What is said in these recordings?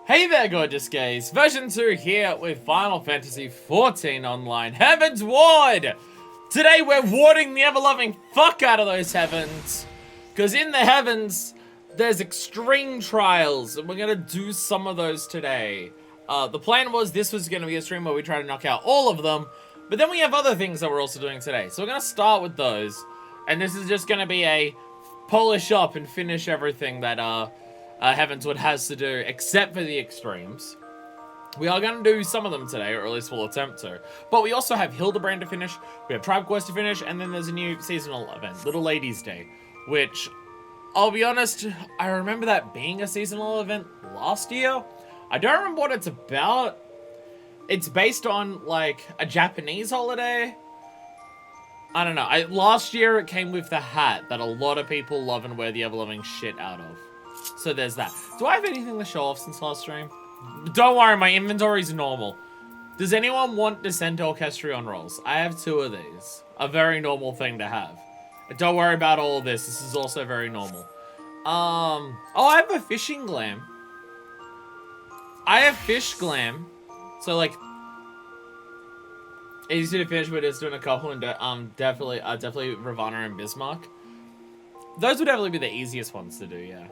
Hey there, gorgeous gays. Version 2 here with Final Fantasy XIV Online Heavensward! Today we're warding the ever-loving fuck out of those heavens. Because in the heavens, there's extreme trials, and we're gonna do some of those today. The plan was this was gonna be a stream where we try to knock out all of them, but then we have other things that we're also doing today. So we're gonna start with those, and this is just gonna be a polish up and finish everything that, Heavensward has to do, except for the extremes. We are going to do some of them today, or at least we'll attempt to. But we also have Hildibrand to finish, we have Tribal Quests to finish, and then there's a new seasonal event, Little Ladies Day, which, I'll be honest, I remember that being a seasonal event last year. I don't remember what it's about. It's based on, like, a Japanese holiday. I don't know. Last year it came with the hat that a lot of people love and wear the ever-loving shit out of. So there's that. Do I have anything to show off since last stream? Don't worry, my inventory's normal. Does anyone want Descent Orchestrion rolls? I have 2 of these. A very normal thing to have. Don't worry about all of this. This is also very normal. Oh, I have a fishing glam. I have fish glam. So, like, easy to finish, but it's doing a couple, and definitely Ravana and Bismarck. Those would definitely be the easiest ones to do, yeah.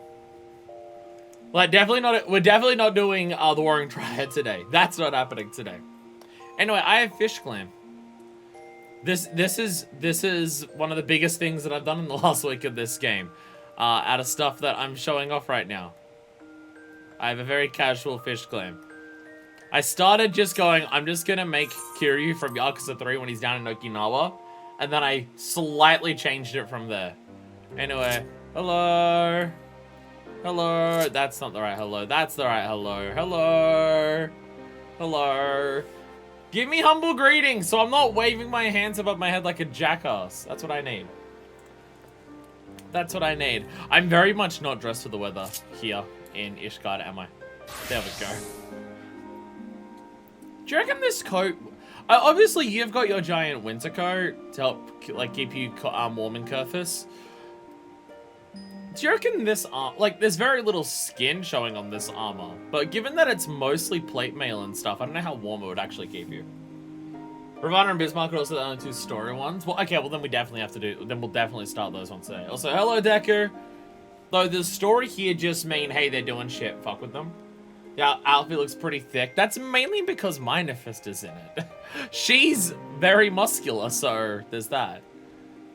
Like, we're definitely not doing the Warring Triad today. That's not happening today. Anyway, I have fish glam. This is one of the biggest things that I've done in the last week of this game. Out of stuff that I'm showing off right now. I have a very casual fish glam. I started just going, I'm just gonna make Kiryu from Yakuza 3 when he's down in Okinawa. And then I slightly changed it from there. Anyway, hello. Hello. That's not the right hello. That's the right hello. Hello. Hello. Give me humble greetings so I'm not waving my hands above my head like a jackass. That's what I need. That's what I need. I'm very much not dressed for the weather here in Ishgard, am I? There we go. Do you reckon this coat... obviously, you've got your giant winter coat to help, like, keep you warm in Kurthus. Do you reckon this like, there's very little skin showing on this armor, but given that it's mostly plate mail and stuff, I don't know how warm it would actually keep you. Ravana and Bismarck are also the only 2 story ones. Well, okay, well then we definitely have to do, then we'll definitely start those ones today. Also, hello Deku. Though the story here just mean, hey, they're doing shit, fuck with them. Yeah, outfit looks pretty thick. That's mainly because Mynafyst is in it. She's very muscular, so there's that.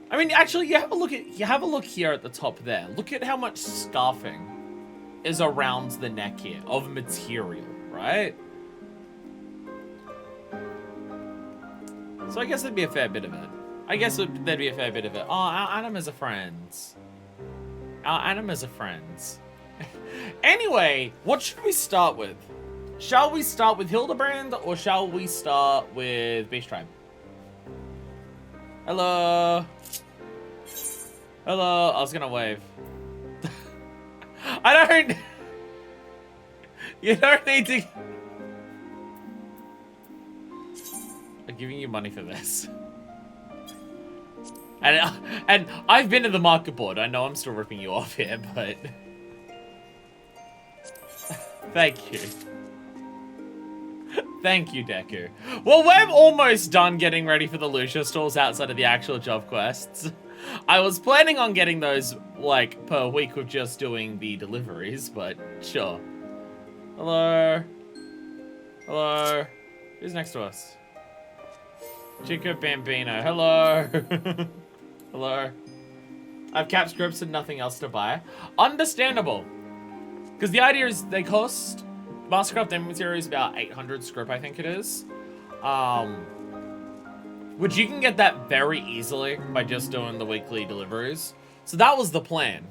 I mean, actually, you have a look here at the top there. Look at how much scarfing is around the neck here of material, right? So I guess there'd be a fair bit of it. There'd be a fair bit of it. Oh, our animas are friends. Our animas are friends. Anyway, what should we start with? Shall we start with Hildibrand or shall we start with Beast Tribe? Hello. Hello. I was gonna wave. I don't... You don't need to... I'm giving you money for this. And I've been to the market board. I know I'm still ripping you off here, but... Thank you. Thank you, Deku. Well, we're almost done getting ready for the Lucia stalls outside of the actual job quests. I was planning on getting those, like, per week with just doing the deliveries, but sure. Hello. Hello. Who's next to us? Chico Bambino. Hello. Hello. I have cap scripts and nothing else to buy. Understandable. Because the idea is they cost... Mastercraft Demo Material is about 800 script, I think it is. Which you can get that very easily by just doing the weekly deliveries. So that was the plan.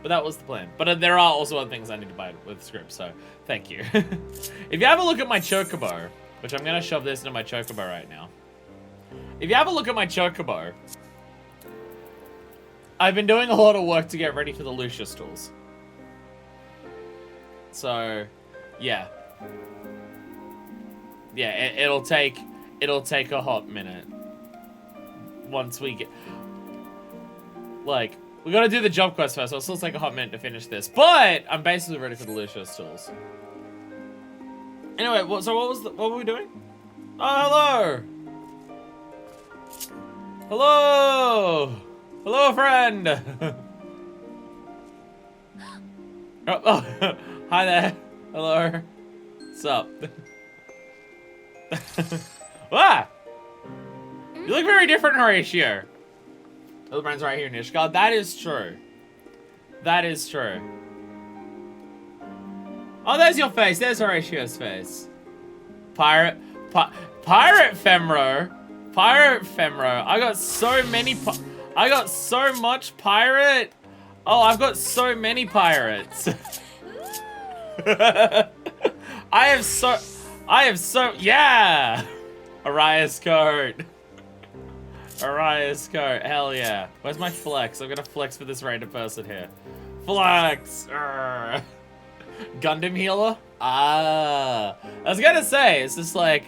But there are also other things I need to buy with script, so thank you. If you have a look at my Chocobo, which I'm going to shove this into my Chocobo right now. If you have a look at my Chocobo, I've been doing a lot of work to get ready for the Lucia stalls. So, yeah. Yeah, it'll take a hot minute. Once we get... Like, We gotta do the job quest first, so it'll still take a hot minute to finish this. But I'm basically ready for the Lucius tools. Anyway, what were we doing? Oh, hello! Hello! Hello, friend! oh, hi there. Hello. What's up? Ah! You look very different, Horatio. Hildibrand's right here, Nishka. That is true. That is true. Oh, there's your face. There's Horatio's face. Pirate Femro. Pirate Femro. I got so many I got so much pirate. Oh, I've got so many pirates. I have so, yeah! Ariah's coat. Ariah's coat, hell yeah. Where's my flex? I'm gonna flex for this random person here. Flex! Urgh. Gundam healer? Ah. I was gonna say, it's just like,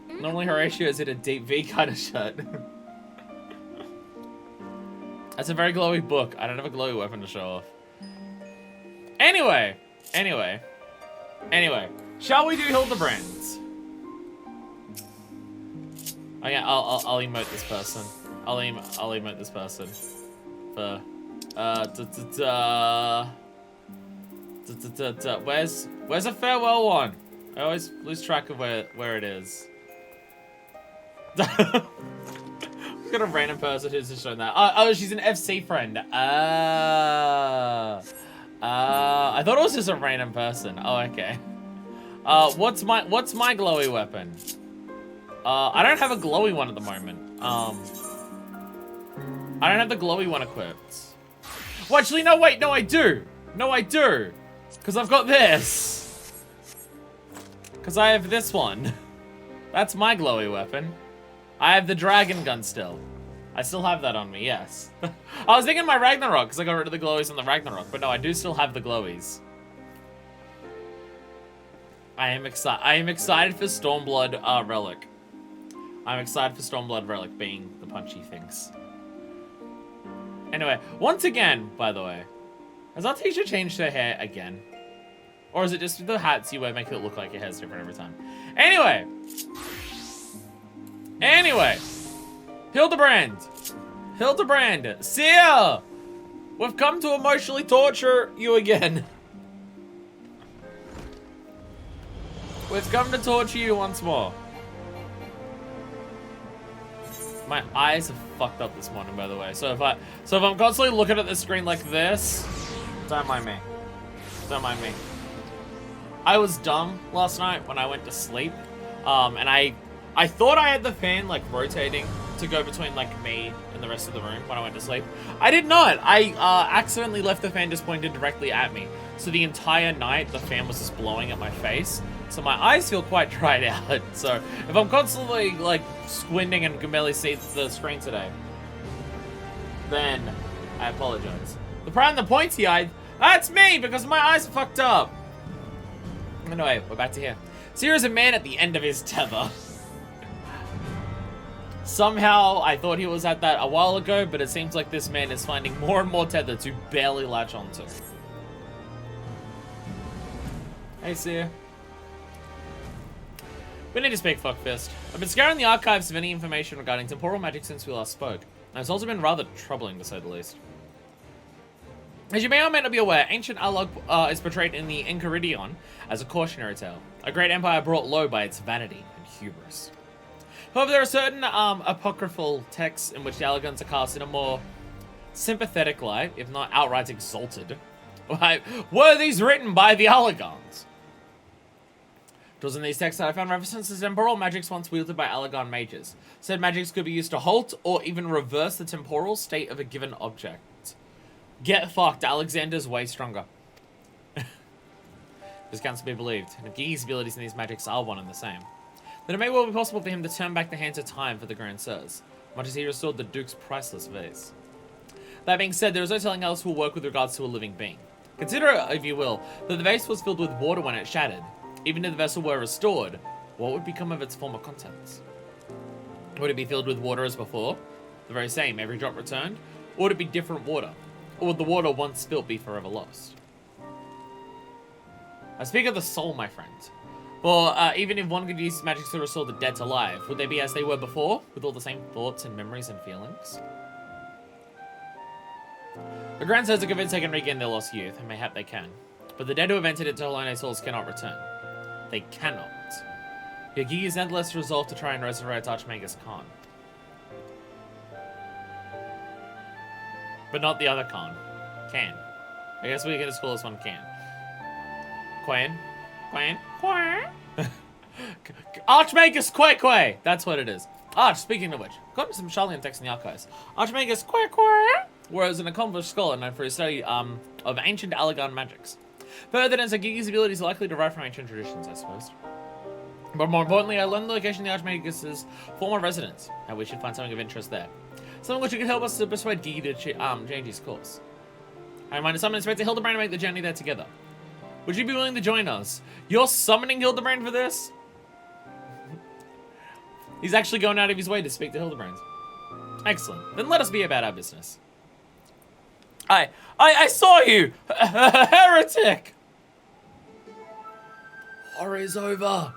normally Horatio's in a deep V kind of shirt. That's a very glowy book. I don't have a glowy weapon to show off. Anyway. Shall we do Hildibrand's? Oh yeah, I'll emote this person. I'll emote this person. For where's a farewell one? I always lose track of where it is. We've got a random person who's just shown that. Oh, she's an FC friend. I thought it was just a random person. Oh, okay. What's my glowy weapon? I don't have a glowy one at the moment. I don't have the glowy one equipped. Well, actually, no, wait, no, I do. No, I do. Because I've got this. Because I have this one. That's my glowy weapon. I have the dragon gun still. I still have that on me, yes. I was thinking my Ragnarok, because I got rid of the glowies on the Ragnarok. But no, I do still have the glowies. I am excited for Stormblood Relic. I'm excited for Stormblood Relic being the punchy things. Anyway, once again, by the way, has our teacher changed her hair again? Or is it just the hats you wear make it look like your hair's different every time? Anyway. Hildibrand, see ya! We've come to emotionally torture you again. We've come to torture you once more. My eyes are fucked up this morning, by the way. So if I'm constantly looking at the screen like this, don't mind me. Don't mind me. I was dumb last night when I went to sleep, and I thought I had the fan like rotating to go between like me and the rest of the room when I went to sleep. I did not. I accidentally left the fan just pointed directly at me. So the entire night the fan was just blowing at my face. So my eyes feel quite dried out. So if I'm constantly like squinting and can barely see the screen today, then I apologize. The pride and the pointy eye, that's me because my eyes are fucked up. Anyway, we're back to here. So here is a man at the end of his tether. Somehow I thought he was at that a while ago, but it seems like this man is finding more and more tether to barely latch onto. Hey, Seer. We need to speak, Fuckfist. I've been scouring the archives of any information regarding temporal magic since we last spoke, and it's also been rather troubling, to say the least. As you may or may not be aware, ancient Alog is portrayed in the Enchiridion as a cautionary tale, a great empire brought low by its vanity and hubris. However, there are certain apocryphal texts in which the Allagans are cast in a more sympathetic light, if not outright exalted. Like, were these written by the Allagans? It was in these texts that I found references to temporal magics once wielded by Allagan mages. Said magics could be used to halt or even reverse the temporal state of a given object. Get fucked, Alexander's way stronger. This can't be believed, and if Gigi's abilities in these magics are one and the same, then it may well be possible for him to turn back the hands of time for the Grand Sirs, much as he restored the Duke's priceless vase. That being said, there is no telling how this will work with regards to a living being. Consider, if you will, that the vase was filled with water when it shattered. Even if the vessel were restored, what would become of its former contents? Would it be filled with water as before? The very same, every drop returned? Or would it be different water? Or would the water once spilt be forever lost? I speak of the soul, my friend. For even if one could use magic to restore the dead to life, would they be as they were before, with all the same thoughts and memories and feelings? The grandsons are convinced they can regain their lost youth, and mayhap they can. But the dead who have entered into Hollow souls cannot return. They cannot. Yagigi is nonetheless resolved to try and resurrect Archmagus Khan. But not the other Khan. Can. I guess we can just call this one Can. Quan? Archmagus Quay. That's what it is. Speaking of which, got some Charlian text in the archives. Archmagus Quay was an accomplished scholar known for his study of ancient Allegan magics. Further evidence that Gigi's abilities are likely derived from ancient traditions, I suppose. But more importantly, I learned the location of the Archmagus' former residence, and we should find something of interest there. Something which could help us to persuade Gigi to change his course. I reminded someone Inspector Hildibrand to make the journey there together. Would you be willing to join us? You're summoning Hildibrand for this? He's actually going out of his way to speak to Hildibrand. Excellent. Then let us be about our business. I saw you! Heretic! War is over.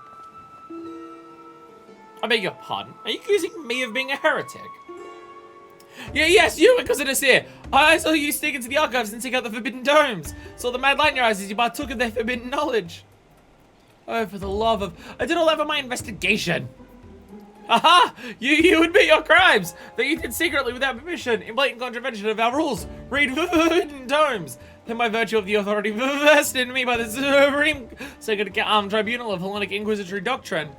I beg your pardon. Are you accusing me of being a heretic? Yeah, yes, you, because it is here. I saw you sneak into the archives and seek out the forbidden tomes. Saw the mad light in your eyes as you partook of their forbidden knowledge. Oh, for the love of... I did all that for my investigation. Aha! You admit your crimes that you did secretly without permission in blatant contravention of our rules. Read forbidden tomes. Then by virtue of the authority vested in me by the Supreme Sacred Tribunal of Hellenic Inquisitory Doctrine.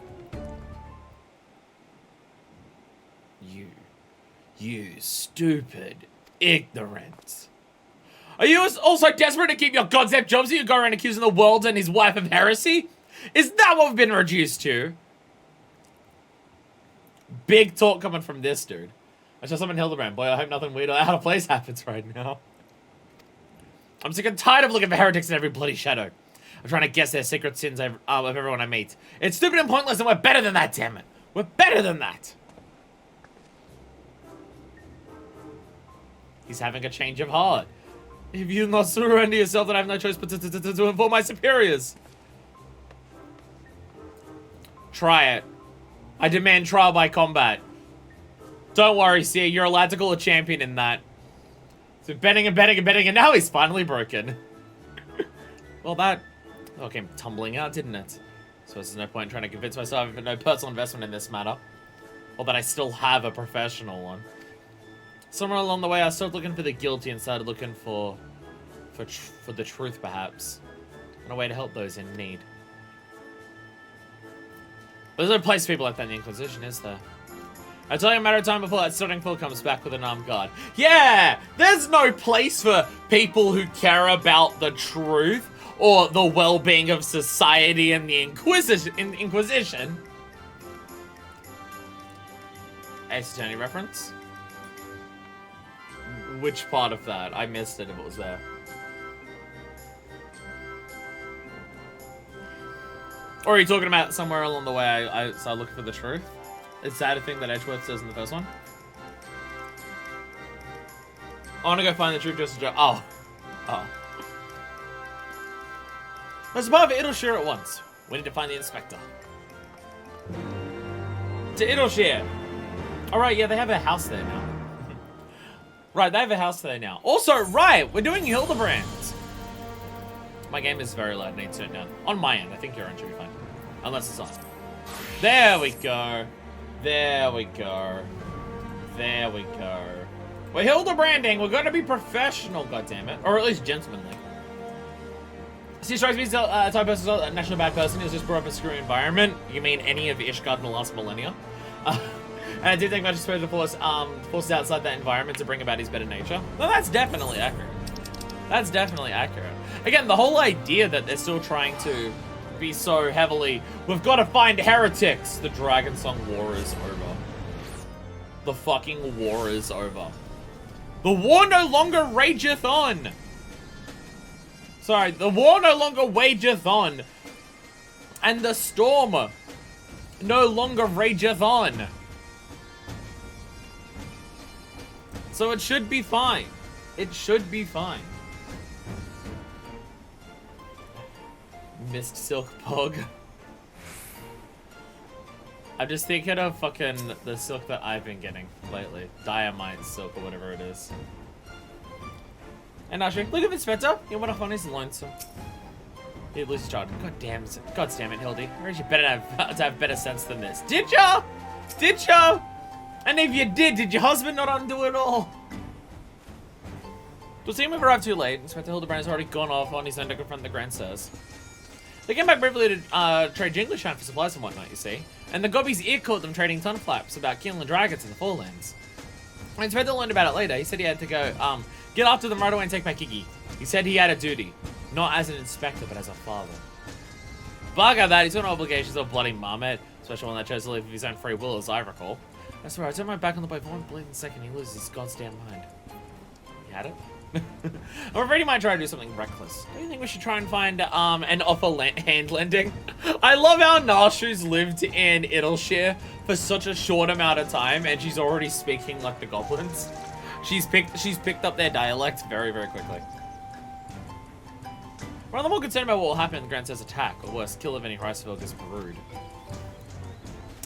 You stupid ignorant. Are you also desperate to keep your goddamn jobs so you go around accusing the world and his wife of heresy? Is that what we've been reduced to? Big talk coming from this dude. I just summoned Hildibrand. Boy, I hope nothing weird or out of place happens right now. I'm sick and tired of looking for heretics in every bloody shadow. I'm trying to guess their secret sins of everyone I meet. It's stupid and pointless, and we're better than that, damn it. We're better than that. He's having a change of heart. If you not surrender yourself, then I have no choice but to inform my superiors. Try it. I demand trial by combat. Don't worry, Seer, you're allowed to call a champion in that. So betting and betting and betting, and now he's finally broken. Well, that all came tumbling out, didn't it? So there's no point in trying to convince myself I have no personal investment in this matter. Or that I still have a professional one. Somewhere along the way, I stopped looking for the guilty and started looking for the truth, perhaps. And a way to help those in need. But there's no place for people like that in the Inquisition, is there? I tell you a matter of time before that starting fool comes back with an armed guard. Yeah! There's no place for people who care about the truth or the well-being of society in the Inquisition. Ace Attorney reference? Which part of that? I missed it if it was there. Or are you talking about somewhere along the way I started looking for the truth? Is that a thing that Edgeworth says in the first one? I want to go find the truth just to joke. Oh. Let's above Idleshire at once. We need to find the inspector. To Idleshire. Alright, yeah, they have a house there now. Right, they have a house there now. Also, right, we're doing Hildibrand. My game is very loud. I need to turn it down. On my end, I think your end should be fine. Unless it's on. There we go. There we go. There we go. We're Hildibranding. We're going to be professional, goddammit. Or at least gentlemanly. See, strikes me as a type of person, a national bad person who's just brought up a screwy environment. You mean any of Ishgard in the last millennia? And I do think much supposed to forces outside that environment to bring about his better nature. Well, that's definitely accurate. That's definitely accurate. Again, the whole idea that they're still trying to be so heavily, we've got to find heretics. The Dragon Song war is over. The fucking war is over. The war no longer rageth on. Sorry, the war no longer wageth on. And the storm no longer rageth on. So it should be fine. It should be fine. Missed Silk Pog. I'm just thinking of fucking the silk that I've been getting lately. Diamite silk or whatever it is. And actually, look at this Spencer. You want to find his lonesome. He loses child. God damn it, Hildy. I wish you better have better sense than this. Did ya? Did ya? And if you did your husband not undo it all? It would seem we've arrived too late. Inspector Hildibrand has already gone off on his own to confront the Grand Sirs. They came back briefly to trade Jinglishan for supplies and whatnot, you see. And the Gobbies ear caught them trading ton flaps about killing dragons in the Forelands. When Inspector learned about it later, he said he had to go, get after them right away and take back Iggy. He said he had a duty. Not as an inspector, but as a father. Bugger that, he's got no obligations of bloody marmot. Especially one that chose to live of his own free will, as I recall. I swear, I turned my back on the boy for one bleeding second, he loses his goddamn mind. You had it? I'm afraid he might try to do something reckless. Do you think we should try and find an offer hand lending? I love how Narshu's lived in Idleshire for such a short amount of time, and she's already speaking like the goblins. She's picked up their dialect very, very quickly. We're more concerned about what will happen in the Grand Sir's attack, or worse, kill of any Hreisfelg's brood.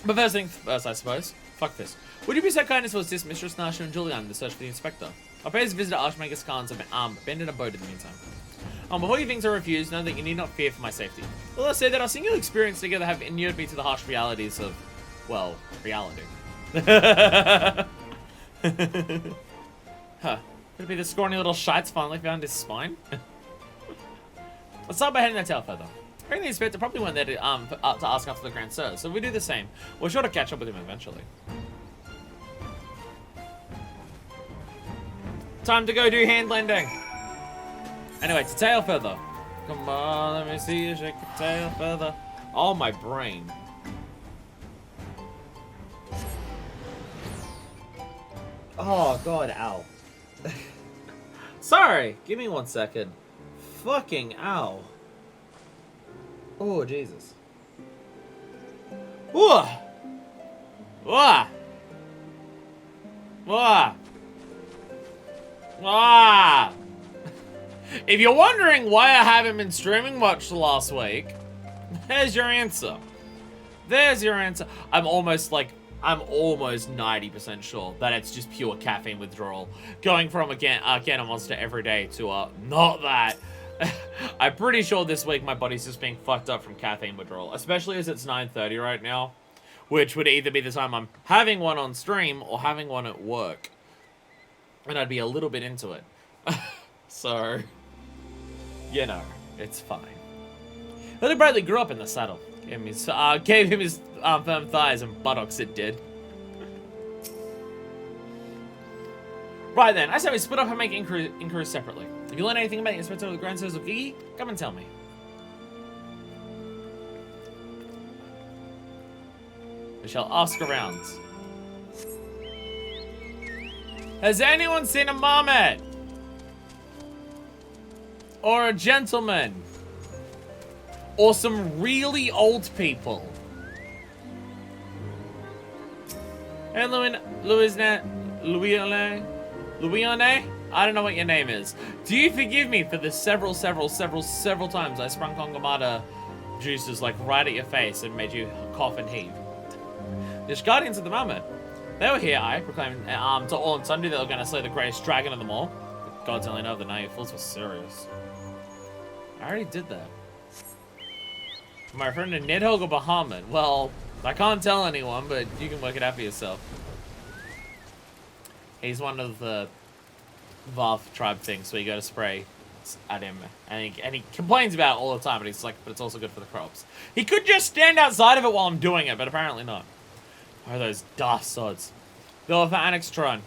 But first thing first, I suppose. Fuck this. Would you be so kind as to assist Mistress Narshu and Julian in the search for the Inspector? I'll pay his visit to Archmagus Khan's abandoned abode in the meantime. Before you things are refused, know that you need not fear for my safety. Well, I say that our single experience together have inured me to the harsh realities of, well, reality. Huh. Could it be the scrawny little shites finally found his spine? Let's start by heading that tail further. I think the Inspector probably went there to ask after the Grand Sir, so if we do the same, we're sure to catch up with him eventually. Time to go do hand lending. Anyway, to tail feather. Come on, let me see you shake your tail feather. Oh, my brain. Oh, God, ow. Sorry, give me 1 second. Fucking ow. Oh, Jesus. Whoa. Whoa. Whoa. Ah! If you're wondering why I haven't been streaming much the last week, there's your answer. There's your answer. I'm almost 90% sure that it's just pure caffeine withdrawal. Going from again a monster every day to not that. I'm pretty sure this week my body's just being fucked up from caffeine withdrawal, especially as it's 9:30 right now, which would either be the time I'm having one on stream or having one at work. And I'd be a little bit into it. So, you know, it's fine. Lily Bradley grew up in the saddle. Gave him his firm thighs and buttocks, it did. Right then, I say we split up and make inquiries separately. If you learn anything about the Inspector of the Grand Sirs of Gigi, come and tell me. We shall ask around. Has anyone seen a marmot? Or a gentleman? Or some really old people? Hey, Louiane? I don't know what your name is. Do you forgive me for the several times I sprung Kongamada juices like right at your face and made you cough and heave? The guardians of the marmot. They were here, I proclaimed to all and sundry they were going to slay the greatest dragon of them all. The gods only know the night fools were serious. I already did that. My friend Nidhogg or Bahamut. Well, I can't tell anyone, but you can work it out for yourself. He's one of the Varth tribe things where you go to spray at him, and he complains about it all the time, but he's like, but it's also good for the crops. He could just stand outside of it while I'm doing it, but apparently not. Oh, those daft sods. They were for Annex Tron.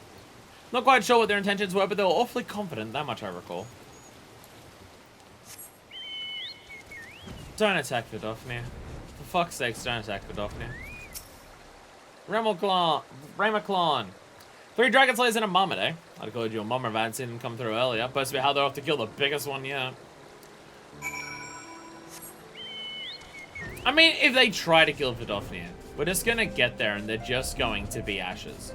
Not quite sure what their intentions were, but they were awfully confident, that much I recall. Don't attack Vidofnir. For fuck's sakes, don't attack Vidofnir. Ramaclon. 3 dragon slayers and a marmot, eh? I'd have called you a mummer if I hadn't seen them come through earlier. Supposed to be how they're off to kill the biggest one yet. I mean, if they try to kill Vidofnir, we're just gonna get there and they're just going to be ashes.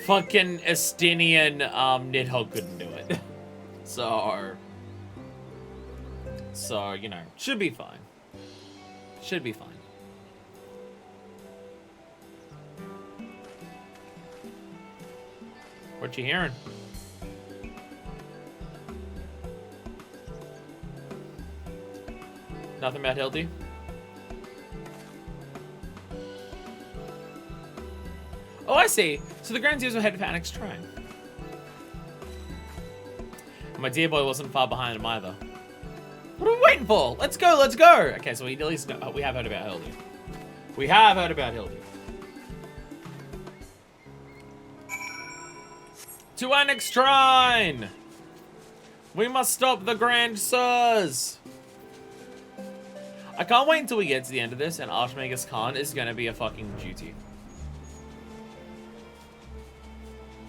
fucking Estinian Nidhogg couldn't do it. So, you know, should be fine. Should be fine. What you hearing? Nothing about Hildy? Oh, I see. So the Grand Zeus will head for Annex Shrine. My dear boy wasn't far behind him either. What are we waiting for? Let's go, let's go! Okay, so we at least know, we have heard about Hildy. We have heard about Hildy. To Annex Shrine! We must stop the Grand Sirs! I can't wait until we get to the end of this and Archmagus Khan is gonna be a fucking duty.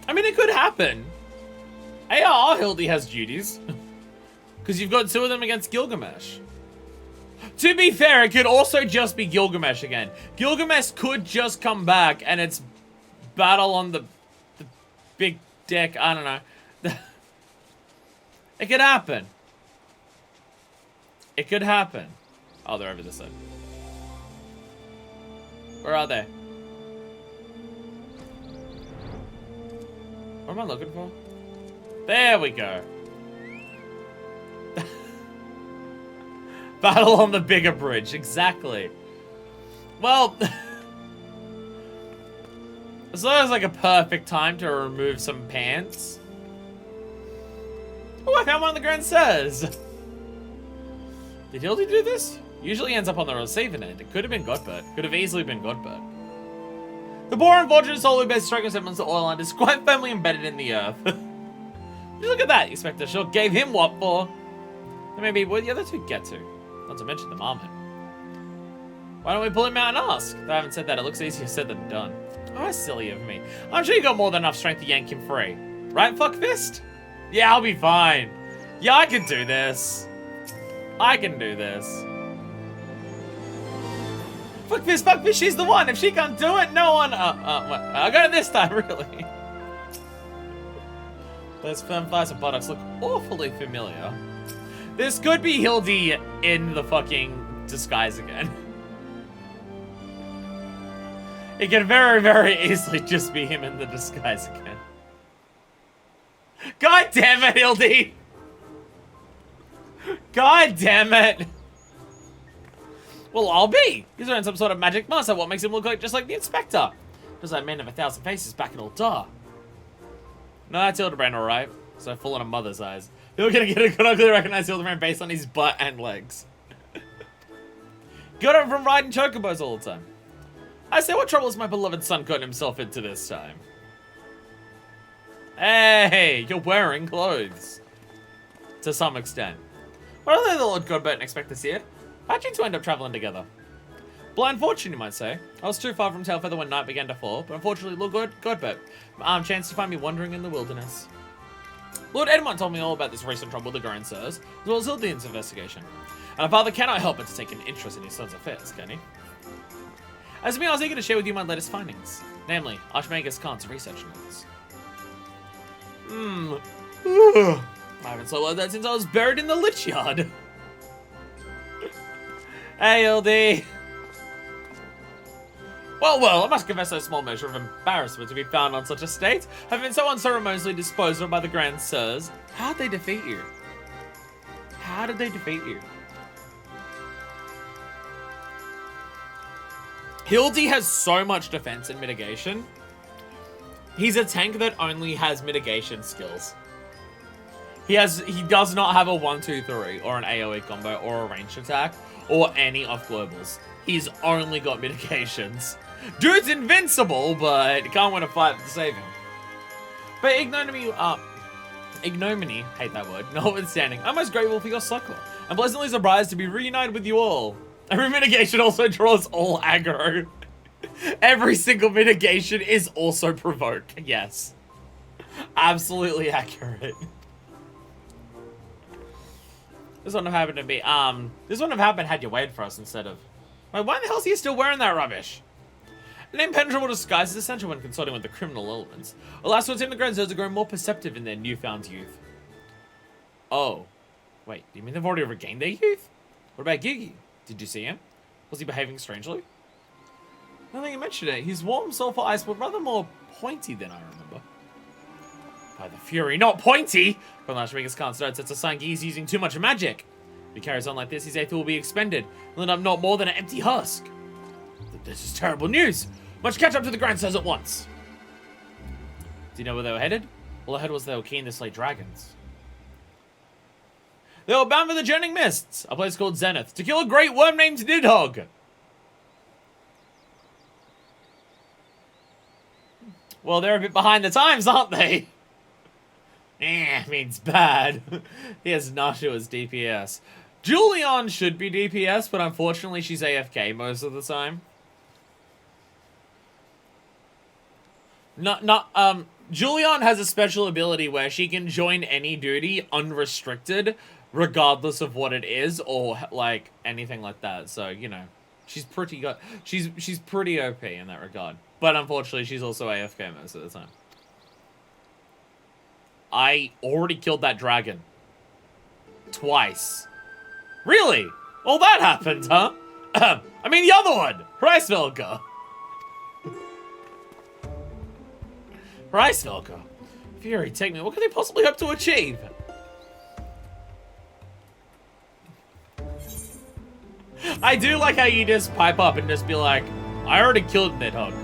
I mean, it could happen. ARR Hildy has duties. Because you've got two of them against Gilgamesh. To be fair, it could also just be Gilgamesh again. Gilgamesh could just come back and it's battle on the big deck. I don't know. It could happen. It could happen. Oh, they're over this side. Where are they? What am I looking for? There we go. Battle on the bigger bridge, exactly. Well, as long as like a perfect time to remove some pants. Oh, I found one of the Grand Sirs. Did Hildy do this? Usually ends up on the receiving end. It could have been Godbert. Could have easily been Godbert. The boron fortune solely based striking semblance of oil and is quite firmly embedded in the earth. Look at that, Inspector Shaw gave him what for? And maybe where the other two get to? Not to mention the marmot. Why don't we pull him out and ask? Though I haven't said that, it looks easier said than done. Oh, that's silly of me. I'm sure you got more than enough strength to yank him free. Right, Fuckfist? Yeah, I'll be fine. Yeah, I can do this. I can do this. Fuckfist, she's the one. If she can't do it, no one. I got it this time, really. Those firm thighs and buttocks look awfully familiar. This could be Hildy in the fucking disguise again. It can very, very easily just be him in the disguise again. God damn it, Hildy! God damn it! Well, I'll be. He's wearing some sort of magic mask. What makes him look like just like the Inspector? Does that man of 1,000 faces back in Ultar? No, that's Hildibrand, alright. So full on a mother's eyes. You're gonna get a good ugly recognize Hildibrand based on his butt and legs. Got it from riding chocobos all the time. I say, what trouble has my beloved son gotten himself into this time? Hey, you're wearing clothes. To some extent. What are they the Lord Godbert and expect to see it? How'd you two end up traveling together? Blind fortune, you might say. I was too far from Tailfeather when night began to fall, but unfortunately Lord Godbert chanced to find me wandering in the wilderness. Lord Edmond told me all about this recent trouble with the Grand Sirs, as well as Hildine's investigation. And a father cannot help but to take an interest in his son's affairs, can he? As me, I was eager to share with you my latest findings, namely, Archmagus Khan's research notes. I haven't so like that since I was buried in the Lich Yard. Hey, LD. Well, I must confess a small measure of embarrassment to be found on such a state, having been so unceremoniously disposed of by the Grand Sirs. How'd they defeat you? How did they defeat you? Hildy has so much defense and mitigation. He's a tank that only has mitigation skills. He does not have a 1-2-3 or an AoE combo or a ranged attack or any off globals. He's only got mitigations. Dude's invincible, but can't win a fight to save him. But ignominy, hate that word, notwithstanding, I'm most grateful for your succor, and pleasantly surprised to be reunited with you all. Every mitigation also draws all aggro. Every single mitigation is also provoke, yes. Absolutely accurate. This wouldn't have happened to me. This wouldn't have happened had you waited for us instead of... Like, why the hell is he still wearing that rubbish? An impenetrable disguise is essential when consorting with the criminal elements. Alas, it would seem the Grand Zones are growing more perceptive in their newfound youth. Oh. Wait, do you mean they've already regained their youth? What about Gigi? Did you see him? Was he behaving strangely? I don't think you mentioned it. His warm sulfur eyes were rather more pointy than I remember. By the Fury, not pointy! Conlash Regas can't start. It's a sign Gigi's using too much magic. If he carries on like this, his aether will be expended. He'll end up not more than an empty husk. This is terrible news. Must catch up to the Grand Zones at once. Do you know where they were headed? All I heard was they were keen to slay dragons. They were bound for the Journeying Mists, a place called Zenith, to kill a great worm named Nidhogg. Well, they're a bit behind the times, aren't they? Means bad. He has Nashua's DPS. Julian should be DPS, but unfortunately she's AFK most of the time. Julian has a special ability where she can join any duty unrestricted, regardless of what it is, or like anything like that. So, you know, she's pretty good. She's pretty OP in that regard. But unfortunately, she's also AFK most of the time. I already killed that dragon. Twice. Really? Well, that happened, huh? I mean, the other one! Hreisvelka. Hreisvelka. Fury, take me. What could they possibly hope to achieve? I do like how you just pipe up and just be like, I already killed Nidhogg.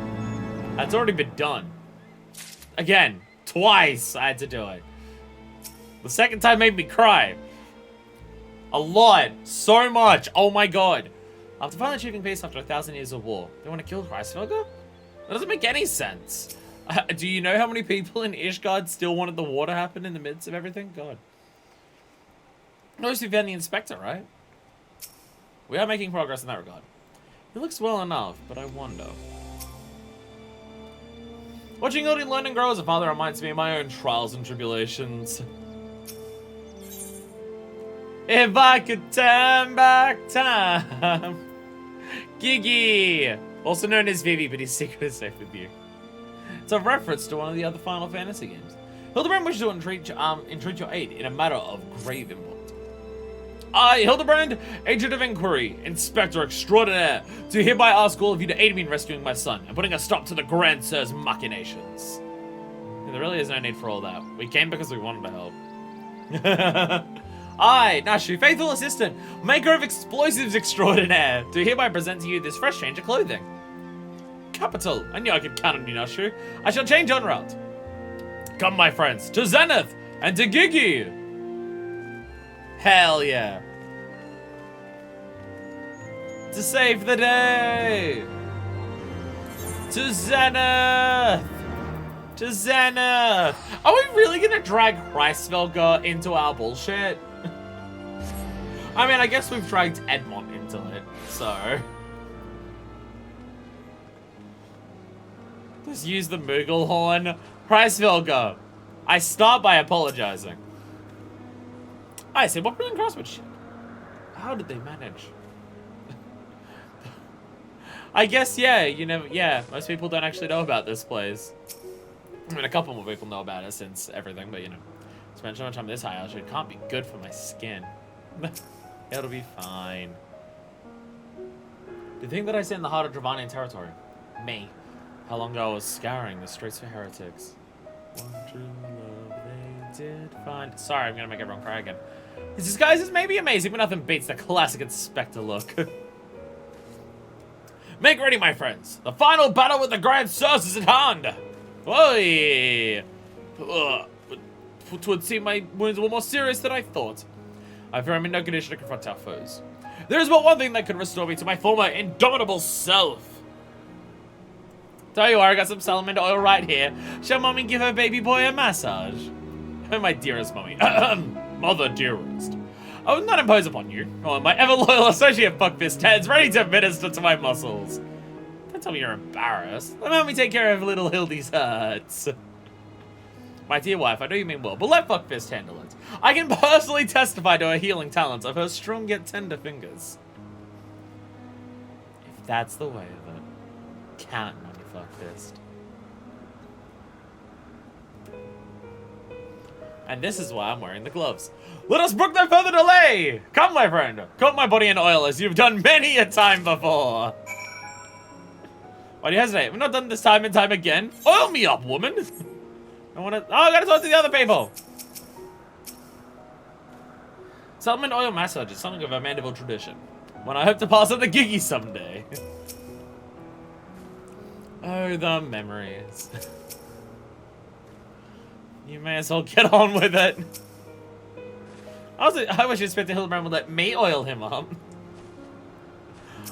That's already been done. Again, twice I had to do it. The second time made me cry. A lot. So much. Oh my god. After finally achieving peace after 1,000 years of war, they want to kill Hreisvelka? That doesn't make any sense. Do you know how many people in Ishgard still wanted the war to happen in the midst of everything? God. Notice we found the inspector, right? We are making progress in that regard. He looks well enough, but I wonder. Watching Hildy learn and grow as a father reminds me of my own trials and tribulations. If I could turn back time. Gigi! Also known as Vivi, but his secret is safe with you. It's a reference to one of the other Final Fantasy games. Hildibrand wishes to entreat your aid in a matter of grave import. I, Hildibrand, Agent of Inquiry, Inspector Extraordinaire, do hereby ask all of you to aid me in rescuing my son and putting a stop to the Grand Sir's machinations. There really is no need for all that. We came because we wanted to help. I, Nashu, faithful assistant, maker of explosives extraordinaire, do hereby present to you this fresh change of clothing. Capital. I knew I could count on you, Nashu. I shall change en route. Come, my friends, to Zenith and to Gigi. Hell yeah. To save the day. To Zenith. To Zenith. Are we really gonna drag Hreisvelka into our bullshit? I mean, I guess we've dragged Edmond into it, so. Just use the Moogle horn. Hreisvelka, I start by apologizing. I said, what brilliant craftsmanship? How did they manage? I guess, yeah, you never, yeah, most people don't actually know about this place. I mean, a couple more people know about it since everything, but you know. Spend so much time this high altitude can't be good for my skin. It'll be fine. The thing that I said in the heart of Dravanian territory. Me. How long ago I was scouring the streets for heretics. One true love they did find. Sorry, I'm gonna make everyone cry again. His disguise is maybe amazing, but nothing beats the classic Inspector look. Make ready, my friends. The final battle with the Grand Sirs is at hand. Oi! It would seem my wounds were more serious than I thought. I fear I'm in no condition to confront our foes. There is but one thing that could restore me to my former indomitable self. Tell you what, I got some salamander oil right here. Shall mommy give her baby boy a massage? Oh, my dearest mommy. Mother dearest. I will not impose upon you. Oh, my ever-loyal associate Fuckfist head's ready to minister to my muscles. Don't tell me you're embarrassed. Let me take care of little Hildy's hurts. My dear wife, I know you mean well, but let Fuckfist handle it. I can personally testify to her healing talents of her strong yet tender fingers. If that's the way of it, can't mommy fuckfist. And this is why I'm wearing the gloves. Let us brook no further delay! Come, my friend, coat my body in oil as you've done many a time before. Why do you hesitate? We've not done this time and time again. Oil me up, woman! I gotta talk to the other people! Settlement oil massage is something of a Mandeville tradition. One I hope to pass on the Giggy someday. Oh, the memories. You may as well get on with it. I wish Inspector Hildibrand would let me oil him up.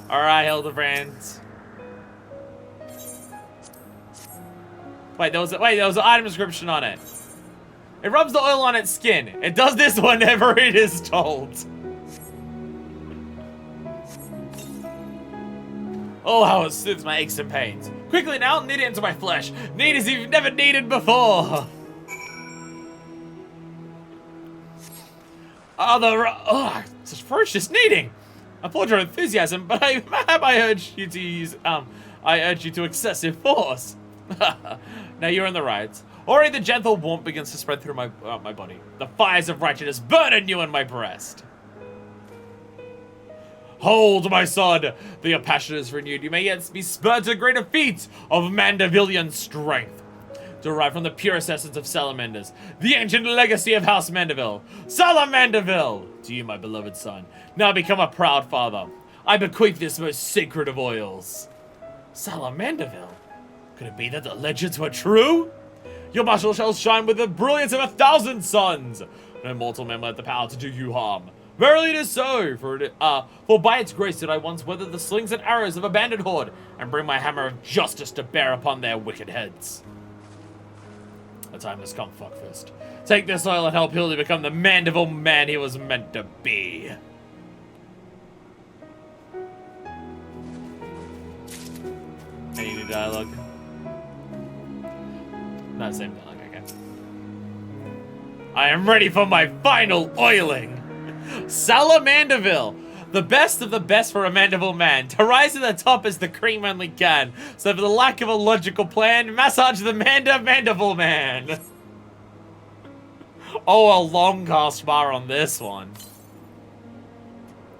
Alright, Hildibrand. Wait, there was an item description on it. It rubs the oil on its skin. It does this whenever it is told. Oh, how it soothes my aches and pains. Quickly now, knead it into my flesh. Knead as you've never kneaded before. Such ferocious kneading. I applaud your enthusiasm, but I urge you to use, I urge you to excessive force. Now you're in the right. Already the gentle warmth begins to spread through my body. The fires of righteousness burn anew in my breast. Hold, my son, though your passion is renewed, you may yet be spurred to greater feats of Mandevillian strength, derived from the purest essence of salamanders, the ancient legacy of House Mandeville. Salamandeville! To you, my beloved son, now become a proud father. I bequeath this most sacred of oils. Salamandeville? Could it be that the legends were true? Your martial shall shine with the brilliance of 1,000 suns. No mortal man will have the power to do you harm. Verily it is so, for by its grace did I once weather the slings and arrows of a bandit horde, and bring my hammer of justice to bear upon their wicked heads. The time has come, fuckfist. Take this oil and help Hildy become the Mandeville man he was meant to be. Any new dialogue? Not same dialogue, okay. I am ready for my final oiling. Salamandeville, the best of the best for a Mandeville man. To rise to the top as the cream only can. So for the lack of a logical plan, massage the Mandeville man. Oh, a long cast bar on this one.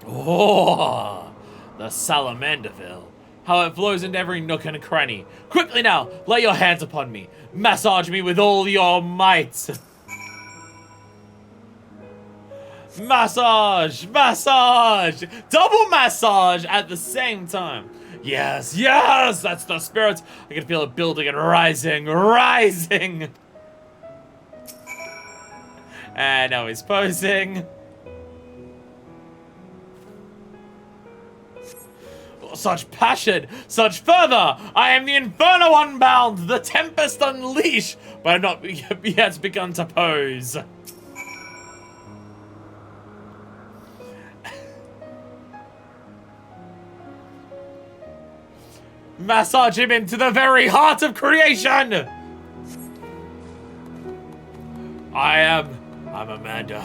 Oh, the Salamandeville. How it flows into every nook and cranny. Quickly now, lay your hands upon me. Massage me with all your might. Massage! Massage! Double massage at the same time. Yes, yes! That's the spirit. I can feel it building and rising, rising! And now he's posing. Oh, such passion! Such fervor! I am the Inferno unbound! The Tempest unleashed! But I have not yet begun to pose. Massage him into the very heart of creation! I'm Amanda.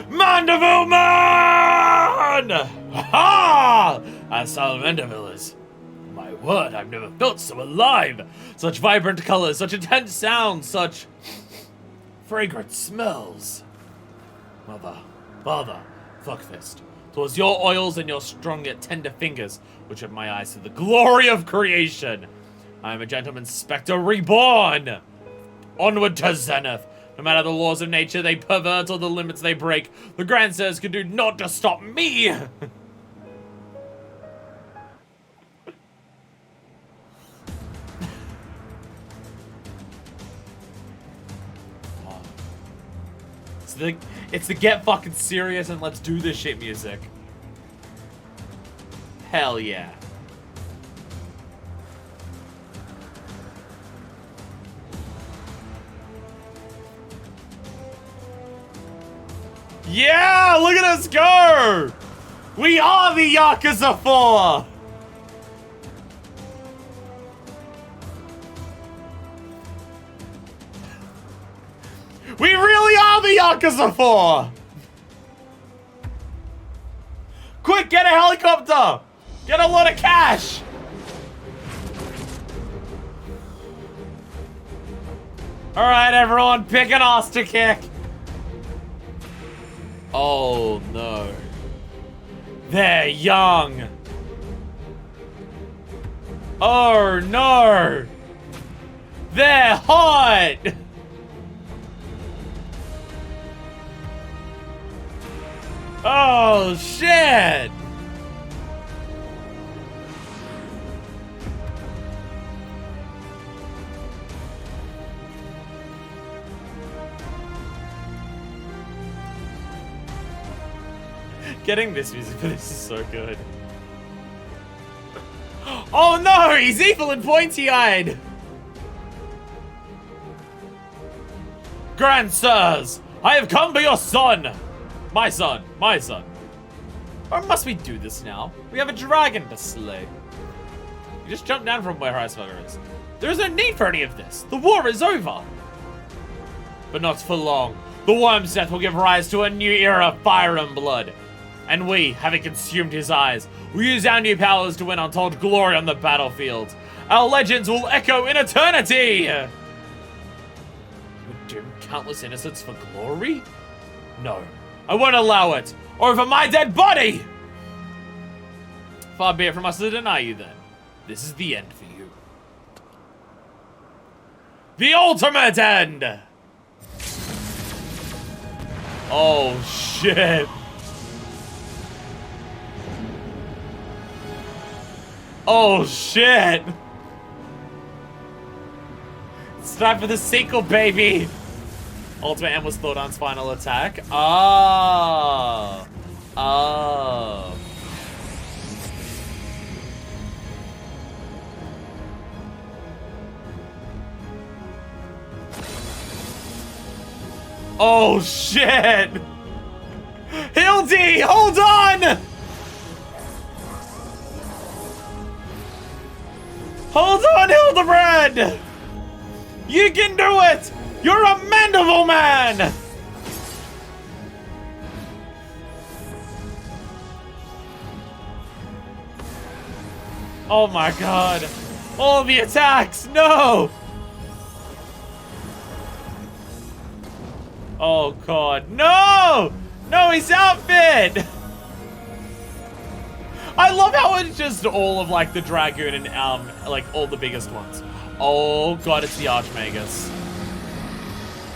Mandeville man! Ha! As Salamandeville is. My word, I've never felt so alive. Such vibrant colors, such intense sounds, such fragrant smells. Mother, father, fuckfist. 'Twas your oils and your strong yet tender fingers which opened my eyes to the glory of creation. I am a gentleman spectre reborn. Onward to zenith. No matter the laws of nature they pervert or the limits they break, the grandsires can do naught to stop me. It's the get fucking serious and let's do this shit music. Hell yeah. Yeah, look at us go! We are the Yakuza 4! We really are the Yakuza 4! Quick, get a helicopter! Get a lot of cash! Alright, everyone, pick an ass to kick. Oh, no. They're young. Oh, no. They're hot. Oh, shit. Getting this music for this is so good. Oh no, he's evil and pointy-eyed! Grand sirs, I have come for your son! My son, my son. Or must we do this now? We have a dragon to slay. You just jumped down from where Icefire is. There is no need for any of this. The war is over. But not for long. The worm's death will give rise to a new era of fire and blood. And we, having consumed his eyes, will use our new powers to win untold glory on the battlefield. Our legends will echo in eternity! You would doom countless innocents for glory? No, I won't allow it, or over my dead body! Far be it from us to deny you then. This is the end for you. The ultimate end! Oh, shit. Oh, shit! It's time for the sequel, baby! Ultimate M was Thordan's final attack. Oh. Oh. Oh, shit! Hildy, hold on! Hold on, Hildibrand! You can do it! You're a mandible man! Oh my god. All the attacks! No! Oh god. No! No, his outfit! I love how it's just all of like the Dragoon and like all the biggest ones. Oh god, it's the Archmagus.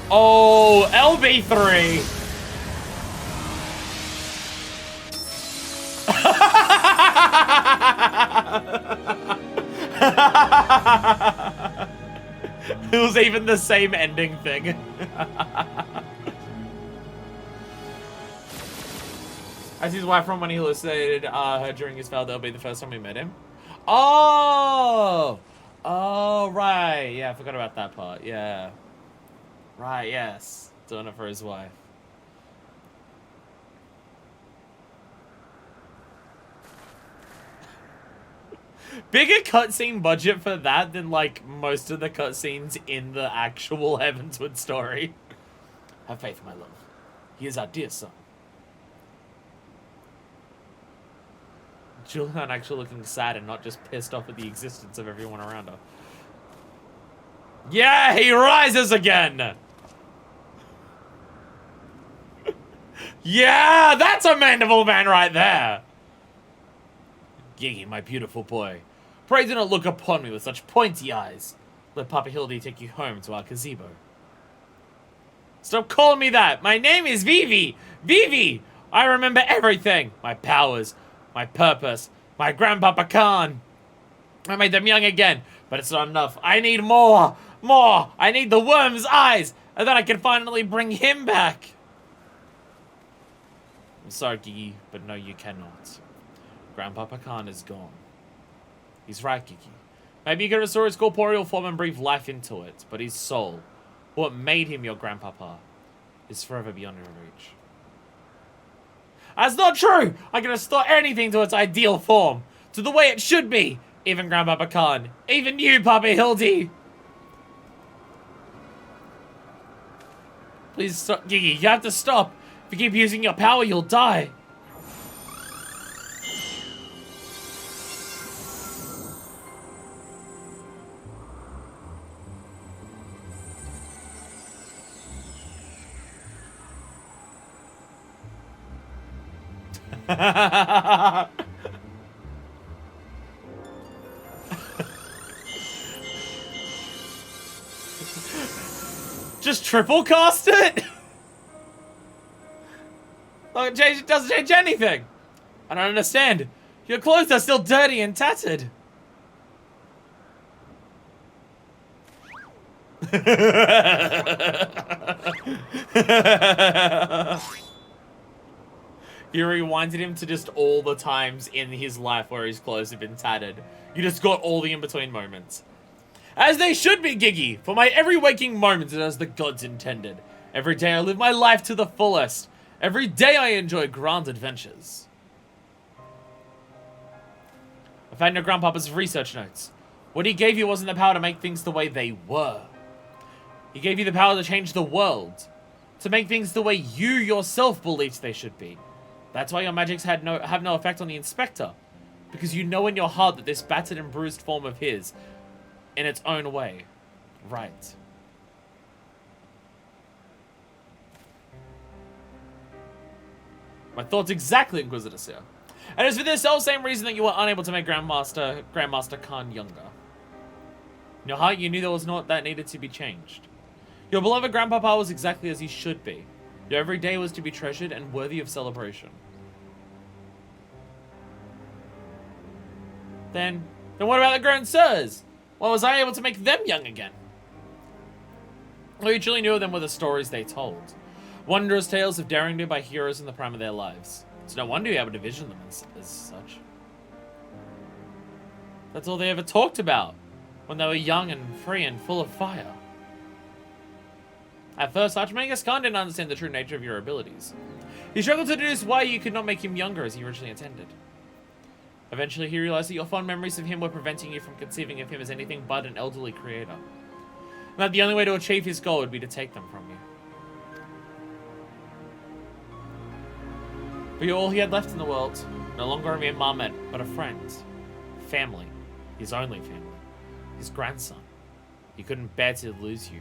Oh, LB3. It was even the same ending thing. As his wife from when he hallucinated her during his failed, that'll be the first time we met him. Oh! Oh, right. Yeah, I forgot about that part. Yeah. Right, yes. Doing it for his wife. Bigger cutscene budget for that than, like, most of the cutscenes in the actual Heavensward story. Have faith, my love. He is our dear son. Julian actually looking sad and not just pissed off at the existence of everyone around her. Yeah, he rises again! Yeah, that's a mandible man right there! Giggy, my beautiful boy. Pray do not look upon me with such pointy eyes. Let Papa Hildy take you home to our gazebo. Stop calling me that! My name is Vivi! Vivi! I remember everything! My powers, my purpose, my grandpapa Khan. I made them young again, but it's not enough. I need more! More! I need the worm's eyes! And then I can finally bring him back! I'm sorry, Gigi, but no, you cannot. Grandpapa Khan is gone. He's right, Gigi. Maybe you can restore his corporeal form and breathe life into it, but his soul, what made him your grandpapa, is forever beyond your reach. That's not true! I can restore anything to its ideal form, to the way it should be, even Grandpapa Khan, even you, Papa Hildy. Please stop, Gigi, you have to stop. If you keep using your power, you'll die. Just triple cast it? Like, it doesn't change anything. I don't understand. Your clothes are still dirty and tattered. You rewinded him to just all the times in his life where his clothes have been tattered. You just got all the in-between moments. As they should be, Giggy! For my every waking moment is as the gods intended. Every day I live my life to the fullest. Every day I enjoy grand adventures. I found your grandpapa's research notes. What he gave you wasn't the power to make things the way they were. He gave you the power to change the world. To make things the way you yourself believed they should be. That's why your magics have no effect on the Inspector. Because you know in your heart that this battered and bruised form of his, in its own way, right. My thoughts exactly, Inquisitor Sir. And it's for this same reason that you were unable to make Grandmaster Khan younger. In your heart, you knew there was naught that needed to be changed. Your beloved Grandpapa was exactly as he should be. Your every day was to be treasured and worthy of celebration. Then what about the grown sirs? Why was I able to make them young again? All you truly knew of them were the stories they told. Wondrous tales of daring do by heroes in the prime of their lives. It's no wonder you were able to vision them as such. That's all they ever talked about when they were young and free and full of fire. At first, Archmagus Khan didn't understand the true nature of your abilities. He struggled to deduce why you could not make him younger as he originally intended. Eventually, he realized that your fond memories of him were preventing you from conceiving of him as anything but an elderly creator. And that the only way to achieve his goal would be to take them from you. But you're all he had left in the world. No longer a mere marmot, but a friend. Family. His only family. His grandson. He couldn't bear to lose you.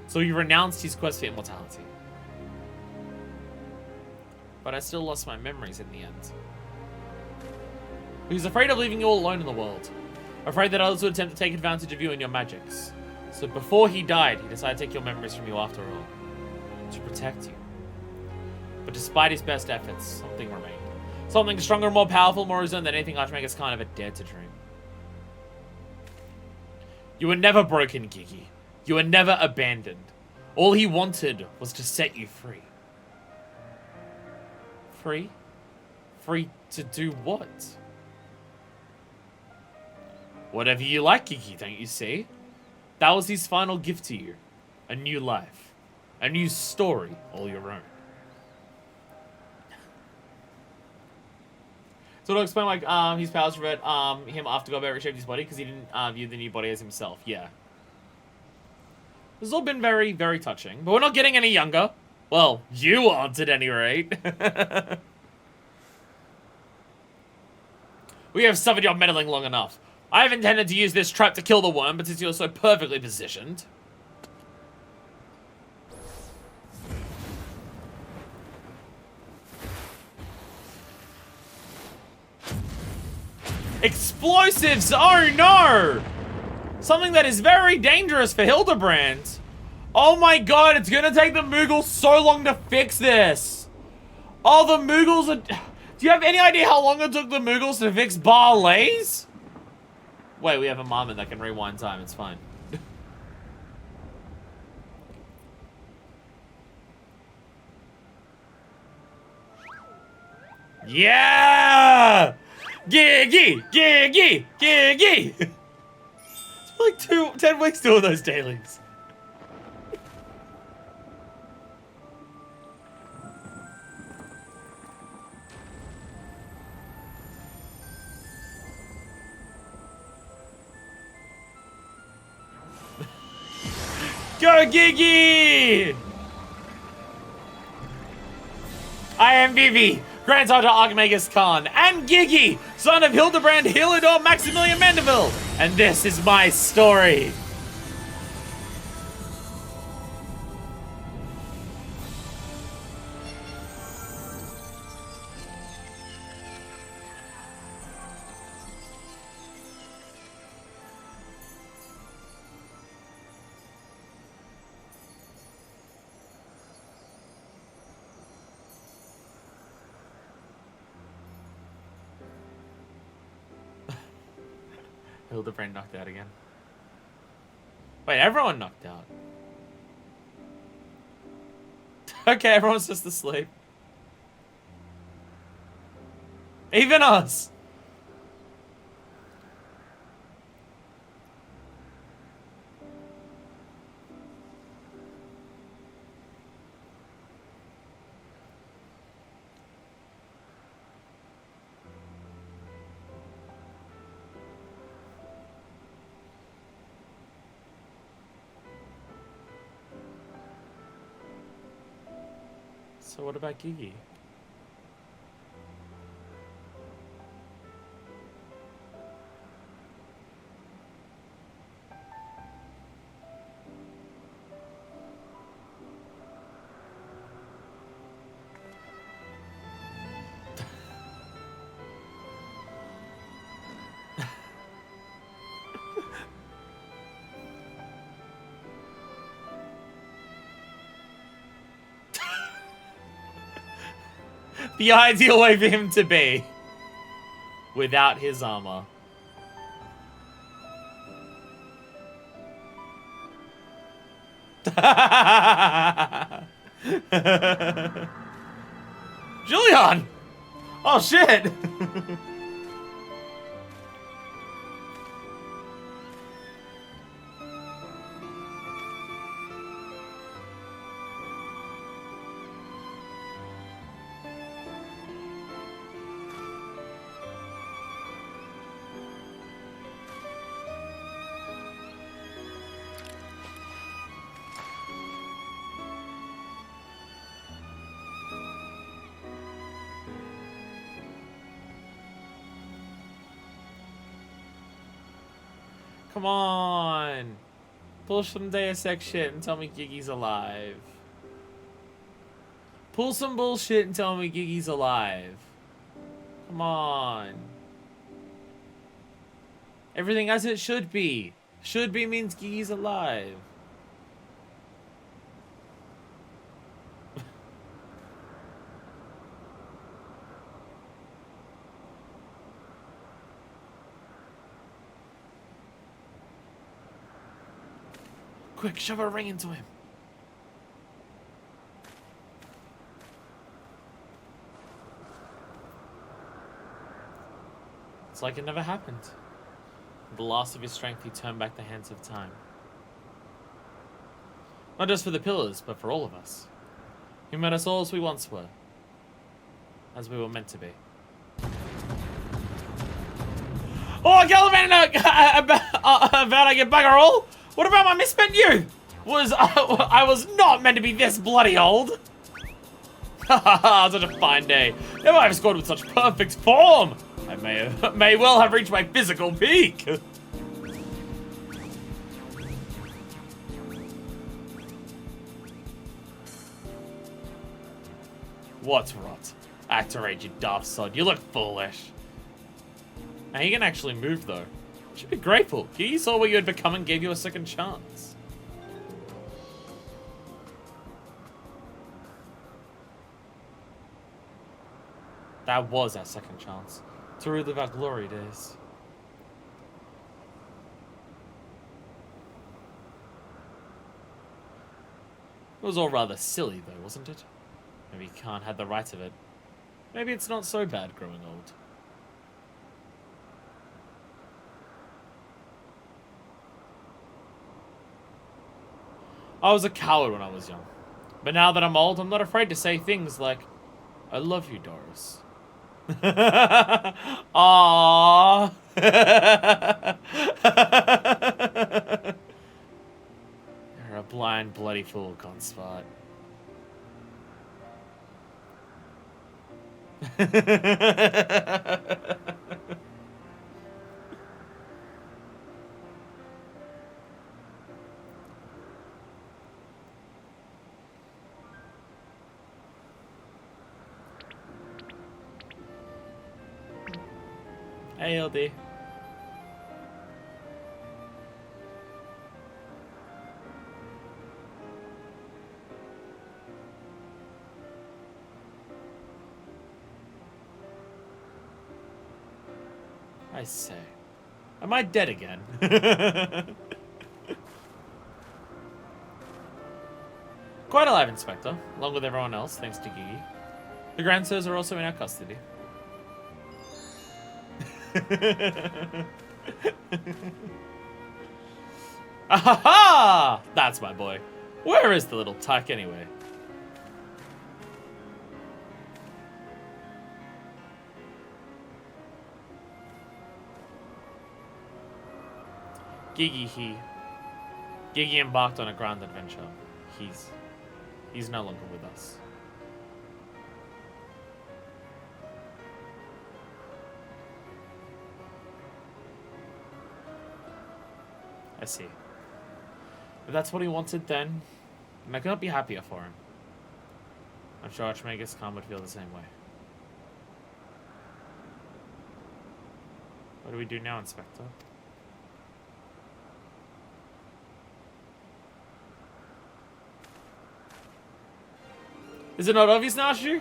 So he renounced his quest for immortality. But I still lost my memories in the end. He was afraid of leaving you all alone in the world. Afraid that others would attempt to take advantage of you and your magics. So before he died, he decided to take your memories from you after all. To protect you. But despite his best efforts, something remained. Something stronger, more powerful, more resilient than anything Archmagus Khan ever dared to dream. You were never broken, Gigi. You were never abandoned. All he wanted was to set you free. Free? Free to do what? Whatever you like, Gigi, don't you see? That was his final gift to you. A new life. A new story, all your own. So to explain, like, his powers revert him after Godbear reshaped his body because he didn't view the new body as himself. Yeah. This has all been very, very touching. But we're not getting any younger. Well, you aren't at any rate. We have suffered your meddling long enough. I have intended to use this trap to kill the worm, but since you're so perfectly positioned... Explosives! Oh no! Something that is very dangerous for Hildibrand. Oh my god, it's gonna take the Moogles so long to fix this. Oh, the Moogles are... Do you have any idea how long it took the Moogles to fix Barlays? Wait, we have a marmot that can rewind time, it's fine. Yeah! Giggy! Giggy! Giggy! It's like 10 weeks doing those dailies. Go Giggy! I am Vivi, grandson to Archmagus Khan, and Giggy, son of Hildibrand Hilidor Maximilian Mandeville, and this is my story. Hildibrand knocked out again. Wait, everyone knocked out. Okay, everyone's just asleep. Even us. So what about Gigi? The ideal way for him to be. Without his armor. Julian! Oh shit! Come on. Pull some Deus Ex shit and tell me Gigi's alive. Pull some bullshit and tell me Gigi's alive. Come on. Everything as it should be. Should be means Gigi's alive. Quick, shove a ring into him. It's like it never happened. With the last of his strength, he turned back the hands of time. Not just for the pillars, but for all of us. He made us all as we once were. As we were meant to be. Oh, Gallivanting about I get bugger all? What about my misspent youth? I was not meant to be this bloody old. Haha, such a fine day. Never have scored with such perfect form. I may well have reached my physical peak. What's rot? Actorate, you daft sod. You look foolish. Now he can actually move though. Should be grateful. He saw what you had become and gave you a second chance. That was our second chance. To relive our glory days. It was all rather silly though, wasn't it? Maybe you can't have the rights of it. Maybe it's not so bad growing old. I was a coward when I was young. But now that I'm old, I'm not afraid to say things like, I love you, Doris. Aww. You're a blind, bloody fool, Conspot. Hey, LD. I say, Am I dead again? Quite alive, Inspector, along with everyone else, thanks to Gigi. The Grandsers are also in our custody. Ahaha! That's my boy. Where is the little tyke anyway? Gigi embarked on a grand adventure. He's no longer with us. I see. If that's what he wanted then, I could not be happier for him. I'm sure Archmagus Khan would feel the same way. What do we do now, Inspector? Is it not obvious now, Shu?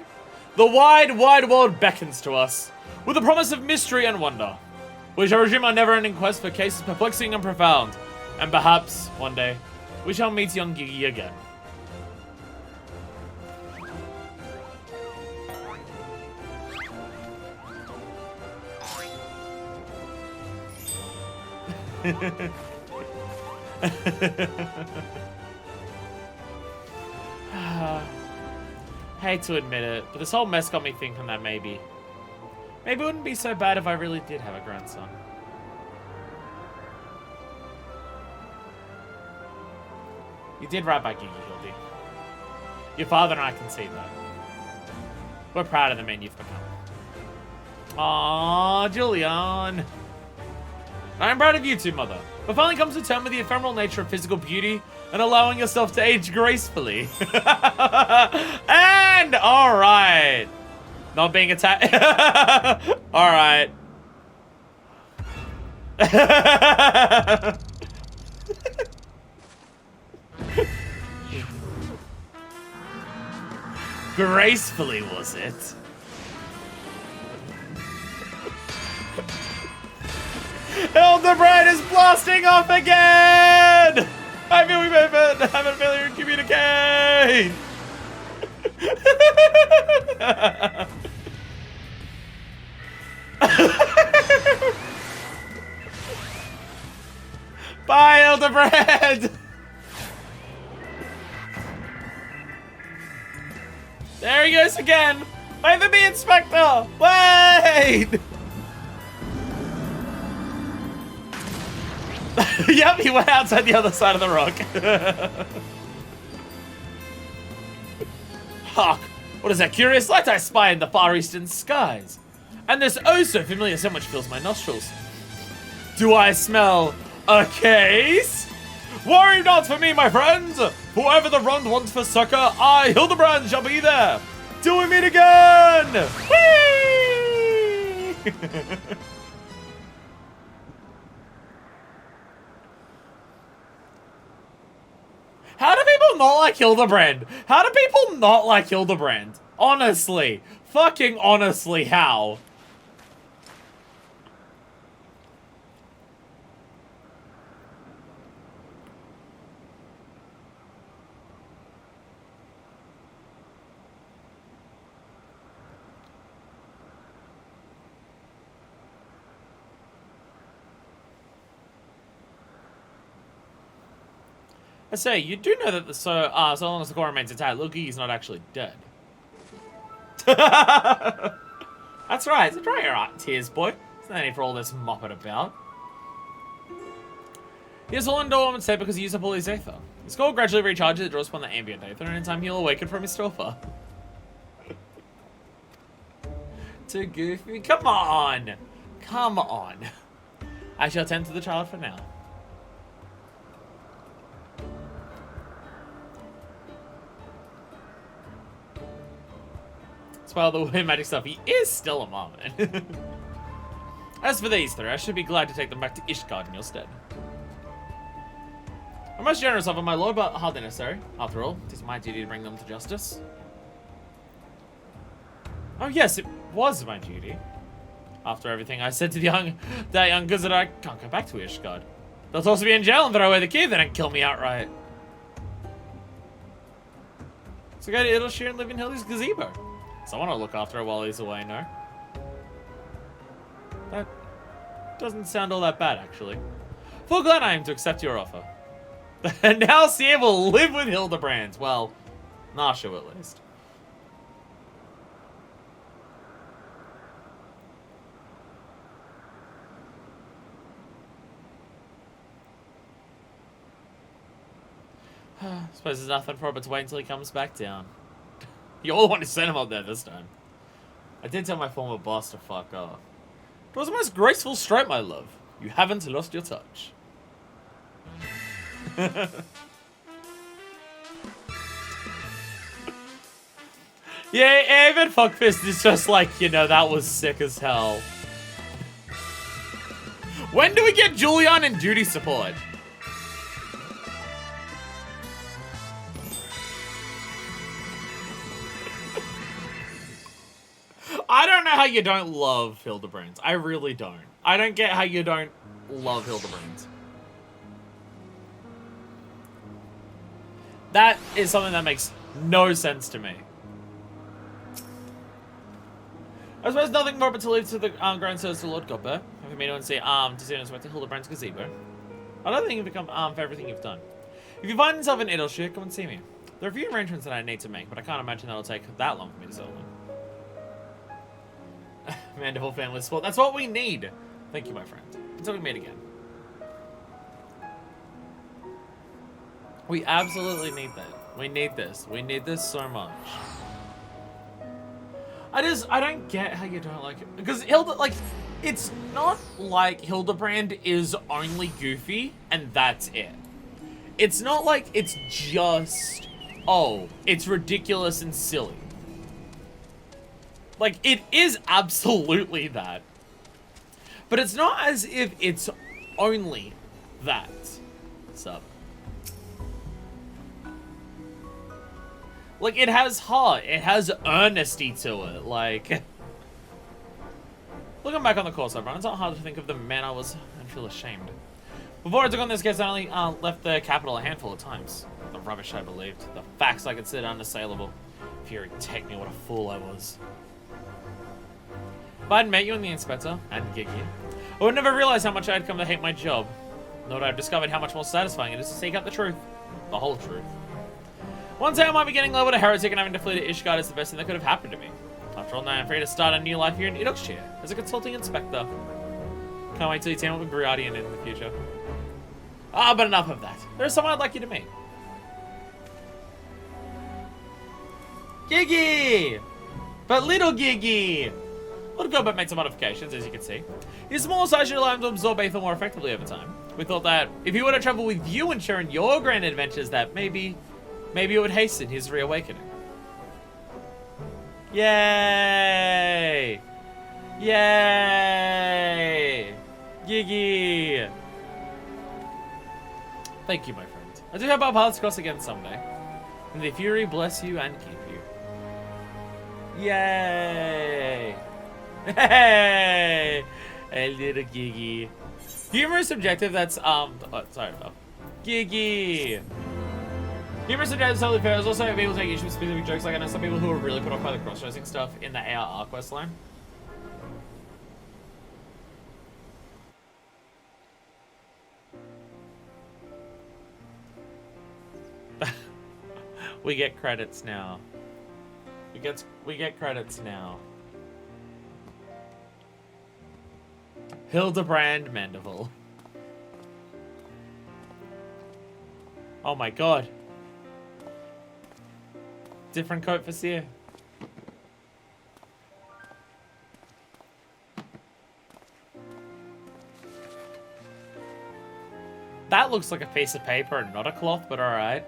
The wide, wide world beckons to us, with the promise of mystery and wonder. We shall resume our never-ending quest for cases perplexing and profound, and perhaps, one day, we shall meet young Gigi again. Hate to admit it, but this whole mess got me thinking that maybe it wouldn't be so bad if I really did have a grandson. You did right by Gigi, Hildy. Your father and I can see that. We're proud of the man you've become. Aww, Julian. I'm proud of you too, Mother. But finally comes to terms with the ephemeral nature of physical beauty and allowing yourself to age gracefully. And, alright. Not being attacked. Alright. Gracefully, was it? Hildibrand is blasting off again! I feel we may have a failure to communicate! Bye, Hildibrand! There he goes again! Wait for me, Inspector! Wait! Yep, he went outside the other side of the rock. Hark! What is that curious light I spy in the far eastern skies? And this oh so familiar scent which fills my nostrils. Do I smell a case? Worry not for me, my friends! Whoever the Rond wants for succor, I, Hildibrand, shall be there! Till we meet again! Whee! How do people not like Hildibrand? How do people not like Hildibrand? Honestly. Fucking honestly, how? I say, you do know that so long as the core remains intact, Lil Gigi's not actually dead. That's right, so dry your tears, boy. There's no need for all this mopping about. He has all in dormant state because he used up all his aether. His core gradually recharges, it draws upon the ambient aether, and in time he'll awaken from his stupor. Too goofy. Come on! Come on. I shall tend to the child for now. Well, the weird magic stuff, he is still a Marvin. As for these three, I should be glad to take them back to Ishgard in your stead. I'm most generous of them, my lord, but hardly necessary. After all, it is my duty to bring them to justice. Oh yes, it was my duty. After everything I said to that young gizzard, I can't go back to Ishgard. They'll toss me in jail and throw away the key, then kill me outright. So go to Idleshire and live in Hildy's gazebo. Someone will look after her while he's away, no? That doesn't sound all that bad, actually. Full glad I am to accept your offer. And now Seer will live with Hildibrand. Well, Nasha at least. Suppose there's nothing for it but to wait until he comes back down. You all want to send him up there this time. I did tell my former boss to fuck off. It was the most graceful stroke, my love. You haven't lost your touch. Yeah, even Fuckfist is just like, you know, that was sick as hell. When do we get Julian in duty support? I don't know how you don't love Hildibrand. I really don't. I don't get how you don't love Hildibrand. That is something that makes no sense to me. I suppose nothing more but to leave to the grown service to Lord Gopper. For me to see his way to Hildibrand's gazebo. I don't think you've become for everything you've done. If you find yourself in Idleshire, come and see me. There are a few arrangements that I need to make, but I can't imagine that'll take that long for me to settle them. Mandible family support. That's what we need. Thank you, my friend. Until we meet again. We absolutely need that. We need this. We need this so much. I don't get how you don't like it. Because it's not like Hildibrand is only goofy and that's it. It's not like it's just, oh, it's ridiculous and silly. Like, it is absolutely that. But it's not as if it's only that. So. Like, it has heart. It has earnesty to it. Like, looking back on the course I've run, it's not hard to think of the man I was and feel ashamed. Before I took on this case, I only left the capital a handful of times. The rubbish I believed. The facts I considered unassailable. Fury take me, what a fool I was. If I hadn't met you and the Inspector, and Gigi, I would never realize how much I had come to hate my job. Nor would I have discovered how much more satisfying it is to seek out the truth. The whole truth. One day I might be getting labeled a heretic and having to flee to Ishgard is the best thing that could have happened to me. After all, now I'm free to start a new life here in Idleshire as a consulting inspector. Can't wait till you team up with Briardian in the future. Ah, but enough of that. There's someone I'd like you to meet. Gigi! But little Gigi! Little Gobert made some modifications, as you can see. His small size should allow him to absorb Aether more effectively over time. We thought that if he were to travel with you and share in your grand adventures, that maybe it would hasten his reawakening. Yay! Yay! Gigi! Thank you, my friend. I do hope our paths cross again someday. And the Fury bless you and keep you. Yay! Hey! Hey, little Gigi. Humor is subjective, that's, oh, sorry, no. Gigi! Humor is subjective, totally fair. There's also people take issue with specific jokes, like I know some people who are really put off by the cross-dressing stuff in the ARR quest line. We get credits now. We get credits now. Hildibrand Mandeville. Oh my god. Different coat for Seer. That looks like a piece of paper and not a cloth, but alright.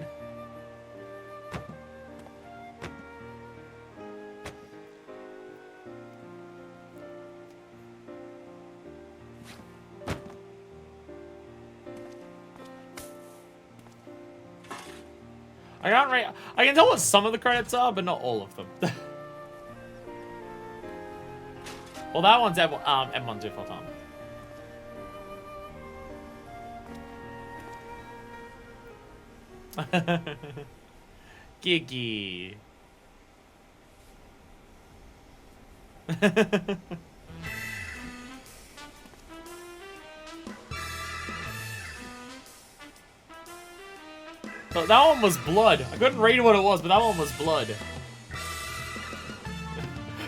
I can tell what some of the credits are, but not all of them. Well, that one's M1 2 full time. Giggy. So that one was blood. I couldn't read what it was, but that one was blood.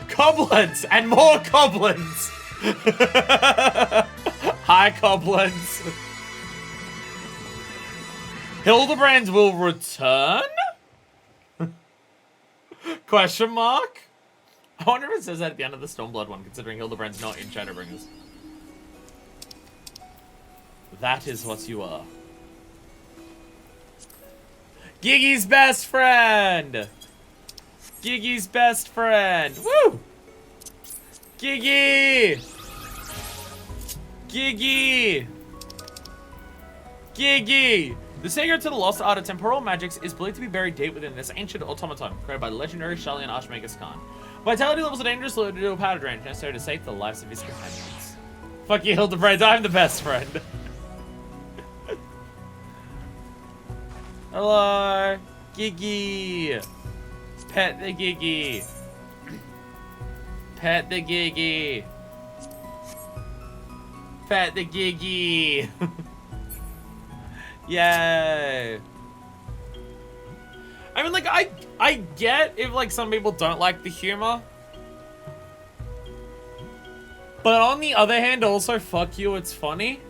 Goblins and more goblins. Hi, goblins. Hildibrand will return? Question mark? I wonder if it says that at the end of the Stormblood one, considering Hildibrand's not in Shadowbringers. That is what you are. Giggy's best friend! Giggy's best friend! Woo! Giggy! Giggy! Giggy! The secret to the lost art of temporal magics is believed to be buried deep within this ancient automaton created by the legendary Shelly and Archmagus Khan. Vitality levels are dangerous low to do a powder drain necessary to save the lives of his companions. Fuck you, Hildibrand, I'm the best friend. Hello, Giggy. Pet the Giggy. Pet the Giggy. Pet the Giggy. Yay. I mean, like, I get if, like, some people don't like the humor. But on the other hand, also, fuck you, it's funny.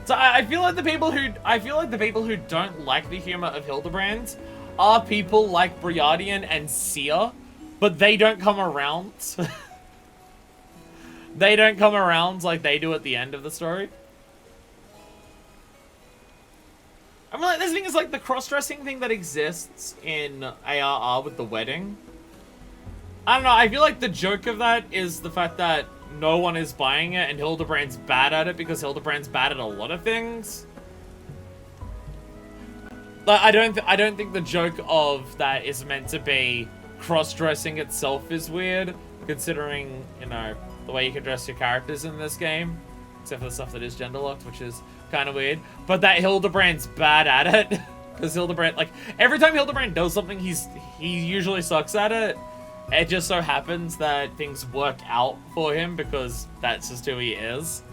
So I feel like the people who don't like the humor of Hildibrand are people like Briardian and Seer, but they don't come around. They don't come around like they do at the end of the story. I mean, like, this thing is like the cross-dressing thing that exists in ARR with the wedding. I don't know, I feel like the joke of that is the fact that no one is buying it and Hildibrand's bad at it because Hildibrand's bad at a lot of things. Like, I don't think the joke of that is meant to be cross-dressing itself is weird, considering, you know, the way you can dress your characters in this game. Except for the stuff that is gender-locked, which is kind of weird. But that Hildibrand's bad at it. Because Hildibrand, like, every time Hildibrand does something, he usually sucks at it. It just so happens that things work out for him because that's just who he is.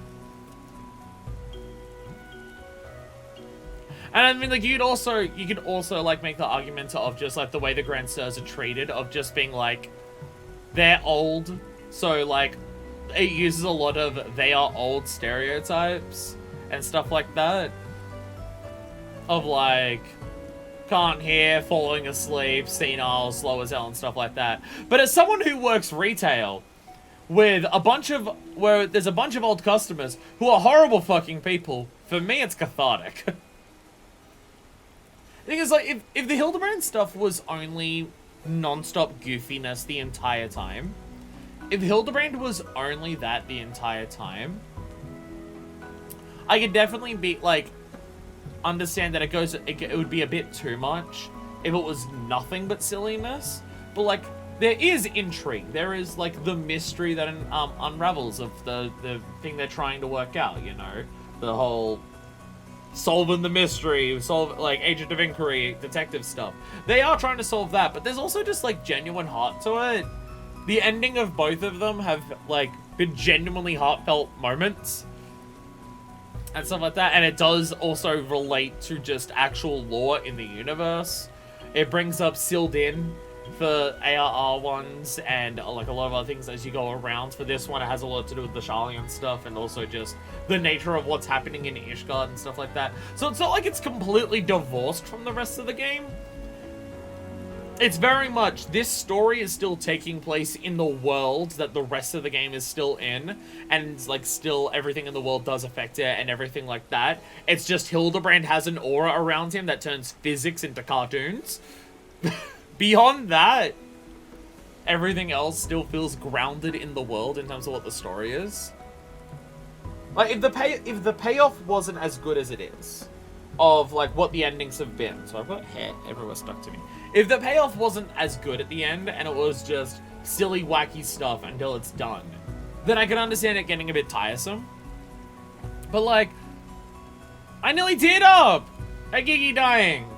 And I mean, like, you could also like make the argument of just like the way the Grand Sirs are treated, of just being like, they're old, so like it uses a lot of they are old stereotypes and stuff like that. Of like, can't hear, falling asleep, senile, slow as hell, and stuff like that. But as someone who works retail with where there's a bunch of old customers who are horrible fucking people, for me it's cathartic. The thing is, like, if the Hildibrand stuff was only non-stop goofiness the entire time, if Hildibrand was only that the entire time, I could definitely be, like, understand that it would be a bit too much if it was nothing but silliness. But, like, there is intrigue. There is, like, the mystery that unravels of the thing they're trying to work out, you know? The whole solving the mystery, like, agent of inquiry, detective stuff. They are trying to solve that, but there's also just, like, genuine heart to it. The ending of both of them have, like, been genuinely heartfelt moments and stuff like that, and it does also relate to just actual lore in the universe. It brings up Sealed In for ARR ones, and like a lot of other things as you go around. For this one, it has a lot to do with the Sharlayan stuff, and also just the nature of what's happening in Ishgard and stuff like that. So it's not like it's completely divorced from the rest of the game. It's very much, this story is still taking place in the world that the rest of the game is still in, and like still everything in the world does affect it and everything like that. It's just Hildibrand has an aura around him that turns physics into cartoons. Beyond that, everything else still feels grounded in the world in terms of what the story is. Like, if the payoff wasn't as good as it is, of like what the endings have been. So I've got hair everywhere stuck to me. If the payoff wasn't as good at the end and it was just silly, wacky stuff until it's done, then I can understand it getting a bit tiresome. But like, I nearly teared up at Gigi dying.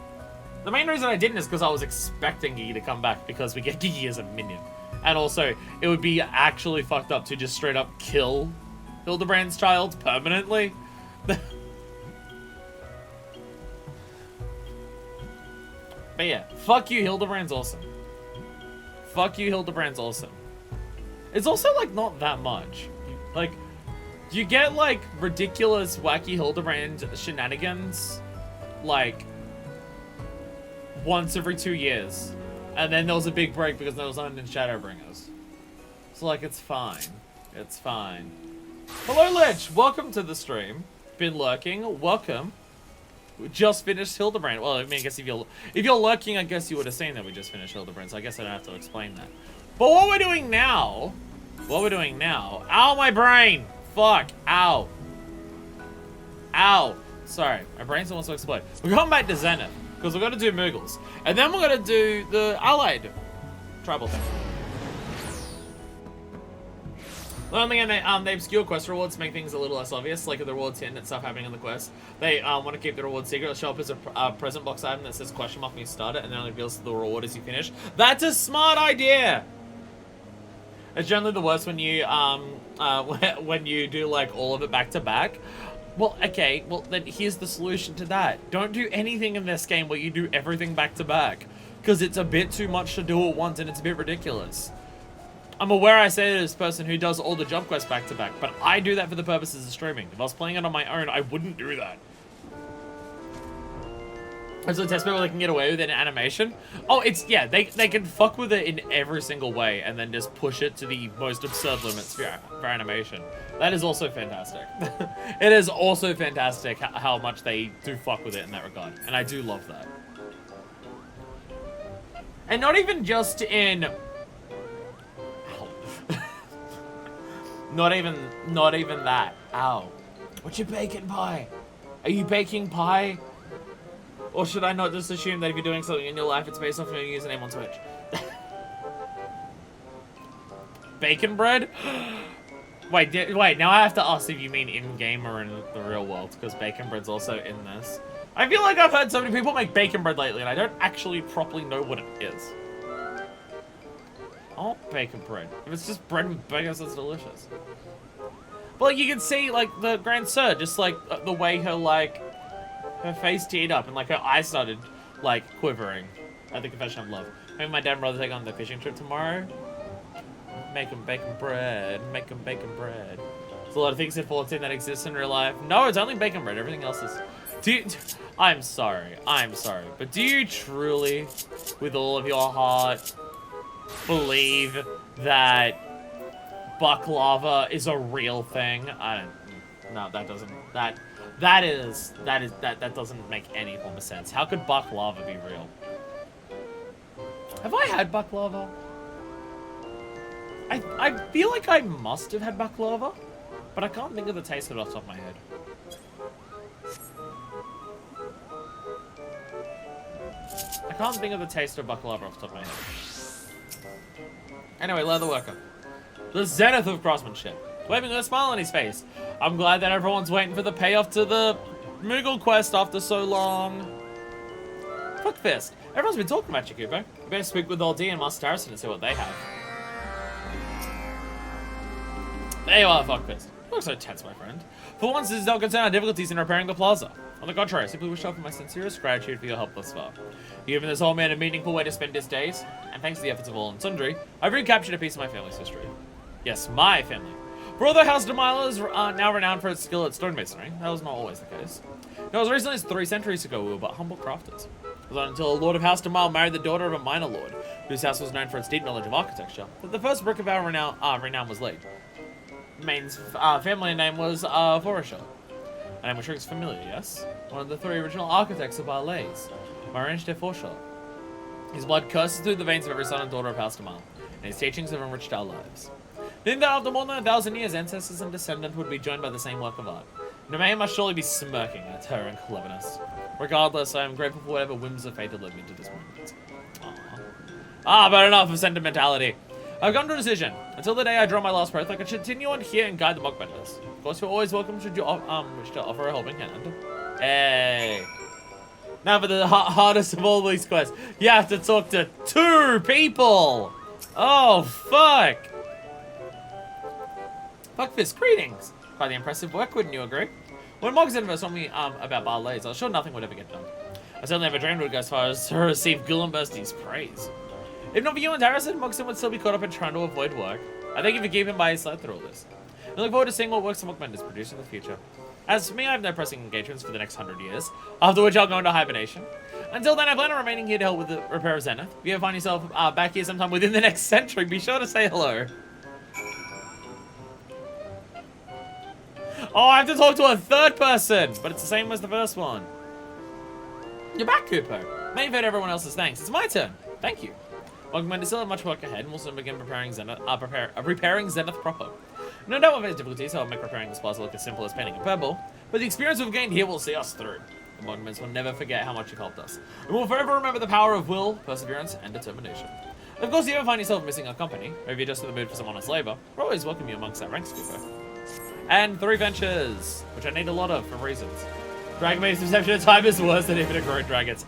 The main reason I didn't is because I was expecting Gigi to come back because we get Gigi as a minion. And also, it would be actually fucked up to just straight up kill Hildibrand's child permanently. But yeah, fuck you, Hildibrand's awesome. Fuck you, Hildibrand's awesome. It's also, like, not that much. Like, you get, like, ridiculous, wacky Hildibrand shenanigans, like, once every 2 years. And then there was a big break because there was Undead Shadowbringers. So, like, it's fine. It's fine. Hello, Lich! Welcome to the stream. Been lurking. Welcome. We just finished Hildibrand. Well, I mean, I guess if you're lurking, I guess you would have seen that we just finished Hildibrand, so I guess I don't have to explain that. But what we're doing now... Ow, my brain! Fuck. Ow. Ow. Sorry, my brain's almost to explode. We're going back to Zenith, because we're going to do Moogles. And then we're going to do the Allied tribal thing. The only thing, they obscure quest rewards make things a little less obvious, like the rewards hint and stuff happening in the quest. They want to keep the reward secret. It'll show up as a present box item that says question mark when you start it, and then it reveals the reward as you finish. That's a smart idea! It's generally the worst when you when you do like all of it back to back. Well, okay, well then here's the solution to that. Don't do anything in this game where you do everything back to back, because it's a bit too much to do at once and it's a bit ridiculous. I'm aware I say it as a person who does all the jump quests back to back, but I do that for the purposes of streaming. If I was playing it on my own, I wouldn't do that. There's a test bit where they can get away with it in animation. Oh, it's, yeah, they can fuck with it in every single way and then just push it to the most absurd limits for animation. That is also fantastic. It is also fantastic how much they do fuck with it in that regard. And I do love that. And not even just in... Not even that. Ow. What's your bacon pie? Are you baking pie? Or should I not just assume that if you're doing something in your life, it's based off of your username on Twitch? Bacon bread? Wait, now I have to ask if you mean in-game or in the real world, because bacon bread's also in this. I feel like I've heard so many people make bacon bread lately, and I don't actually properly know what it is. Oh, bacon bread. If it's just bread with bacon, it's delicious. But like, you can see, like, the Grand Sir, just, like, the way her, like, her face teared up and, like, her eyes started, like, quivering at the confession of love. Maybe my dad and brother take on the fishing trip tomorrow. Make them bacon bread. Make them bacon bread. There's a lot of things in 14 that exist in real life. No, it's only bacon bread. Everything else is... I'm sorry. But do you truly, with all of your heart... believe that baklava is a real thing? No, that doesn't. That doesn't make any form of sense. How could baklava be real? Have I had baklava? I feel like I must have had baklava, but I can't think of the taste of it off the top of my head. I can't think of the taste of baklava off the top of my head. Anyway, Leatherworker. The zenith of craftsmanship. Waving with a smile on his face. I'm glad that everyone's waiting for the payoff to the Moogle quest after so long. Fuckfist. Everyone's been talking about you, Kubo. You better speak with Old D and Master Harrison and see what they have. There you are, Fuckfist. You look so tense, my friend. For once, this does not concern our difficulties in repairing the plaza. On the contrary, I simply wish to offer my sincerest gratitude for your help thus far. You've given this old man a meaningful way to spend his days, and thanks to the efforts of all and sundry, I've recaptured a piece of my family's history. Yes, my family. For although House Demila is now renowned for its skill at stonemasonry, that was not always the case. Now, as recently as 3 centuries ago, we were but humble crafters. It was not until a lord of House Demila married the daughter of a minor lord, whose house was known for its deep knowledge of architecture, that the first brick of our renown was laid. Main's family name was Foreshell. A name which rings familiar, yes? One of the 3 original architects of Barlais, Marange de Foreshell. His blood courses through the veins of every son and daughter of House Demila, and his teachings have enriched our lives. Then that after more than 1,000 years, ancestors and descendants would be joined by the same work of art. Nemea must surely be smirking at her and cleverness. Regardless, I am grateful for whatever whims of fate that led me to this moment. Aww. But enough of sentimentality. I've come to a decision. Until the day I draw my last breath, I can continue on here and guide the mockbenders. Of course, you're always welcome should you wish to offer a helping hand. Hey. Now for the hardest of all these quests. You have to talk to 2 people. Oh, fuck. Fuckfist, greetings. Quite the impressive work, wouldn't you agree? When Mogzen first told me about Barlays, I was sure nothing would ever get done. I certainly never dreamed it would go as far as to receive Gullenbursty's praise. If not for you and Harrison, Mogzen would still be caught up in trying to avoid work. I thank you for keeping by his side through all this. I look forward to seeing what works the Mockbenders produce in the future. As for me, I have no pressing engagements for the next 100 years, after which I'll go into hibernation. Until then, I plan on remaining here to help with the repair of Zenith. If you ever find yourself back here sometime within the next century, be sure to say hello. Oh, I have to talk to a 3rd person, but it's the same as the first one. You're back, Kupo. May you've heard everyone else's thanks. It's my turn. Thank you. Welcome, and still have much work ahead, and we'll soon begin preparing Zenith, repairing Zenith proper. No doubt we'll face difficulties, so I'll make repairing this plaza look as simple as painting a pebble, but the experience we've gained here will see us through. The monuments will never forget how much you've helped us, and we'll forever remember the power of will, perseverance, and determination. Of course, if you ever find yourself missing our company, or if you're just in the mood for some honest labor, we're always welcome you amongst our ranks, Kupo. And 3 ventures, which I need a lot of for reasons. Dragon Maid's perception of time is worse than infinite growing dragons.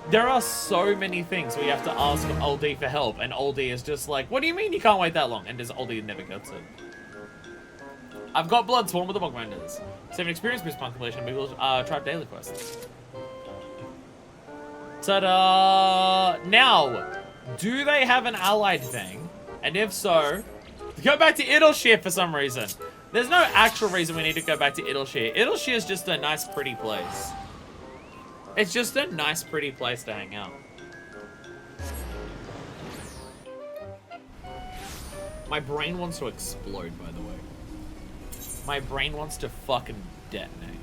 There are so many things where you have to ask Old D for help, and Old D is just like, what do you mean you can't wait that long? And Old D never gets it. I've got Blood Sworn with the Mockbenders. 7 experience boost upon completion of Beagle's Tribe Daily Quests. Ta-da! Now, do they have an allied thing? And if so, go back to Idleshire for some reason. There's no actual reason we need to go back to Idleshire. Idleshire is just a nice, pretty place. It's just a nice, pretty place to hang out. My brain wants to explode, by the way. My brain wants to fucking detonate.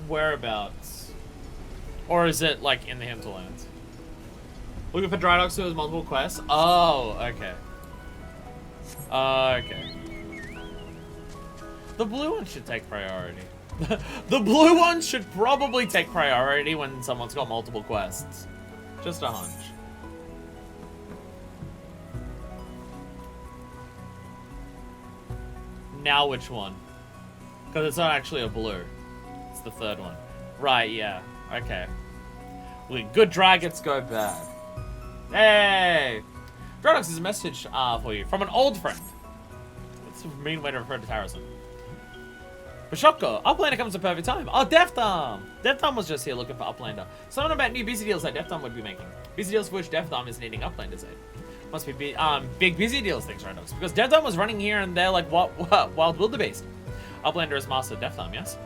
Whereabouts? Or is it, like, in the hinterlands? Looking for Drydox who has multiple quests? Oh, okay. Okay. The blue ones should take priority. The blue ones should probably take priority when someone's got multiple quests. Just a hunch. Now which one? Because it's not actually a blue. It's the 3rd one. Right, yeah. Okay. Good dragons go bad. Hey! Drydox is a message for you from an old friend. It's a mean way to refer to Harrison. Bashoko, Uplander comes at a perfect time. Oh, Deaththumb! Deaththumb was just here looking for Uplander. Something about new busy deals that Deaththumb would be making. Busy deals for which Deaththumb is needing Uplander's aid. Must be big busy deals, thanks, Drydox. Because Deaththumb was running here and there like wild wildebeest. Uplander is master Deaththumb, yes?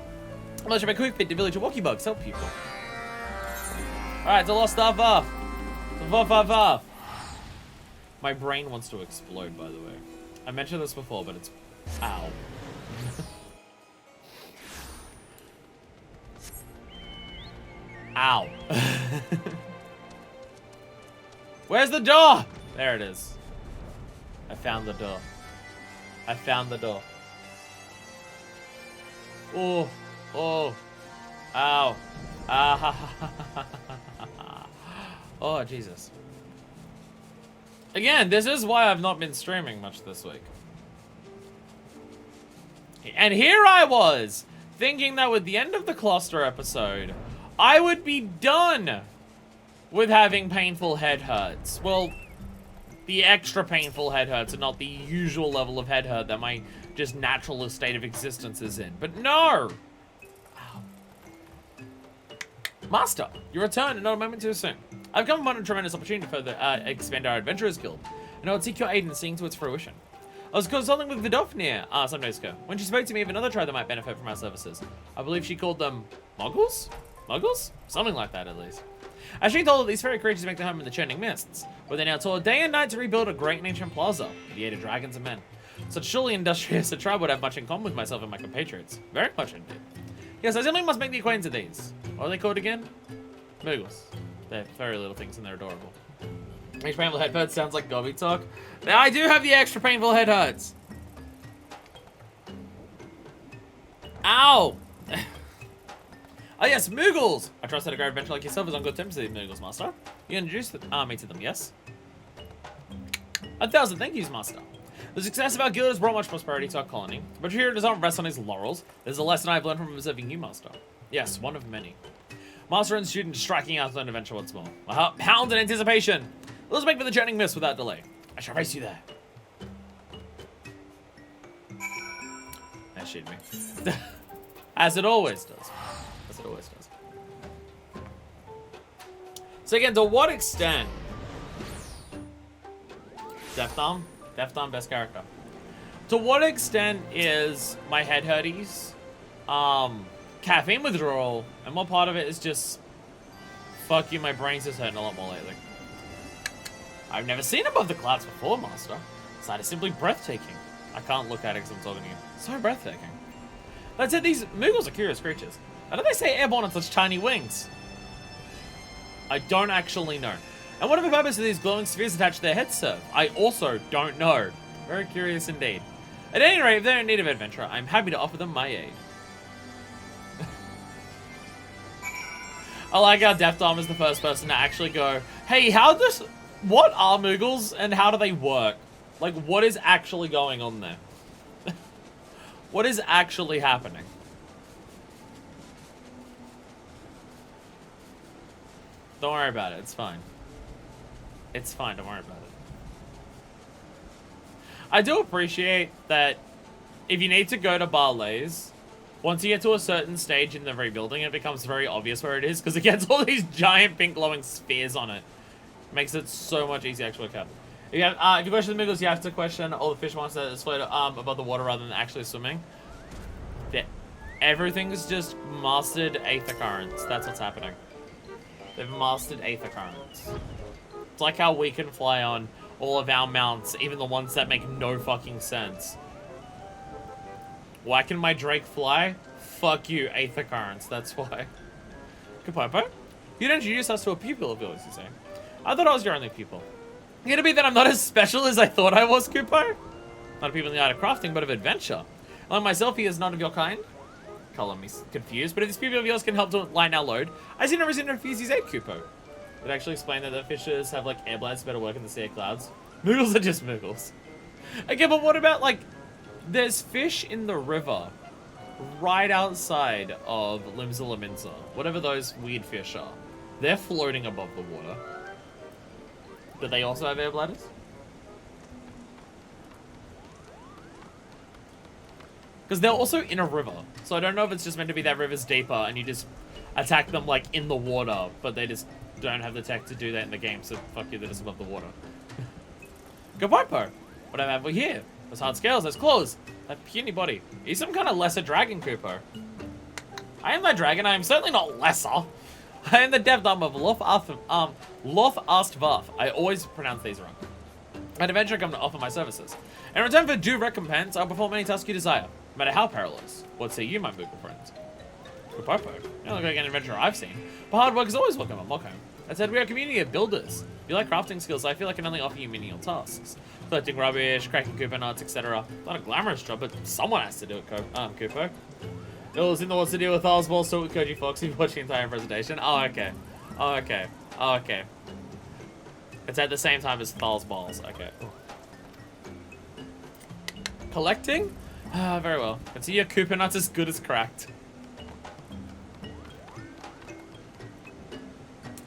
Unless you make a quick fit to village of walkie bugs, help people. Alright, the lost stuff off. My brain wants to explode, by the way. I mentioned this before, but it's... Ow. Ow. Where's the door? There it is. I found the door. I found the door. Oh. Oh. Ow. Ah. Oh, Jesus. Again, this is why I've not been streaming much this week. And here I was, thinking that with the end of the cluster episode, I would be done with having painful head hurts. Well, the extra painful head hurts and not the usual level of head hurt that my just natural state of existence is in. But no! Ow. Master, you return and not a moment too soon. I've come upon a tremendous opportunity to further expand our Adventurers Guild, and I would seek your aid in seeing to its fruition. I was consulting with Vidofnir some days ago, when she spoke to me of another tribe that might benefit from our services. I believe she called them Muggles? Muggles? Something like that, at least. As she told her, these fairy creatures make their home in the churning mists, where they now toil day and night to rebuild a great and ancient plaza, with the aid of dragons and men. Such surely industrious a tribe would have much in common with myself and my compatriots. Very much indeed. Yes, I simply must make the acquaintance of these. What are they called again? Muggles. They're furry little things and they're adorable. Extra painful head hurts sounds like Gobby talk. Now I do have the extra painful head hurts. Ow! Oh yes, Moogles! I trust that a great adventurer like yourself is on good terms with these Moogles, Master. You introduced me to them, yes? 1,000 thank yous, Master. The success of our guild has brought much prosperity to our colony, but here does not rest on his laurels. There's a lesson I've learned from observing you, Master. Yes, one of many. Master and student striking out on an adventure once more. My heart pounds in anticipation. Let's make for the Jetting Mist without delay. I shall race you there. That shit me. As it always does. As it always does. So again, to what extent? Death Thumb? Death Thumb, best character. To what extent is my head hurties, caffeine withdrawal, and what part of it is just, fuck you, my brain's just hurting a lot more lately. I've never seen above the clouds before, Master. Sight is simply breathtaking. I can't look at it because I'm talking to you. So breathtaking. That said, these Moogles are curious creatures. How do they stay airborne on such tiny wings? I don't actually know. And what are the purpose of these glowing spheres attached to their heads serve? I also don't know. Very curious indeed. At any rate, if they're in need of adventure, I'm happy to offer them my aid. I like how Death Dom is the first person to actually go, hey, what are Moogles and how do they work? Like, what is actually going on there? What is actually happening? Don't worry about it, it's fine. It's fine, don't worry about it. I do appreciate that if you need to go to Barley's, once you get to a certain stage in the rebuilding, it becomes very obvious where it is, because it gets all these giant pink glowing spheres on it. Makes it so much easier to actually look at. If you question the Moogles, you have to question all the fish monsters that float above the water rather than actually swimming. Everything's just mastered Aether Currents. That's what's happening. They've mastered Aether Currents. It's like how we can fly on all of our mounts, even the ones that make no fucking sense. Why can my Drake fly? Fuck you, Aether Currents, that's why. Kapopo? You'd introduce us to a pupil of yours, you say. I thought I was your only pupil. It could be that I'm not as special as I thought I was, Kupo. Not a pupil in the art of crafting, but of adventure. Like myself, he is not of your kind. Color me confused, but if this pupil of yours can help to lighten our load, I see no reason to refuse his aid, Kupo. It actually explained that the fishes have like air bladders better work in the sea of clouds. Moogles are just Moogles. Okay, but what about like, there's fish in the river right outside of Limsa, whatever those weird fish are. They're floating above the water. Do they also have air bladders? Because they're also in a river. So I don't know if it's just meant to be that river's deeper and you just attack them like in the water, but they just don't have the tech to do that in the game, so fuck you, they're just above the water. Gapopo! What have we here? Those hard scales, those claws, that puny body. He's some kind of lesser dragon, Kupo. I am that dragon, I am certainly not lesser. I am the Dev Dom of Loth Astvarth. I always pronounce these wrong. An adventurer come to offer my services. In return for due recompense, I'll perform any task you desire, no matter how perilous. What say you, my Moogle friends? Kapopo, you don't look like an adventurer I've seen, but hard work is always welcome at Mockham. I said we are a community of builders. If you like crafting skills, I feel I can only offer you menial tasks. Collecting rubbish, cracking Koopa nuts, etc. Not a glamorous job, but someone has to do it, Koopo. It was in the wants to deal with Thal's Ball, so with Koji Fox, you watched the entire presentation. Oh, okay. Oh, okay. Oh, okay. It's at the same time as Thal's Balls. Okay. Collecting? Ah, very well. Can see your Koopa nuts as good as cracked.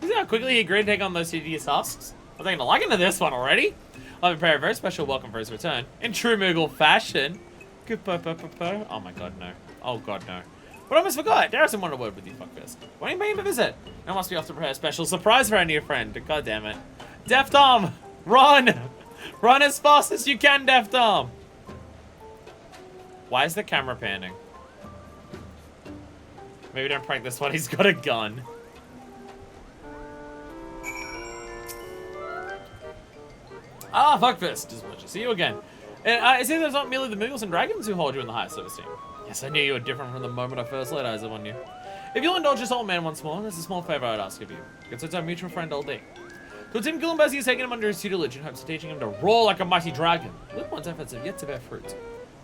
You see how quickly he agreed to take on those tedious tasks? I'm taking a liking to this one already. I'll prepare a very special welcome for his return. In true Moogle fashion. Oh my god, no. Oh god, no. But I almost forgot. Darrison wanted a word with you, fuckfist. Why don't you pay him a visit? I must be off to prepare a special surprise for our new friend. God damn it. Deaf Dom! Run! Run as fast as you can, Deaf Dom! Why is the camera panning? Maybe don't prank this one. He's got a gun. Ah, fuckfist. Just want to see you again. And it seems there's not merely the Moogles and Dragons who hold you in the highest esteem. Yes, I knew you were different from the moment I first laid eyes upon you. If you'll indulge this old man once more, there's a small favor I'd ask of you. Consider our mutual friend Old D. So Tim Gillenberg has taken him under his tutelage in hopes of teaching him to roar like a mighty dragon. Lukewarm's efforts have yet to bear fruit.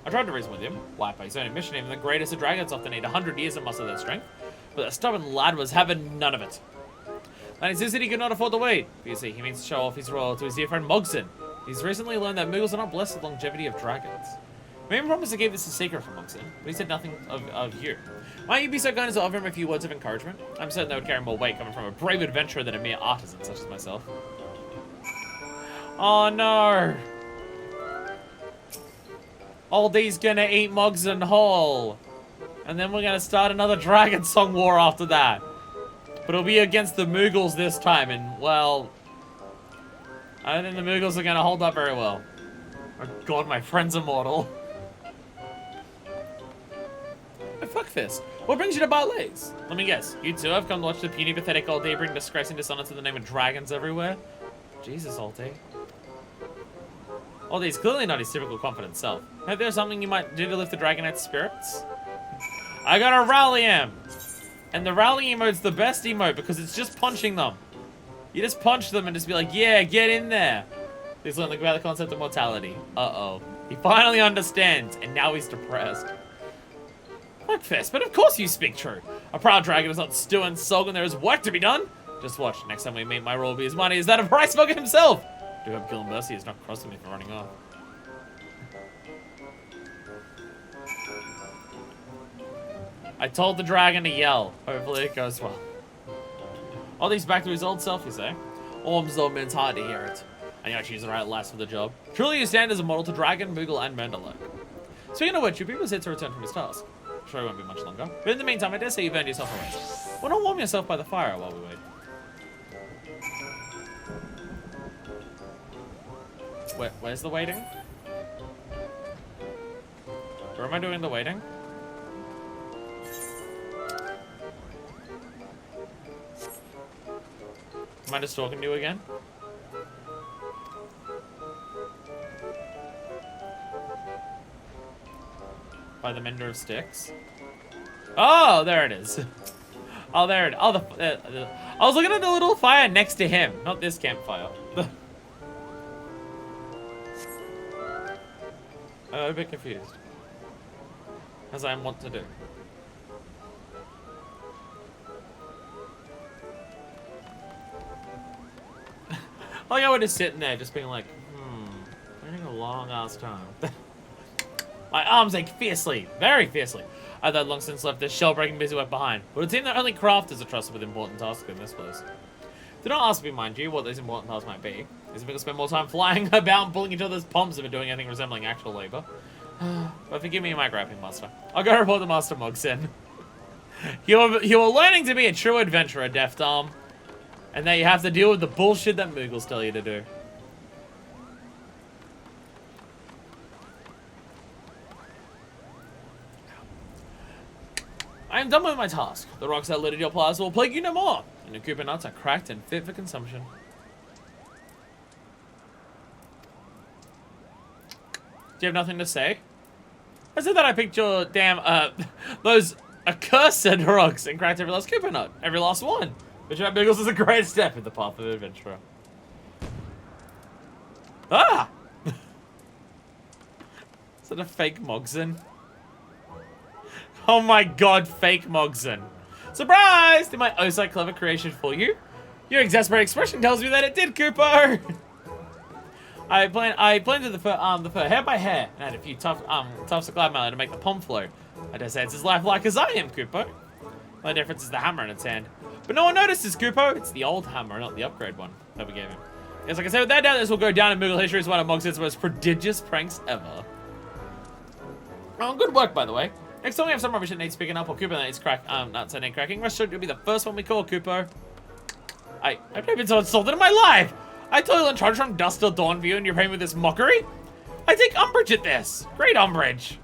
I tried to reason with him, why by his own admission, even the greatest of dragons often need 100 years to muster their strength, but the stubborn lad was having none of it. And insisted he could not afford to wait. You see, he means to show off his role to his dear friend Mogson. He's recently learned that Moogles are not blessed with longevity of dragons. Maybe promised to keep this a secret from Mogson, but he said nothing of you. Might you be so kind as to offer him a few words of encouragement? I'm certain that would carry more weight coming from a brave adventurer than a mere artisan such as myself. Oh no! Oldie's gonna eat Mogson whole. And then we're gonna start another Dragon Song war after that. But it'll be against the Moogles this time, and, well... I don't think the Moogles are gonna hold up very well. Oh god, my friend's immortal. FFXIV. What brings you to Barley's? Let me guess. You two have come to watch the puny, pathetic Oldie bring disgrace and dishonor to the name of dragons everywhere? Jesus, Oldie. Oldie's clearly not his typical confident self. Maybe there's something you might do to lift the Dragonite's spirits? I gotta rally him! And the rally emote's the best emote because it's just punching them. You just punch them and just be like, yeah, get in there. He's learning about the concept of mortality. Uh-oh. He finally understands, and now he's depressed. FFXIV, but of course you speak true. A proud dragon is not stew and sulk when there is work to be done. Just watch, next time we meet, my role will be as mighty as that of Rice Smoker himself. Do hope Gil Mercy is not crossing me for running off. I told the dragon to yell. Hopefully it goes well. Oldie's back to his old self, you say? Orm's though means hard to hear it. And you know, choose the right lass for the job. Truly you stand as a model to Dragon, Moogle, and Murderlock. Speaking of which, your people said to return from his task. I'm sure it won't be much longer. But in the meantime, I dare say you've earned yourself a rest. Why not warm yourself by the fire while we wait? Where's the waiting? Where am I doing the waiting? Am I just talking to you again? By the mender of sticks. Oh, there it is. Oh, there it. Oh, I was looking at the little fire next to him, not this campfire. I'm a bit confused, as I want to do. Like I was just sitting there, just being like, waiting a long ass time. My arms ache fiercely, very fiercely. I've long since left this shell-breaking busy work behind, but it seemed that only crafters are trusted with important tasks in this place. Do not ask me, mind you, what those important tasks might be. These people spend more time flying about and pulling each other's palms than doing anything resembling actual labor. But forgive me my griping, master. I'll go report the Master Mogson. You are learning to be a true adventurer, Deft Arm. And that you have to deal with the bullshit that Moogles tell you to do. I am done with my task. The rocks that littered your plaza will plague you no more. And your Cooper nuts are cracked and fit for consumption. Do you have nothing to say? I said that I picked your damn, those accursed rocks and cracked every last Cooper nut. Every last one. Which Moogles is a great step in the path of the adventurer. Ah! Is that a fake Mogson? Oh my god, fake Mogson. Surprise! Did my oh-so clever creation fool you? Your exasperated expression tells me that it did, Cooper! I blended the fur hair by hair and had a few tufts of glad mallow to make the palm flow. I dare say it's as lifelike as I am, Cooper. The only difference is the hammer in its hand. But no one notices, Cooper. It's the old hammer, not the upgrade one that we gave him. Yes, like I said, without doubt, this will go down in Moogle history as one of Mogson's most prodigious pranks ever. Oh, good work, by the way. Next time we have some rubbish that needs picking up or Cooper that needs nuts that need cracking, rest assured you'll be the first one we call, Cooper. I've never been so insulted in my life. I toil and trudge from dusk till dawn for you and you're paying with this mockery? I take umbrage at this. Great umbrage.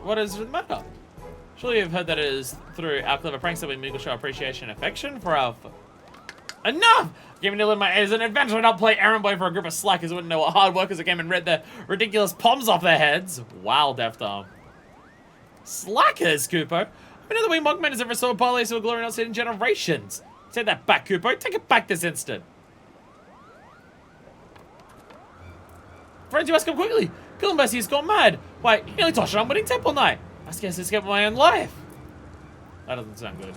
What is the matter? Surely you've heard that it is through our clever pranks that we Moogle show appreciation and affection for our... Enough! Giving Dylan my as an adventure, not play errand boy for a group of slackers who wouldn't know what hard workers who came and read their ridiculous palms off their heads. Wow, Deft Arm. Slackers, Cooper? I know the way Mogman has ever saw a parlay so a glory not seen in generations. Take that back, Cooper. Take it back this instant. Friends, you must come quickly. Gillenbestie's gone mad. Wait, he nearly touched an unwitting temple knight. I scarce escaped my own life. That doesn't sound good.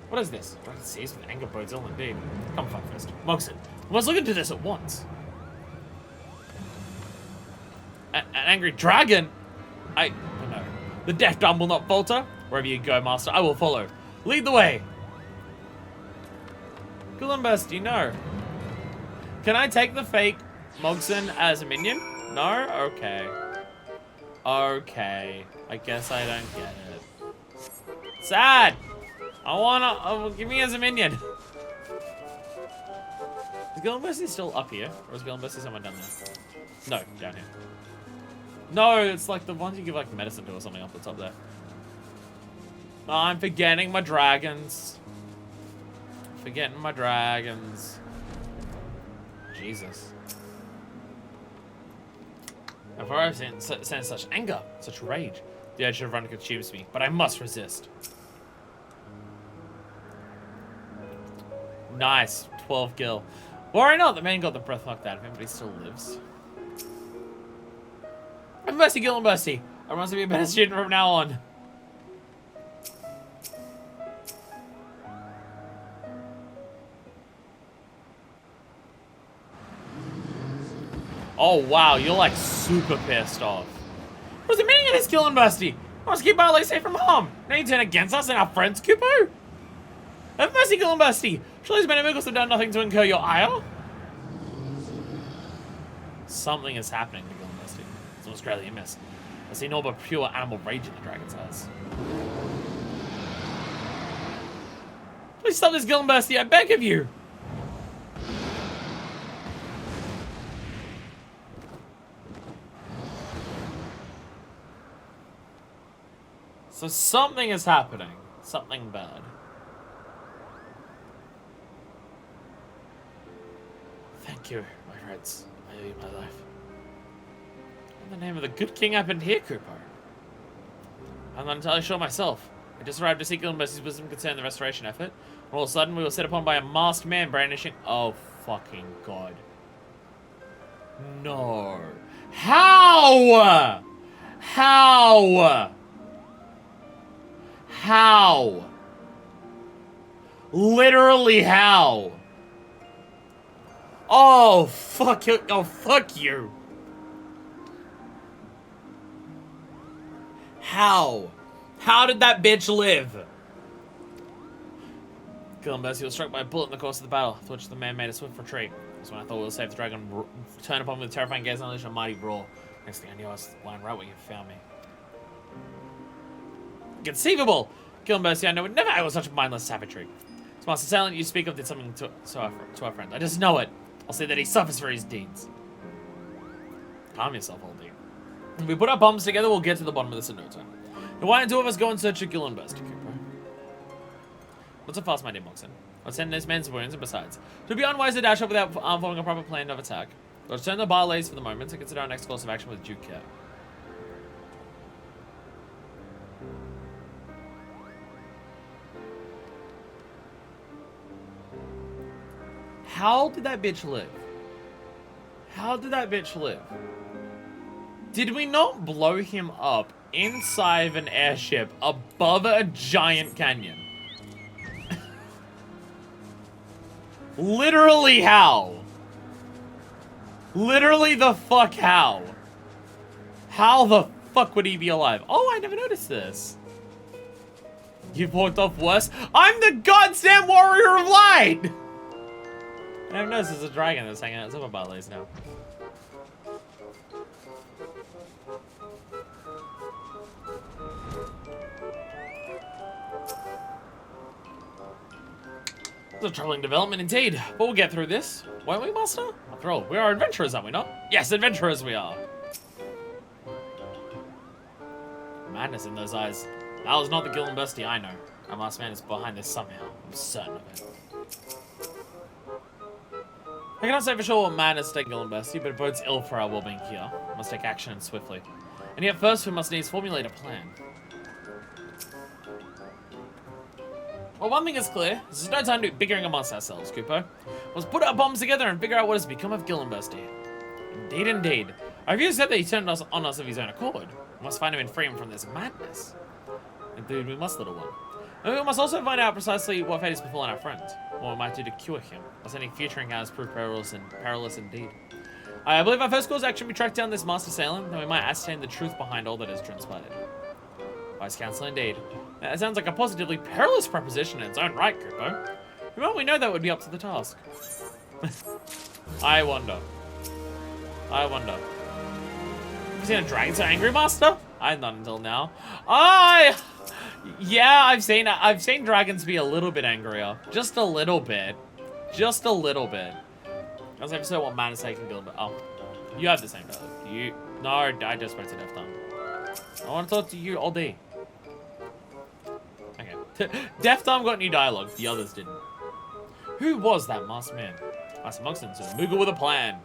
What is this? Dragon seized with anger bodes ill indeed. Come, Fuckfist. Mogson, we must look into this at once. An angry dragon? I don't know. The deaf dumb will not falter. Wherever you go, master, I will follow. Lead the way. Gillenbestie, no. Can I take the fake Mogson as a minion? No? Okay. Okay. I guess I don't get it. Sad! Give me as a minion. Is Gillenbestie still up here? Or is Gillenbestie somewhere down there? No, down here. No, it's like the ones you give like medicine to or something up the top there. Oh, I'm forgetting my dragons. Forgetting my dragons. Jesus. I've already sensed such anger, such rage. The urge to run consumes me, but I must resist. Nice, 12 gil. Worry not, the man got the breath knocked out of him, but he still lives. Have mercy, Gillenbestie. I must be a better student from now on. Oh wow, you're like super pissed off. What's the meaning of this, Gillenbestie? I must keep Barley safe from harm. Now you turn against us and our friends, Kupo? Have mercy, Gillenbestie. Surely these Mynafyst have done nothing to incur your ire? Something is happening to Gillenbestie. It's almost greatly amiss. I see no but pure animal rage in the dragon's eyes. Please stop this, Gillenbestie, I beg of you! So something is happening. Something bad. Thank you, my friends. I owe you my life. In the name of the good king happened here, Kupo. I'm not entirely sure myself. I just arrived to see Gillenbestie's wisdom concerning the restoration effort. And all of a sudden, we were set upon by a masked man brandishing... Oh, fucking God. No. How? How? How? Literally how? Oh, fuck you. Oh, fuck you. How? How did that bitch live? Gillenbestie was struck by a bullet in the course of the battle, after which the man made a swift retreat. That's when I thought we would save the dragon, turn upon me with terrifying gaze and unleash a mighty roar. Next thing I knew, I was lying right where you found me. Inconceivable! Gillenbestie, I know, would never act with such mindless savagery. This master assailant you speak of did something to our friend. I just know it. I'll say that he suffers for his deeds. Calm yourself, old dear. If we put our bombs together, we'll get to the bottom of this in no time. Now why don't two of us go in search of Gillenbestie, Cooper? Not so fast, my dear Mogson. I'll send this man's wounds, and besides, it would be unwise to dash up without following a proper plan of attack. We'll return the barlays for the moment and consider our next course of action with due care. How did that bitch live? How did that bitch live? Did we not blow him up inside of an airship above a giant canyon? Literally how? Literally the fuck how? How the fuck would he be alive? Oh, I never noticed this. You've walked off worse. I'm the goddamn warrior of light! I never noticed there's a dragon that's hanging out. It's up about lays now. It's a troubling development indeed, but we'll get through this, won't we, Master? After all, we are adventurers, are we not? Yes, adventurers we are. Madness in those eyes. That was not the Gillenbestie I know. Our masked man is behind this somehow. I'm certain of it. I cannot say for sure what madness take Gillenbestie, but it bodes ill for our well-being here. We must take action swiftly. And yet first we must needs formulate a plan. Well, one thing is clear. This is no time to be bickering amongst ourselves, Kupo. Let's put our bombs together and figure out what has become of Gillenbestie. Indeed, indeed. I refuse to accept that he turned on us of his own accord. We must find him and free him from this madness. Indeed, we must, little one. And we must also find out precisely what fate has befallen our friend, what we might do to cure him, as any future encounters prove perilous indeed. I believe our first course action will be track down this Master Salem, and we might ascertain the truth behind all that has transpired. Wise counsel indeed. That sounds like a positively perilous proposition in its own right, Kupo. Well, we know that would be up to the task. I wonder. Have you seen a dragon so angry, Master? I have not until now. Yeah, I've seen dragons be a little bit angrier. Just a little bit. Just a little bit. I was episode what man is taking build, but oh. You have the same dialogue. No, I just spoke to Death Thumb. I want to talk to you all day. Okay. Death Thumb got new dialogue, the others didn't. Who was that masked man? Master Moxon, so Moogle with a plan.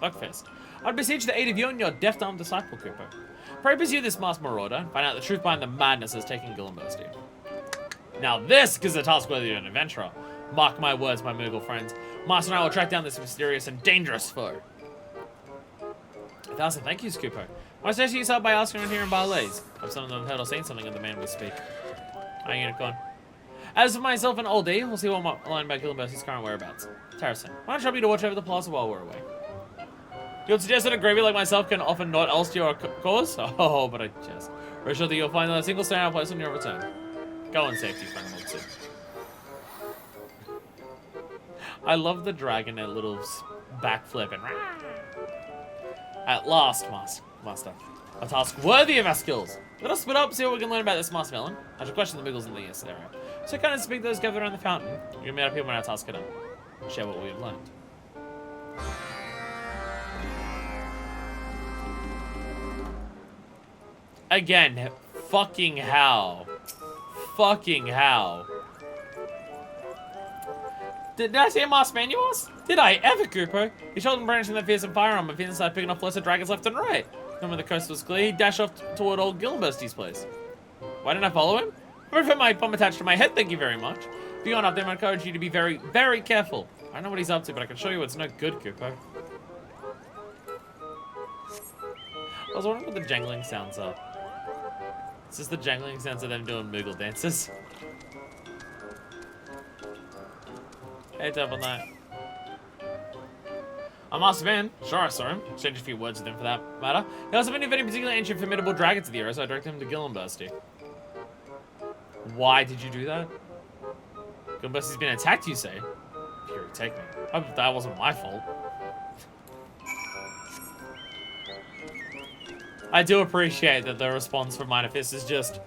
Fuckfest. I'd beseech the aid of you and your Death Thumb disciple, Cooper. Pray pursue this masked marauder and find out the truth behind the madness that's taking Gillenbursty. Now this is a task worthy of an adventurer. Mark my words, my Moogle friends. Master and I will track down this mysterious and dangerous foe. 1,000 thank yous, Cooper. Why don't you start by asking around here in Barlays? Have some of them heard or seen something of the man we speak? Hi, Unicorn. As for myself and Old D, we'll see what might learn about Gillenbursty's current whereabouts. Terracin, why don't I trouble you to watch over the plaza while we're away? You would suggest that a gravy like myself can offer naught else to your cause? Oh, but I jest. Rest assured that you'll find not a single standout place on your return. Go in safety, friend Motsu. I love the dragon at little backflip and at last, Master. A task worthy of our skills. Let us split up, see what we can learn about this masked villain. I should question the Moogles in the ES area. So kind of speak those gathered around the fountain. You can meet up here when our task is done. Share what we have learned. Again, fucking how? Fucking how? Did I say a masked man you was? Did I ever, Cooper? He shot and brandished that fearsome firearm and Phoenix started picking off lesser dragons left and right. Then when the coast was clear, he dashed off toward old Gillenbursty's place. Why didn't I follow him? I prefer my bomb attached to my head, thank you very much. Beyond up there, I encourage you to be very, very careful. I don't know what he's up to, but I can show you it's no good, Cooper. I was wondering what the jangling sounds are. Is this the jangling sounds of them doing Moogle dances? Hey, Double Knight. I'm Master Van. Sure, I saw him. Exchanged a few words with him for that matter. He also been inventing particularly ancient formidable dragons of the era, so I directed him to Gillenbursty. Why did you do that? Gillenbursty's been attacked, you say? Here, take me. Hope that wasn't my fault. I do appreciate that the response from Mynafyst is just,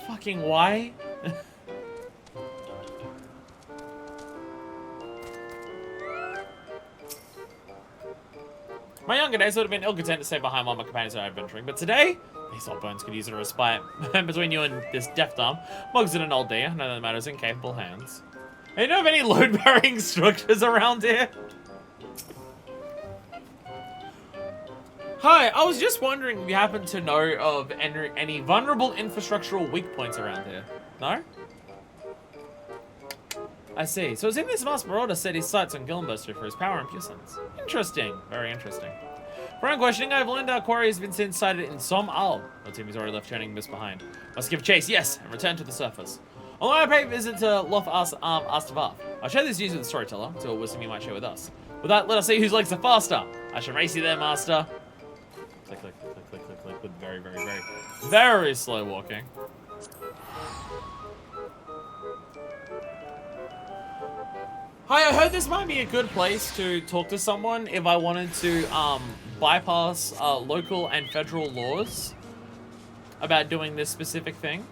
fucking why? My younger days would have been ill-content to stay behind while my companions are adventuring, but today, these old bones could use a respite. Between you and this Death Arm, Mugs and an old deer, none of the matters in capable hands. Hey, you know of any load-bearing structures around here? Hi, I was just wondering if you happen to know of any vulnerable infrastructural weak points around here. No? I see. So it's in this masked marauder set his sights on Gillenbursty for his power and puissance. Interesting. Very interesting. For questioning, I've learned our quarry has been since sighted in Som Al. The team has already left turning mist behind. Must give chase, yes, and return to the surface. On my pay visit to Loth Astavath. I'll share this news with the storyteller, so what wisdom you might share with us. With that, let us see whose legs are faster. I shall race you there, master. Click, click, click, click, click, click, click, with very, very, very, very slow walking. Hi, I heard this might be a good place to talk to someone if I wanted to bypass local and federal laws about doing this specific thing.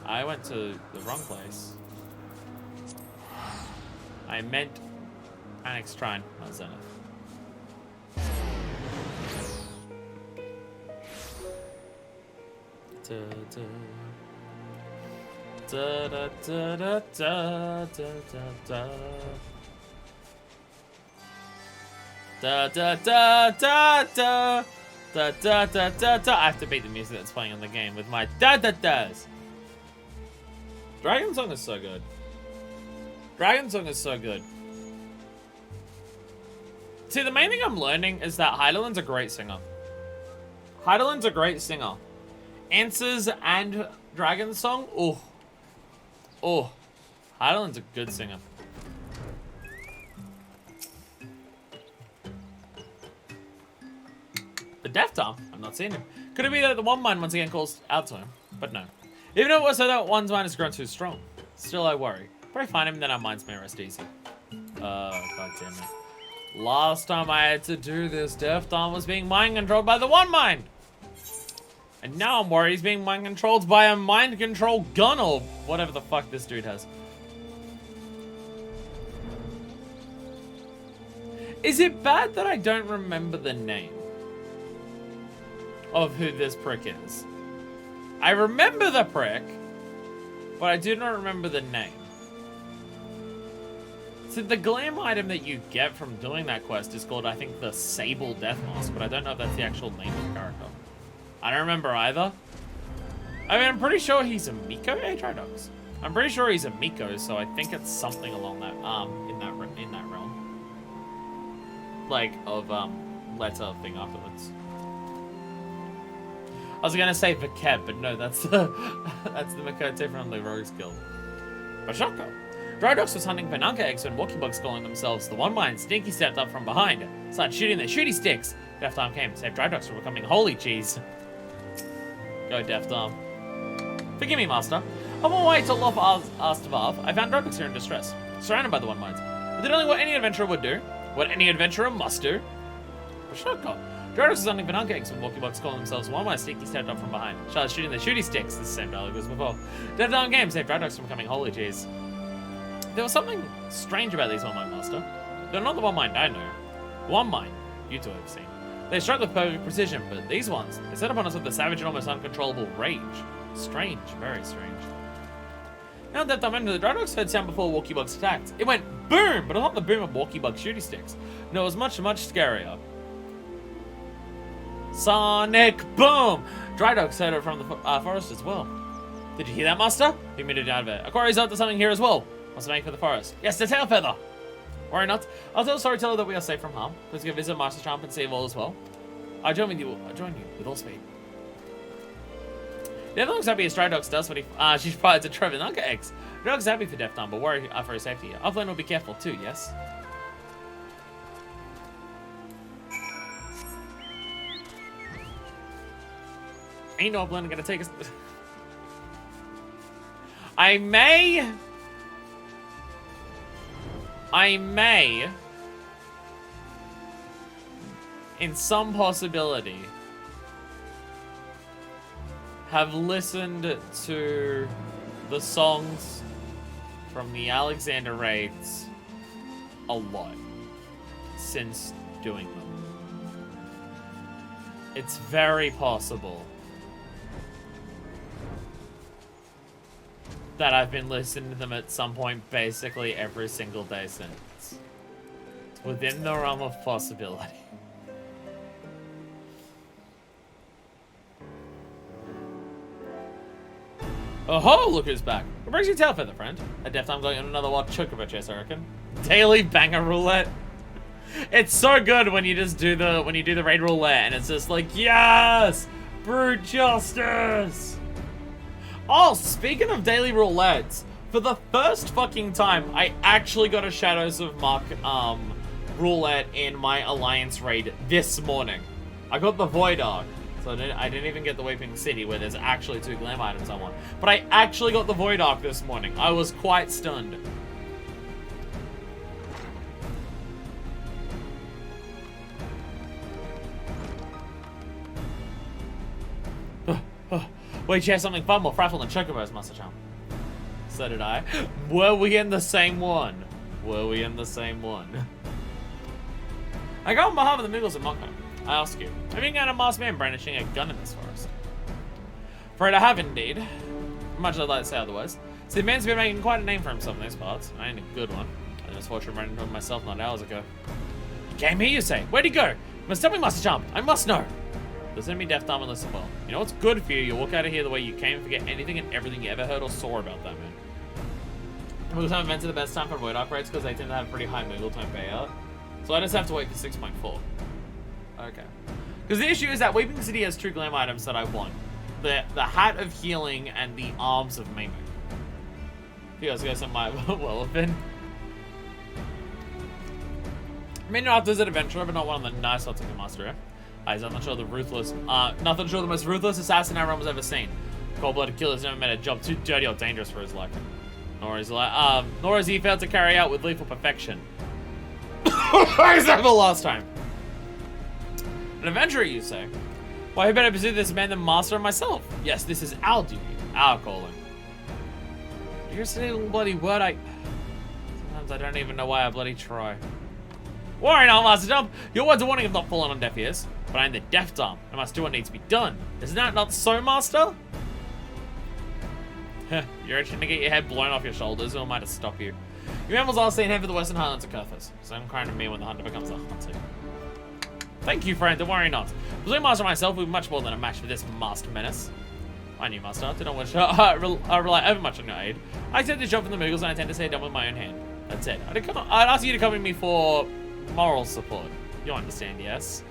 I went to the wrong place. I meant Annex Trine, not Zenith. Da, da, da, da, da, da, da, da. Da, da, da, da, da. Da, da, da, da, da. I have to beat the music that's playing in the game with my da-da-das. Dragon Song is so good. Dragon Song is so good. See, the main thing I'm learning is that Heidelind's a great singer. Heidelind's a great singer. Answers and Dragon Song, oh. Oh. Heidelind's a good singer. The Death Arm, I'm not seeing him. Could it be that the one mine once again calls out to him? But no. Even though it was so that one's mine has grown too strong. Still I worry. If I find him, then our minds may rest easy. God damn it. Last time I had to do this, Death Arm was being mind controlled by the one mine. And now I'm worried he's being mind controlled by a mind control gun or whatever the fuck this dude has. Is it bad that I don't remember the name of who this prick is? I remember the prick, but I do not remember the name. So the glam item that you get from doing that quest is called, I think, the Sable Death Mask, but I don't know if that's the actual name of the character. I don't remember either. I mean, I'm pretty sure he's a Miko. Hey, Tridox. I'm pretty sure he's a Miko, so I think it's something along that in that realm. Like of letter thing afterwards. I was gonna say Vakeb, but no, that's the that's the Makote from the Rogues Guild. Bashoko. Tridox was hunting Penanka eggs when walkie bugs calling themselves the One Mind. Stinky stepped up from behind, started shooting their shooty sticks. Death Arm came, saved Tridox from becoming holy cheese. Go Death Arm. Forgive me, Master. On my way to Lof Astavarv, I found Tridox here in distress, surrounded by the One Minds. I did only what any adventurer would do, what any adventurer must do. Bashoko. Tridox was hunting Penanka eggs when walkie bugs calling themselves One Mind. Stinky stepped up from behind, started shooting their shooty sticks. This is the same dialogue as before. Death Arm came, saved Tridox from becoming holy cheese. There was something strange about these One Mind, Master. They're not the One Mind I know. One Mind, you two have seen. They struck with perfect precision, but these ones, they set upon us with a savage and almost uncontrollable rage. Strange, very strange. Now that I'm into the Tridox heard sound before walkie bugs attacked. It went boom, but not the boom of walkie bug shooty sticks. No, it was much, much scarier. Sonic boom! Tridox heard it from the forest as well. Did you hear that, Master? He muted out of it. Aquari's up to something here as well. Must make for the forest. Yes, the tail feather! Worry not. I'll tell the storyteller that we are safe from harm. Please go visit Master Champ and save all as well. I'll join you with all speed. Death looks happy as Tridox does when she provides a Trevor Nunca eggs. Tridox happy for Death Arm, but worry for his safety. Offline will be careful too, yes? Ain't no Offline gonna take us. I may, in some possibility, have listened to the songs from the Alexander raids a lot since doing them. It's very possible that I've been listening to them at some point basically every single day since. It's within the realm of possibility. Oh, look who's back. What brings you tail feather, friend? A Death Arm going on another wild chocobo chase, I reckon. Daily banger roulette. It's so good when you just do the raid roulette and it's just like, yes! Brute justice! Oh, speaking of daily roulettes, for the first fucking time, I actually got a Shadows of Mark roulette in my Alliance raid this morning. I got the Void Arc, so I didn't even get the Weeping City, where there's actually 2 glam items I want. But I actually got the Void Arc this morning. I was quite stunned. Wait, you have something far more frightful than chocobos, Master Champ. So did I. Were we in the same one? Were we in the same one? I go on behalf of the Muggles of Mokko. I ask you, have you got a masked man brandishing a gun in this forest? Afraid I have indeed. Much I'd like to say otherwise. See, the man's been making quite a name for himself in these parts. I ain't a good one. I was fortunate running into him myself not hours ago. Came here, you say? Where'd he go? You must tell me, Master Champ. I must know. Listen to me, Death Arm, and listen well. You know what's good for you? You'll walk out of here the way you came and forget anything and everything you ever heard or saw about that man. Muggles haven't been to the best time for Void Arc raids because they tend to have pretty high Moogle time payout. So I just have to wait for 6.4. Okay. Because the issue is that Weeping City has 2 glam items that I want. The Hat of Healing and the Arms of Mimo. You guys go my Willowfin. I mean, after this adventure, but not one of the nice lots of the master. He's not sure the ruthless, nothing sure the most ruthless assassin everyone was ever seen. Cold-blooded killer's never made a job too dirty or dangerous for his liking. Nor has he failed to carry out with lethal perfection. Except for last time. An adventurer, you say? Why, who better pursue this man than master and myself? Yes, this is our duty, our calling. You're a little bloody word, sometimes I don't even know why I bloody try. Worry not, Master Jump. Your words of warning have not fallen on deaf ears, but I am the Deaf Arm. I must do what needs to be done. Isn't that not so, Master? You're itching to get your head blown off your shoulders. Who am I to stop you? Your animals are staying head for the Western Highlands of Curthus. So I'm crying to me when the hunter becomes a hunter. Thank you, friend. Don't worry not. Between Master and myself, we'll be much more than a match for this Master Menace. I knew, Master. I don't wish I rely over much on your aid. I accept this job from the Moogles and I intend to stay done with my own hand. That's it. I'd ask you to come with me for moral support. You understand, yes?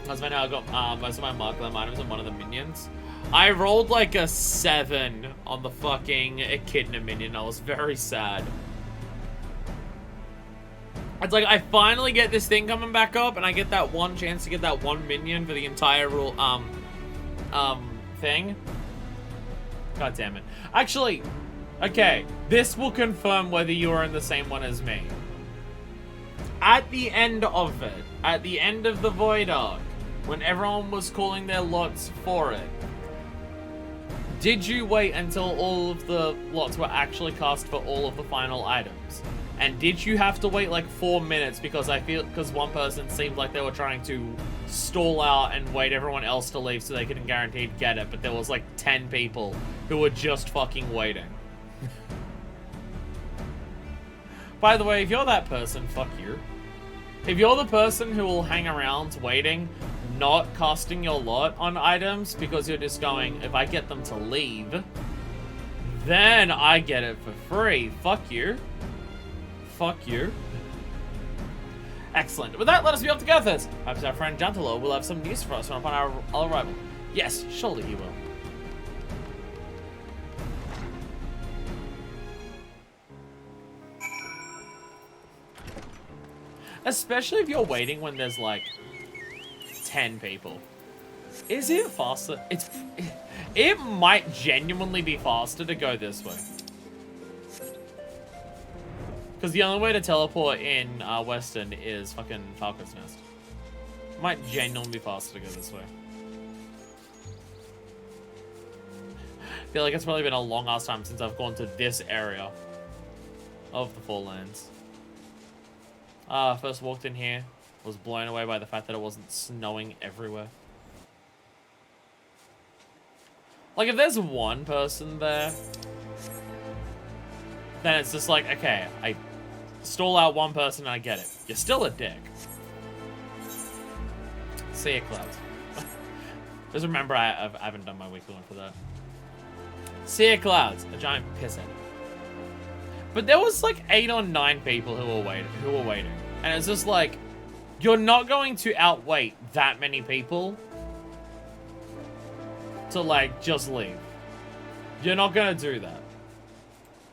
As I know, I got most of my Marklam items on one of the minions. I rolled like a 7 on the fucking Echidna minion. I was very sad. It's like I finally get this thing coming back up, and I get that one chance to get that one minion for the entire rule thing. God damn it. Actually, okay, this will confirm whether you are in the same one as me. At the end of it, at the end of the Void Arc, when everyone was calling their lots for it, did you wait until all of the lots were actually cast for all of the final items? And did you have to wait like 4 minutes because one person seemed like they were trying to stall out and wait everyone else to leave so they couldn't guarantee to get it, but there was like 10 people who were just fucking waiting. By the way, if you're that person, fuck you. If you're the person who will hang around waiting, not casting your lot on items because you're just going, if I get them to leave, then I get it for free. Fuck you. Fuck you. Excellent. With that, let us be off to Curthus. Perhaps our friend Jantalo will have some news for us upon our arrival. Yes, surely he will. Especially if you're waiting when there's like 10 people. Is it faster? It might genuinely be faster to go this way. Because the only way to teleport in Western is fucking Falcon's Nest. Might genuinely be faster to go this way. I feel like it's probably been a long ass time since I've gone to this area of the Four Lands. First walked in here, was blown away by the fact that it wasn't snowing everywhere. Like, if there's one person there, then it's just like, okay, I stall out one person and I get it. You're still a dick. See ya, Clouds. Just remember, I haven't done my weekly one for that. See ya, Clouds. A giant pisshead. But there was like 8 or 9 people who were waiting. And it's just like, you're not going to outwait that many people to like just leave. You're not gonna do that.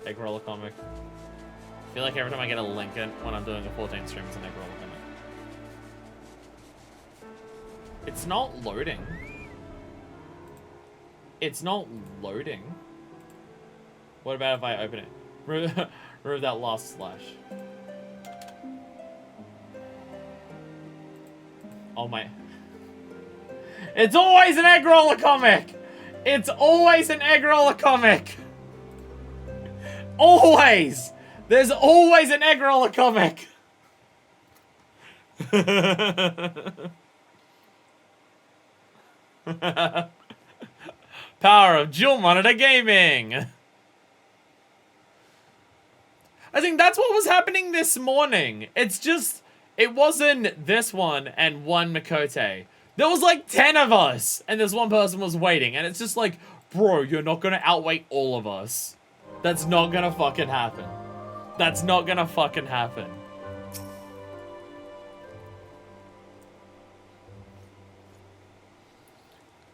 Egg roller comic. I feel like every time I get a link in when I'm doing a 14 stream, it's an egg roller comic. It's not loading. It's not loading. What about if I open it? Remove that last slash. Oh my. It's always an egg roller comic! It's always an egg roller comic! Always! There's always an egg roller comic! Power of dual monitor gaming! I think that's what was happening this morning. It's just, it wasn't this one and one Makote. There was like 10 of us, and this one person was waiting, and it's just like, bro, you're not gonna outwait all of us. That's not gonna fucking happen. That's not gonna fucking happen.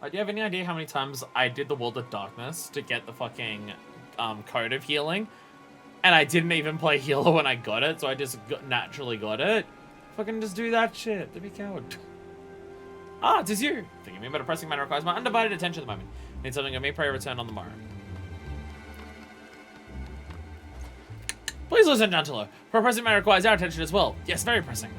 Do you have any idea how many times I did the World of Darkness to get the fucking code of healing? And I didn't even play healer when I got it, so I just naturally got it. Fucking just do that shit. Don't be a coward. Ah, 'tis you. Thinking me about a pressing matter requires my undivided attention at the moment. Need something of me, pray return on the morrow. Please listen, gentler. For a pressing matter requires our attention as well. Yes, very pressing.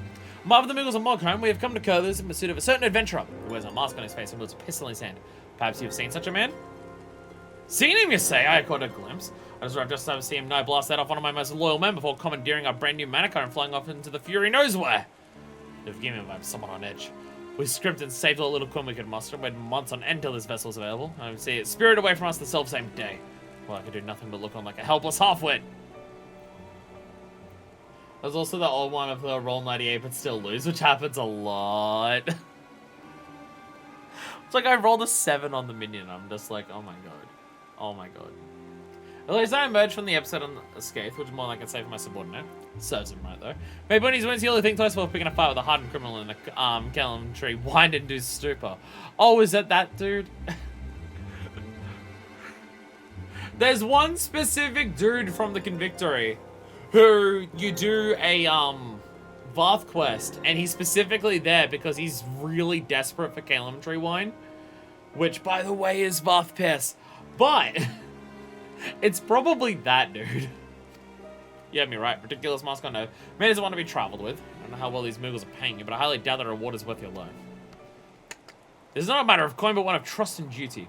On behalf of the Muggles of Mogholm, we have come to Curlers in pursuit of a certain adventurer who wears a mask on his face and wields a pistol in his hand. Perhaps you've seen such a man? Seen him, you say? I caught a glimpse. I just have seen him now blast that off one of my most loyal men before commandeering our brand new manor and flying off into the fury knows where. Forgive me if I'm somewhat on edge. We scrimped and saved all little coin we could muster, waited months on end till this vessel's available. I would see it spirited away from us the self-same day. Well, I could do nothing but look on like a helpless half-wit. There's also the old one of the roll 98 but still lose, which happens a lot. It's like I rolled a 7 on the minion. I'm just like, oh my god. Oh my god. At least I emerged from the episode on Scathe, which is more like I'd say for my subordinate. Serves him right, though. Maybe when he's the only thing twice before picking a fight with a hardened criminal in a Gallum tree, wind into stupor. Oh, is that dude? There's one specific dude from the Convictory who you do a Vath quest, and he's specifically there because he's really desperate for Gallum tree wine, which, by the way, is Vath piss. But it's probably that dude. You had me right. Ridiculous mask on no. Man doesn't want to be traveled with. I don't know how well these Muggles are paying you, but I highly doubt that a reward is worth your life. This is not a matter of coin, but one of trust and duty.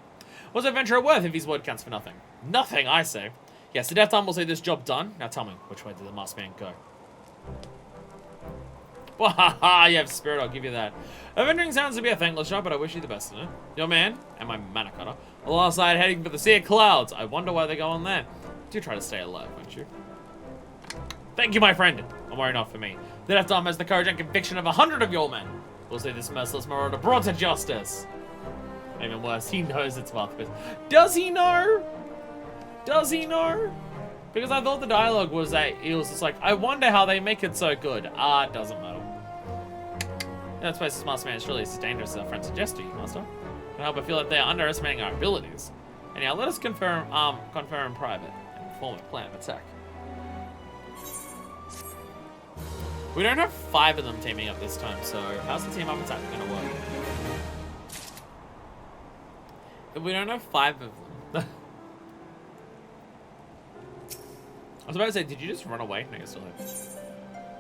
What's an adventurer worth if his word counts for nothing? Nothing, I say. Yes, the Death Time will say this job done. Now tell me, which way did the masked man go? Wahaha, you have spirit, I'll give you that. Avenging sounds to be a thankless job, but I wish you the best in it. Your man, and my mana cutter, alongside heading for the Sea of Clouds. I wonder why they go on there. Do try to stay alive, won't you? Thank you, my friend. I'm worried not for me. The Death Time has the courage and conviction of 100 of your men. We'll see this merciless marauder brought to justice. Even worse, he knows it's Vathpis. Does he know? Does he know? Because I thought the dialogue was that he was just like, I wonder how they make it so good. Ah, it doesn't matter. That space this master man is surely as dangerous as our friend suggests to you, master. Can't help but feel that they are underestimating our abilities. Anyhow, let us confer in private and form a plan of attack. We don't have 5 of them teaming up this time, so how's the team up attack gonna work? If we don't have 5 of them. I was about to say, did you just run away? No, you're still here.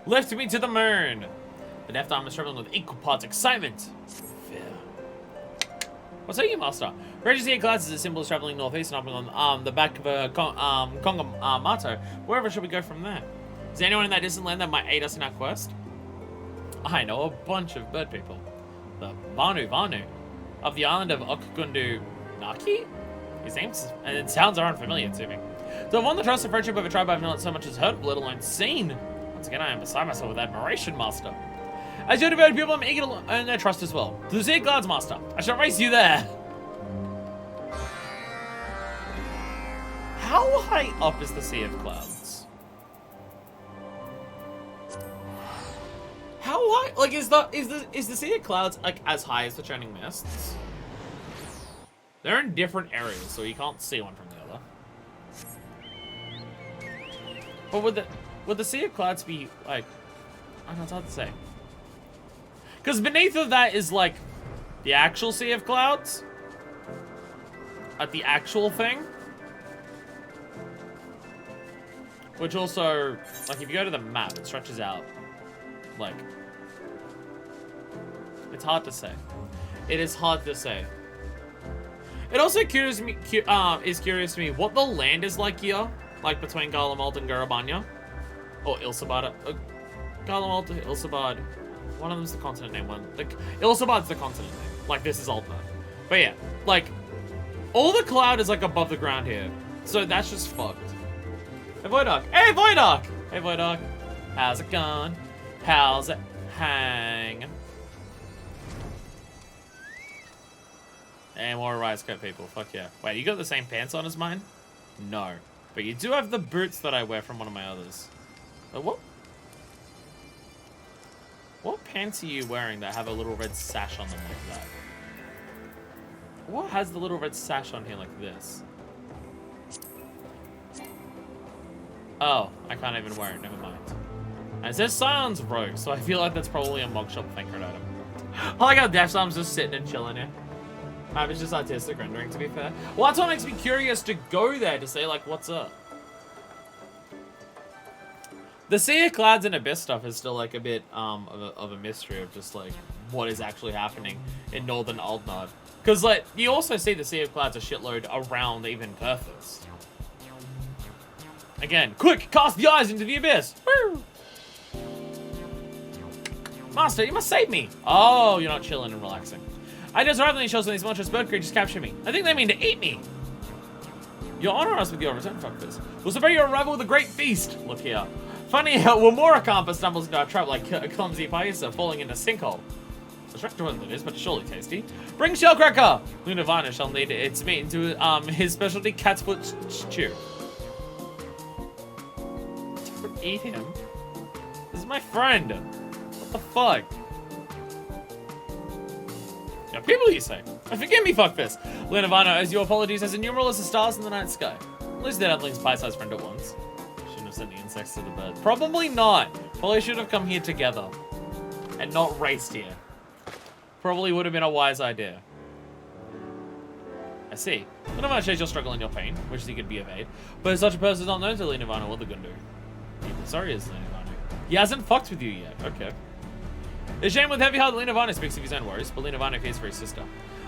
Lift me to the moon! The Death Time is traveling with equal parts excitement. Fear. What's that, you master? Regency of Clouds is as simple as traveling northeast and hopping on the back of a Conga Mato. Wherever should we go from there? Is there anyone in that distant land that might aid us in our quest? I know a bunch of bird people. The Vanu of the island of Okukundu Naki? His names and sounds are unfamiliar to me. So I've won the trust and friendship of a tribe I've not so much as heard of, let alone seen. Once again, I am beside myself with admiration, master. As your devoted people, I'm eager to earn their trust as well. To the Sea of Clouds, master. I shall race you there. How high up is the Sea of Clouds? How high? Like, is the Sea of Clouds like as high as the Churning Mists? They're in different areas, so you can't see one from the other. But would the Sea of Clouds be like? I don't know, it's hard to say. Because beneath of that is like the actual Sea of Clouds, at the actual thing. Which also, like, if you go to the map, it stretches out. Like, it's hard to say. It is hard to say. It also is curious to me what the land is like here, like between Garlemald and Garabanya, or Ilsabad. Garlemald, Ilsabad. One of them's the continent name. Ilsabad's the continent name. Like, this is Altna. But yeah, like, all the cloud is like above the ground here, so that's just fucked. Hey, Voidok. Hey, Voidok! Hey, Voidok. How's it going? How's it hanging? And more Rise Coat people. Fuck yeah. Wait, you got the same pants on as mine? No. But you do have the boots that I wear from one of my others. What? What pants are you wearing that have a little red sash on them like that? What has the little red sash on here like this? Oh, I can't even wear it. Never mind. And it says Scion's Rogue, so I feel like that's probably a mog shop thinker item. I like how Dash Arm's just sitting and chilling here. It's just artistic rendering, to be fair. Well, that's what makes me curious to go there to say, like, what's up. The Sea of Clouds and Abyss stuff is still, like, a bit of a mystery of just, like, what is actually happening in Northern Aldnard. Because, like, you also see the Sea of Clouds a shitload around even Perfest. Again, quick, cast the eyes into the Abyss! Woo! Master, you must save me! Oh, you're not chilling and relaxing. I just arrived on these shows when these monstrous bird creatures capture me. I think they mean to eat me! You honor us with your return, fuckers. We'll celebrate your arrival with a great feast! Look here. Funny how Wamora stumbles into our trap like a clumsy paisa falling into a sinkhole. Distracted one it is, but surely tasty. Bring Shellcracker! Lunavana shall lead its meat into his specialty cat's foot stew. Don't eat him. This is my friend. What the fuck? Yeah, people you say. Forgive me, fuckfist. Lunavana owes you apologies as innumerable as the stars in the night sky. At least they're Edling's pie-sized friend at once. Shouldn't have sent the insects to the birds. Probably not. Probably should have come here together. And not raced here. Probably would have been a wise idea. I see. Lunavana shares your struggle and your pain, which he could be of aid. But such a person is not known to Lunavana or the Gundu. Sorry, is Lunavana. He hasn't fucked with you yet. Okay. It's a shame with heavy heart Lunavana speaks of his own worries, but Lunavana fears for his sister.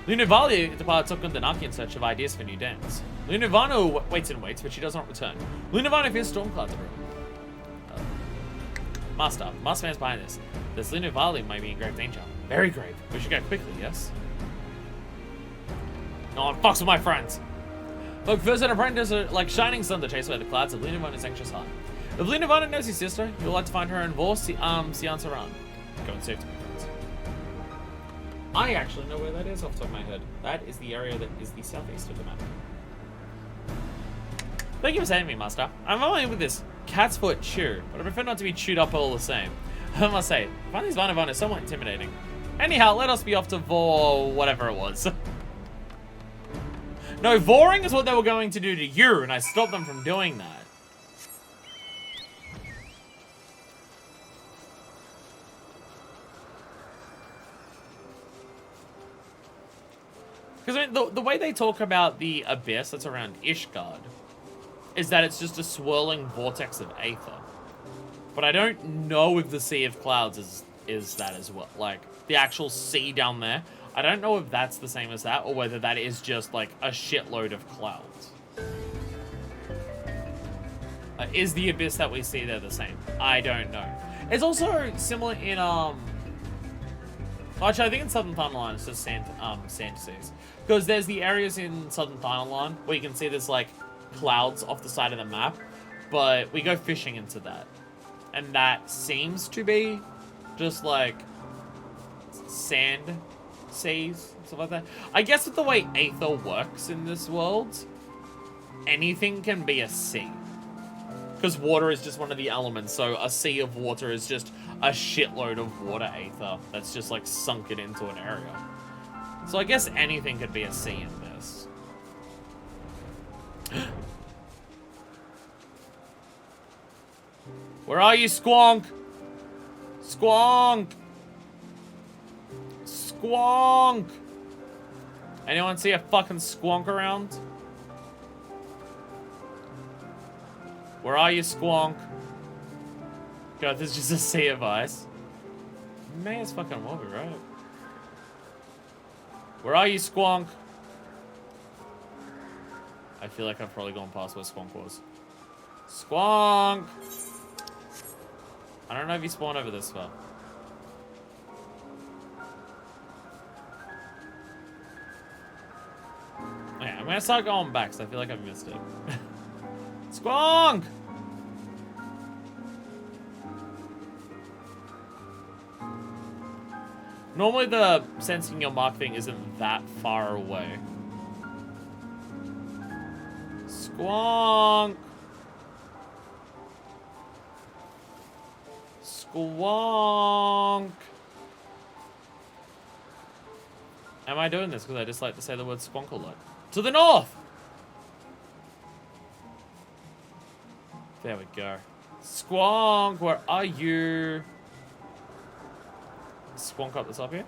Lunavali departs up Gundanaki in search of ideas for new dance. Lunavana waits and waits, but she does not return. Lunavana fears storm clouds around. Master man's behind this. This Lunavali might be in grave danger. Very grave. We should go quickly, yes? No one fucks with my friends. Look, first and apprentice are like shining sun to chase away the clouds of Lunavana's anxious heart. If Lunavana knows his sister, you'll like to find her in Vor Sian Saran. Go and save to me, friends. I actually know where that is off the top of my head. That is the area that is the southeast of the map. Thank you for saving me, Master. I'm only with this cat's foot chew, but I prefer not to be chewed up all the same. I must say, I find these Vanavana somewhat intimidating. Anyhow, let us be off to Vor whatever it was. No, Voring is what they were going to do to you, and I stopped them from doing that. Because I mean, the way they talk about the abyss that's around Ishgard is that it's just a swirling vortex of aether. But I don't know if the Sea of Clouds is that as well. Like, the actual sea down there, I don't know if that's the same as that or whether that is just, like, a shitload of clouds. Is the abyss that we see there the same? I don't know. It's also similar in, actually, I think in Southern Thunderline, it's just sand seas. Because there's the areas in Southern Thunderline where you can see there's, like, clouds off the side of the map. But we go fishing into that. And that seems to be just, like, sand seas, stuff like that. I guess with the way Aether works in this world, anything can be a sea. Because water is just one of the elements, so a sea of water is just a shitload of water Aether that's just, like, sunk it into an area. So I guess anything could be a sea in this. Where are you, Squonk? Squonk! Squonk! Anyone see a fucking Squonk around? Where are you, Squonk? God, there's just a sea of ice. May as fucking well be right. Where are you, Squonk? I feel like I've probably gone past where Squonk was. Squonk! I don't know if you spawned over this far. Okay, I'm gonna start going back, so I feel like I've missed it. Squonk! Normally the sensing your mark thing isn't that far away. Squonk! Squonk! Am I doing this because I just like to say the word squonk a lot? To the north! There we go. Squonk, where are you? Squonk up this up here.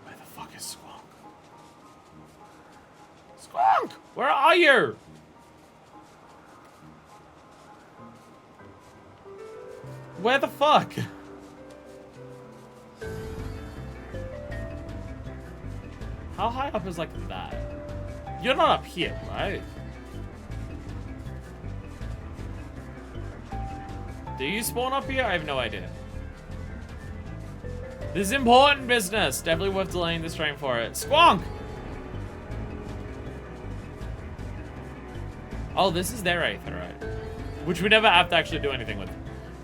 Where the fuck is Squonk? Squonk! Where are you? Where the fuck? How high up is like that? You're not up here, right? Do you spawn up here? I have no idea. This is important business. Definitely worth delaying this train for it. Squonk! Oh, this is their Aether, right? Which we never have to actually do anything with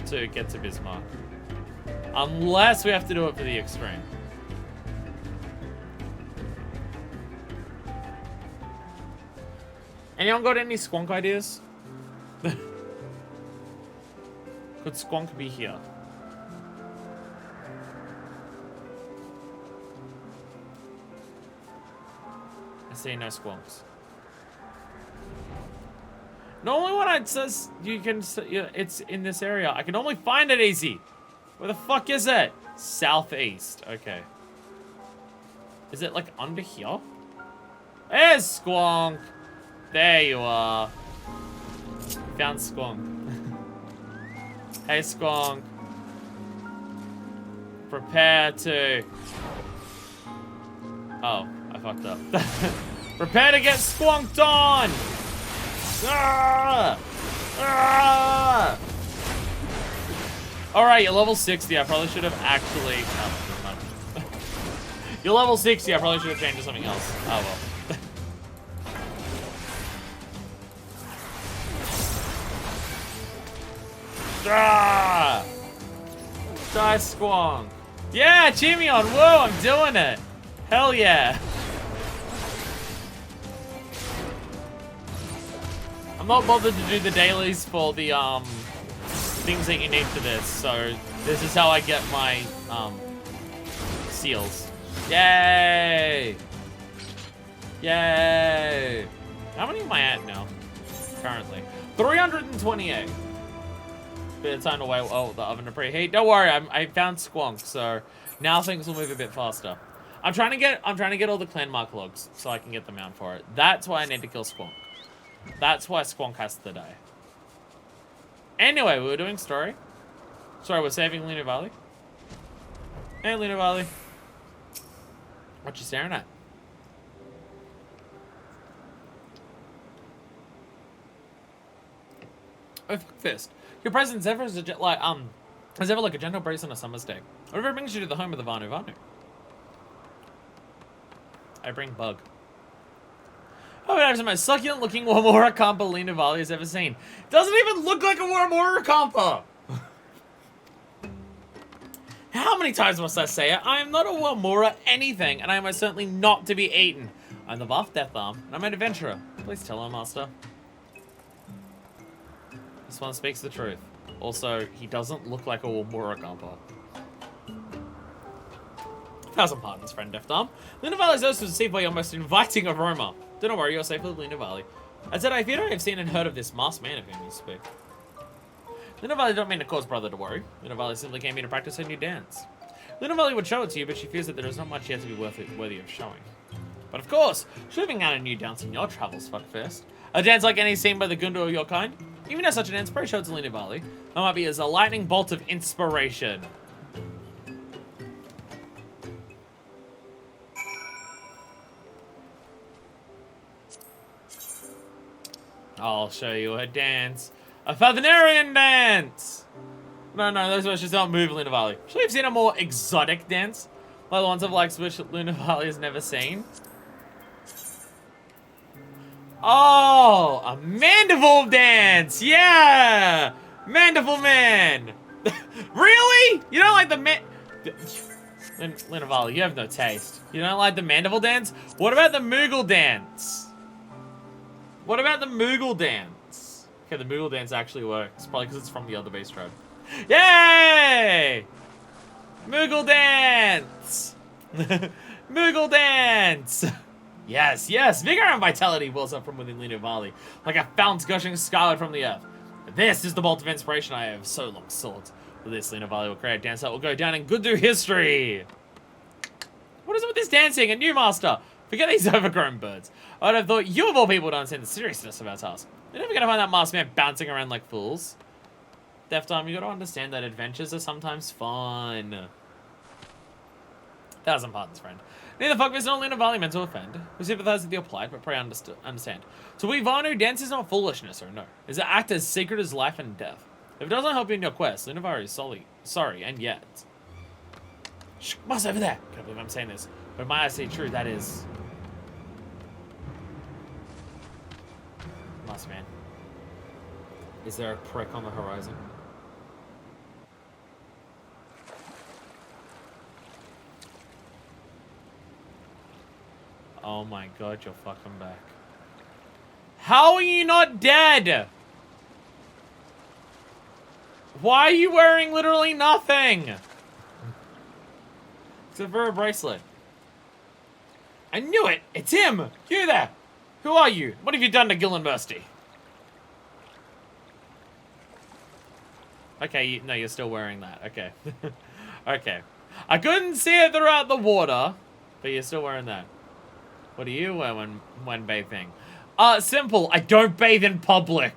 to get to Bismarck. Unless we have to do it for the extreme. Anyone got any squonk ideas? Could squonk be here? I see no squonks. Normally when it says you can, it's in this area. I can normally find it easy. Where the fuck is it? Southeast. Okay. Is it like under here? There's squonk. There you are. Found squonk. Hey squonk. Prepare to... Oh, I fucked up. Prepare to get squonked on! Ah! Ah! Alright, you're level 60. I probably should have actually... Oh, never mind. You're level 60. I probably should have changed to something else. Oh, well. Ah! Die squonk. Yeah, cheer me on. Whoa, I'm doing it. Hell yeah. I'm not bothered to do the dailies for the things that you need for this, so this is how I get my seals. Yay! Yay! How many am I at now? Currently. 328. Bit of time to wait. Oh, the oven to preheat. Don't worry, I found squonk, so now things will move a bit faster. I'm trying to get all the clan mark logs so I can get them out for it. That's why I need to kill squonk. That's why squonk has to die. Anyway, we were doing story. Sorry, we're saving Luna Valley. Hey, Luna Valley. What you staring at? Oh, fuck fist. Your presence ever is like a gentle breeze on a summer's day. Whatever brings you to the home of the Vanu Vanu. I bring bug. Oh, that is the most succulent looking Warmora Kampa Luna Valley has ever seen. Doesn't even look like a Warmora Kampa! How many times must I say it? I am not a Warmora anything, and I am most certainly not to be eaten. I'm the Buff Death Arm, and I'm an adventurer. Please tell her, Master. This one speaks the truth. Also, he doesn't look like a Warmora Kampa. 1,000 pardons, friend Death Arm. Luna Valley is also received by your most inviting aroma. Do not worry, you're safe with Luna Valley. I said, I fear I have seen and heard of this masked man of whom you speak. Luna Valley don't mean to cause brother to worry. Luna Valley simply came here to practice her new dance. Luna Valley would show it to you, but she fears that there is not much yet to be worthy of showing. But of course, shooting out a new dance in your travels, FFXIV. A dance like any seen by the Gundu of your kind. Even as such a dance, pray show it to Luna Valley. That might be as a lightning bolt of inspiration. I'll show you a dance. A Fathenarian dance! No, those versions don't move Luna Valley. Should we have seen a more exotic dance? Like the ones of like which Luna Valley has never seen? Oh, a Mandible dance! Yeah! Mandible man! Really? You don't like the Luna Valley, you have no taste. You don't like the Mandible dance? What about the Moogle dance? What about the Moogle dance? Okay, the Moogle dance actually works. Probably because it's from the other base road. Yay! Moogle dance! Moogle dance! Yes, yes! Vigor and vitality wells up from within Lena Valley, like a fount gushing skyward from the earth. This is the bolt of inspiration I have so long sought. With this, Lena Valley will create a dance that will go down in good through history. What is it with this dancing? A new master! Forget these overgrown birds. I would have thought you of all people would understand the seriousness of our task. You're never gonna find that masked man bouncing around like fools. Deft Arm, you gotta understand that adventures are sometimes fun. 1,000 pardons, friend. Neither fuckfist nor Lena Valley meant to offend. We sympathize with your plight, but pray understand. So we Vanu, dance is not foolishness, or no. It's an act as sacred as life and death. If it doesn't help you in your quest, Lena Valley is sorry, and yet. Shh, Moss over there! Can't believe I'm saying this. But my eyes say true, that is. Moss man. Is there a prick on the horizon? Oh my god, you're fucking back. How are you not dead? Why are you wearing literally nothing? Except for a bracelet. I knew it! It's him! You there! Who are you? What have you done to Gillenbursty? Okay, no, you're still wearing that. Okay. Okay. I couldn't see it throughout the water, but you're still wearing that. What do you wear when bathing? Simple. I don't bathe in public.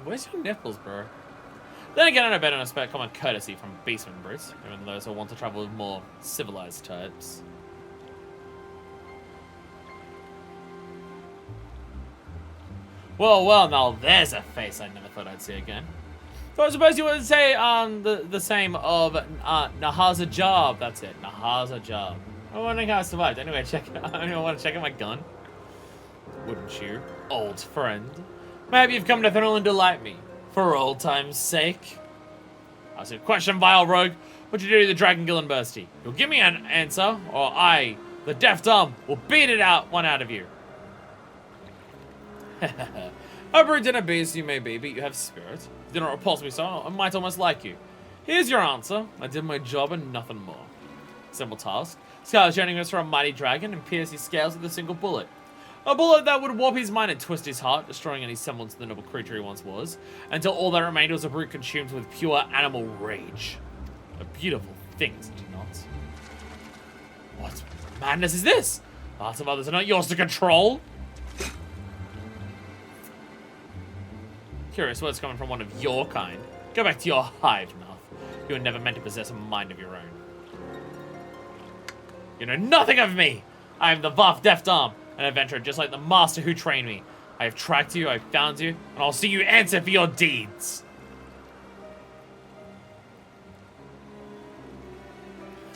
Where's your nipples, bro? Then again, I don't bet on expect common courtesy from basement brutes, even those who want to travel with more civilized types. Well, well, now there's a face I never thought I'd see again. So I suppose you would say the same of Nahaza Job. That's it, Nahaza Job. I'm wondering how I survived. Anyway, I don't even want to check out my gun. Wouldn't you, old friend? Maybe you've come to thrill and delight me, for old time's sake. Ask a question, vile rogue. What'd you do to the Dragon Gillenbursty? You'll give me an answer, or I, the Deft Arm, will beat it one out of you. How brute and a beast you may be, but you have spirit. You do not repulse me, so I might almost like you. Here's your answer. I did my job and nothing more. Simple task. Scourge journeying us for a mighty dragon and pierce his scales with a single bullet. A bullet that would warp his mind and twist his heart, destroying any semblance of the noble creature he once was, until all that remained was a brute consumed with pure animal rage. A beautiful thing, is it not? What madness is this? The hearts of others are not yours to control. Curious what's coming from one of your kind. Go back to your hive, Nath. You were never meant to possess a mind of your own. You know nothing of me! I am the Vaff Deft Arm, an adventurer just like the master who trained me. I have tracked you, I have found you, and I'll see you answer for your deeds.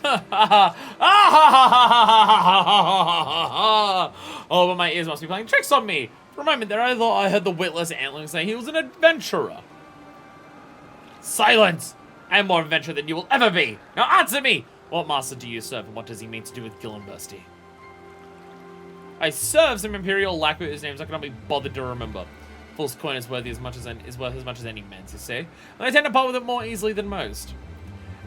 Oh, but my ears must be playing tricks on me. For a moment there, I thought I heard the witless antling say he was an adventurer. Silence! I am more adventurer than you will ever be. Now answer me! What master do you serve, and what does he mean to do with Gillenbursty? I serve some imperial lacquer whose names I cannot be bothered to remember. False coin is worth as much as any man's, you see. And I tend to part with it more easily than most.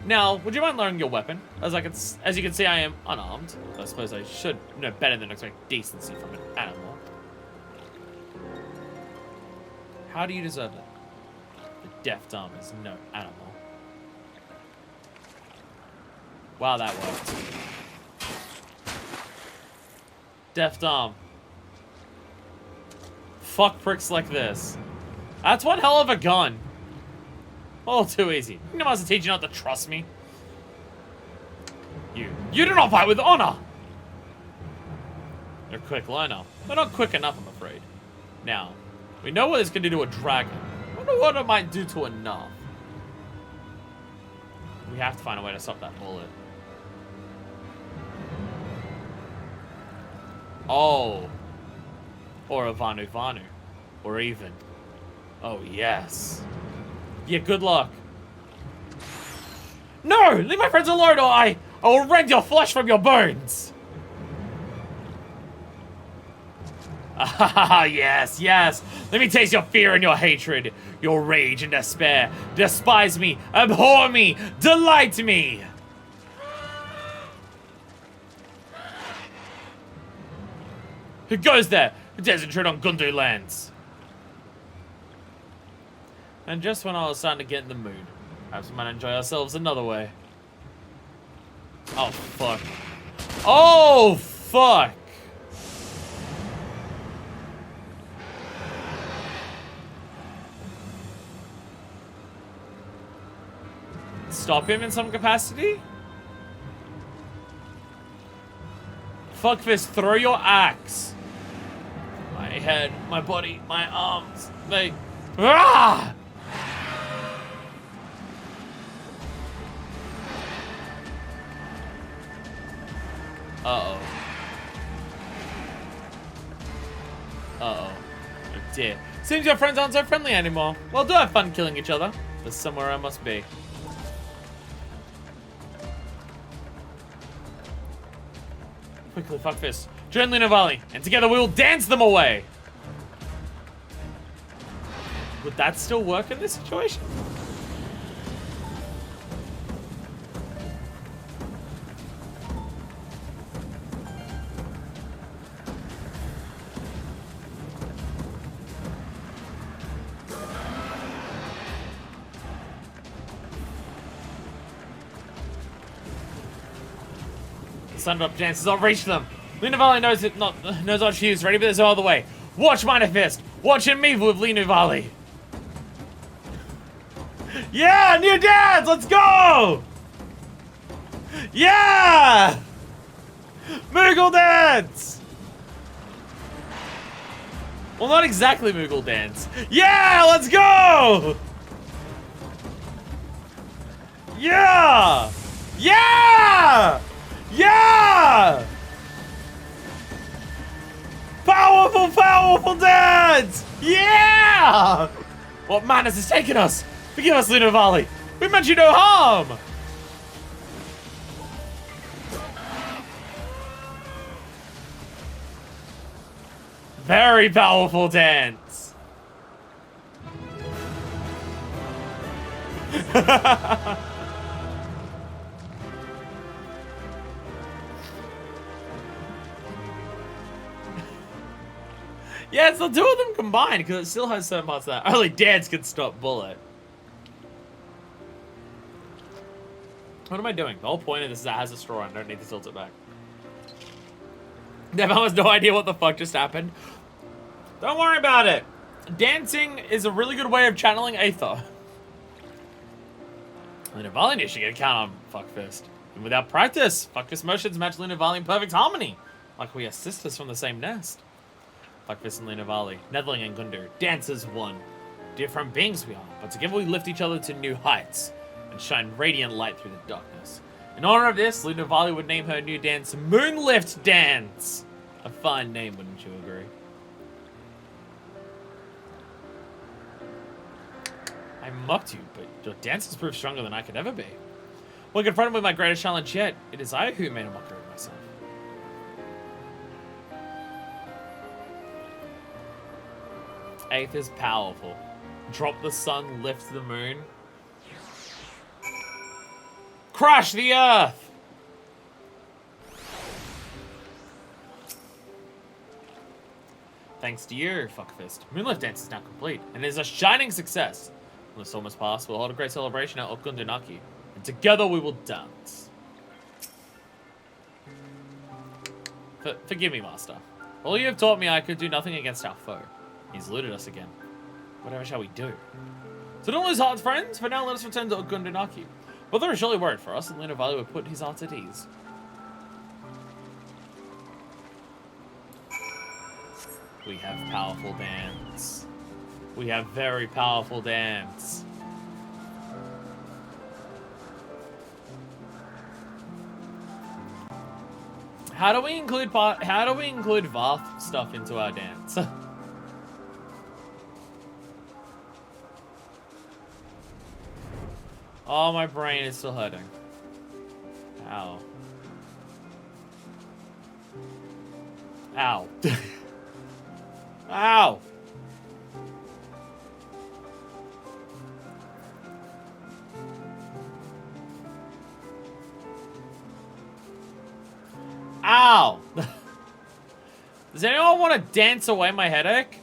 Now, would you mind lowering your weapon? As you can see, I am unarmed. I suppose I should know better than expect decency from an animal. How do you deserve it? The Deft Arm is no animal. Wow, that worked. Deft Arm. Fuck pricks like this. That's one hell of a gun. All too easy. You know, I teach you not to trust me. You do not fight with honor. You're a quick learner, but not quick enough, I'm afraid. Now, we know what this can do to a dragon. I wonder what it might do to a Nath. We have to find a way to stop that bullet. Oh. Or a Vanu Vanu. Or even. Oh, yes. Yeah, good luck. No! Leave my friends alone or I will rend your flesh from your bones! Ah, yes, yes. Let me taste your fear and your hatred, your rage and despair. Despise me, abhor me, delight me. Who goes there? Who dares intrude on Gundu lands? And just when I was starting to get in the mood, perhaps we might enjoy ourselves another way. Oh, fuck. Oh, fuck. Stop him in some capacity? Fuckfist, throw your axe. My head, my body, my arms, they... Ah! Uh-oh. Uh-oh. Oh dear. Seems your friends aren't so friendly anymore. Well, do have fun killing each other. There's somewhere I must be. Quickly, Fuckfist. Join Mynafyst, and together we will dance them away! Would that still work in this situation? Sun-up dances, I'll reach them. Mynafyst knows what she is, ready for this all the way. Watch Mynafyst! Watch him move with Mynafyst! Yeah! New dance! Let's go! Yeah! Moogle dance! Well, not exactly Moogle dance. Yeah! Let's go! Yeah! Yeah! Yeah! Powerful, powerful dance! Yeah! What madness has taken us? Forgive us, Mynafyst. We meant you no harm! Very powerful dance. Yeah, it's the two of them combined, because it still has certain parts that only dance can stop bullet. What am I doing? The whole point of this is that it has a straw and I don't need to tilt it back. Devon has no idea what the fuck just happened. Don't worry about it. Dancing is a really good way of channeling Aether. Mynafyst should get a count on Fuckfist. And without practice, Fuckfist motions match Mynafyst in perfect harmony. Like we are sisters from the same nest. Fuckfist and Mynafyst, Netherling and Gundur, dancers one. Different beings we are, but together we lift each other to new heights and shine radiant light through the darkness. In honor of this, Mynafyst would name her new dance Moonlift Dance. A fine name, wouldn't you agree? I mocked you, but your dance has proved stronger than I could ever be. When confronted with my greatest challenge yet, it is I who made a mockery of myself. Eighth is powerful. Drop the sun, lift the moon. Crush the earth! Thanks to you, Fuckfist. Moonlift Dance is now complete, and is a shining success. When the storm has passed, we'll hold a great celebration at Okundunaki, and together we will dance. Forgive me, Master. All you have taught me I could do nothing against our foe. He's eluded us again. Whatever shall we do? So don't lose heart, friends. For now, let us return to Okundunaki. But there is surely word for us that Mynafyst would put his heart at ease. We have powerful dance. We have very powerful dance. How do we include Varth stuff into our dance? Oh, my brain is still hurting. Ow. Ow. Ow! Ow! Does anyone want to dance away my headache?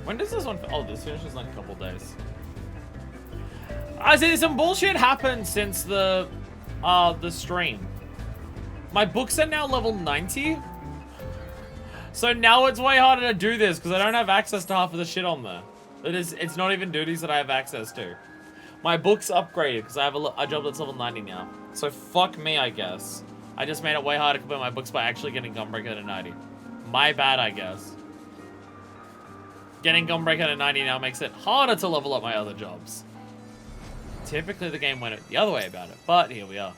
When does this one... Oh, this finishes in like a couple days. I see some bullshit happened since the stream. My books are now level 90. So now it's way harder to do this because I don't have access to half of the shit on there. It's not even duties that I have access to. My book's upgraded because I have a job that's level 90 now. So fuck me, I guess. I just made it way harder to complete my books by actually getting Gunbreaker to 90. My bad, I guess. Getting Gunbreaker to 90 now makes it harder to level up my other jobs. Typically, the game went the other way about it, but here we are.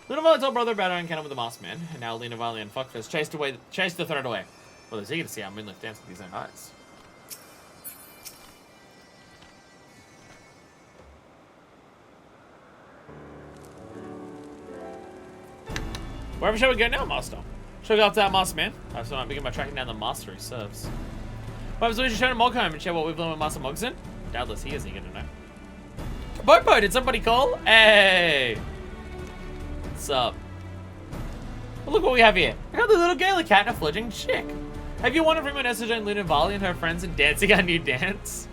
Mynafyst told brother about her encounter with the masked man, and now Hildibrand and FFXIV chased the threat away. Well, it's eager to see how Mynafyst danced with his own eyes. Wherever shall we go now, Master? Shall we go after that masked man? I also might begin by tracking down the master he serves. Perhaps we should show to Mogholm and share what we've learned with Master Mogson? Doubtless he is eager to know. Bopo, did somebody call? Hey! What's up? Well, look what we have here. I got the little Gaelic cat and a fledgling chick. Have you wanted from Mynafyst and Lunavali and her friends and dancing our new dance?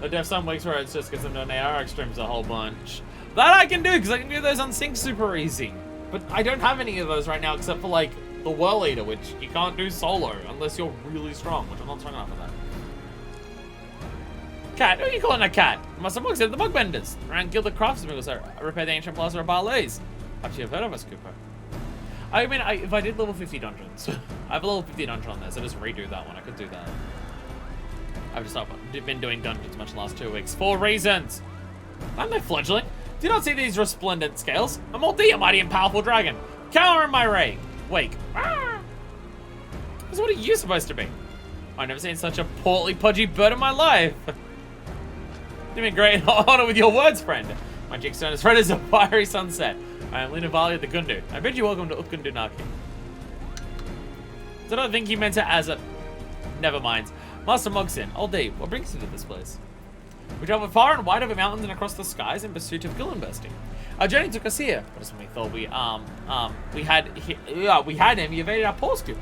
I'd have some weeks where it's just because I'm doing AR extremes a whole bunch. That I can do, because I can do those on sync super easy. But I don't have any of those right now except for, like, the Whirl Eater, which you can't do solo unless you're really strong, which I'm not strong enough for that. Cat, who are you calling a cat? Master Mug said the Mugbenders. Around Gilded Craftsmen, so repair the ancient plaza of Barlays. Actually, I've heard of us, Cooper. I mean, if I did level 50 dungeons, I have a level 50 dungeon on there, so just redo that one. I could do that. I've just not been doing dungeons much the last 2 weeks. 4 reasons. I'm no fledgling. Do not see these resplendent scales. I'm all a mighty and powerful dragon. Cower in my ray. Wake. Ah! So what are you supposed to be? I've never seen such a portly, pudgy bird in my life. You mean great honor with your words, friend. My jigstone is red as a fiery sunset. I am Lunavali of the Gundu. I bid you welcome to Utkundunaki. Did I think he meant it as a... Never mind. Master Mogson, old Dave, what brings you to this place? We traveled far and wide over mountains and across the skies in pursuit of Gillenbursting. Our journey took us here, but as when we thought we had him, he evaded our paw scooper.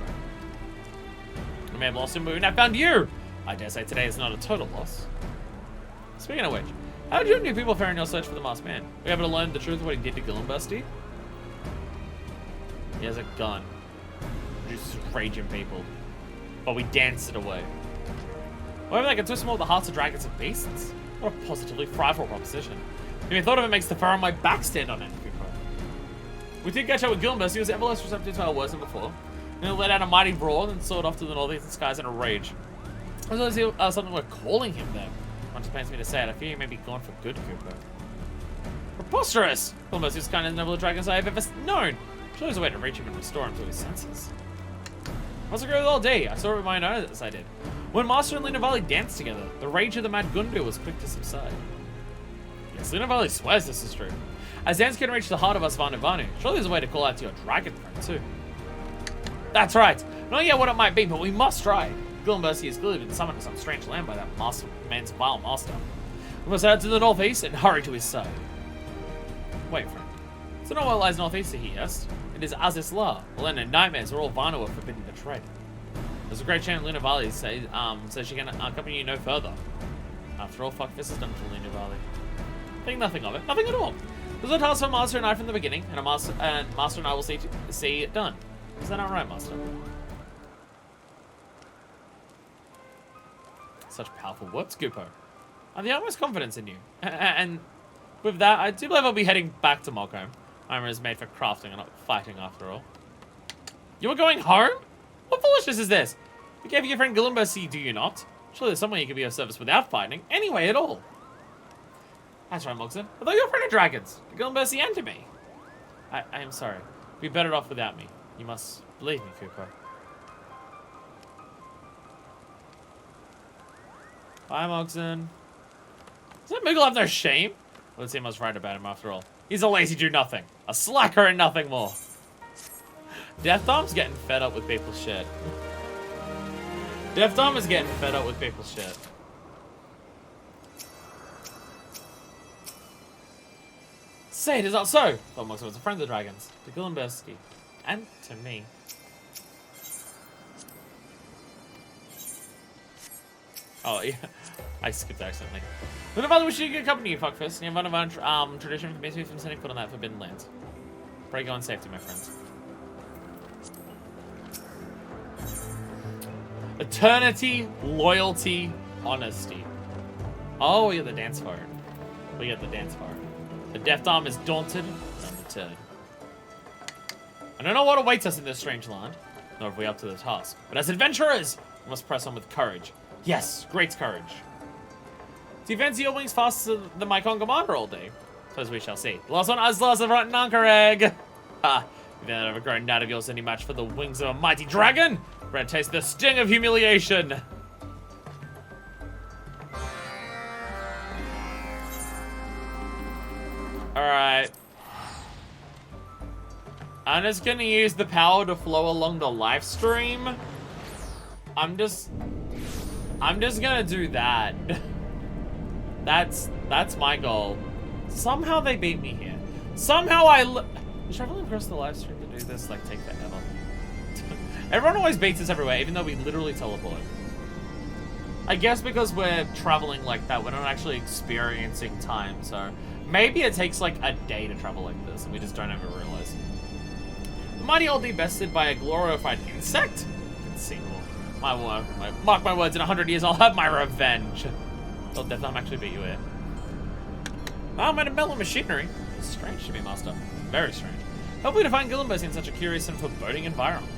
We may have lost him, but we now found you. I dare say today is not a total loss. Speaking of which, how did you and your people fare in your search for the masked man? Were you able to learn the truth of what he did to Gillenbursty? He has a gun. Just raging people. But we danced it away. However, they can twist more of the hearts of dragons and beasts. What a positively frightful proposition. If you thought of it makes the fur on my back stand on end, Cooper. We did catch up with Gillenbursty. He was ever less receptive to our words than before. And he let out a mighty roar and soared off to the northeastern skies in a rage. I was something we're calling him there. One just pains me to say it. I fear he may be gone for good, Cooper. Preposterous! Gillenbursty is kind of the noble dragons I have ever known. Surely there's a way to reach him and restore him to his senses. I was agree with all day. I saw it with my own eyes as I did. When Master and Lunavali danced together, the rage of the Mad Gundu was quick to subside. Yes, Lunavali swears this is true. As dance can reach the heart of us Vanu, surely there's a way to call out to your dragon friend too. That's right. Not yet what it might be, but we must try. Gillenbursty has clearly been summoned to some strange land by that man's vile master. We must head to the northeast and hurry to his side. Wait, friend. So not what lies northeast of here, yes? It is Azizla. The land of nightmares where all Vanu are forbidden to tread. There's a great chance Lunavali says she can accompany you no further. After all, FFXIV has done for Lunavali. Think nothing of it. Nothing at all. There's a task for Master and I from the beginning, and Master and I will see it done. Is that not right, Master? Such powerful words, Goopo. I have the utmost confidence in you. And with that, I do believe I'll be heading back to Mogholm. Armor is made for crafting and not fighting after all. You are going home? What foolishness is this? You gave your friend Gillenbursty, do you not? Surely there's some way you can be of service without fighting, anyway at all. That's right, Mogson. I thought you were a friend of dragons. To Gillenbursty and to me. I am sorry. You'd be better off without me. You must believe me, Cooper. Bye, Mogson. Does that Moogle have no shame? Well, it seems I was right about him after all. He's a lazy do-nothing. A slacker and nothing more. Death Dom's getting fed up with people's shit. Death Dom is getting fed up with people's shit. Say it is not so. Thought Mox was a friend of the dragons. To Gillenberski. And to me. Oh, yeah. I skipped accidentally. With the father wish you good company, you fuckfist. And you have one of our tradition for me from setting foot on that forbidden land. Pray go in safety, my friends. Eternity, loyalty, honesty. Oh, we get the dance for it. We get the dance for it. The Death Dom is daunted and undeterred. I don't know what awaits us in this strange land, nor if we up to the task. But as adventurers, we must press on with courage. Yes, great courage. Do you fancy your wings faster than my Con Commander all day? So as we shall see. The last one, as last of rotten anchor egg. Ha! If that ever grown gnat of yours any match for the wings of a mighty dragon, we're gonna taste the sting of humiliation. Alright. I'm just gonna use the power to flow along the live stream. I'm just gonna do that. That's my goal. Somehow they beat me here. Somehow traveling across the live stream to do this like take forever. Everyone always beats us everywhere, even though we literally teleport. I guess because we're traveling like that, we're not actually experiencing time, so maybe it takes like a day to travel like this, and we just don't ever realize. The mighty old be bested by a glorified insect? Conceivable. Mark my words, in 100 years I'll have my revenge. I'll definitely actually beat you here. Wow, made a mellow machinery. It's strange to be master. Very strange. Hopefully to find Gillenberg in such a curious and foreboding environment.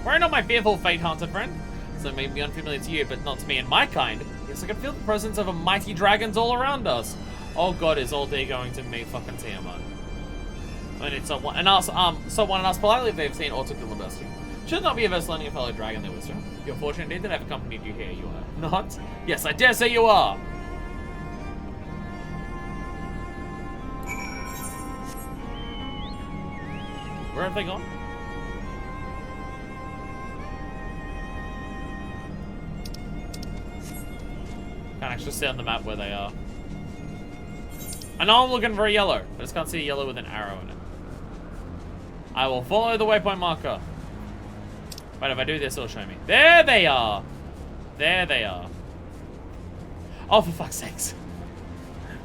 Worry not, my fearful fate-haunted friend. So it may be unfamiliar to you, but not to me and my kind. Yes, I can feel the presence of a mighty dragons all around us. Oh god, is all day going to meet fucking Tiamat. And it's someone and ask someone and ask politely if they've seen Auto Gillenberg. Should not be averse learning a fellow dragon their wisdom. You're fortunate indeed that I've accompanied you here. You are not? Yes, I dare say you are. Where have they gone? Can't actually see on the map where they are. I know I'm looking for a yellow. I just can't see a yellow with an arrow in it. I will follow the waypoint marker. But if I do this, it'll show me. There they are. There they are. Oh, for fuck's sakes.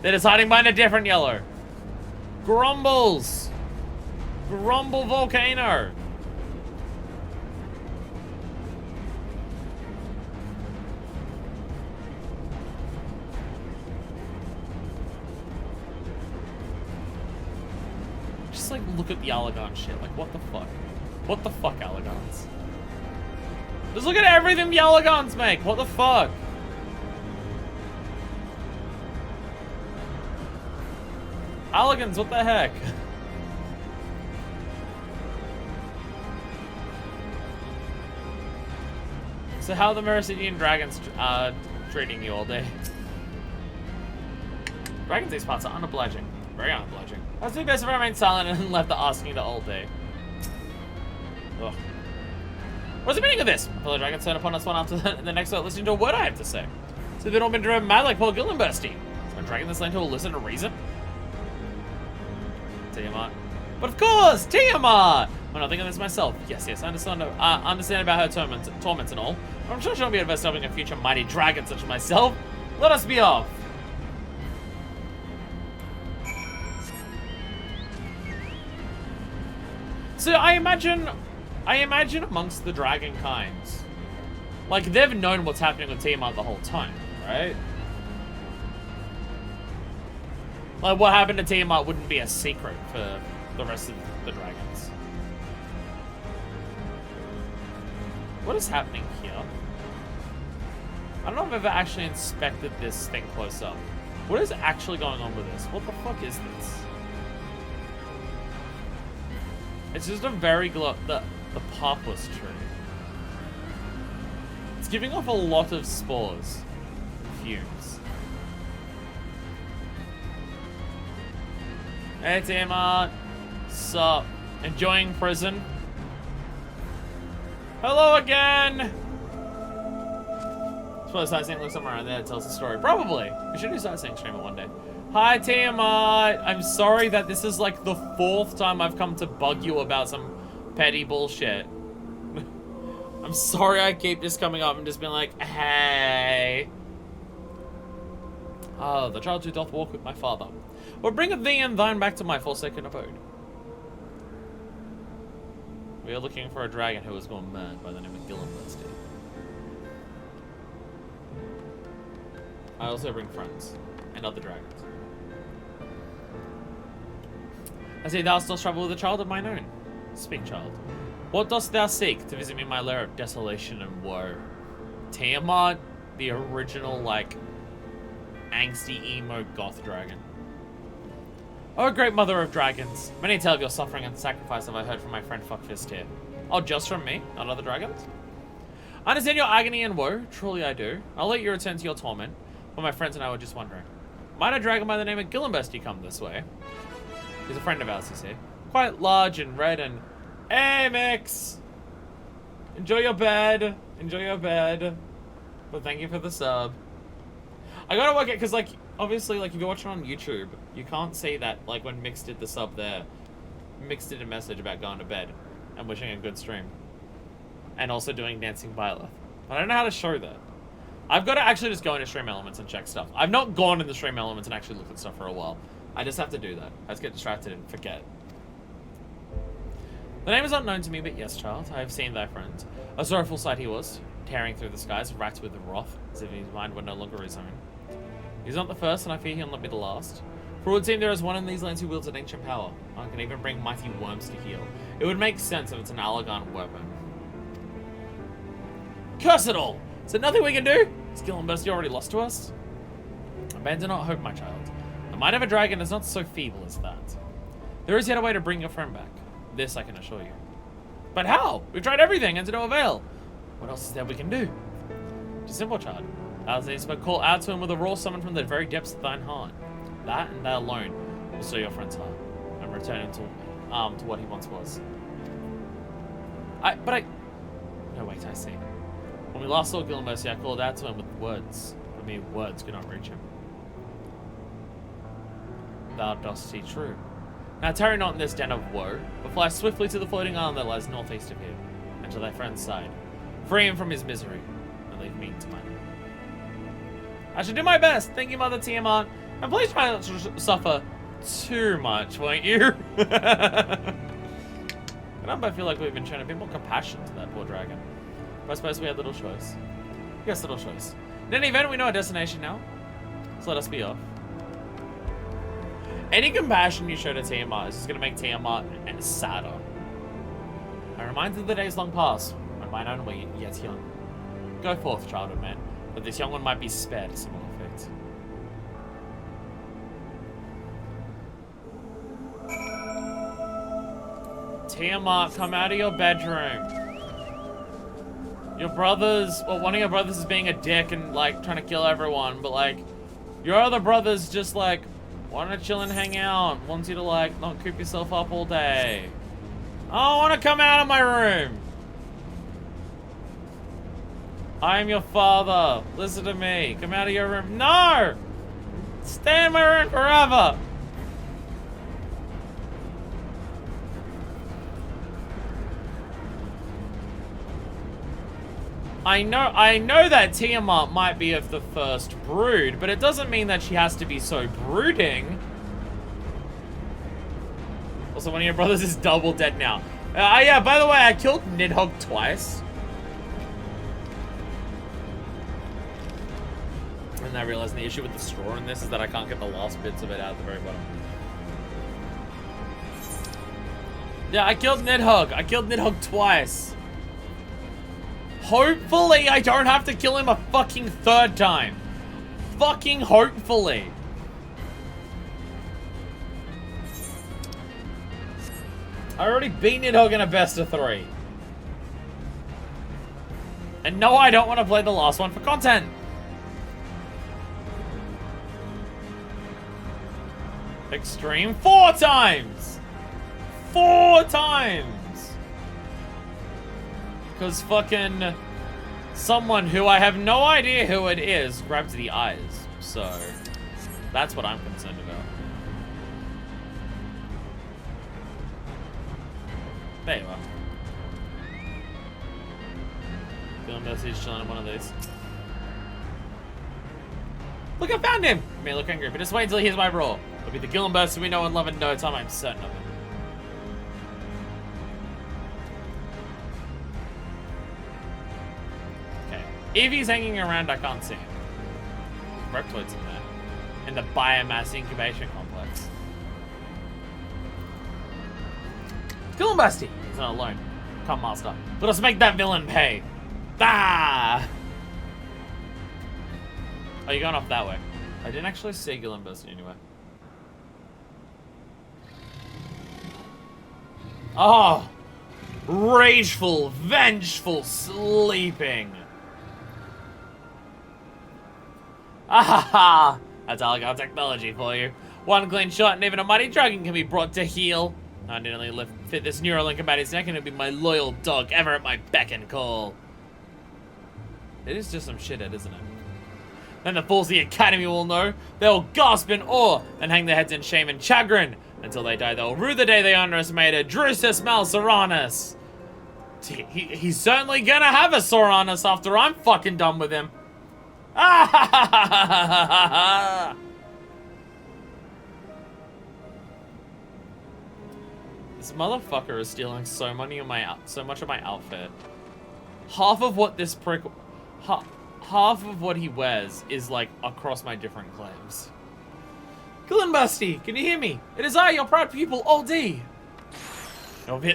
They're just hiding behind a different yellow. Grumbles. Grumble volcano. Just like look at the Allegon shit. Like what the fuck? What the fuck, Allegons? Just look at everything the Allegons make. What the fuck? Allegons, what the heck? So how are the Mericidian dragons treating you all day? Dragons these parts are unobliging. Very unobliging. I was doing best if I remained silent and left the asking the all day. Ugh. What's the meaning of this? Fellow dragons turn upon us one after the next without listening to a word I have to say. So they've all been driven mad like Paul Gillenbursty. Is my dragon this land who will listen to reason? Tiamat. But of course, Tiamat! I'm not thinking this myself. Yes, I understand about her torments and all. I'm sure she'll be adverse to helping a future mighty dragon such as myself. Let us be off. So I imagine amongst the dragon kinds, like they've known what's happening with Tiamat the whole time, right? Like what happened to Tiamat wouldn't be a secret for the rest of the dragons. What is happening here? I don't know if I've ever actually inspected this thing close up. What is actually going on with this? What the fuck is this? It's just a very the Parkless tree. It's giving off a lot of spores. Fumes. Hey, Tiamat. Sup? Enjoying prison? Hello again! I suppose sightseeing looks somewhere around there that tells the story. Probably. We should do sightseeing stream it one day. Hi, Tiamat. I'm sorry that this is like the 4th time I've come to bug you about some petty bullshit. I'm sorry I keep just coming up and just being like, hey. Ah, the child who doth walk with my father. Or bringeth thee and thine back to my forsaken abode. We are looking for a dragon who was gone mad by the name of Hildibrand. I also bring friends and other dragons. I say thou dost travel with a child of mine own. Speak, child. What dost thou seek to visit me in my lair of desolation and woe? Tiamat, the original, like, angsty, emo, goth dragon. Oh, great mother of dragons. Many a tale of your suffering and sacrifice have I heard from my friend FFXIV here. Oh, just from me, not other dragons? I understand your agony and woe. Truly I do. I'll let you return to your torment. But my friends and I were just wondering. Might a dragon by the name of Hildibrand come this way? He's a friend of ours, you see. Quite large and red and... Hey, Mix! Enjoy your bed. Enjoy your bed. But thank you for the sub. I gotta work it, because, like, obviously, like, if you're watching on YouTube, you can't see that, like, when Mix did the sub there, Mix did a message about going to bed and wishing a good stream. And also doing Dancing Violet. But I don't know how to show that. I've got to actually just go into Stream Elements and check stuff. I've not gone into Stream Elements and actually looked at stuff for a while. I just have to do that. I just get distracted and forget. The name is unknown to me, but yes, child, I have seen thy friend. A sorrowful sight he was, tearing through the skies, racked with wrath, as if his mind were no longer his own. He's not the first, and I fear he'll not be the last. For it would seem there is one in these lands who wields an ancient power, and can even bring mighty worms to heal. It would make sense if it's an Allegan weapon. Curse it all! Is there nothing we can do? Is Hildibrand already lost to us? Abandon not hope, my child. The might of a dragon is not so feeble as that. There is yet a way to bring your friend back. This I can assure you. But how? We've tried everything and to no avail. What else is there we can do? Just simple, child. Thou needs but call out to him with a roar summoned from the very depths of thine heart. That and that alone will stir your friend's heart and return him to what he once was. No, wait, I see. When we last saw Hildibrand, I called out to him with words, but mere words could not reach him. Thou dost see true. Now tarry not in this den of woe, but fly swiftly to the floating island that lies northeast of here, and to thy friend's side. Free him from his misery, and leave me to mine. I shall do my best. Thank you, Mother Tiamat. And please try not to suffer too much, won't you? I feel like we've been showing a bit more compassion to that poor dragon. But I suppose we had little choice. Yes, little choice. In any event, we know our destination now. So let us be off. Any compassion you show to Tiamat is just going to make Tiamat sadder. I remind of the days long past, when mine own were yet young. Go forth, childhood man, that this young one might be spared a similar fate. Tiamat, come out of your bedroom. Your brothers, well, one of your brothers is being a dick and, like, trying to kill everyone, but, like, your other brother's just, like, want to chill and hang out, wants you to, like, not coop yourself up all day. I want to come out of my room. I am your father. Listen to me. Come out of your room. No! Stay in my room forever. I know that Tiamat might be of the first brood, but it doesn't mean that she has to be so brooding. Also, one of your brothers is double dead now. Yeah, by the way, I killed Nidhogg twice. And I realized the issue with the straw in this is that I can't get the last bits of it out at the very bottom. Yeah, I killed Nidhogg. I killed Nidhogg twice. Hopefully, I don't have to kill him a fucking third time. Fucking hopefully. I already beat Nidhogg in a best of 3. And no, I don't want to play the last one for content. Extreme 4 times! 4 times! Because fucking someone who I have no idea who it is grabbed the eyes. So, that's what I'm concerned about. There you are. He's chilling in one of these. Look, I found him! He may look angry, but just wait until he hears my roar. It'll be the Gillenburst we know and love in no time, I'm certain of it. Okay. If he's hanging around, I can't see him. Reptoids in there. In the biomass incubation complex. Gillenbursty! He's not alone. Come, master. Let us make that villain pay. Ah! Oh, you're going off that way. I didn't actually see Gillenbursty anywhere. Oh! Rageful, vengeful, sleeping. Ah! That's Algar technology for you. One clean shot and even a mighty dragon can be brought to heel. I nearly fit this Neuralink about his neck and it'll be my loyal dog ever at my beck and call. It is just some shithead, isn't it? Then the fools of the Academy will know. They'll gasp in awe and hang their heads in shame and chagrin. Until they die, they'll rue the day they underestimated Drusus Malsoranus. He's certainly gonna have a Soranus after I'm fucking done with him. Ah ha ha ha ha ha ha. This motherfucker is stealing so much of my outfit. Half of what this prick... Half of what he wears is, like, across my different claims. Gillenbursty, can you hear me? It is I, your proud pupil, Old D.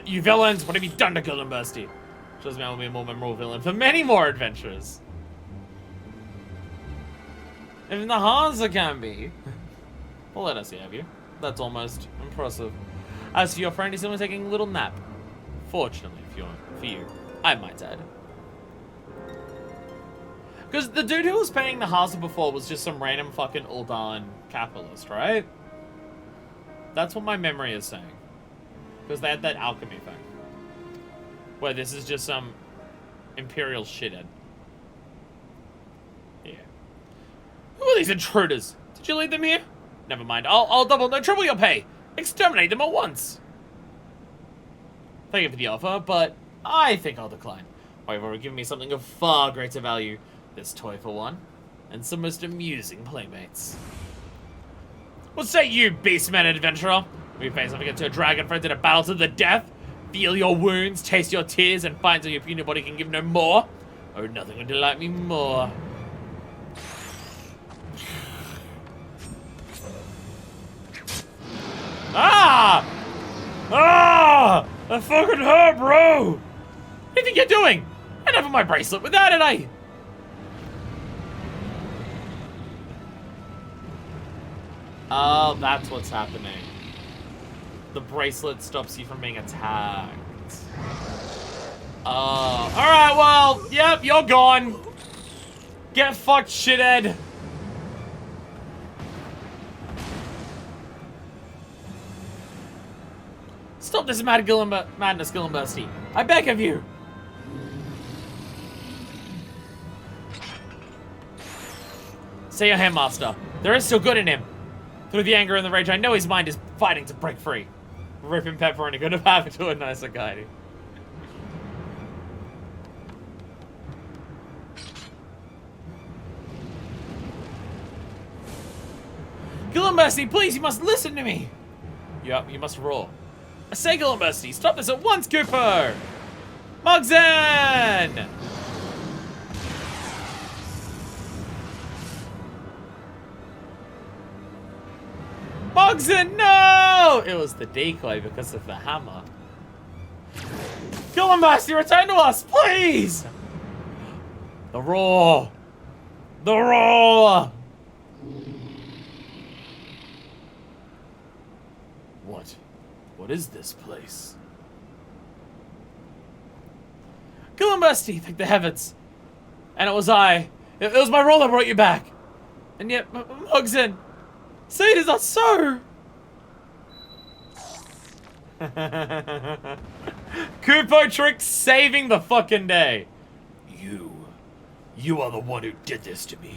You villains, what have you done to Gillenbursty? Shows me I will be a more memorable villain for many more adventures. Even the Hansa can be. Well, let us have you. That's almost impressive. As for your friend, he's only taking a little nap. Fortunately for you, I might add. Because the dude who was paying the Hansa before was just some random fucking Uldan capitalist, right? That's what my memory is saying. Because they had that alchemy thing. Where this is just some imperial shithead. Yeah. Who are these intruders? Did you lead them here? Never mind. I'll double no trouble your pay. Exterminate them at once. Thank you for the offer, but I think I'll decline. Why, you've already given me something of far greater value. This toy for one, and some most amusing playmates. What say you, beastman adventurer? We face off against your dragon friends in a battle to the death? Feel your wounds, taste your tears, and find till your puny body can give no more? Oh, nothing would delight me more. Ah! Ah! That fucking hurt, bro! What do you think you're doing? I never my bracelet without it, I... Oh, that's what's happening. The bracelet stops you from being attacked. Oh, alright, well, yep, you're gone. Get fucked, shithead. Stop this madness, Gillenbursty. I beg of you. Say your hand, master. There is still good in him. Through the anger and the rage, I know his mind is fighting to break free. Rip and pepperoni, good have to a nicer guy. Gillenbursty, please, you must listen to me. Yup, you must roar. I say, Gillenbursty, stop this at once, Cooper! Mugzen! Mugzen, no! It was the decoy because of the hammer. Gillenbursty, return to us, please! The roar! The roar! What is this place? Gillenbursty, thank the heavens. And it was I. It was my role that brought you back. And yet, Mugzen, say it is not so. Kupo Trick saving the fucking day. You are the one who did this to me.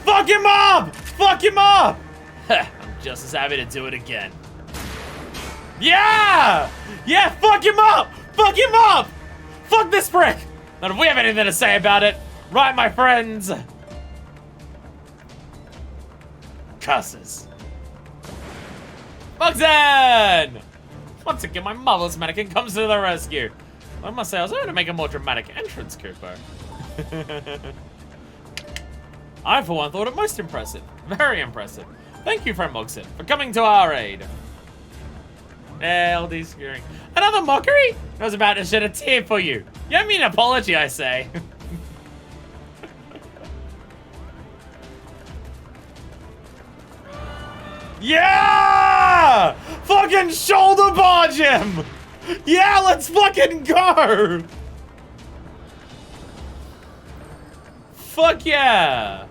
Fuck him up! Fuck him up! I'm just as happy to do it again. Yeah! Yeah, fuck him up! Fuck him up! Fuck this prick! Not if we have anything to say about it. Right, my friends? Curses. Bogdan! Once again, my mother's mannequin comes to the rescue. I must say, I was hoping to make a more dramatic entrance, Cooper. I, for one, thought it most impressive. Very impressive. Thank you, friend Mogson, for coming to our aid. LD skewering. Another mockery? I was about to shed a tear for you. You owe me an apology, I say. Yeah! Fucking shoulder barge him! Yeah, let's fucking go! Fuck yeah!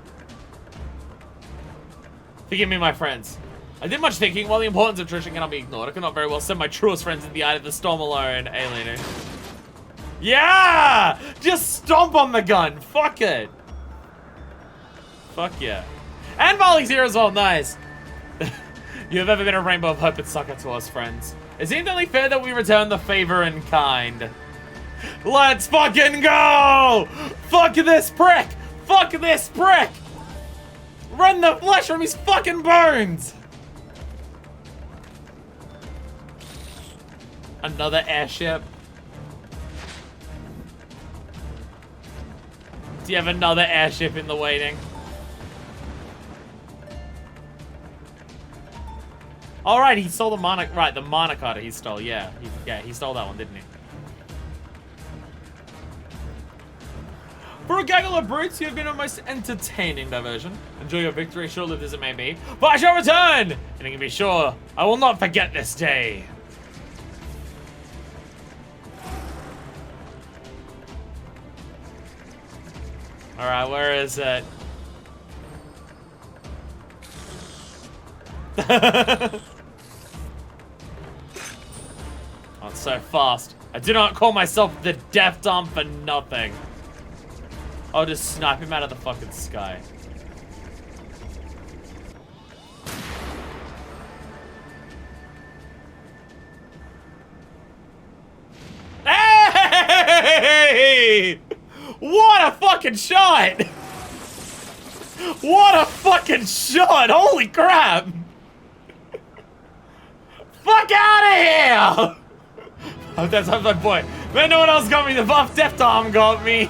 Forgive me, my friends. I did much thinking. While the importance of tradition cannot be ignored, I cannot very well send my truest friends in the eye of the storm alone, aliener. Yeah! Just stomp on the gun. Fuck it. Fuck yeah. And Molly's here as well. Nice. You have ever been a rainbow of hope and succor to us, friends. It seemed only fair that we return the favor in kind. Let's fucking go! Fuck this prick! Fuck this prick! Run the flesh from his fucking bones! Another airship. Do you have another airship in the waiting? All right, he stole the the Monocotta he stole, yeah. He stole that one, didn't he? For a gaggle of brutes, you have been a most entertaining diversion. Enjoy your victory, short-lived as it may be. But I shall return! And you can be sure, I will not forget this day. Alright, where is it? Oh, it's so fast. I do not call myself the Death Arm for nothing. I'll just snipe him out of the fucking sky. Hey! What a fucking shot! What a fucking shot! Holy crap! Fuck out of here! Oh, that's my boy. Man, no one else got me. The buff Death Arm got me.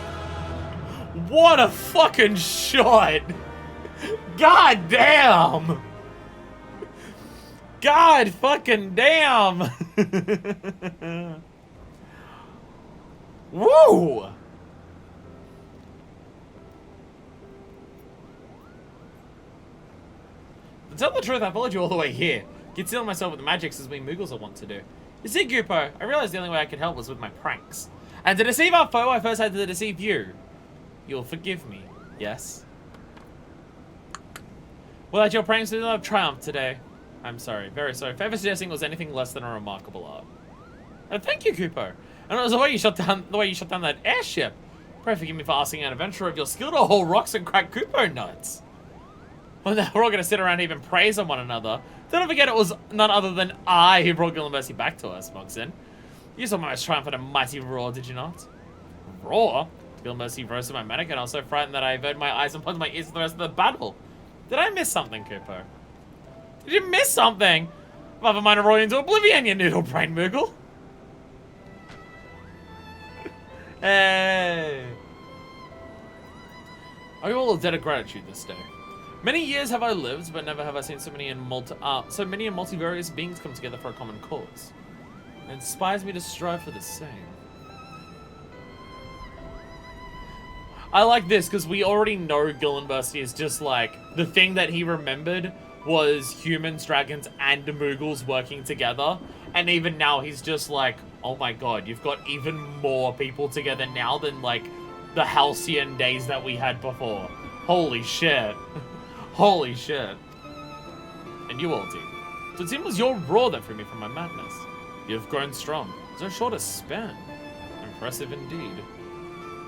What a fucking shot! God damn! God fucking damn! Woo! To tell the truth, I followed you all the way here. Concealing myself with the magics as we Moogles are wont to do. You see, Gupo, I realized the only way I could help was with my pranks. And to deceive our foe, I first had to deceive you. You'll forgive me, yes? Well, at your pranks did not have triumph today. I'm sorry, very sorry. If ever suggesting was anything less than a remarkable art. And thank you, Kupo. And it was the way you shot down that airship. Pray forgive me for asking an adventurer of your skill to haul rocks and crack Kupo nuts. Well, now we're all gonna sit around and even praise on one another. Don't forget it was none other than I who brought Gil and Mercy back to us, Mogson. You saw my most triumphant and mighty roar, did you not? Roar? Gil and Mercy roasted my mannequin. I was so frightened that I averted my eyes and plugged my ears for the rest of the battle. Did I miss something, Kupo? Did you miss something? Rather mine roll you into oblivion, you noodle brain Moogle. Hey. Are you all a debt of gratitude this day? Many years have I lived, but never have I seen so many and multivarious beings come together for a common cause. It inspires me to strive for the same. I like this because we already know Gillenbursty is just like, the thing that he remembered was humans, dragons, and Moogles working together. And even now he's just like, oh my god, you've got even more people together now than like the halcyon days that we had before. Holy shit. Holy shit. and you all do. So it was your roar that freed me from my madness. You have grown strong. So short a span. Impressive indeed.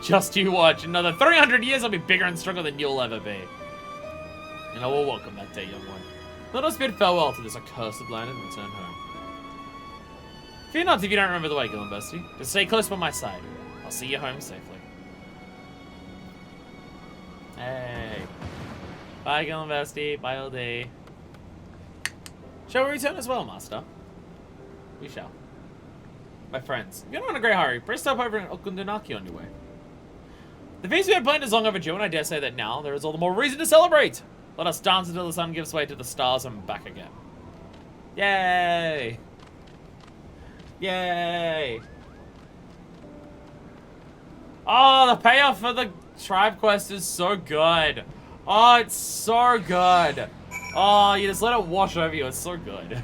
Just you watch. Another 300 years I'll be bigger and stronger than you'll ever be. And I will welcome that day, young one. Let us bid farewell to this accursed land and return home. Fear not if you don't remember the way, Gillenbursty. Just stay close by my side. I'll see you home safely. Hey. Bye, Gillenbursty. Bye, LD. Shall we return as well, Master? We shall. My friends, if you're not in a great hurry, press stop over in Okundunaki on your way. The feast we had planned is long overdue, and I dare say that now there is all the more reason to celebrate. Let us dance until the sun gives way to the stars and back again. Yay! Yay! Oh, the payoff for the tribe quest is so good. Oh, it's so good. Oh, you just let it wash over you. It's so good.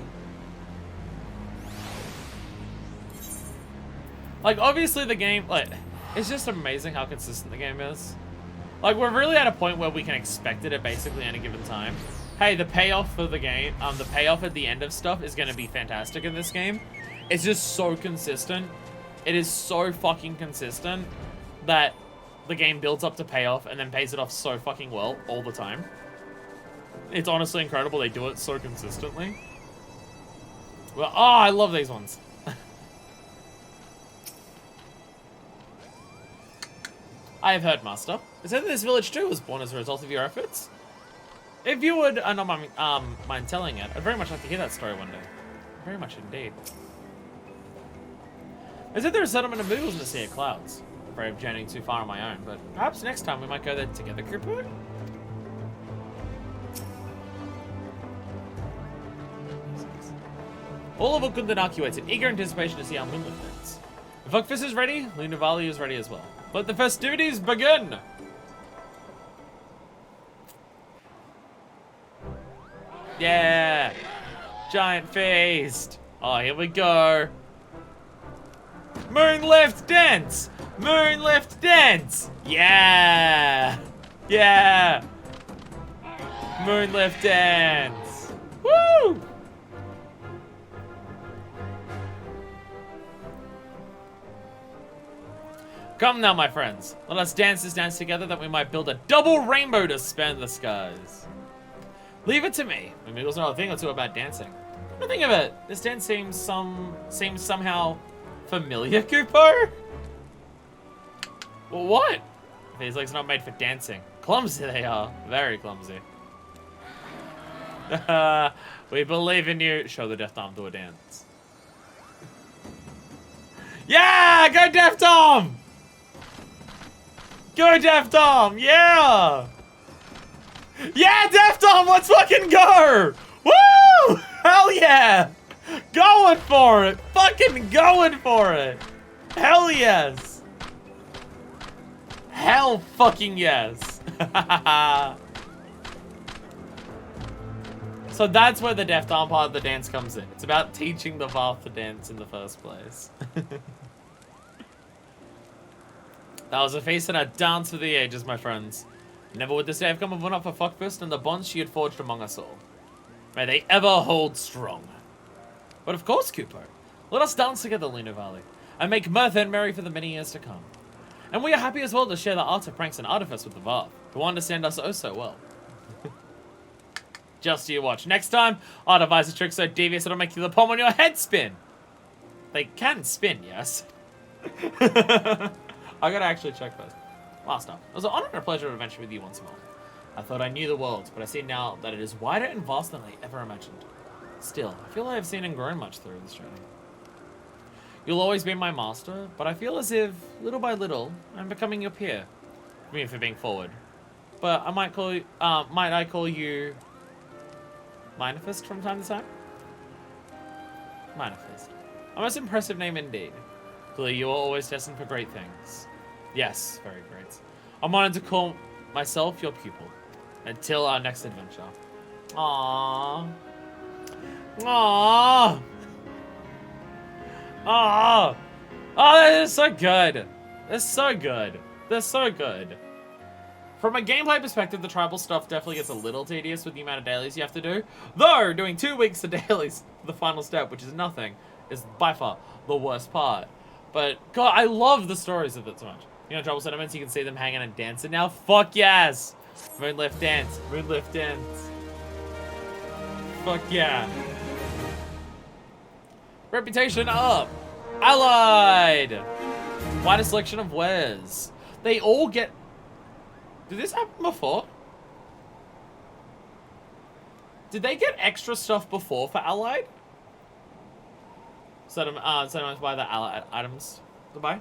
Like, obviously the game, like, it's just amazing how consistent the game is. Like, we're really at a point where we can expect it at basically any given time. Hey, the payoff for the game, the payoff at the end of stuff is going to be fantastic in this game. It's just so consistent. It is so fucking consistent that the game builds up to payoff and then pays it off so fucking well all the time. It's honestly incredible they do it so consistently. Well, oh, I love these ones. I have heard, Master. It said that this village too was born as a result of your efforts. If you would not mind telling it, I'd very much like to hear that story one day. Very much indeed. They said there's a settlement of Moogles in the Sea of Clouds. Afraid of journeying too far on my own, but perhaps next time we might go there together, Cooper? All of Okundunaki waits in eager anticipation to see our moonlit friends. If FFXIV is ready, Lunavali is ready as well. Let the festivities begin! Yeah! Giant feast! Oh, here we go! Moon left dance! Moon left dance! Yeah! Yeah! Moon left dance! Woo! Come now, my friends. Let us dance this dance together that we might build a double rainbow to span the skies. Leave it to me. Maybe there's another thing or two about dancing. Come to think of it, this dance seems somehow familiar, Kupo? Well, what? These legs are not made for dancing. Clumsy they are. Very clumsy. We believe in you. Show the Death Arm to a dance. Yeah! Go Death Arm! Go Death Arm! Yeah! Yeah, Death Arm! Let's fucking go! Woo! Hell yeah! Going for it! Fucking going for it! Hell yes! Hell fucking yes! So that's where the Death Arm part of the dance comes in. It's about teaching the Vath to dance in the first place. That was a feast and a dance for the ages, my friends. Never would this day have come if not for FFXIV and the bonds she had forged among us all. May they ever hold strong. But of course, Kupo. Let us dance together, Luna Valley, and make mirth and merry for the many years to come. And we are happy as well to share the art of pranks and artifice with the Vath, who understand us oh so well. Just you watch. Next time, I'll devise a trick so devious it'll make you the palm on your head spin. They can spin, yes. I gotta actually check this. Last up, it was an honor and a pleasure to adventure with you once more. I thought I knew the world, but I see now that it is wider and vaster than I ever imagined. Still, I feel I have seen and grown much through this journey. You'll always be my master, but I feel as if, little by little, I'm becoming your peer. I mean, for being forward. But I might call you, might I call you Mynafyst from time to time? Mynafyst. A most impressive name indeed. Clearly you are always destined for great things. Yes, very great. I'm honored to call myself your pupil. Until our next adventure. Aww. Aww. Aww. Oh, that is so good. That's so good. That's so good. From a gameplay perspective, the tribal stuff definitely gets a little tedious with the amount of dailies you have to do. Though, doing 2 weeks of dailies, the final step, which is nothing, is by far the worst part. But, God, I love the stories of it so much. You know, tribal sentiments, you can see them hanging and dancing now. Fuck yes! Moonlift dance. Moonlift dance. Fuck yeah. Reputation up. Allied. Wider selection of wares. They all get... Did this happen before? Did they get extra stuff before for Allied? Sentiments by the Allied items to buy.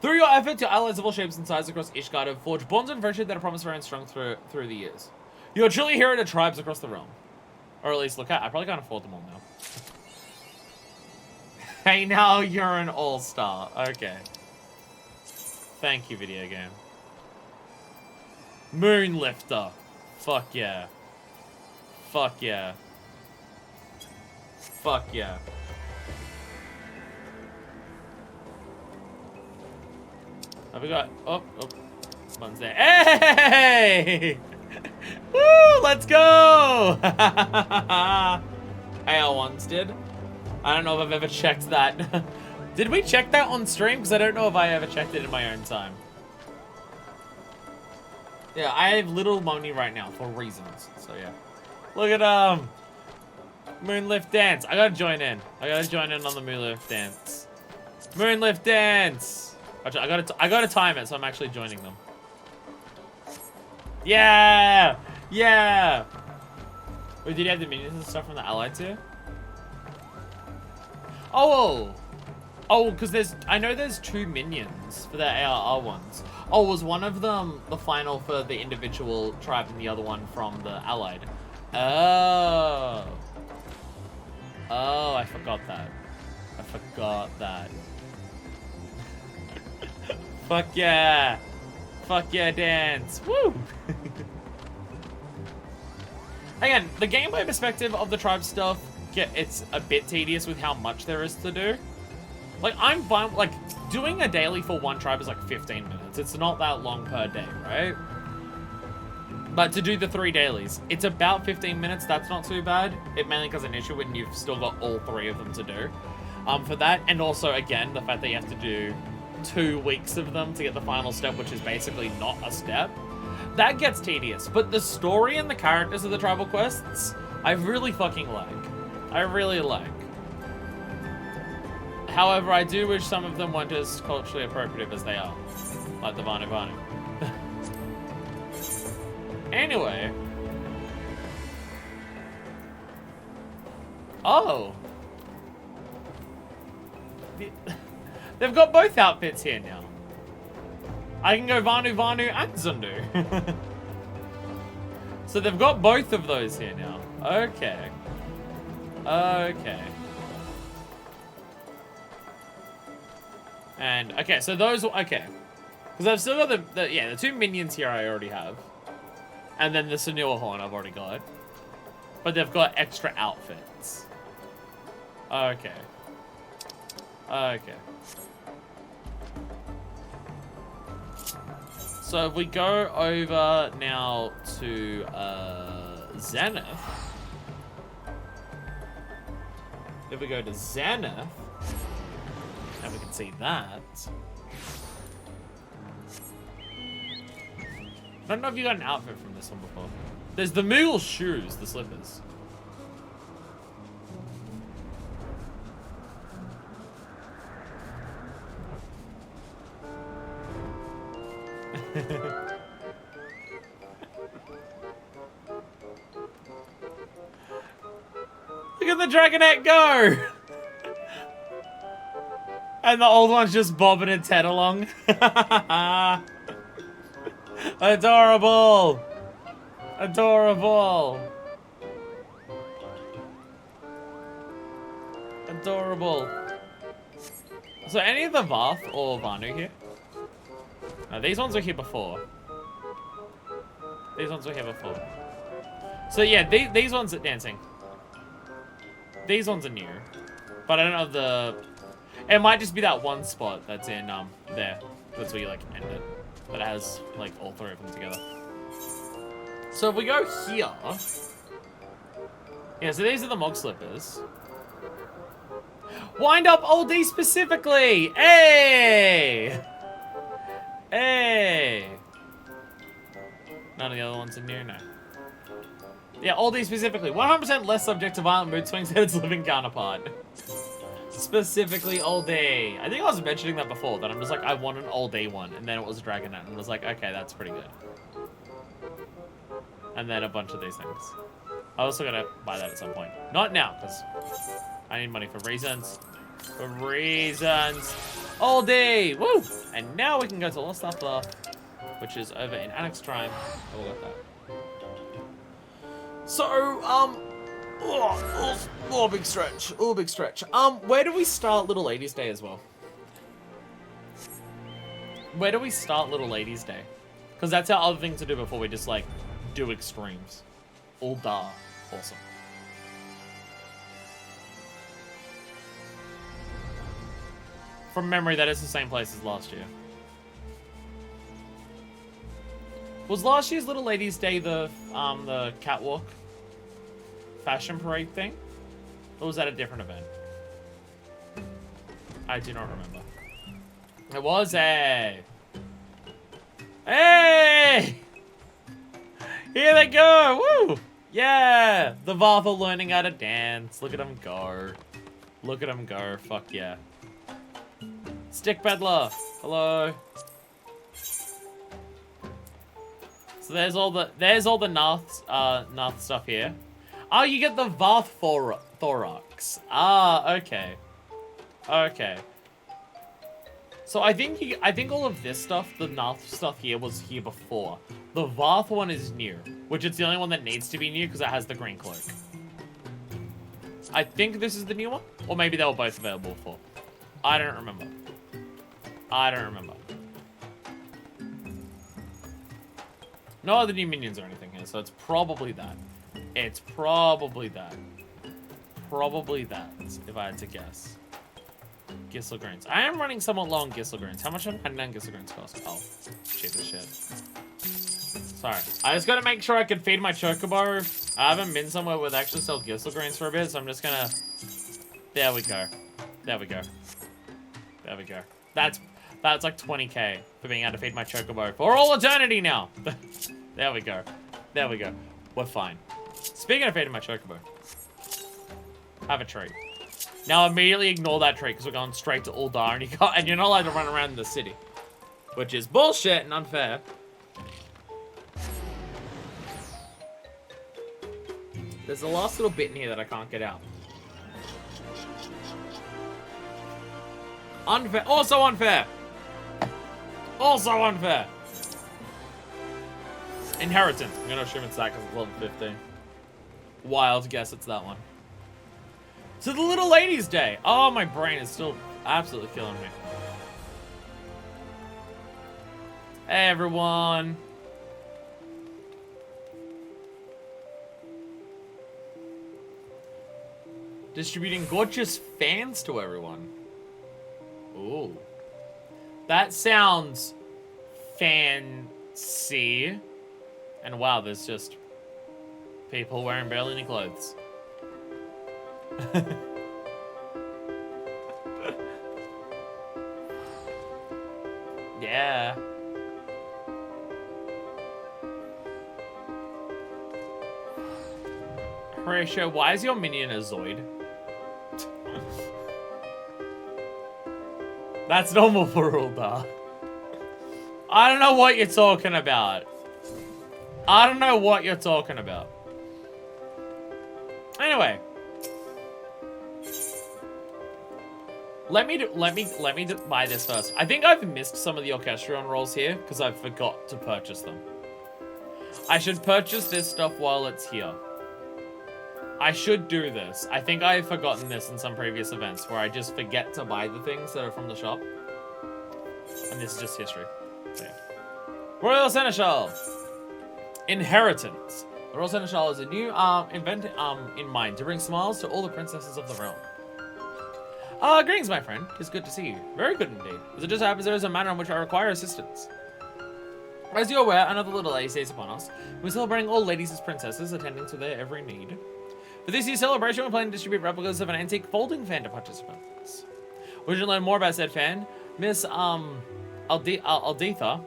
Through your effort, your allies of all shapes and sizes across Ishgard have forged bonds and friendship that are promised very strong through the years. You're truly a hero to tribes across the realm. Or at least, look at, I probably can't afford them all now. Hey, now you're an all-star. Okay. Thank you, video game. Moonlifter. Fuck yeah. Fuck yeah. Fuck yeah. Have we got... Oh. One's there. Hey! Woo! Let's go! AL1s did. I don't know if I've ever checked that. Did we check that on stream? Because I don't know if I ever checked it in my own time. Yeah, I have little money right now for reasons. So yeah. Look at Moonlift dance. I gotta join in. I gotta join in on the Moonlift dance. Moonlift dance. Actually, I gotta time it, so I'm actually joining them. Yeah! Yeah! Wait, did you have the minions and stuff from the Allied too? Oh! Oh, because I know there's 2 minions for the ARR ones. Oh, was one of them the final for the individual tribe and the other one from the Allied? Oh. Oh, I forgot that. I forgot that. Fuck yeah. Fuck yeah, dance. Woo! Again, the gameplay perspective of the tribe stuff, it's a bit tedious with how much there is to do. Like, I'm fine, like, doing a daily for one tribe is like 15 minutes. It's not that long per day, right? But to do the 3 dailies, it's about 15 minutes. That's not too bad. It mainly causes an issue when you've still got all 3 of them to do. For that, and also, again, the fact that you have to do 2 weeks of them to get the final step, which is basically not a step. That gets tedious. But the story and the characters of the tribal quests, I really fucking like. I really like. However, I do wish some of them weren't as culturally appropriative as they are. Like the Vanu Vanu. Anyway. Oh. They've got both outfits here now. I can go Vanu Vanu and Zundu. So they've got both of those here now. Okay. Okay. And, okay, so those, okay. Because I've still got the 2 minions here I already have. And then the Senua Horn I've already got. But they've got extra outfits. Okay. Okay. So if we go over now to Zenith. If we go to Zenith, and we can see that. I don't know if you got an outfit from this one before. There's the Moogle shoes, the slippers. Look at the Dragonette go! And the old one's just bobbing its head along. Adorable! Adorable! Adorable. So any of the Vath or Vanu here? No, these ones were here before. These ones were here before. So yeah, these ones are dancing. These ones are new. But I don't know the... It might just be that one spot that's in, there. That's where you, like, end it. That has, like, all 3 of them together. So if we go here... Yeah, so these are the Mog Slippers. Wind up Old D specifically! Hey! Hey! None of the other ones in here, no. Yeah, Old D specifically. 100% less subject to violent mood swings than its living counterpart. Specifically Old D. I think I was mentioning that before, that I'm just like, I want an Old D one. And then it was Dragonette, and I was like, okay, that's pretty good. And then a bunch of these things. I also gotta buy that at some point. Not now, because I need money for reasons. For reasons. All day! Woo! And now we can go to Lost After, which is over in Annex Tribe. Oh, we got that. So, big stretch. Oh, big stretch. Where do we start Little Ladies Day as well? Where do we start Little Ladies Day? Because that's our other thing to do before we just, like, do extremes. All da. Awesome. From memory, that is the same place as last year. Was last year's Little Ladies Day the catwalk fashion parade thing? Or was that a different event? I do not remember. It was a... Hey! Here they go! Woo! Yeah! The Varth are learning how to dance. Look at them go. Look at them go. Fuck yeah. Stick Peddler. Hello. So there's all the Narth stuff here. Oh, you get the Varth Thorax. Ah, okay. Okay. So I think all of this stuff, the Narth stuff here, was here before. The Varth one is new, which is the only one that needs to be new because it has the green cloak. I think this is the new one, or maybe they were both available before. I don't remember. I don't remember. No other new minions or anything here, so it's probably that. It's probably that. Probably that, if I had to guess. Gisselgrains. I am running somewhat low on Gisselgrains. How much do 99 Gisselgrains cost? Oh, cheap as shit. Sorry. I just gotta make sure I can feed my Chocobo. I haven't been somewhere where they actually sell Gisselgrains for a bit, so I'm just gonna... There we go. There we go. There we go. That's like 20k for being able to feed my Chocobo for all eternity now. There we go. There we go. We're fine. Speaking of feeding my Chocobo, have a treat. Now immediately ignore that treat because we're going straight to Uldar and you're not allowed to run around in the city, which is bullshit and unfair. There's a last little bit in here that I can't get out. Unfair. Also unfair. Also unfair. Inheritance. I'm going to assume it's that because it's level 15. Wild guess it's that one. So the Little Ladies Day. Oh, my brain is still absolutely killing me. Hey, everyone. Distributing gorgeous fans to everyone. Ooh. That sounds fancy. And wow, there's just people wearing barely any clothes. Yeah. Horatio, why is your minion a Zoid? That's normal for Uldar. I don't know what you're talking about. I don't know what you're talking about. Anyway. Let me buy this first. I think I've missed some of the Orchestrion rolls here because I forgot to purchase them. I should purchase this stuff while it's here. I should do this. I think I've forgotten this in some previous events where I just forget to buy the things that are from the shop. And this is just history. So, yeah. Royal Seneschal. Inheritance. The Royal Seneschal is a new event in mind to bring smiles to all the princesses of the realm. Greetings, my friend. It's good to see you. Very good indeed. As it just happens, there is a manner in which I require assistance. As you're aware, another little ace is upon us. We're celebrating all ladies as princesses, attending to their every need. For this year's celebration, we're planning to distribute replicas of an antique folding fan to participants. Wish to learn more about said fan, Miss Alditha,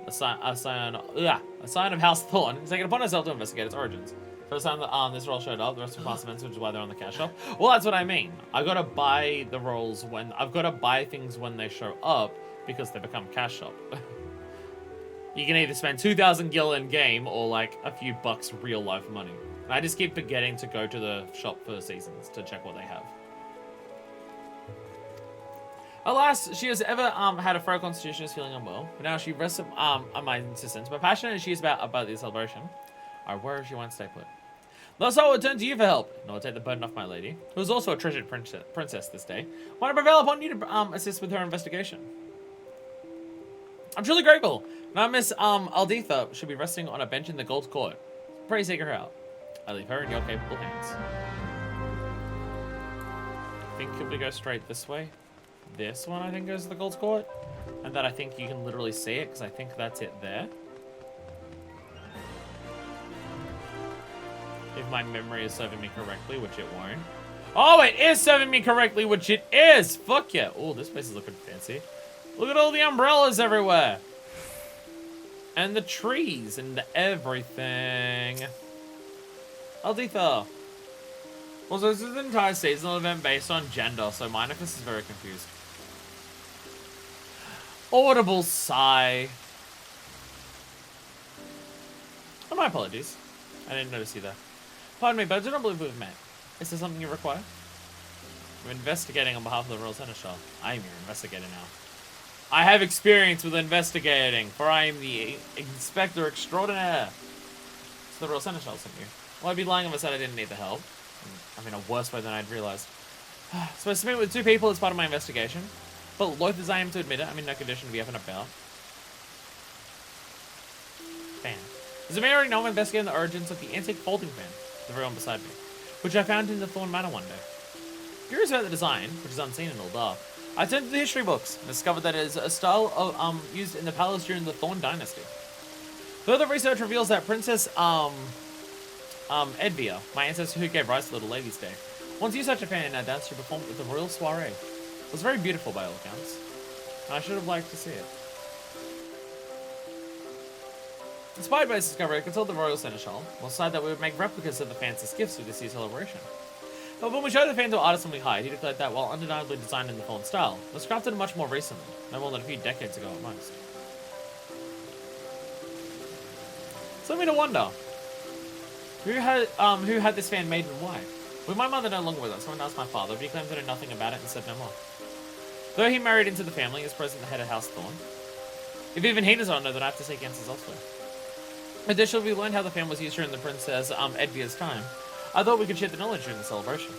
a sign of House Thorn, has taken upon herself to investigate its origins. First time that this roll showed up, the rest of past events, which is why they're on the cash shop. Well, that's what I mean. I gotta buy the rolls when I've gotta buy things when they show up because they become cash shop. You can either spend 2,000 gil in game or like a few bucks real life money. And I just keep forgetting to go to the shop for seasons to check what they have. Alas, she has ever had a frail constitution, is feeling unwell. But now she rests on my insistence. But passionate as she is about the celebration, I worry she won't stay put. Thus I will turn to you for help, and I will take the burden off my lady, who is also a treasured princess this day. Why not prevail upon you to assist with her investigation? I'm truly grateful. Now Miss Alditha should be resting on a bench in the Gold Court. Pray take her out. I leave her in your capable hands. I think if we go straight this way, this one I think goes to the Gold Court, and that I think you can literally see it because I think that's it there. If my memory is serving me correctly, which it won't. Oh, it is serving me correctly, which it is! Fuck yeah. Oh, this place is looking fancy. Look at all the umbrellas everywhere. And the trees and everything. Alditha. Also, this is an entire seasonal event based on gender, so Mynafyst is very confused. Audible sigh. Oh, my apologies. I didn't notice you there. Pardon me, but I do not believe we've met. Is there something you require? I'm investigating on behalf of the Royal Seneschal. I am your investigator now. I have experience with investigating, for I am the Inspector Extraordinaire. So the Royal Seneschal sent you. Well, I'd be lying if I said I didn't need the help. I mean, a worse way than I'd realized. So I submit with 2 people as part of my investigation. But loath as I am to admit it, I'm in no condition to be up and about. Fan. As you may already know, I'm investigating the origins of the antique folding fan, the very one beside me, which I found in the Thorn Manor one day. Curious about the design, which is unseen in all dark, I turned to the history books and discovered that it is a style of, used in the palace during the Thorn Dynasty. Further research reveals that Princess Edvia, my ancestor who gave rise to Little Ladies' Day, once used such a fan in a dance she performed at the royal soiree. It was very beautiful by all accounts, and I should have liked to see it. Inspired by this discovery, I consulted the Royal Seneschal, and decided that we would make replicas of the fans as gifts for this year's celebration. But when we showed the fan to an artist we hired, he declared that, while undeniably designed in the Thorn style, it was crafted much more recently, no more than a few decades ago at most. So let me to wonder, who had this fan made and why? With my mother no longer with us, someone asked my father, but he claimed to know nothing about it and said no more. Though he married into the family, he is present the head of House Thorn. If even he does not know, then I have to seek answers elsewhere. Additionally, we learned how the fan was used during the Princess Edvia's time. I thought we could share the knowledge during the celebration.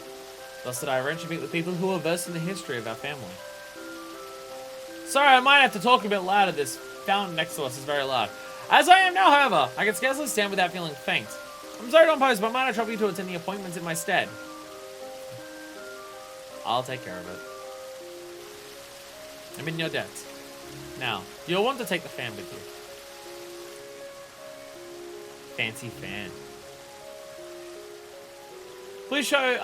Thus did I arrange to meet with people who are versed in the history of our family. Sorry, I might have to talk a bit louder. This fountain next to us is very loud. As I am now, however, I can scarcely stand without feeling faint. I'm sorry to impose, but might I trouble you to attend the appointments in my stead? I'll take care of it. I'm in your debt. Now, you'll want to take the fan with you. Fancy fan. Please show it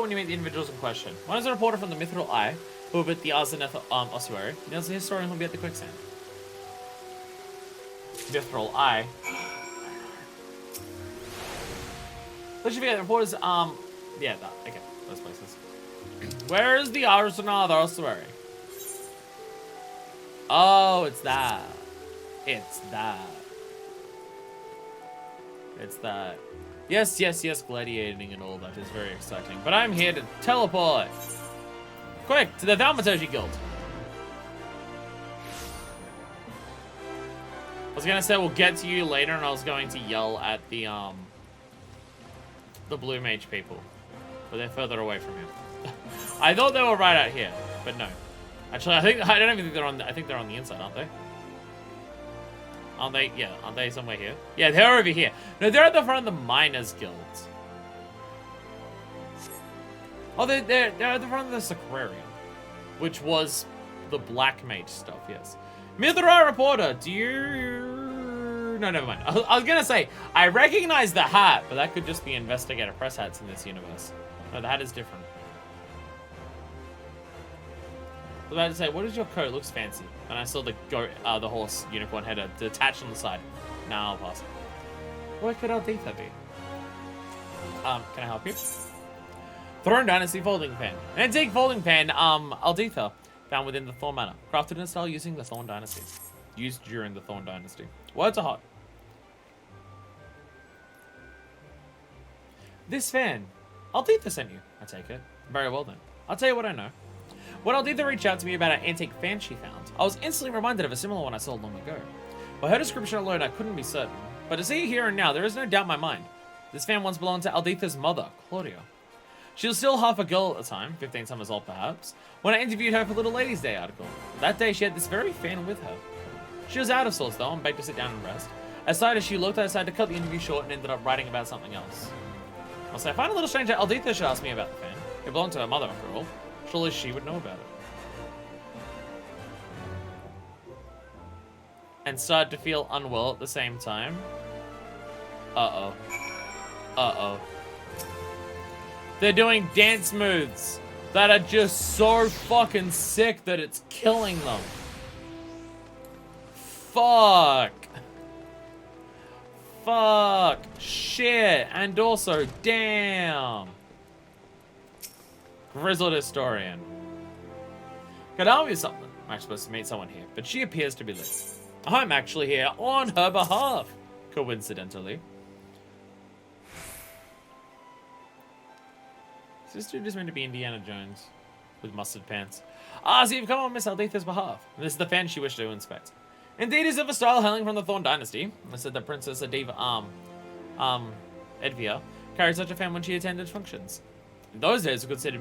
when you meet the individuals in question. One is a reporter from the Mithril Eye, who will be at the Arzeneth ossuary. The other is a historian who will be at the Quicksand. Mithril Eye. Let's forget the reporters, yeah, that, okay, those places. Where is the Arzeneth ossuary? Oh, it's that. It's that. It's that. Yes, yes, yes, gladiating and all that is very exciting. But I'm here to teleport. Quick, to the Thaumaturgy Guild. I was gonna say we'll get to you later, and I was going to yell at the Blue Mage people. But they're further away from here. I thought they were right out here, but no. Actually, I don't even think they're on, I think they're on the inside, aren't they? Aren't they? Yeah, aren't they somewhere here? Yeah, they're over here. No, they're at the front of the Miners Guild. Oh, they're at the front of the Sacrarium, which was the Black Mage stuff, yes. Mithrai reporter, do you No, never mind. I was gonna say, I recognize the hat, but that could just be investigator press hats in this universe. No, the hat is different. I was about to say, what is your coat? Looks fancy. And I saw the goat, the horse unicorn head detached on the side. Nah, I'll pass. What could Aldetha be? Can I help you? Throne Dynasty folding pan. An antique folding pan, Aldetha, found within the Thorn Manor. Crafted in style using the Thorn Dynasty. Used during the Thorn Dynasty. Words are hot. This fan. Aldetha sent you, I take it. Very well then. I'll tell you what I know. When Aldetha reached out to me about an antique fan she found, I was instantly reminded of a similar one I saw long ago. By her description alone, I couldn't be certain. But to see it here and now, there is no doubt in my mind. This fan once belonged to Aldetha's mother, Claudia. She was still half a girl at the time, 15 summers old perhaps, when I interviewed her for Little Ladies' Day article. That day, she had this very fan with her. She was out of sorts though, and begged to sit down and rest. As tired as she looked, I decided to cut the interview short and ended up writing about something else. Also, I find it a little strange that Aldetha should ask me about the fan. It belonged to her mother, after all. Surely she would know about it. And started to feel unwell at the same time. Uh-oh. Uh-oh. They're doing dance moves that are just so fucking sick that it's killing them. Fuck. Fuck. Shit. And also, damn. Grizzled historian. Could I argue something? I'm supposed to meet someone here, but she appears to be late. I'm actually here on her behalf, coincidentally. Is this dude just meant to be Indiana Jones with mustard pants? Ah, so you've come on Miss Aldetha's behalf. This is the fan she wished to inspect. Indeed, is of a style hailing from the Thorn Dynasty. I said that Princess Adiva, Edvia carried such a fan when she attended functions. In those days, it was considered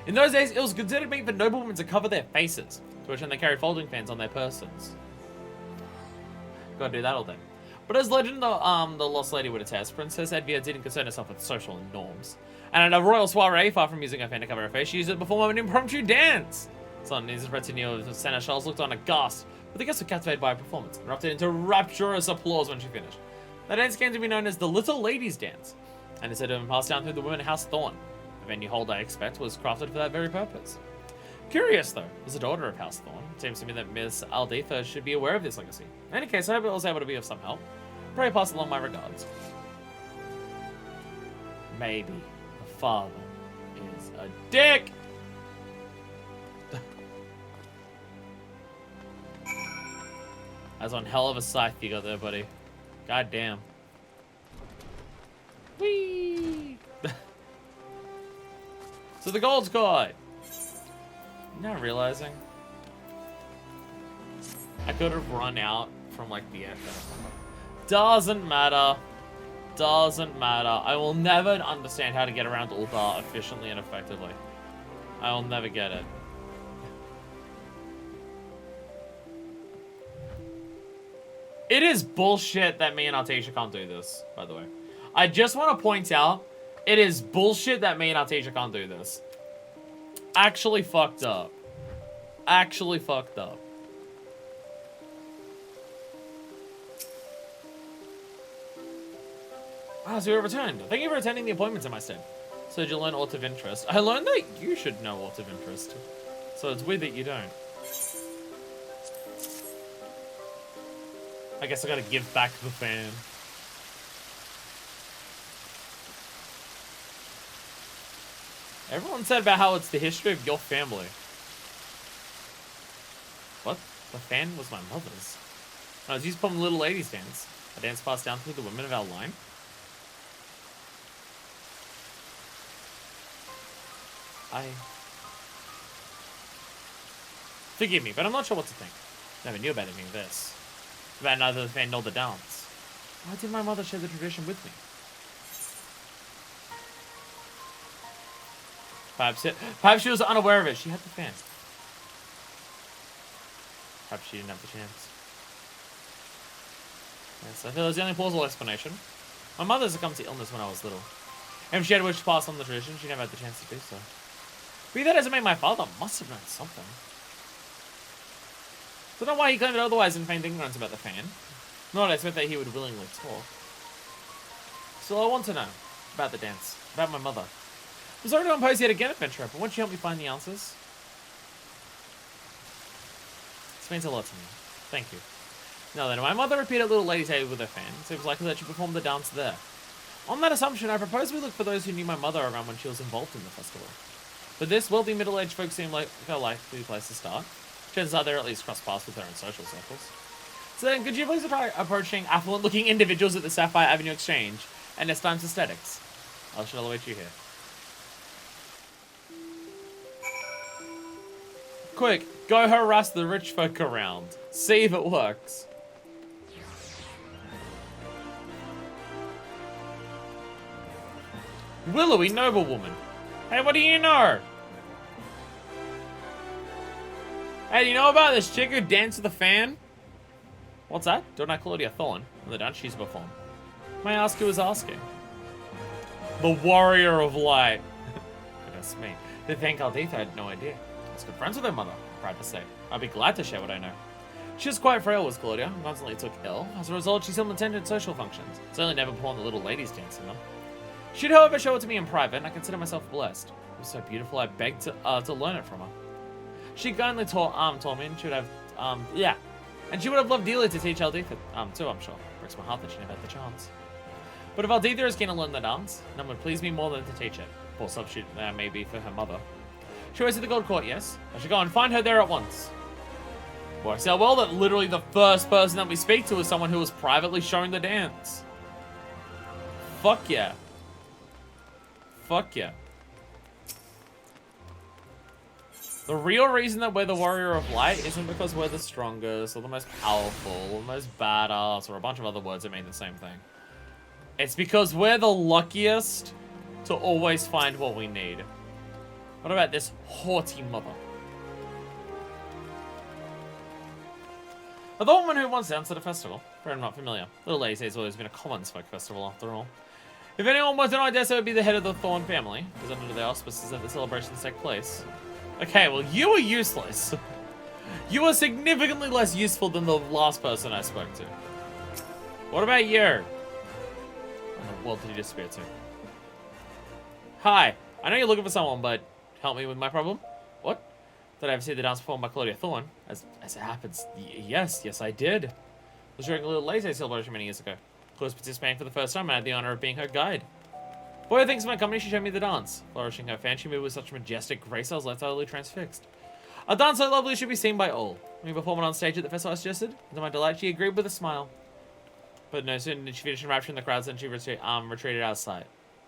In those days, it was considered meat for noblemen to cover their faces, to which then they carried folding fans on their persons. Gotta do that all day. But as legend, the Lost Lady would attest, Princess Edvia didn't concern herself with social norms. And at a royal soiree, far from using her fan to cover her face, she used it to perform an impromptu dance. Some of his retinue of seneschals looked on aghast, but the guests were captivated by her performance, and erupted into rapturous applause when she finished. That dance came to be known as the Little Ladies' Dance, and is said to have been passed down through the women of House Thorn. The venue hold, I expect, was crafted for that very purpose. Curious, though, as a daughter of House Thorn, it seems to me that Miss Aldetha should be aware of this legacy. In any case, I hope it was able to be of some help. Pray pass along my regards. Maybe the father is a dick! That's one hell of a scythe you got there, buddy. God damn. Whee! So the gold's gone. Now realizing I could have run out from like the end. Doesn't matter. Doesn't matter. I will never understand how to get around Ulthar efficiently and effectively. I will never get it. It is bullshit that me and Artesia can't do this, by the way. I just want to point out, it is bullshit that me and Artesia can't do this. Actually fucked up. Actually fucked up. Ah, so you returned. Thank you for attending the appointments in my stead. So did you learn Ort of Interest? I learned that you should know Ort of Interest. So it's weird that you don't. I guess I gotta give back the fan. Everyone said about how it's the history of your family. What? The fan was my mother's. I was used from Little Ladies' Dance. A dance passed down through the women of our line. Forgive me, but I'm not sure what to think. Never knew about any of this. About neither the fan nor the dance. Why did my mother share the tradition with me? Perhaps she was unaware of it. She had the fan. Perhaps she didn't have the chance. Yes, I feel that's the only plausible explanation. My mother succumbed to illness when I was little. And if she had wished to pass on the tradition, she never had the chance to do so. Be that as it may, my father must have known something. Don't know why he claimed it otherwise and feigned ignorance about the fan. Not I expect that he would willingly talk. Still, I want to know about the dance, about my mother. I'm sorry to impose yet again, adventurer, but won't you help me find the answers? This means a lot to me. Thank you. Now then, my mother appeared at Little Lady's Aid with her fan, so it was likely that she performed the dance there. On that assumption, I propose we look for those who knew my mother around when she was involved in the festival. For this, wealthy middle-aged folks seem like a likely place to start. Chances are they're at least cross paths with her in social circles. So then, could you please try approaching affluent-looking individuals at the Sapphire Avenue Exchange and S Times Aesthetics? I shall await you here. Quick, go harass the rich folk around. See if it works. Willowy noblewoman. Hey, what do you know? Hey, do you know about this chick who danced with the fan? What's that? Don't I Claudia Thorne? The dance she's performed. May I ask who is asking? The Warrior of Light. That's me. To thank Alditha, I had no idea. I was good friends with her mother, I'm proud to say. I'd be glad to share what I know. She was quite frail, was Claudia, and constantly took ill. As a result, she still attended social functions. Certainly never performed the little ladies' dance in them. She'd, however, show it to me in private, and I consider myself blessed. It was so beautiful, I begged to learn it from her. She kindly told me, and she would have, and she would have loved dearly to teach Alditha, too, I'm sure. Breaks my heart that she never had the chance. But if Alditha is keen to learn the dance, none would please me more than to teach it. Poor substitute that may be for her mother. She always at the Gold Court, yes? I should go and find her there at once. Boy, I see how well that literally the first person that we speak to is someone who was privately showing the dance. Fuck yeah. Fuck yeah. The real reason that we're the Warrior of Light isn't because we're the strongest, or the most powerful, or the most badass, or a bunch of other words that mean the same thing. It's because we're the luckiest to always find what we need. What about this haughty mother? The woman who once danced at a festival. Very not familiar. Little Lady has always been a common folk festival after all. If anyone was to know, I dare say it would be the head of the Thorn family, because under the auspices that the celebrations take place. Okay, well, you were useless. You were significantly less useful than the last person I spoke to. What about you? Where in the world did you disappear to? Hi, I know you're looking for someone, but help me with my problem? What? Did I ever see the dance performed by Claudia Thorne? As it happens, yes, I did. It was during a Little Lazy celebration many years ago. Claudia's participating for the first time, and I had the honor of being her guide. Boy, thanks to my company, she showed me the dance. Flourishing her fan, she moved with such majestic grace, I was left utterly transfixed. A dance so lovely should be seen by all. When we performed it on stage at the festival I suggested, and to my delight, she agreed with a smile. But no sooner did she finish enrapturing the crowds than she retreated out of sight,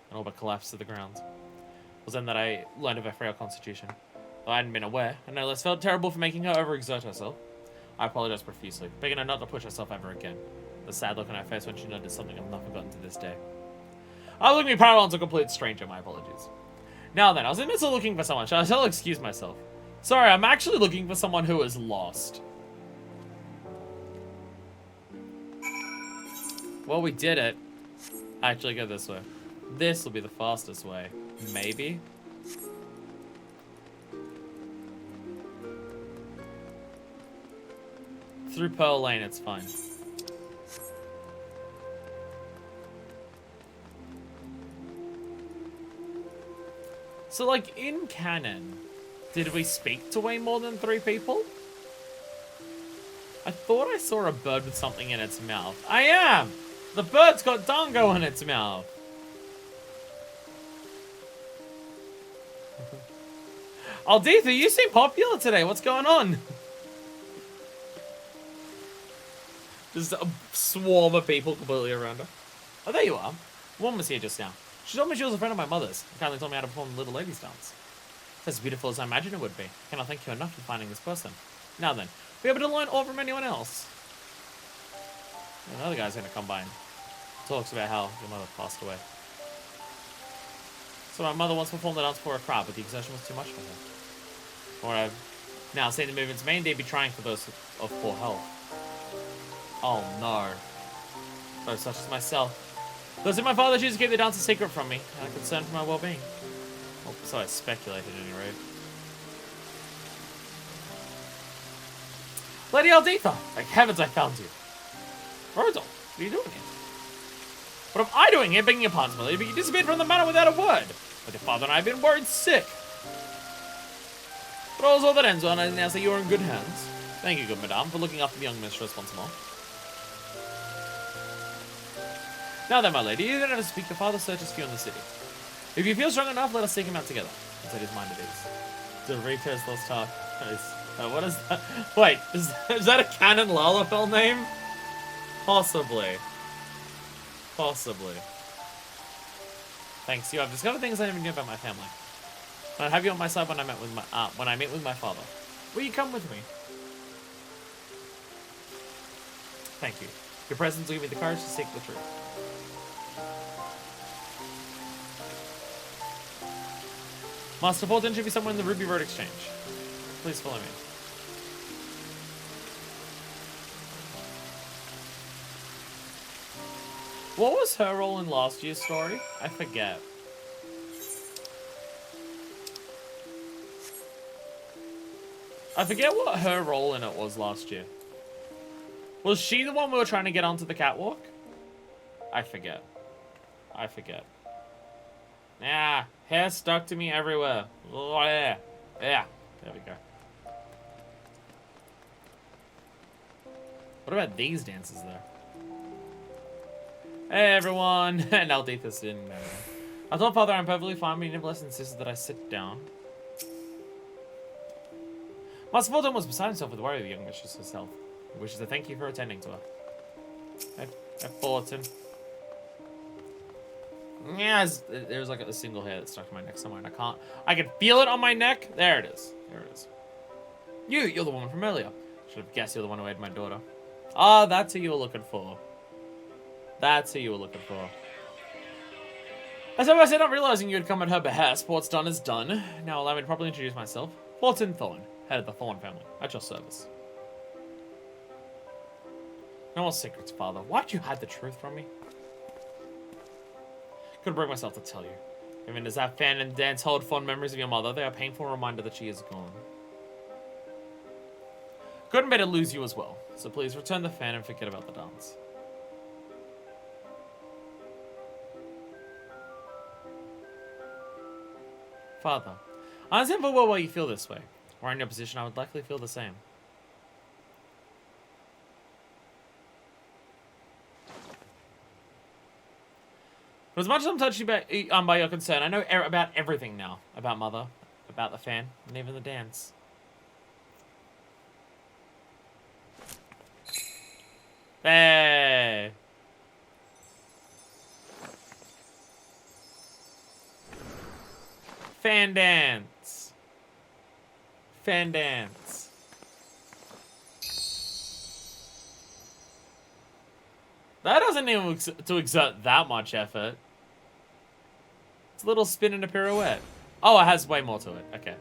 and all but collapsed to the ground. It was then that I learned of her frail constitution. Though I hadn't been aware, and no less felt terrible for making her overexert herself. I apologized profusely, begging her not to push herself ever again. The sad look on her face when she noticed something I've not forgotten to this day. I was looking parallel to a complete stranger, my apologies. Now then, I was in the midst of looking for someone. Shall I excuse myself? Sorry, I'm actually looking for someone who is lost. Well, we did it. Actually, go this way. This will be the fastest way. Maybe? Through Pearl Lane, it's fine. So, like, in canon, did we speak to way more than 3 people? I thought I saw a bird with something in its mouth. I am! The bird's got dango in its mouth. Alditha, you seem popular today. What's going on? Just a swarm of people completely around her. Oh, there you are. One was here just now. She told me she was a friend of my mother's. And kindly told me how to perform the Little Ladies Dance. It's as beautiful as I imagined it would be. I cannot thank you enough for finding this person. Now then, be able to learn all from anyone else. Another guy's gonna come by and talks about how your mother passed away. So my mother once performed the dance for a crowd, but the exertion was too much for her. From what I've now seen the movements may indeed be trying for those of poor health. Oh no. Those such as myself. Those of my father choose to keep the dance a secret from me, and I'm concerned for my well-being. Well, so I speculated at any rate. Lady Alditha! Thank heavens I found you. Rodolph, what are you doing here? What am I doing here begging your pardon, my lady? But you disappeared from the manor without a word. But your father and I have been worried sick. But all's all that ends well, and I now say you are in good hands. Thank you, good madame, for looking after the young mistress once more. Now then, my lady, you don't have to speak. Your father searches for you in the city. If you feel strong enough, let us seek him out together. And set his mind at ease. The Reaper's Lost Talk. What is that? Wait, is that a canon Lalafell name? Possibly. Possibly. Thanks to you, I've discovered things I never knew about my family. I'll have you on my side when I meet with my father. Will you come with me? Thank you. Your presence will give me the courage to seek the truth. Master Fulton should be somewhere in the Ruby Road Exchange. Please follow me. What was her role in last year's story? I forget. I forget what her role in it was last year. Was she the one we were trying to get onto the catwalk? I forget. I forget. Yeah, hair stuck to me everywhere. Oh, yeah. Yeah, there we go. What about these dances there? Hey everyone, and Alditha's sitting there. I told Father I'm perfectly fine, but he nevertheless insisted that I sit down. Master Fulton was beside himself with worry of the young mistress's health. He wishes to thank you for attending to her. Hey Fulton. Yeah, there's like a single hair that's stuck to my neck somewhere, and I can feel it on my neck. There it is. There it is. You're the woman from earlier. Should have guessed you're the one who had my daughter. Ah, that's who you were looking for. That's who you were looking for. As I said, not realizing you had come at her behest. What's done is done. Now allow me to properly introduce myself. Fulton Thorn, head of the Thorn family. At your service. No more secrets, Father. Why'd you hide the truth from me? Couldn't bring myself to tell you. Even as that fan and dance hold fond memories of your mother, they are a painful reminder that she is gone. Couldn't bear to lose you as well. So please return the fan and forget about the dance. Father, I understand full well why you feel this way. Were I in your position, I would likely feel the same. But as much as I'm touched by your concern, I know about everything now. About Mother, about the fan, and even the dance. Hey! Fan dance. Fan dance. That doesn't even to exert that much effort. It's a little spin and a pirouette. Oh, it has way more to it. Okay.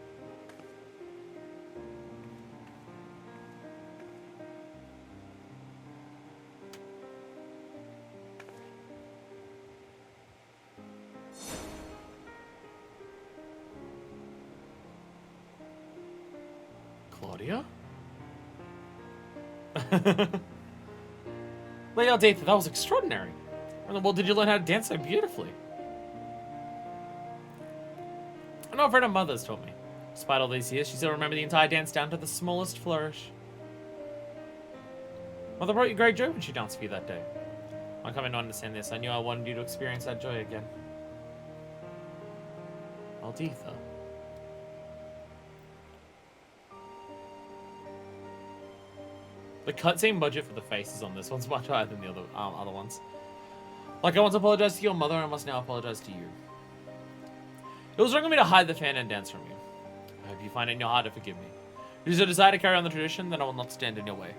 Claudia? Lady Alditha, that was extraordinary. Where in the world did you learn how to dance so beautifully? I know a friend of Mother's taught me. Despite all these years, she still remembers the entire dance down to the smallest flourish. Mother brought you great joy when she danced for you that day. I'm coming to understand this. I knew I wanted you to experience that joy again. Alditha. The cutscene budget for the faces on this one's much higher than the other ones. Like, I want to apologize to your mother, I must now apologize to you. It was wrong of me to hide the fan and dance from you. I hope you find it in your heart to forgive me. If you desire to carry on the tradition, then I will not stand in your way.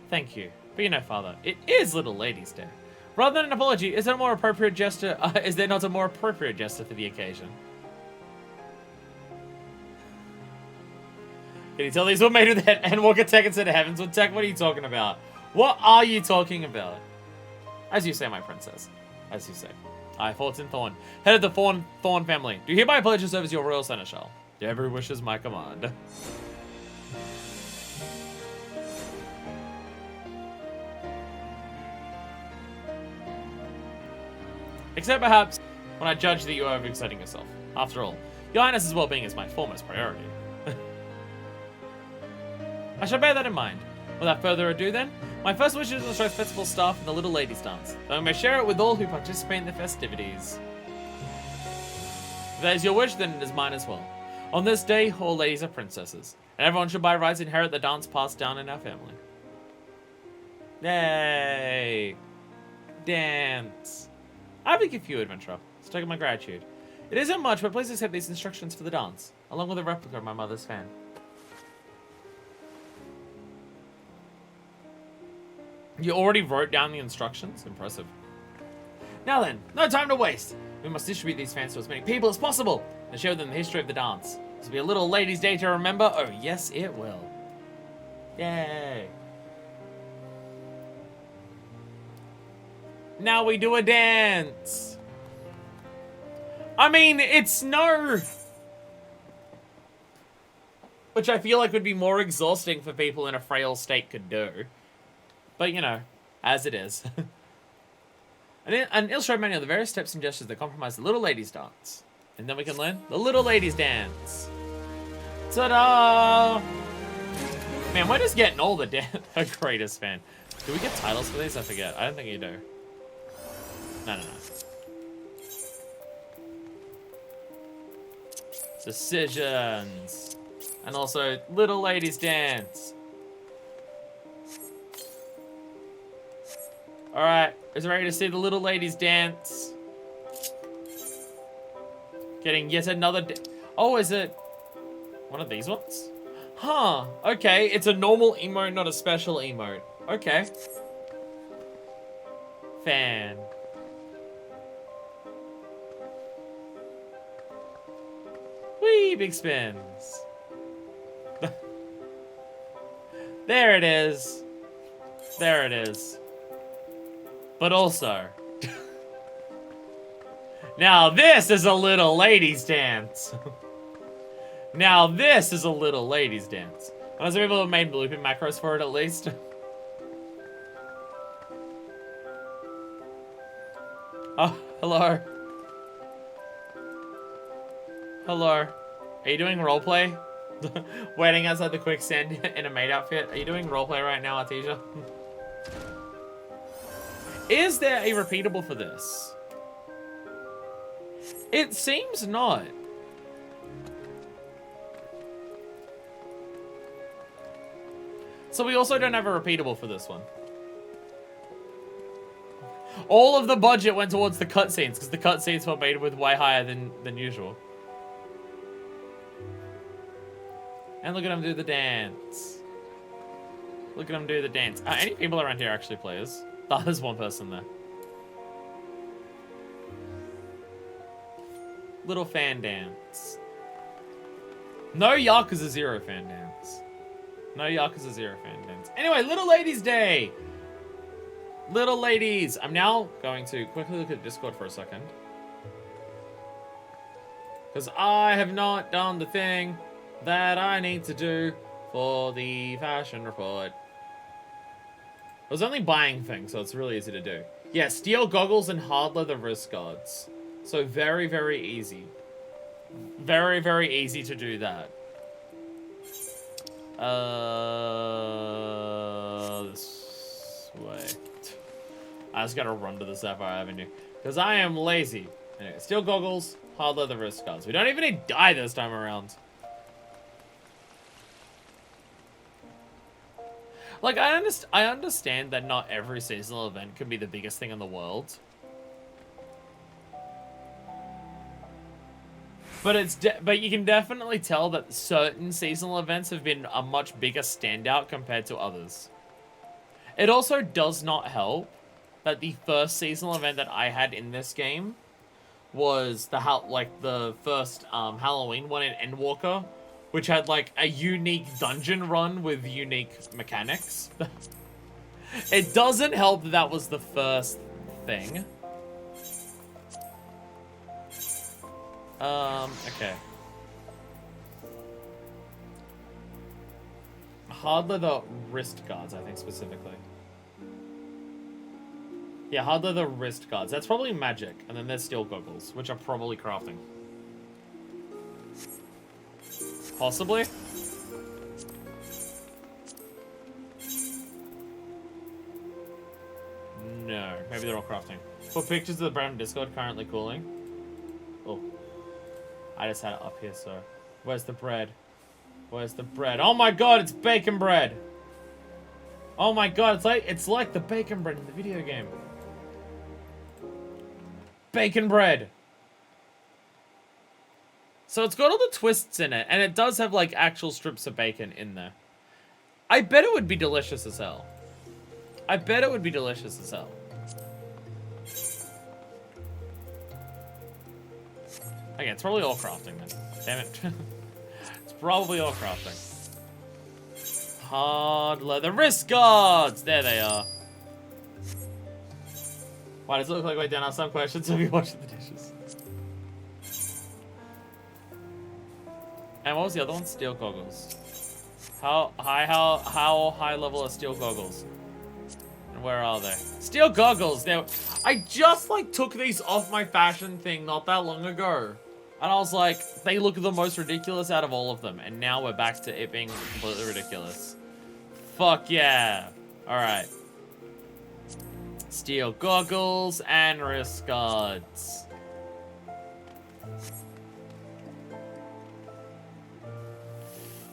Thank you. But you know, Father, it is Little Ladies' Day. Rather than an apology, is there a more appropriate gesture? Is there not a more appropriate gesture for the occasion? Can you tell these were made with that Endwalker tech instead of Heavensward tech? What are you talking about? What are you talking about? As you say, my princess. As you say. I, Fortune Thorn, head of the Thorn family, do hereby pledge to serve as your royal seneschal. Every wish is my command. Except perhaps when I judge that you are overexerting yourself. After all, your Highness's well-being is my foremost priority. I shall bear that in mind. Without further ado then, my first wish is to show festival staff in the Little Ladies Dance, that we may share it with all who participate in the festivities. If that is your wish, then it is mine as well. On this day, all ladies are princesses, and everyone should by rights inherit the dance passed down in our family. Yay! Dance. I have a gift for you, adventurer. It's taking my gratitude. It isn't much, but please accept these instructions for the dance, along with a replica of my mother's fan. You already wrote down the instructions? Impressive. Now then, no time to waste. We must distribute these fans to as many people as possible and show them the history of the dance. This will be a little ladies' day to remember. Oh, yes, it will. Yay. Now we do a dance. I mean, it's snow. Which I feel like would be more exhausting for people in a frail state could do. But, you know, as it is. An illustrated manual of the various steps and gestures that comprise the Little Ladies Dance. And then we can learn the Little Ladies Dance. Ta-da! Man, we're just getting all the greatest fan. Do we get titles for these? I forget. I don't think you do. No. Decisions. And also, Little Ladies Dance. Alright, is it ready to see the Little Ladies Dance? Getting yet another... Oh, is it one of these ones? Huh, okay. It's a normal emote, not a special emote. Okay. Fan. Whee, big spins. There it is. There it is. But also... Now this is a little ladies' dance. Now this is a little ladies' dance. Unless people have made looping macros for it at least. Oh, hello. Hello. Are you doing roleplay? Waiting outside the quicksand in a maid outfit. Are you doing roleplay right now, Artesia? Is there a repeatable for this? It seems not. So we also don't have a repeatable for this one. All of the budget went towards the cutscenes because the cutscenes were made with way higher than usual. And look at him do the dance. Look at him do the dance. Any people around here actually players? Oh, there's one person there. Little fan dance. No Yakuza 0 fan dance. No Yakuza 0 fan dance. Anyway, Little Ladies Day. Little ladies. I'm now going to quickly look at Discord for a second. Because I have not done the thing that I need to do for the fashion report. I was only buying things, so it's really easy to do. Yeah, steel goggles and hard leather wrist guards. So very, very easy. Very, very easy to do that. This way. I just gotta run to the Sapphire Avenue. Because I am lazy. Anyway, steel goggles, hard leather wrist guards. We don't even need dye this time around. Like, I understand that not every seasonal event can be the biggest thing in the world. But you can definitely tell that certain seasonal events have been a much bigger standout compared to others. It also does not help that the first seasonal event that I had in this game was the first Halloween one in Endwalker, which had like a unique dungeon run with unique mechanics. It doesn't help that that was the first thing. Okay. Hard leather wrist guards, I think, specifically. Yeah, hard leather wrist guards. That's probably magic. And then there's steel goggles, which are probably crafting. Possibly? No, maybe they're all crafting. For pictures of the brown Discord currently cooling. Oh. I just had it up here, so. Where's the bread? Where's the bread? Oh my god, it's bacon bread! Oh my god, it's like the bacon bread in the video game. Bacon bread! So it's got all the twists in it, and it does have like actual strips of bacon in there. I bet it would be delicious as hell. I bet it would be delicious as hell. Okay, it's probably all crafting then. Damn it. It's probably all crafting. Hard leather wrist guards! There they are. Why does it look like we don't ask some questions if you're washing the dishes? And what was the other one? Steel goggles. How high level are steel goggles? And where are they? Steel goggles! I just like took these off my fashion thing not that long ago. And I was like, they look the most ridiculous out of all of them. And now we're back to it being completely ridiculous. Fuck yeah. Alright. Steel goggles and wrist guards.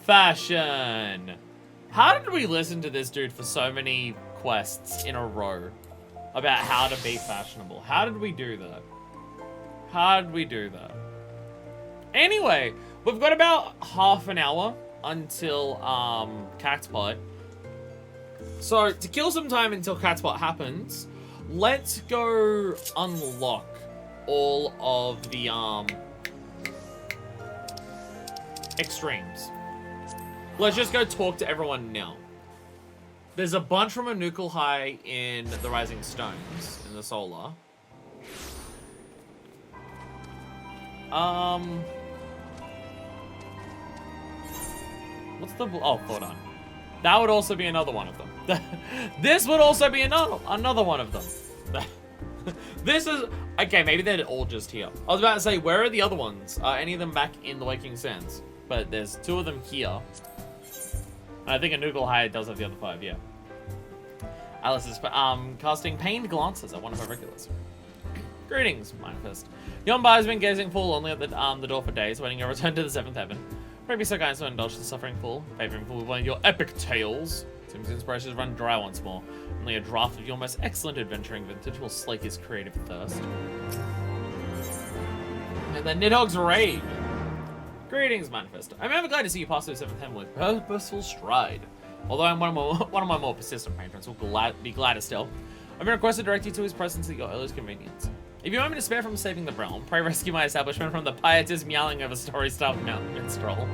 Fashion. How did we listen to this dude for so many quests in a row about how to be fashionable? How did we do that? How did we do that? Anyway, we've got about half an hour until Catspot. So, to kill some time until Catspot happens, let's go unlock all of the extremes. Let's just go talk to everyone now. There's a bunch from Anukel High in the Rising Stones, in the Solar. What's the... Oh, hold on. That would also be another one of them. This would also be another one of them. This is... Okay, maybe they're all just here. I was about to say, where are the other ones? Are any of them back in the Waking Sands? But there's 2 of them here. And I think Anukel High does have the other 5, yeah. Alice is casting pained glances at one of her regulars. Greetings, Mynafyst. Yon Bar has been gazing forlornly at the door for days, waiting your return to the 7th heaven. Pray be so kind as to indulge the suffering fool, favoring fool with one of your epic tales. Seems inspirations run dry once more. Only a draft of your most excellent adventuring vintage will slake his creative thirst. And then Nidhogg's Raid. Greetings, Mynafyst. I'm ever glad to see you pass through the 7th heaven with purposeful stride. Although I'm one of my more persistent patrons, will be glad to still. I've been requested to direct you to his presence at your earliest convenience. If you want me to spare from saving the realm, pray rescue my establishment from the pietist meowing of a story-stuffed mountain minstrel.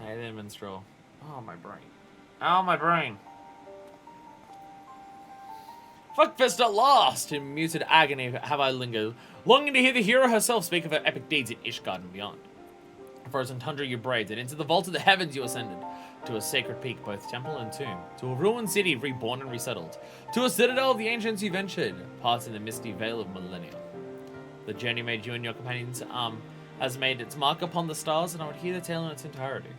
Hey there, minstrel. Oh, my brain. Oh, my brain. Fuckfist at last! In muted agony have I lingered, longing to hear the hero herself speak of her epic deeds in Ishgard and beyond. A frozen tundra you braved, and into the vault of the heavens you ascended. To a sacred peak, both temple and tomb. To a ruined city, reborn and resettled. To a citadel of the ancients you ventured, parts in the misty veil of millennia. The journey made you and your companions, has made its mark upon the stars, and I would hear the tale in its entirety.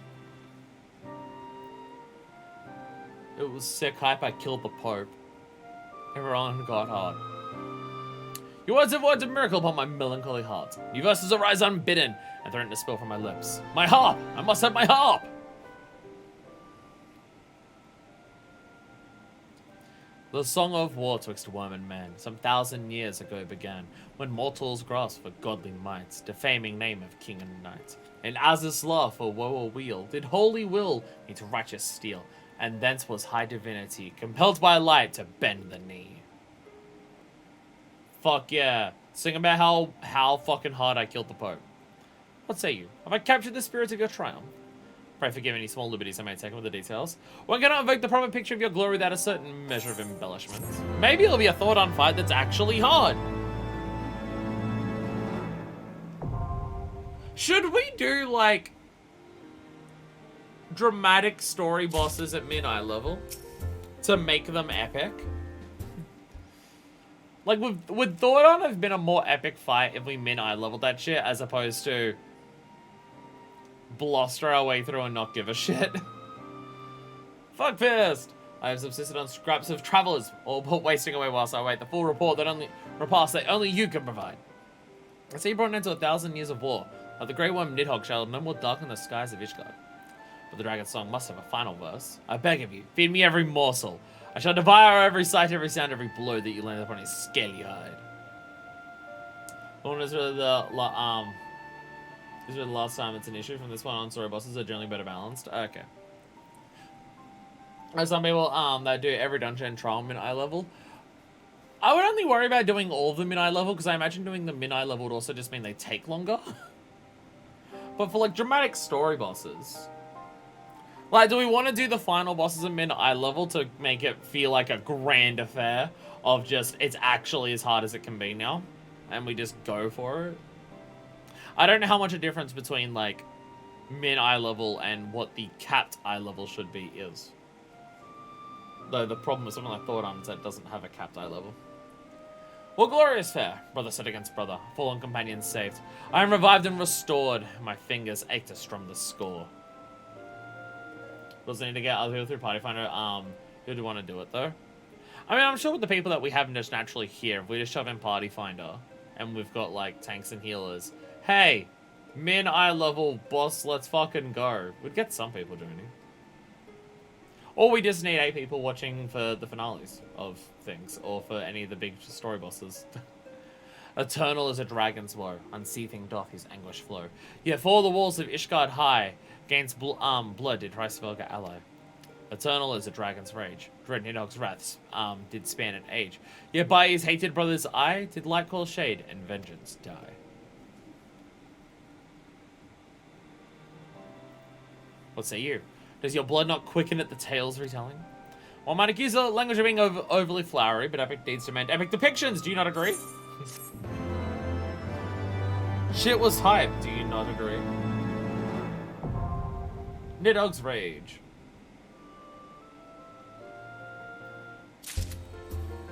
It was sick hype, I killed the Pope. Everyone got hard. Your words of miracle upon my melancholy heart. New verses arise unbidden, and threaten to spill from my lips. My harp! I must have my harp! The song of war twixt worm and man, some 1,000 years ago began, when mortals grasped for godly might, defaming name of king and knight. And as this law for woe or weal, did holy will meet righteous steel, and thence was high divinity, compelled by light to bend the knee. Fuck yeah. Sing about how fucking hard I killed the Pope. What say you? Have I captured the spirit of your triumph? Pray forgive any small liberties I may take with the details. One cannot evoke the proper picture of your glory without a certain measure of embellishment. Maybe it'll be a thought-on fight that's actually hard. Should we do, like, dramatic story bosses at mid-eye level to make them epic? Like, would Thordon have been a more epic fight if we mid-eye leveled that shit as opposed to bluster our way through and not give a shit? Fuck pissed! I have subsisted on scraps of travelers, all but wasting away whilst I wait the full report that only you can provide. I see you brought an end to 1,000 years of war, but the Grey Worm Nidhogg shall no more darken the skies of Ishgard. But the dragon's song must have a final verse. I beg of you, feed me every morsel. I shall devour every sight, every sound, every blow that you land upon his scaly hide. Is really the last time it's an issue. From this point on, story bosses are generally better balanced. Okay. There's some people that do every dungeon trial mid-eye level. I would only worry about doing all of them mid-eye level, because I imagine doing the mid-eye level would also just mean they take longer. But for like dramatic story bosses, like, do we want to do the final bosses at mid-eye level to make it feel like a grand affair of just, it's actually as hard as it can be now, and we just go for it? I don't know how much a difference between, like, mid-eye level and what the capped eye level should be is. Though the problem with something like Thordon is that it doesn't have a capped eye level. What glorious fare, brother set against brother, fallen companions saved. I am revived and restored, my fingers ache to strum the score. Does need to get other people through Party Finder. Who do want to do it though? I mean, I'm sure with the people that we have just naturally here, if we just shove in Party Finder, and we've got like tanks and healers, hey, mid-eye level boss, let's fucking go. We'd get some people doing it. Or we just need 8 people watching for the finales of things, or for any of the big story bosses. Eternal is a dragon's woe, unseething doth his anguish flow. Yet for the walls of Ishgard high, gainst blood did Hreisvelga ally. Eternal is a dragon's rage, dread Nidhogg's wraths did span an age. Yet by his hated brother's eye did light call shade, and vengeance die. What say you? Does your blood not quicken at the tales retelling? One might accuse the language of being overly flowery, but epic deeds demand epic depictions. Do you not agree? Shit was hype. Do you not agree? Nidhogg's rage.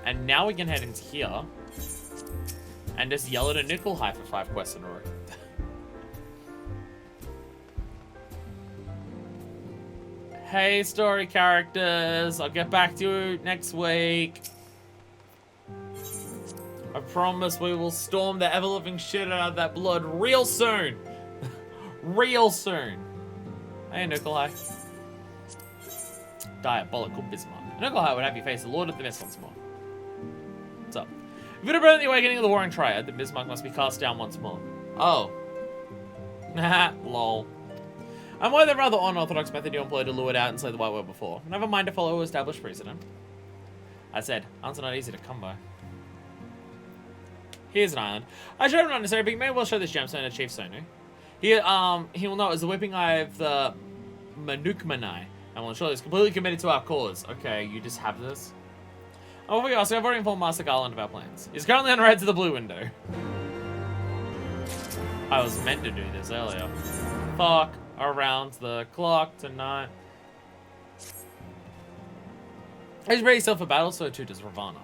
And now we can head into here and just yell at a nickel high for 5 quests in a row. Hey, story characters, I'll get back to you next week. I promise we will storm the ever-living shit out of that blood real soon. Real soon. Hey, Nikolai. Diabolical Bismarck. Nikolai would have you face the Lord of the Mist once more. What's up? If it had been the awakening of the Warring Triad, then Bismarck must be cast down once more. Oh. Haha, lol. I'm aware that rather unorthodox method you employed to lure it out and slay the White World before. Never mind to follow established precedent. I said, answer not easy to come by. Here's an island. I showed him not necessary, but you may well show this gemstone to Chief Sonu. He will know it is the whipping eye of the Manukmanai, and will ensure he's completely committed to our cause. Okay, you just have this? Oh, we also have already informed Master Garland of our plans. He's currently on red to the blue window. I was meant to do this earlier. Fuck around the clock tonight. He's ready himself for battle, so too does Ravana.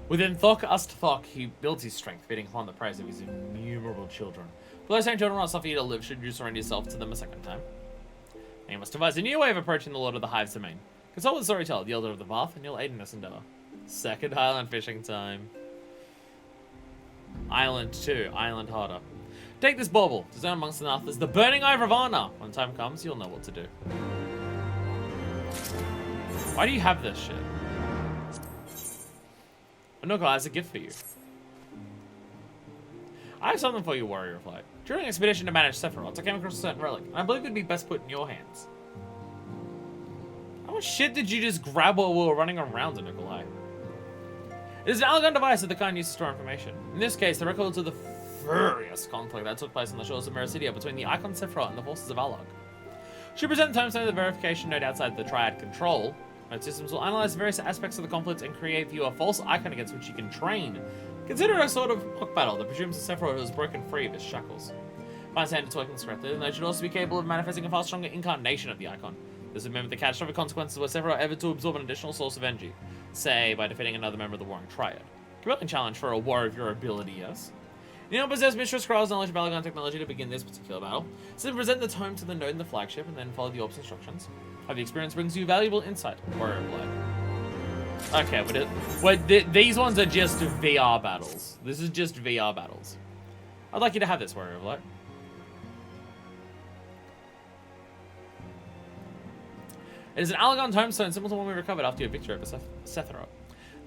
Within Thok Ust-Thok, he builds his strength, feeding upon the praise of his innumerable children. For those same children not suffer you to live, should you surrender yourself to them a second time. And you must devise a new way of approaching the Lord of the Hive's domain. Consult with the storyteller, the Elder of the Bath, and you'll aid in this endeavor. Second island fishing time. Island 2, Island Harder. Take this bauble, discern amongst the others the burning eye of Ravana. When time comes, you'll know what to do. Why do you have this shit? Anuka has a gift for you. I have something for you, warrior of light. During an expedition to manage Sephiroth, I came across a certain relic, and I believe it would be best put in your hands. How much shit did you just grab while we were running around, Nikolai? It is an elegant device of the kind used to store information. In this case, the records of the furious conflict that took place on the shores of Mericidia between the Icon Sephiroth and the forces of Alog. Should present the timestamp of the verification node outside the Triad control. Node systems will analyze various aspects of the conflict and create for you a false icon against which you can train. Consider it a sort of hook battle that presumes that Sephiroth has broken free of his shackles. Find standards working correctly, and they should also be capable of manifesting a far stronger incarnation of the icon. This would mean the catastrophic consequences were several ever to absorb an additional source of energy, say by defeating another member of the Warring Triad. Compelling challenge for a war of your ability, yes? You don't possess Mistress Krall's knowledge of Balagon technology to begin this particular battle, so present the tome to the node in the flagship and then follow the Orb's instructions. How the experience brings you valuable insight, Warrior of Light. Okay, but these ones are just VR battles. This is just VR battles. I'd like you to have this, Warrior of Light. It is an Alagon tombstone similar to one we recovered after your victory over Sephiroth.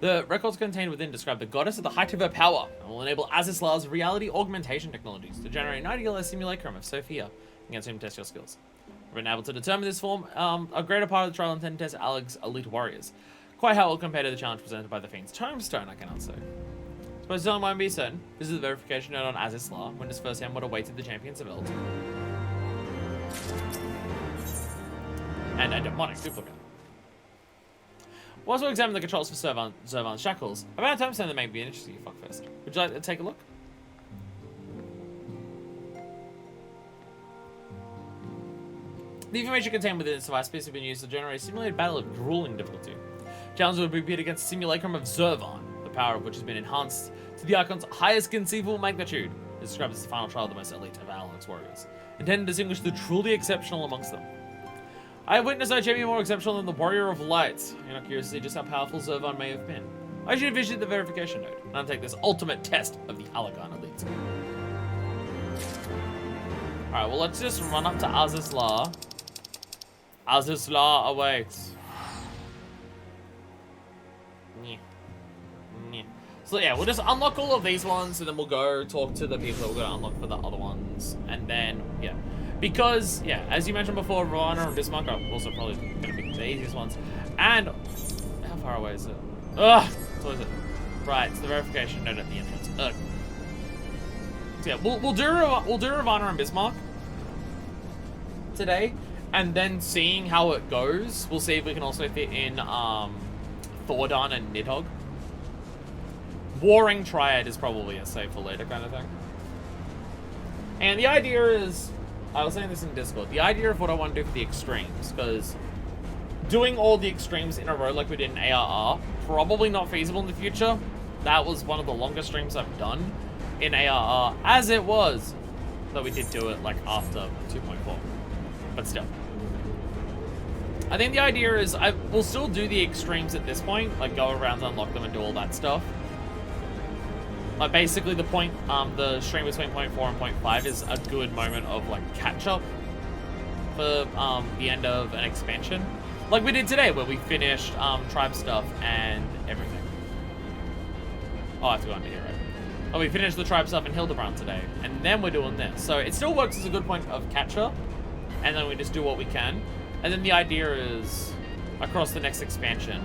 The records contained within describe the goddess at the height of her power and will enable Azizlar's reality augmentation technologies to generate an idealized simulacrum of Sophia against whom test your skills. We've been able to determine this form a greater part of the trial intended to test Aleg's elite warriors. Quite how it will compare to the challenge presented by the Fiend's tombstone, I cannot say. Suppose someone won't be certain. This is the verification note on Azizlar when his first hand what awaited the champions of Eld. And a demonic duplicate. Whilst we examine the controls for Zervan's shackles, I found a tombstone that may be interesting to you, fuckfest. Would you like to take a look? The information contained within this device piece has been used to generate a simulated battle of grueling difficulty. Challenge will be pit against the simulacrum of Zervan, the power of which has been enhanced to the icon's highest conceivable magnitude. It describes as the final trial of the most elite of Aleg's warriors, intended to distinguish the truly exceptional amongst them. I have witnessed no champion more exceptional than the Warrior of Light. You're not curious to see just how powerful Zervan may have been. I should visit the verification node and undertake this ultimate test of the Alagon elite. Alright, well let's just run up to Azizlar. Azizlar awaits. So yeah, we'll just unlock all of these ones and then we'll go talk to the people that we're going to unlock for the other ones. And then, yeah. Because, yeah, as you mentioned before, Ravana and Bismarck are also probably going to be the easiest ones. And, how far away is it? Ugh! What is it? Right, it's the verification node at the entrance. Ugh. So yeah, we'll do Ravana and Bismarck today. And then seeing how it goes, we'll see if we can also fit in Thordan and Nidhogg. Warring Triad is probably a safer later kind of thing. And the idea is, I was saying this in Discord, the idea of what I want to do for the extremes, because doing all the extremes in a row like we did in ARR, probably not feasible in the future. That was one of the longest streams I've done in ARR, as it was, though we did do it like after 2.4, but still. I think the idea is we'll still do the extremes at this point, like go around, unlock them, and do all that stuff. Like basically the point, the stream between point 4 and point 5 is a good moment of like catch up for the end of an expansion, like we did today, where we finished tribe stuff and everything. Oh, I have to go under here, right? Oh, we finished the tribe stuff in Hildibrand today, and then we're doing this. So it still works as a good point of catch up, and then we just do what we can, and then the idea is across the next expansion,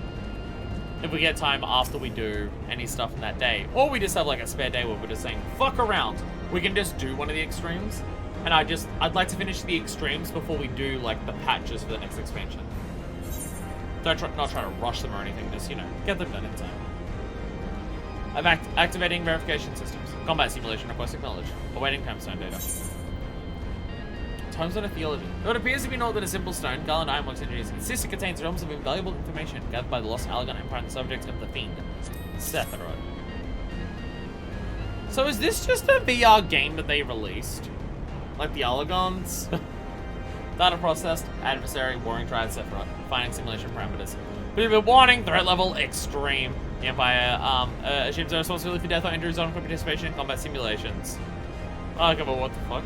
if we get time after we do any stuff in that day, or we just have like a spare day where we're just saying, fuck around, we can just do one of the extremes. And I'd like to finish the extremes before we do like the patches for the next expansion. Not try to rush them or anything, just, you know, get them done in time. I'm activating verification systems. Combat simulation request acknowledged. Awaiting tombstone data. Tombstone of theology. Though it appears to be more than a simple stone, Garland Ironworks engineers insist it contains realms of invaluable information gathered by the lost Alagon Empire and the subject of the Fiend, Sephiroth. So is this just a VR game that they released? Like the Alagons? Data processed, adversary, warring triad, Sephiroth. Finding simulation parameters. But warning, threat level extreme. The Empire assumes their responsibility for death or injuries on participation in combat simulations. Okay, but what the fuck?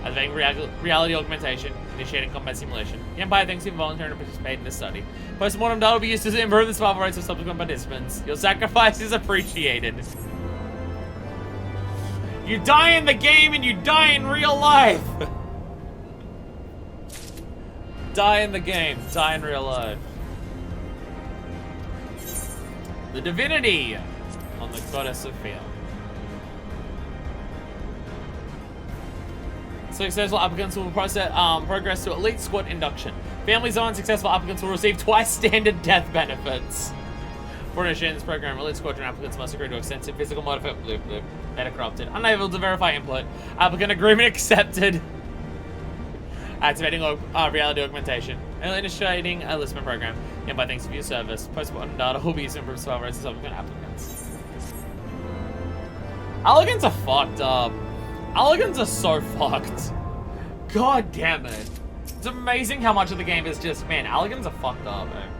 Activating reality augmentation, initiating combat simulation. The Empire thanks you for volunteering to participate in this study. Post-mortem data will be used to improve the survival rates of subsequent participants. Your sacrifice is appreciated. You die in the game and you die in real life. Die in the game, die in real life. The divinity on the goddess Sophia. Successful applicants will progress to elite squad induction. Families of unsuccessful applicants will receive twice standard death benefits. For initiating this program, elite squadron applicants must agree to extensive physical modification. Data corrupted. Unable to verify input. Applicant agreement accepted. Activating reality augmentation. Initiating a listening program. By thanks for your service. Post-mortem data will be used to improve survival rates of subsequent applicants. Alligans are fucked up. Alligans are so fucked. God damn it. It's amazing how much of the game is just, man, Alligans are fucked up, man.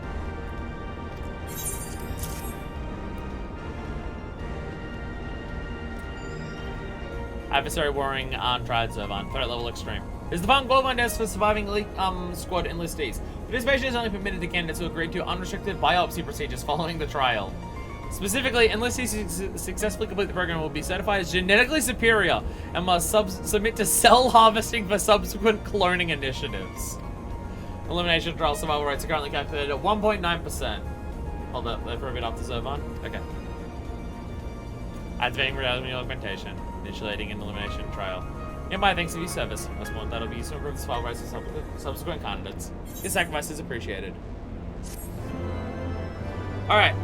Adversary warring on triad server, threat level extreme. Is the fun global test for surviving elite squad enlistees. Participation is only permitted to candidates who agree to unrestricted biopsy procedures following the trial. Specifically, enlistees successfully complete the program will be certified as genetically superior and must submit to cell harvesting for subsequent cloning initiatives. Elimination trial survival rates are currently calculated at 1.9%. Hold up, they've been off the server. Okay. Activating reality augmentation. Initiating an elimination trial. Hereby thanks for your service. Most want that'll be used to improve the survival rates of subsequent candidates. Your sacrifice is appreciated. Alright.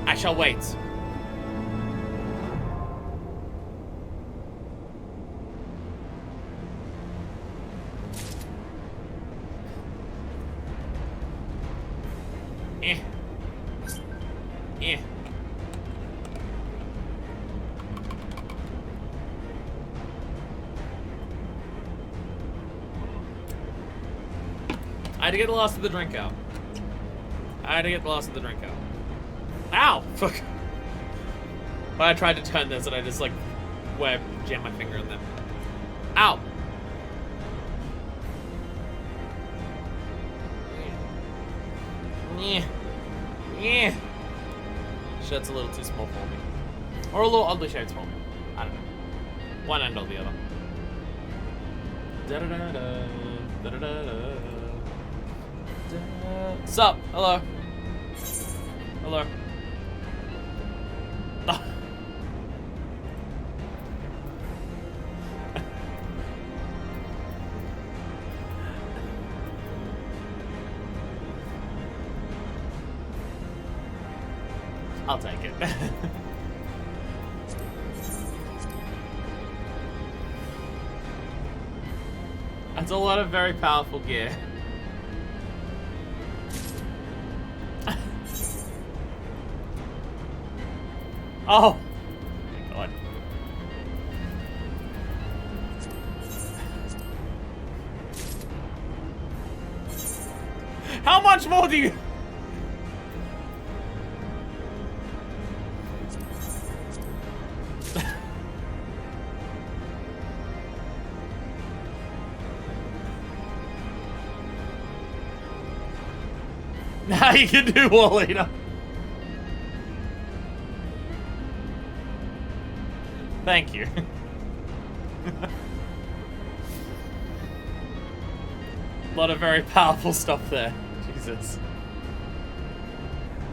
I shall wait. Eh. Eh. I had to get the last of the drink out. Ow! Fuck. But I tried to turn this and I just like jammed my finger in them. Ow! Yeah. Yeah. Shirt's a little too small for me. Or a little oddly shaped for me. I don't know. One end or the other. Da-da-da-da. Da-da-da-da. Sup? Hello. Hello. I'll take it. That's a lot of very powerful gear. Oh! God. How much more do you... Now you can do Wallina. Thank you. A lot of very powerful stuff there. Jesus.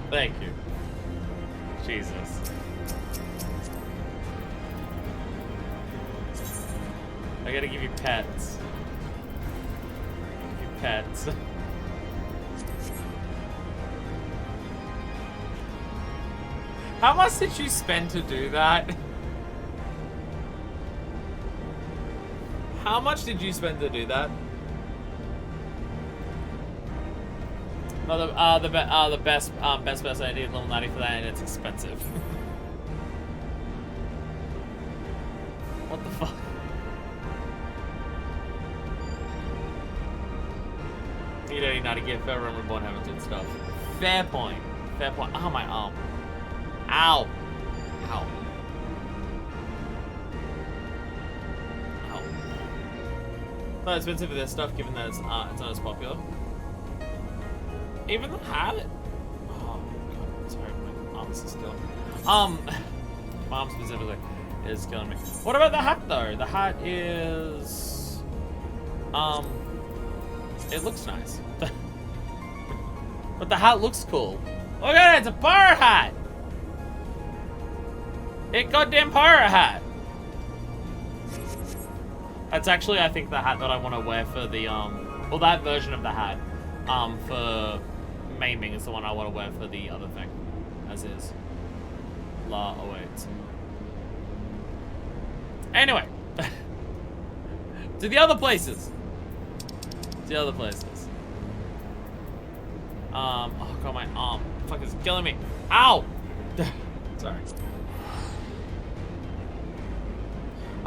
Thank you. Jesus. I gotta give you pets. Give you pets. How much did you spend to do that? How much did you spend to do that? No, the best person I did level 90 for that, and it's expensive. What the fuck? You don't even know how to get Fair Run Reborn Heavensward stuff. Fair point. Fair point. Oh, my arm. Ow. Ow. Not expensive for this stuff, given that it's not as popular. Even the hat. Oh god, sorry, my arms are still. My arm specifically is killing me. What about the hat though? The hat is. It looks nice. But the hat looks cool. Look at it, it's a pirate hat. It goddamn pirate hat. That's actually, I think, the hat that I want to wear for the, well, that version of the hat, for maiming is the one I want to wear for the other thing, as is. La awaits. Anyway. To the other places. The other places. Oh god, my arm. Fuck, it's killing me. Ow! Sorry.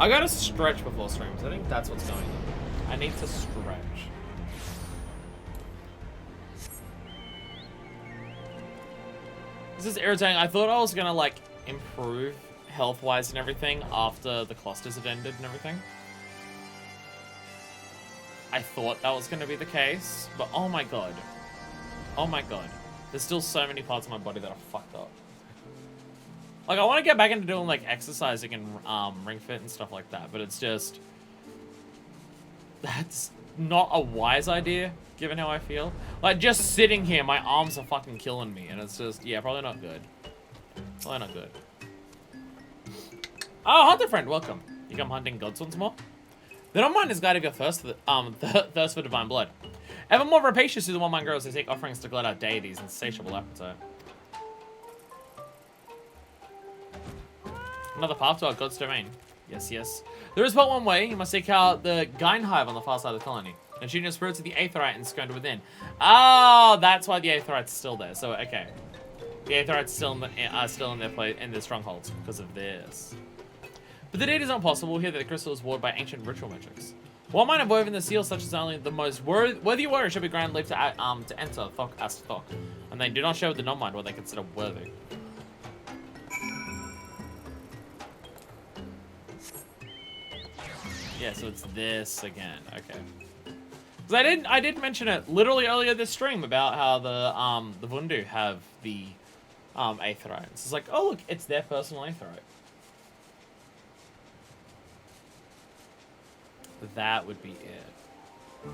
I gotta stretch before streams. I think that's what's going on. I need to stretch. This is irritating. I thought I was gonna, like, improve health-wise and everything after the clusters had ended and everything. I thought that was gonna be the case, but oh my god. Oh my god. There's still so many parts of my body that are fucked up. Like, I want to get back into doing, like, exercising and Ring Fit and stuff like that, but it's just... That's not a wise idea, given how I feel. Like, just sitting here, my arms are fucking killing me, and it's just, yeah, probably not good. Probably not good. Oh, Hunter Friend, welcome. You come hunting gods once more? The non-mind is guided your thirst for thirst for divine blood. Ever more rapacious to the one-mind girls, they take offerings to glut out deities' insatiable appetite. Another path to our god's domain. Yes, yes. There is but one way. You must seek out the Gain Hive on the far side of the colony. And shoot your spirits of the Aetheryte and scone within. Oh, that's why the Aetheryte's still there. So, okay. The Aetheryte's still in their place in their strongholds because of this. But the deed is not possible here that the crystal is warded by ancient ritual magics. One might have woven the seal such as only the most worthy warrior should be granted leave to enter Thok as Thok. And they do not show the non-mind what they consider worthy. Yeah, so it's this again. Okay. Because I did mention it literally earlier this stream about how the Vundu have the Aetheryte. It's like, oh look, it's their personal Aetheryte. That would be it.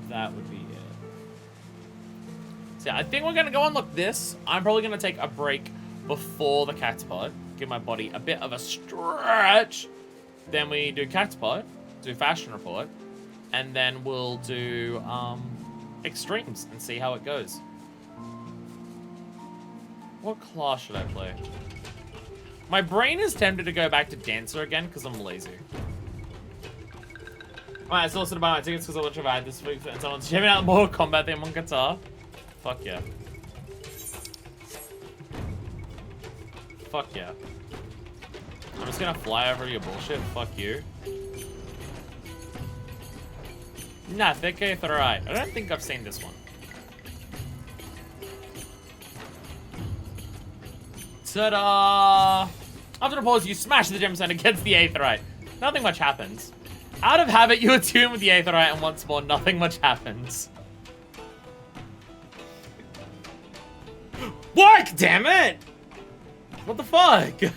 That would be it. So yeah, I think we're gonna go and look this. I'm probably gonna take a break before the cat's pod. Give my body a bit of a stretch. Then we do cat's pod, do fashion report, and then we'll do extremes and see how it goes. What class should I play? My brain is tempted to go back to dancer again because I'm lazy. Alright, I still to buy my tickets because I watched about this week and someone's checking out more combat theme on guitar. Fuck yeah. Fuck yeah. I'm just gonna fly over your bullshit. Fuck you. Nah, okay, alright. I don't think I've seen this one. Ta-da! After the pause, you smash the gemstone against the Aetheryte. Nothing much happens. Out of habit, you attune with the Aetheryte, and once more, nothing much happens. Work, damn it! What the fuck?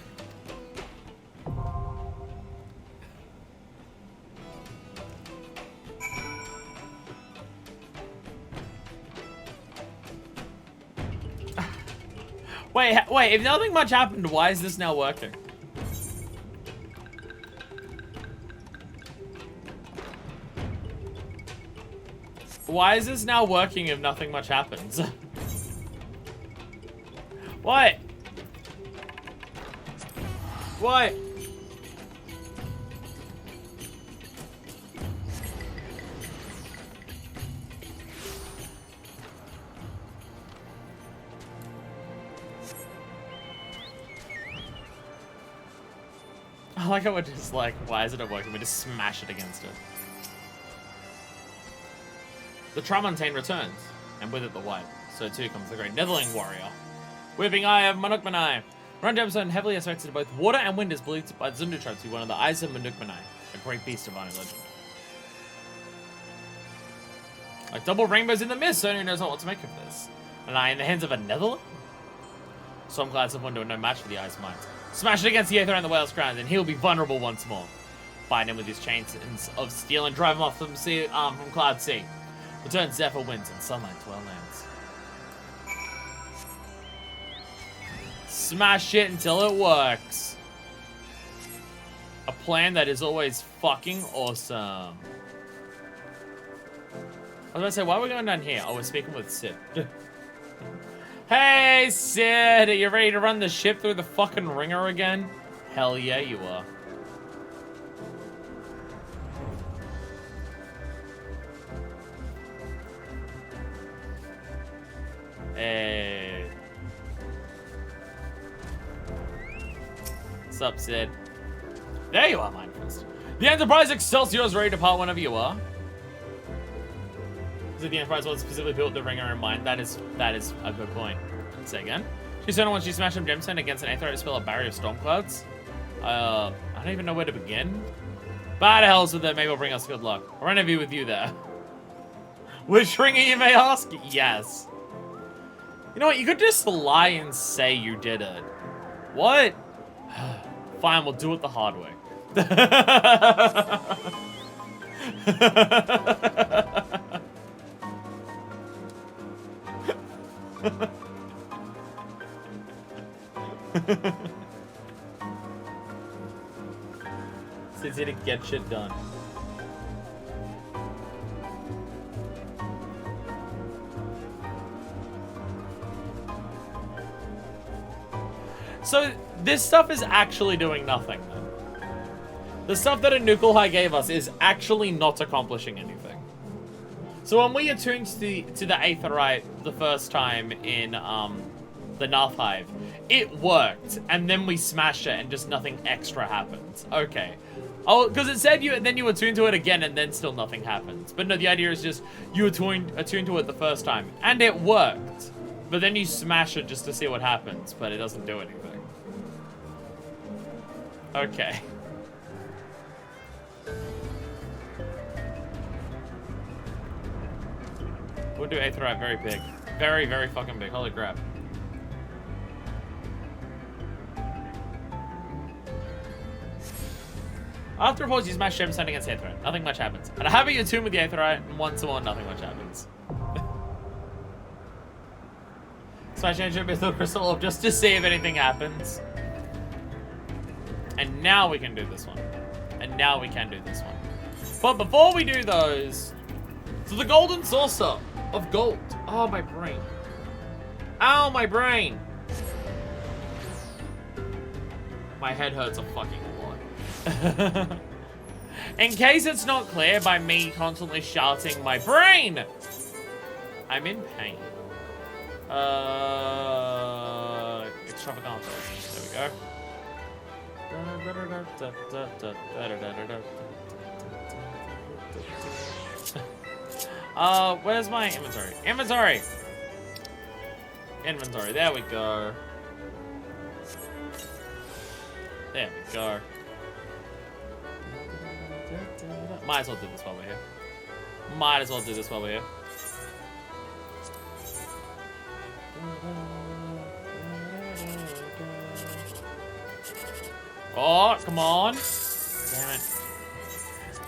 Wait, if nothing much happened, why is this now working? Why is this now working if nothing much happens? What? What? I like how we're just like, why isn't it working? We just smash it against it. The Tramontane returns, and with it the white. So too comes the great Netherling warrior. Whipping Eye of Manukmanai. Run gemstone heavily affected both water and wind is believed by Zundu tribes to be one of the eyes of Manukmanai, a great beast of Anu legend. Like double rainbows in the mist, so who knows what to make of this. An eye in the hands of a Netherling? So I'm glad someone doing no match for the eye's might. Smash it against the Aether and the whale's ground, and he'll be vulnerable once more. Bind him with his chains of steel and drive him off from Cloud Sea. Return Zephyr winds and sunlight to our lands. Smash it until it works. A plan that is always fucking awesome. I was about to say, why are we going down here? Oh, we're speaking with Sid. Hey, Sid! Are you ready to run the ship through the fucking ringer again? Hell yeah, you are. up, Sid? There you are, Mynafyst. The Enterprise Excelsior is ready to depart whenever you are. So the Enterprise was specifically built with the ringer in mind. That is a good point. Say again. She said when she smashed some gemstone against an aetherite to spell a barrier of storm clouds. I don't even know where to begin. But the hell's with it. Maybe it'll bring us good luck. Or an interview with you there. Which ringer, you may ask? Yes. You know what? You could just lie and say you did it. What? Fine, we'll do it the hard way. It's easy to get shit done. So, this stuff is actually doing nothing, then. The stuff that a Nuclear High gave us is actually not accomplishing anything. So when we attuned to the Aetherite the first time in the North Hive, it worked, and then we smashed it and just nothing extra happened. Okay. Oh, because it said then you attune to it again and then still nothing happens. But no, the idea is just you attune to it the first time, and it worked. But then you smash it just to see what happens, but it doesn't do anything. Okay. We'll do Aetherite very big. Very, very fucking big. Holy crap. After reports, you smash gemstone against Aetherite. Nothing much happens. And I have you attune with the Aetherite, and once more, nothing much happens. Smash Ancient Mythical Crystal Orb just to see if anything happens. And now we can do this one. And now we can do this one. But before we do those, to the Golden Saucer of Gold. Oh, my brain. Ow, my brain. My head hurts a fucking lot. In case it's not clear by me constantly shouting my brain, I'm in pain. Extravaganza. There we go. Where's my inventory? Inventory! Inventory, there we go. There we go. Might as well do this while we're here. Might as well do this while we're here. Oh, come on. Damn it.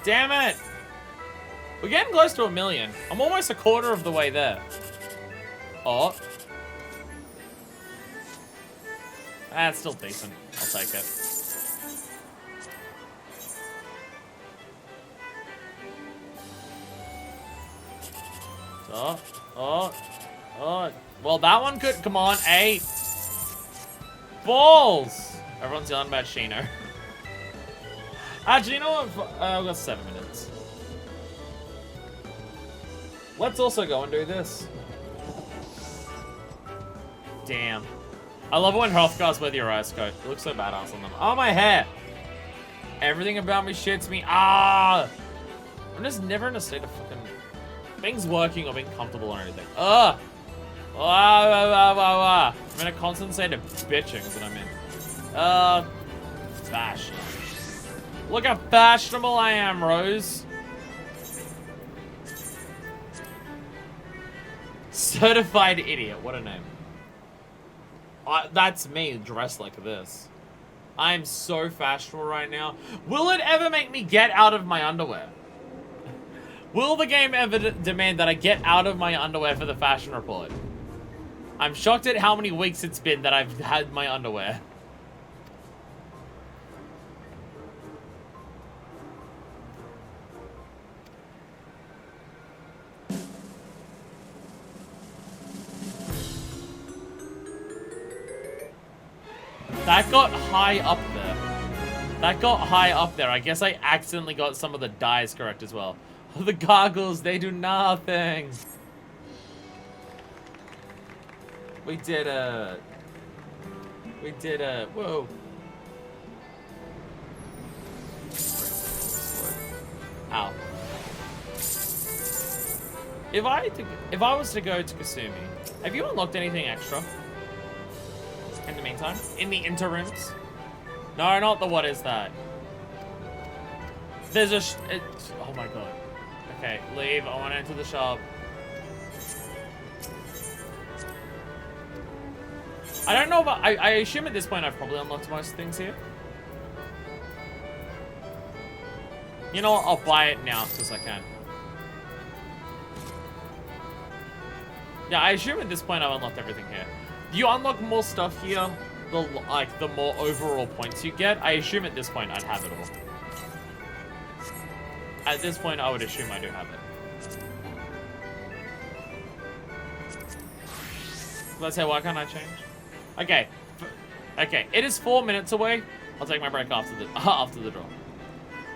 Damn it! We're getting close to 1 million. I'm almost a quarter of the way there. Oh. That's still decent. I'll take it. Oh. Oh. Oh. Well, that one could... Come on. 8. Balls! Everyone's yelling about Shino. Actually, you know what? I've got 7 minutes. Let's also go and do this. Damn. I love it when Hrothgar's with your ice coat. It looks so badass on them. Oh, my hair! Everything about me shits me. Ah! I'm just never in a state of fucking... things working or being comfortable or anything. Ugh! I'm in a constant state of bitching is what I'm in. Fashion. Look how fashionable I am, Rose. Certified idiot. What a name. That's me dressed like this. I'm so fashionable right now. Will it ever make me get out of my underwear? Will the game ever demand that I get out of my underwear for the fashion report? I'm shocked at how many weeks it's been that I've had my underwear. That got high up there. That got high up there. I guess I accidentally got some of the dyes correct as well. The goggles, they do nothing. We did it. We did it. Whoa. Ow. If I was to go to Kasumi, have you unlocked anything extra? In the meantime? In the interims? No, not the what is that. There's a oh my god. Okay, leave. I want to enter the shop. I don't know about... I assume at this point I've probably unlocked most things here. You know what? I'll buy it now because I can. Yeah, I assume at this point I've unlocked everything here. You unlock more stuff here, the more overall points you get. I assume at this point I'd have it all. At this point, I would assume I do have it. Let's say, why can't I change? Okay. Okay, it is 4 minutes away. I'll take my break after the draw.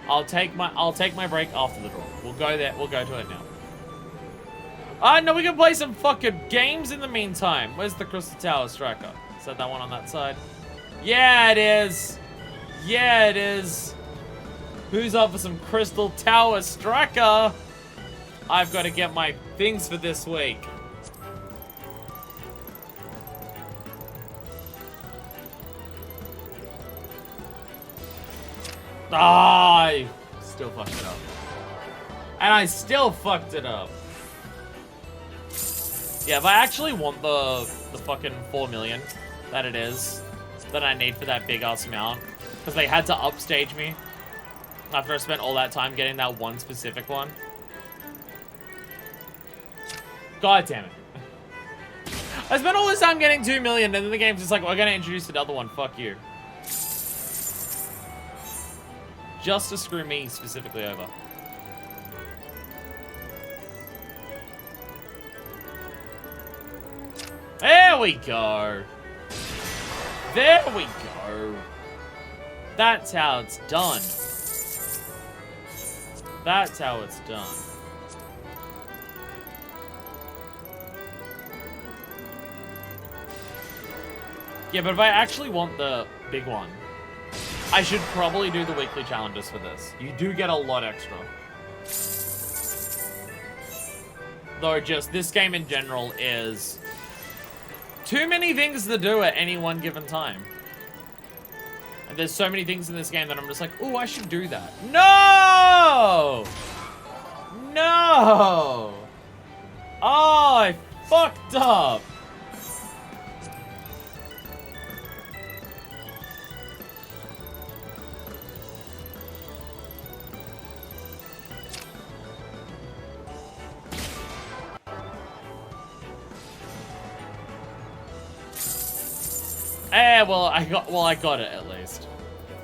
I'll take my break after the draw. We'll go there. We'll go to it now. No, we can play some fucking games in the meantime. Where's the Crystal Tower Striker? Is that one on that side? Yeah, it is. Yeah, it is. Who's up for some Crystal Tower Striker? I've got to get my things for this week. Ah, I still fucked it up. And I still fucked it up. Yeah, if I actually want the fucking 4 million that it is, that I need for that big ass mount, because they had to upstage me after I spent all that time getting that one specific one. God damn it. I spent all this time getting 2 million, and then the game's just like, we're gonna introduce another one, fuck you. Just to screw me specifically over. There we go. There we go. That's how it's done. That's how it's done. Yeah, but if I actually want the big one, I should probably do the weekly challenges for this. You do get a lot extra. Though just this game in general is too many things to do at any one given time. And there's so many things in this game that I'm just like, ooh, I should do that. No! No! Oh, I fucked up. Eh, well, I got it at least.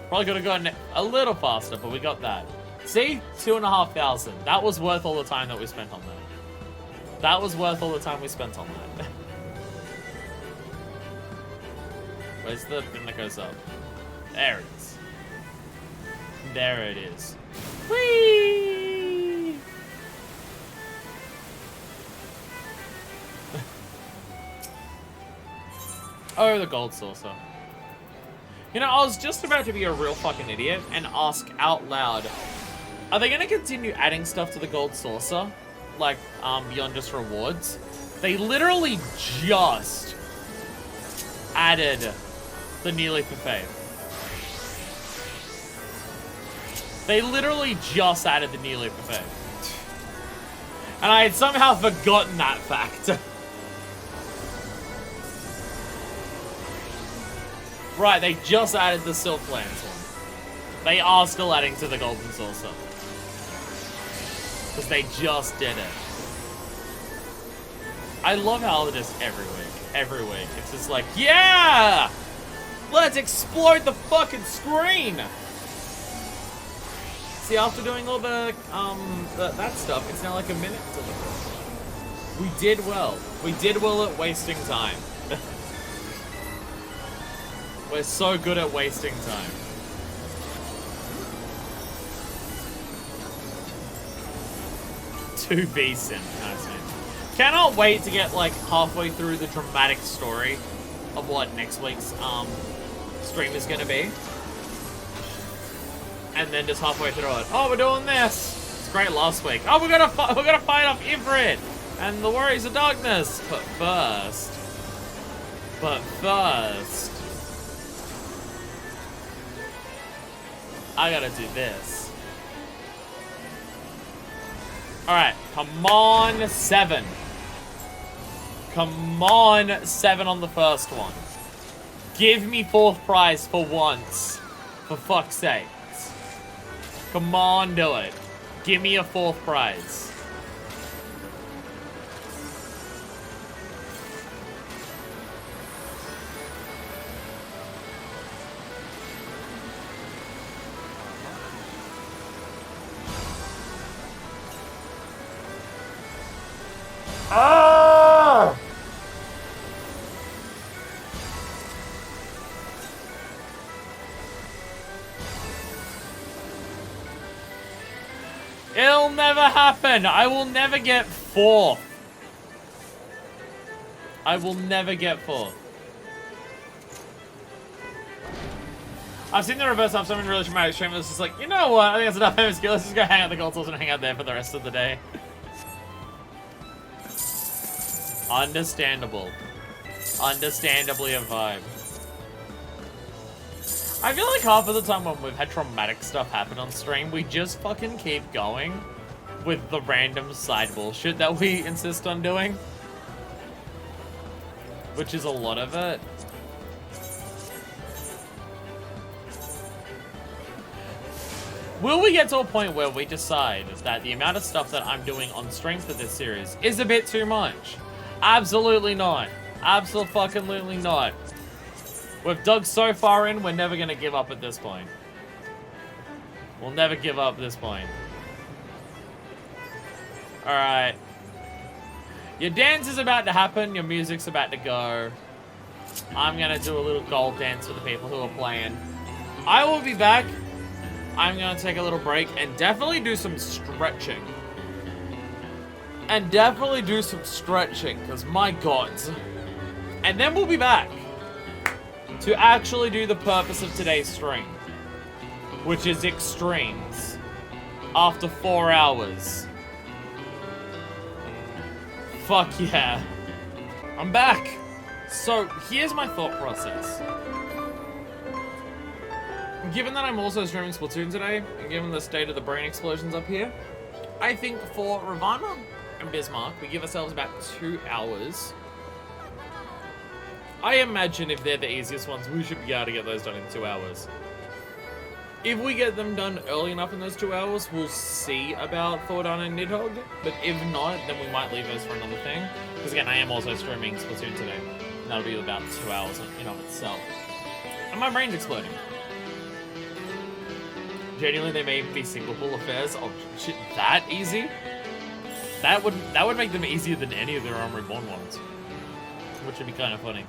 Probably could have gotten it a little faster, but we got that. See? 2,500. That was worth all the time that we spent on that. That was worth all the time we spent on that. Where's the thing that goes up? There it is. There it is. Whee! Oh, the gold saucer. You know, I was just about to be a real fucking idiot and ask out loud, are they going to continue adding stuff to the gold saucer? Like, beyond just rewards? They literally just added the New Leaf of Faith. They literally just added the New Leaf of Faith. And I had somehow forgotten that fact. Right, they just added the Silk Lands one. They are still adding to the Golden Saucer. Because they just did it. I love how it is every week. Every week. It's just like, yeah! Let's explode the fucking screen! See, after doing all the, that stuff, it's now like a minute to the We did well. We did well at wasting time. We're so good at wasting time. To be sin. Nice, man. Cannot wait to get like halfway through the dramatic story of what next week's stream is gonna be. and then just halfway through it, oh, we're doing this. It's great last week. Oh, we're gonna fight off Ifrit and the Warriors of Darkness. But first, I gotta do this. All right, come on, 7. Come on, 7 on the first one. Give me 4th prize for once. For fuck's sake. Come on, do it. Give me a 4th prize. Ah! It'll never happen. I will never get 4th. I will never get 4th. I've seen the reverse of someone really traumatic stream. It's just like, you know what? I think that's enough famous skill. Let's just go hang out at the consoles and hang out there for the rest of the day. Understandable. Understandably a vibe. I feel like half of the time when we've had traumatic stuff happen on stream, we just fucking keep going with the random side bullshit that we insist on doing. Which is a lot of it. Will we get to a point where we decide that the amount of stuff that I'm doing on stream for this series is a bit too much? Absolutely not. Absolutely not. We've dug so far in, we're never going to give up at this point. We'll never give up at this point. Alright. Your dance is about to happen, your music's about to go. I'm going to do a little gold dance for the people who are playing. I will be back. I'm going to take a little break and definitely do some stretching. Because my god. And then we'll be back to actually do the purpose of today's stream, which is extremes after 4 hours. Fuck yeah. I'm back. So here's my thought process. Given that I'm also streaming Splatoon today, and given the state of the brain explosions up here, I think for Ravana and Bismarck, we give ourselves about 2 hours. I imagine if they're the easiest ones, we should be able to get those done in 2 hours. If we get them done early enough in those 2 hours, we'll see about Thordan and Nidhogg. But if not, then we might leave those for another thing. Because again, I am also streaming Splatoon today. And that'll be about 2 hours in of itself. And my brain's exploding. Genuinely, they may even be single pool affairs. Oh shit, that easy? That would make them easier than any of their Realm Reborn ones. Which would be kind of funny.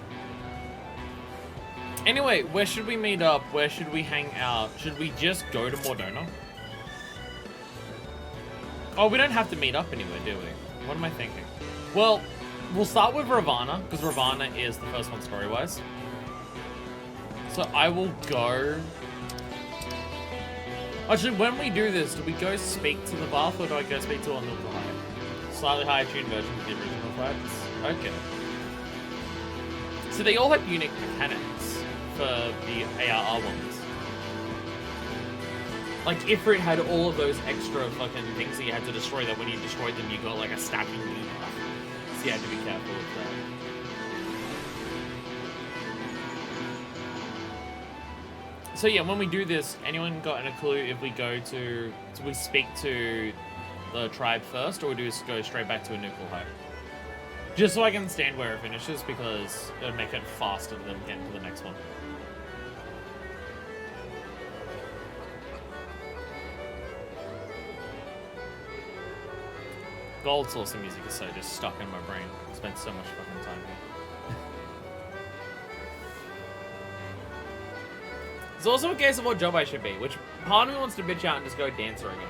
Anyway, where should we meet up? Where should we hang out? Should we just go to Mordona? Oh, we don't have to meet up anywhere, do we? What am I thinking? Well, we'll start with Ravana, because Ravana is the first one story-wise. So I will go... Actually, when we do this, do we go speak to the Bath, or do I go speak to Anuka High? Slightly higher tuned version of the original fights? Okay. So they all have unique mechanics for the ARR ones. Like, Ifrit had all of those extra fucking things that you had to destroy, that when you destroyed them, you got like a stacking debuff. So you had to be careful with that. So yeah, when we do this, anyone got a clue if we go to... Do we speak to the tribe first, or do we just go straight back to Anuka? Just so I can understand where it finishes, because it would make it faster than getting to the next one. Gold sourcing music is so just stuck in my brain. I spent so much fucking time here. It's also a case of what job I should be, which part of me wants to bitch out and just go dancer again.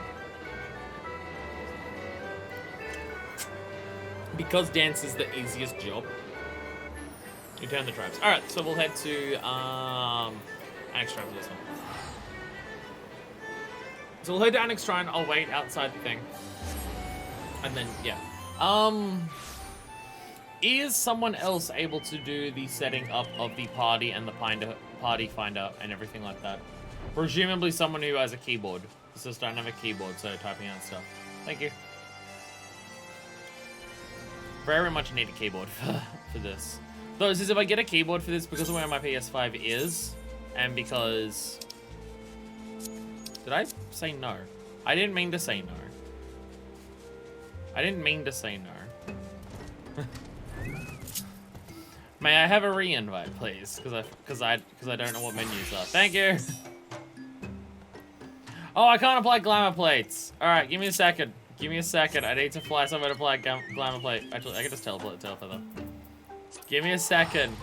Because dance is the easiest job. You turn the tribes. Alright, so we'll head to, Annex Tribe for this one. So we'll head to Annex Shrine. I'll wait outside the thing. And then, yeah. Is someone else able to do the setting up of the party and the party finder and everything like that? Presumably someone who has a keyboard. It's just I don't have a keyboard, so typing out stuff. Thank you. Very much need a keyboard for this. Though, is if I get a keyboard for this because of where my PS5 is, and because... Did I say no? I didn't mean to say no. I didn't mean to say no. May I have a re-invite, please? Because I don't know what menus are. Thank you. Oh, I can't apply glamour plates. All right, give me a second. Give me a second. I need to fly somewhere to apply glamour plate. Actually, I can just teleport them. Give me a second.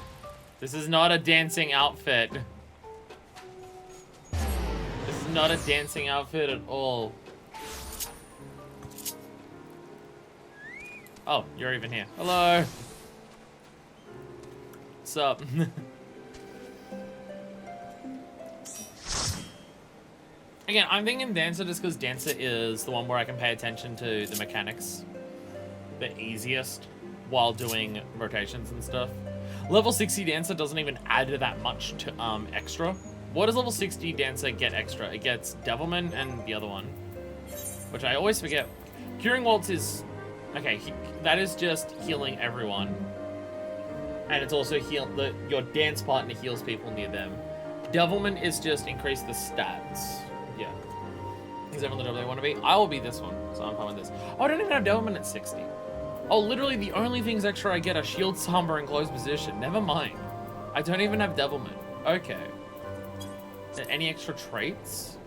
This is not a dancing outfit. This is not a dancing outfit at all. Oh, you're even here. Hello. What's up? Again, I'm thinking Dancer just because Dancer is the one where I can pay attention to the mechanics the easiest while doing rotations and stuff. Level 60 Dancer doesn't even add that much to extra. What does level 60 Dancer get extra? It gets Devilman and the other one, which I always forget. Curing Waltz is... Okay, that is just healing everyone. And it's also your dance partner heals people near them. Devilman is just increase the stats. Yeah. Is everyone the job they want to be? I will be this one, so I'm fine with this. Oh, I don't even have Devilman at 60. Oh, literally the only things extra I get are Shield Somber and Close Position. Never mind. I don't even have Devilman. Okay. Any extra traits?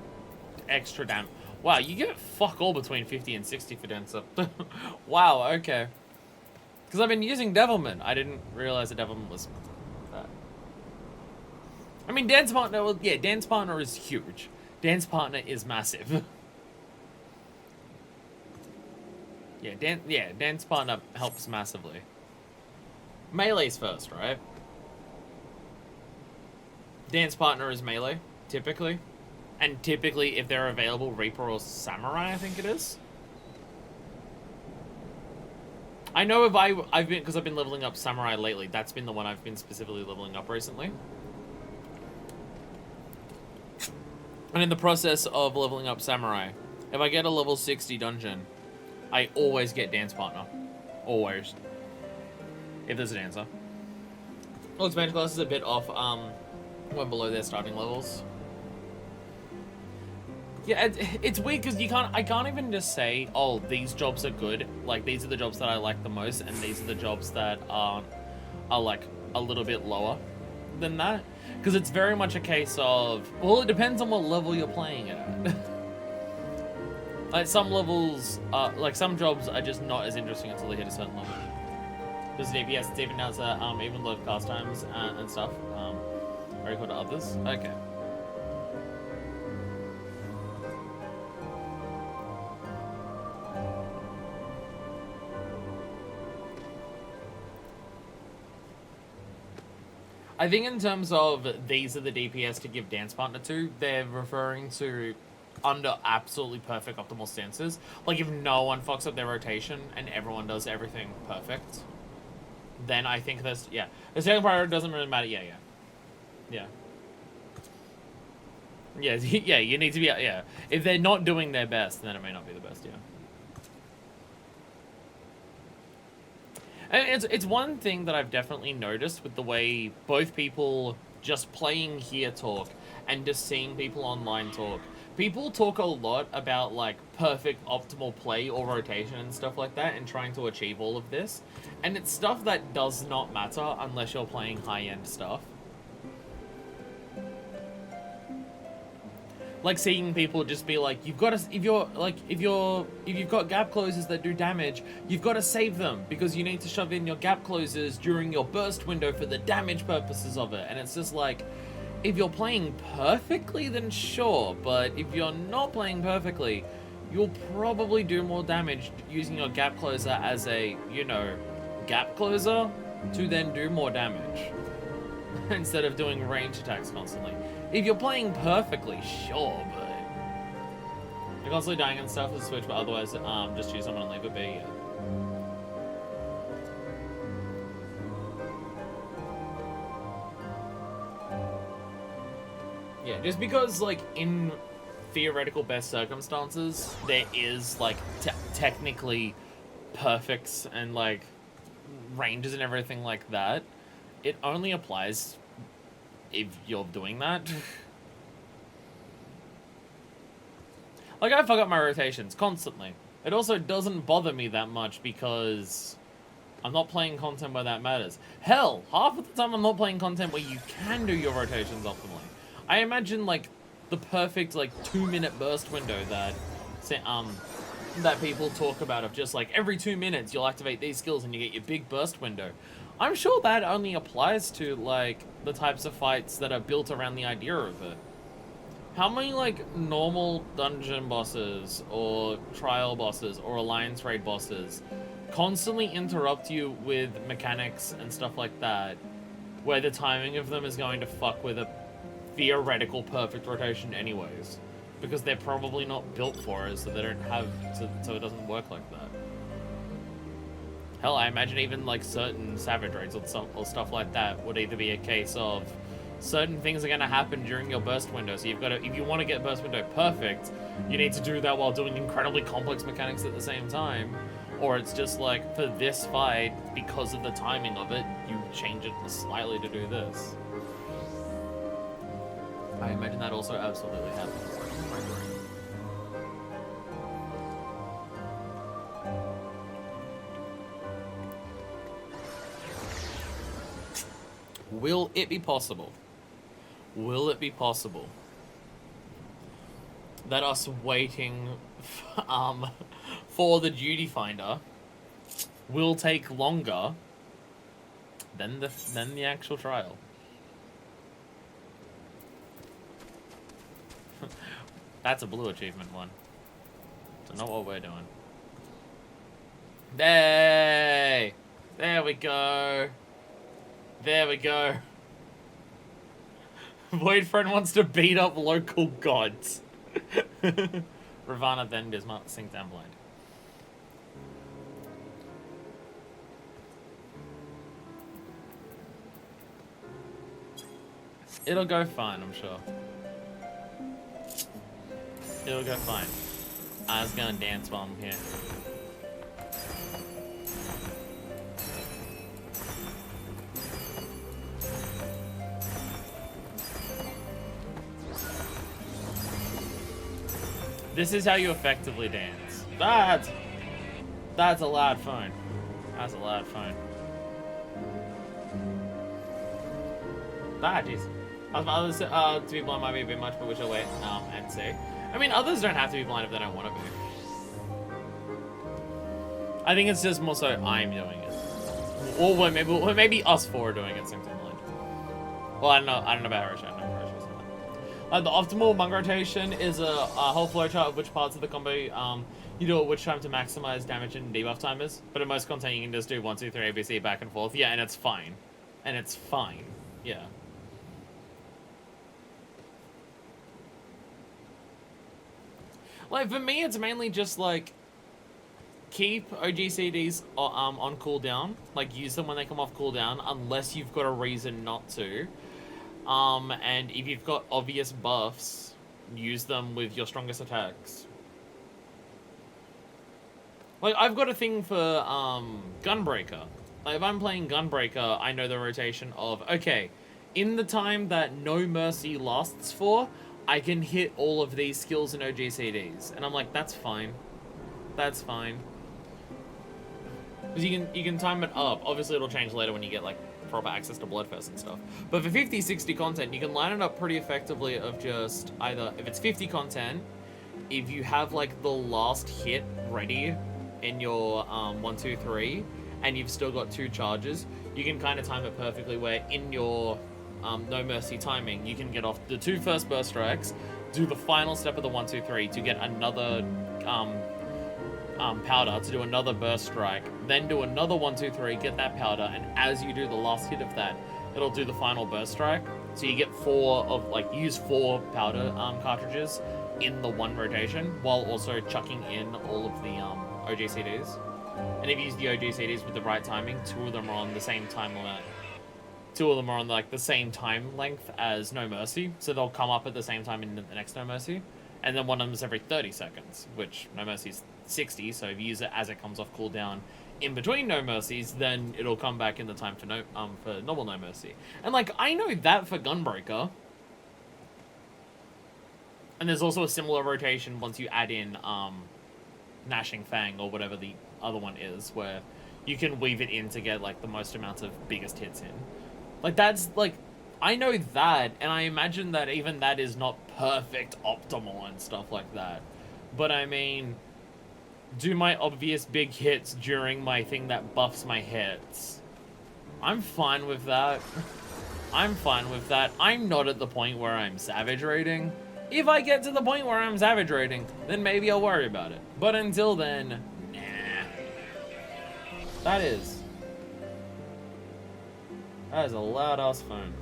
Extra damage. Wow, you get fuck all between 50 and 60 for Dancer. Wow, okay. Because I've been using Devilman. I didn't realize that Devilman was that. I mean, Dance Partner, well, yeah, Dance Partner is huge. Dance Partner is massive. Dance Partner helps massively. Melee's first, right? Dance Partner is melee, typically. And typically, if they're available, Reaper or Samurai, I think it is. I know if I've been, because I've been leveling up Samurai lately, that's been the one I've been specifically leveling up recently. And in the process of leveling up Samurai, if I get a level 60 dungeon, I always get Dance Partner. Always. If there's a dancer. Well, expansion class is a bit off, when below their starting levels. Yeah, it's weird because I can't even just say, oh, these jobs are good. Like, these are the jobs that I like the most, and these are the jobs that are like a little bit lower than that. Because it's very much a case of, well, it depends on what level you're playing at. Like, some levels, like, some jobs are just not as interesting until they hit a certain level. Because DPS, it's even now, even low cast times and stuff. Very cool to others. Okay. I think in terms of these are the DPS to give Dance Partner to, they're referring to under absolutely perfect optimal stances. Like if no one fucks up their rotation and everyone does everything perfect, then I think that's, yeah. The second priority doesn't really matter, yeah. Yeah, you need to be, yeah. If they're not doing their best, then it may not be the best, yeah. And it's one thing that I've definitely noticed with the way both people just playing here talk and just seeing people online talk. People talk a lot about, like, perfect optimal play or rotation and stuff like that and trying to achieve all of this. And it's stuff that does not matter unless you're playing high-end stuff. Like seeing people just be like, you've got to, if you've got gap closers that do damage, you've got to save them because you need to shove in your gap closers during your burst window for the damage purposes of it. And it's just like, if you're playing perfectly, then sure, but if you're not playing perfectly, you'll probably do more damage using your gap closer as a, gap closer to then do more damage instead of doing range attacks constantly. If you're playing perfectly, sure, but You're constantly dying and stuff with the Switch, but otherwise, just choose someone and leave it be. Yeah. Yeah, just because, like, in theoretical best circumstances, there is, like, technically perfects and, like, ranges and everything like that, it only applies if you're doing that. Like, I fuck up my rotations constantly. It also doesn't bother me that much because I'm not playing content where that matters. Hell, half of the time I'm not playing content where you can do your rotations optimally. I imagine, like, the perfect, like, 2-minute burst window that people talk about of just, like, every 2 minutes you'll activate these skills and you get your big burst window. I'm sure that only applies to, like, the types of fights that are built around the idea of it. How many, like, normal dungeon bosses or trial bosses or alliance raid bosses constantly interrupt you with mechanics and stuff like that, where the timing of them is going to fuck with a theoretical perfect rotation anyways, because they're probably not built for it, so they don't have, so it doesn't work like that. Hell, I imagine even like certain savage raids or stuff like that would either be a case of certain things are going to happen during your burst window, so you've got to, if you want to get burst window perfect, you need to do that while doing incredibly complex mechanics at the same time, or it's just like, for this fight, because of the timing of it, you change it slightly to do this. I imagine that also absolutely happens. Will it be possible? Will it be possible that us waiting for the duty finder will take longer than the actual trial? That's a blue achievement one. So not what we're doing. Hey! There we go. There we go. Void Friend wants to beat up local gods. Ravana then Bismarck sync down blind. It'll go fine, I'm sure. It'll go fine. I was gonna dance while I'm here. This is how you effectively dance. That's a loud phone. That's a loud phone. Jeez. Others to be blind might be a bit much, but we shall wait and see. I mean, others don't have to be blind if they don't want to be. I think it's just more so I'm doing it, or maybe us four are doing it same time blind. Well, I don't know about Hiroshi. I don't know about Hiroshi. The optimal monk rotation is a whole flowchart of which parts of the combo you do at which time to maximize damage and debuff timers. But in most content, you can just do 1, 2, 3, ABC back and forth. Yeah, and it's fine. And it's fine. Yeah. Like, for me, it's mainly just, like, keep OGCDs on cooldown. Like, use them when they come off cooldown, unless you've got a reason not to. And if you've got obvious buffs, use them with your strongest attacks. Like, I've got a thing for, Gunbreaker. Like, if I'm playing Gunbreaker, I know the rotation of, okay, in the time that No Mercy lasts for, I can hit all of these skills and OGCDs. And I'm like, that's fine. That's fine. Because you can time it up. Obviously, it'll change later when you get, like, proper access to Bloodfest and stuff. But for 50, 60 content, you can line it up pretty effectively of just either, if it's 50 content, if you have, like, the last hit ready in your 1, 2, 3, and you've still got 2 charges, you can kind of time it perfectly where in your No Mercy timing, you can get off the 2 first burst strikes, do the final step of the 1, 2, 3 to get another powder, to do another burst strike, then do another 1, 2, 3, get that powder, and as you do the last hit of that, it'll do the final burst strike. So you get 4 of, like, use 4 powder cartridges in the one rotation while also chucking in all of the OGCDs. And if you use the OGCDs with the right timing, two of them are on the same time limit. Two of them are on like the same time length as No Mercy, so they'll come up at the same time in the next No Mercy. And then one of them is every 30 seconds, which No Mercy is 60, so if you use it as it comes off cooldown in between No Mercies, then it'll come back in the time for normal No Mercy. And like, I know that for Gunbreaker. And there's also a similar rotation once you add in Gnashing Fang or whatever the other one is, where you can weave it in to get like the most amount of biggest hits in. Like, that's like, I know that, and I imagine that even that is not perfect optimal and stuff like that. But I mean, do my obvious big hits during my thing that buffs my hits. I'm fine with that. I'm fine with that. I'm not at the point where I'm savage raiding. If I get to the point where I'm savage raiding, then maybe I'll worry about it. But until then, nah. That is a loud-ass phone.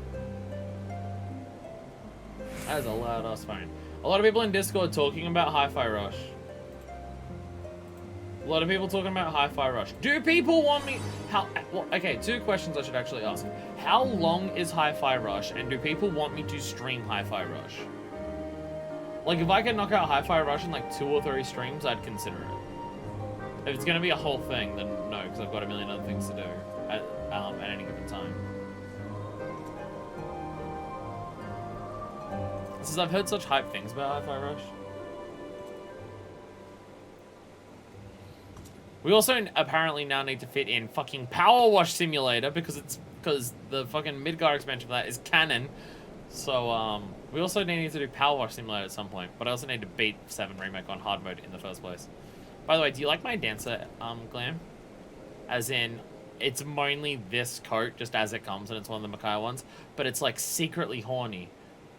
That is a loud-ass phone. A lot of people in Discord talking about Hi-Fi Rush. A lot of people talking about Hi-Fi Rush. Do people want me... Well, okay, two questions I should actually ask. How long is Hi-Fi Rush, and do people want me to stream Hi-Fi Rush? Like, if I could knock out Hi-Fi Rush in like 2 or 3 streams, I'd consider it. If it's going to be a whole thing, then no, because I've got a million other things to do at any given time. Since I've heard such hype things about Hi-Fi Rush. We also apparently now need to fit in fucking Power Wash Simulator because the fucking Midgar expansion for that is canon. So we also need to do Power Wash Simulator at some point, but I also need to beat 7 Remake on hard mode in the first place. By the way, do you like my dancer glam? As in, it's mainly this coat just as it comes, and it's one of the Makai ones, but it's like secretly horny.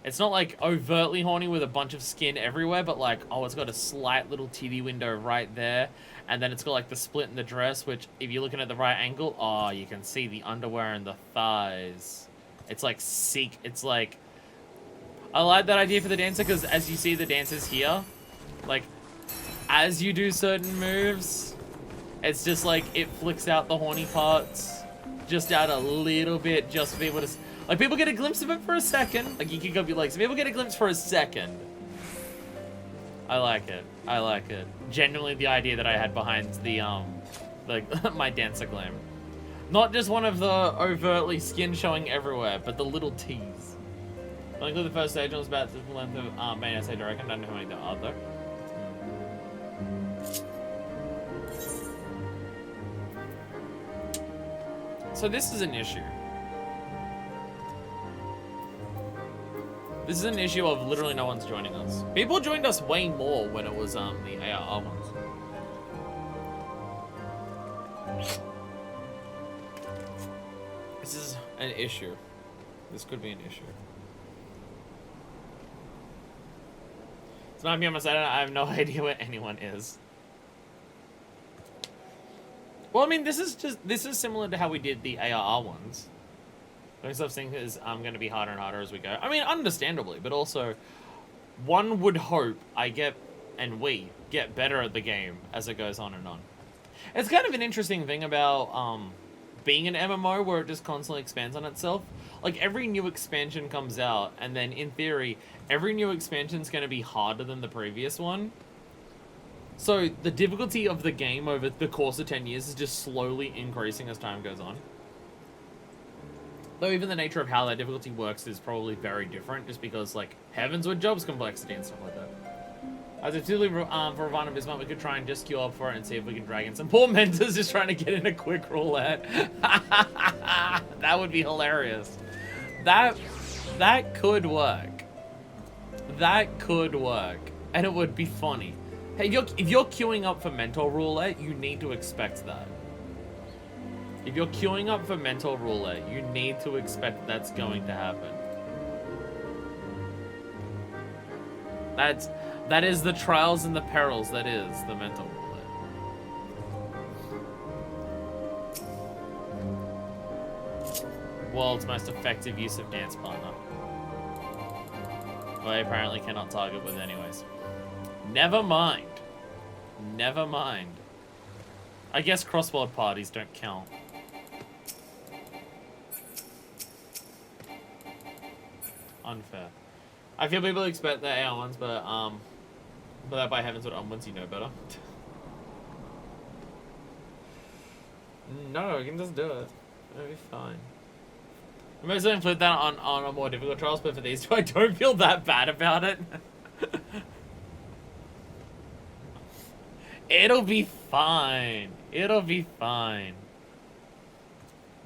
It's not like overtly horny with a bunch of skin everywhere, but like, oh, it's got a slight little titty window right there. And then it's got like the split in the dress, which if you're looking at the right angle, oh, you can see the underwear and the thighs. It's like it's like, I like that idea for the dancer because as you see the dancers here, like as you do certain moves, it's just like it flicks out the horny parts just out a little bit, just to be able to, like, people get a glimpse of it for a second. Like, you kick up your legs. People get a glimpse for a second. I like it. I like it. Genuinely the idea that I had behind the, like, my dancer glam. Not just one of the overtly skin showing everywhere, but the little tease. I think the first stage was about the length of main essay, I reckon. I don't know how many there are, though. So this is an issue. This is an issue of literally no one's joining us. People joined us way more when it was the ARR ones. This is an issue. This could be an issue. It's 9 PM on Saturday. I have no idea where anyone is. Well, I mean, this is similar to how we did the ARR ones. Doing stuff thing is going to be harder and harder as we go. I mean, understandably, but also, one would hope we get better at the game as it goes on and on. It's kind of an interesting thing about being an MMO where it just constantly expands on itself. Like, every new expansion comes out, and then, in theory, every new expansion is going to be harder than the previous one. So, the difficulty of the game over the course of 10 years is just slowly increasing as time goes on. Though even the nature of how that difficulty works is probably very different, just because, like, Heavensward jobs complexity and stuff like that. As if particularly for Ravana Bismarck, we could try and just queue up for it and see if we can drag in some poor mentors just trying to get in a quick roulette. That would be hilarious. That could work. That could work. And it would be funny. Hey, if you're queuing up for mental roulette, you need to expect that. If you're queuing up for mental roulette, you need to expect that's going to happen. That is the trials and the perils that is the mental roulette. World's most effective use of dance partner. But I apparently cannot target with anyways. Never mind. Never mind. I guess crossword parties don't count. Unfair. I feel people expect the AR ones, but that by Heavensward onwards, you know better. No, we can just do it. It'll be fine. I mostly include that on a more difficult trials, but for these two, I don't feel that bad about it. It'll be fine. It'll be fine.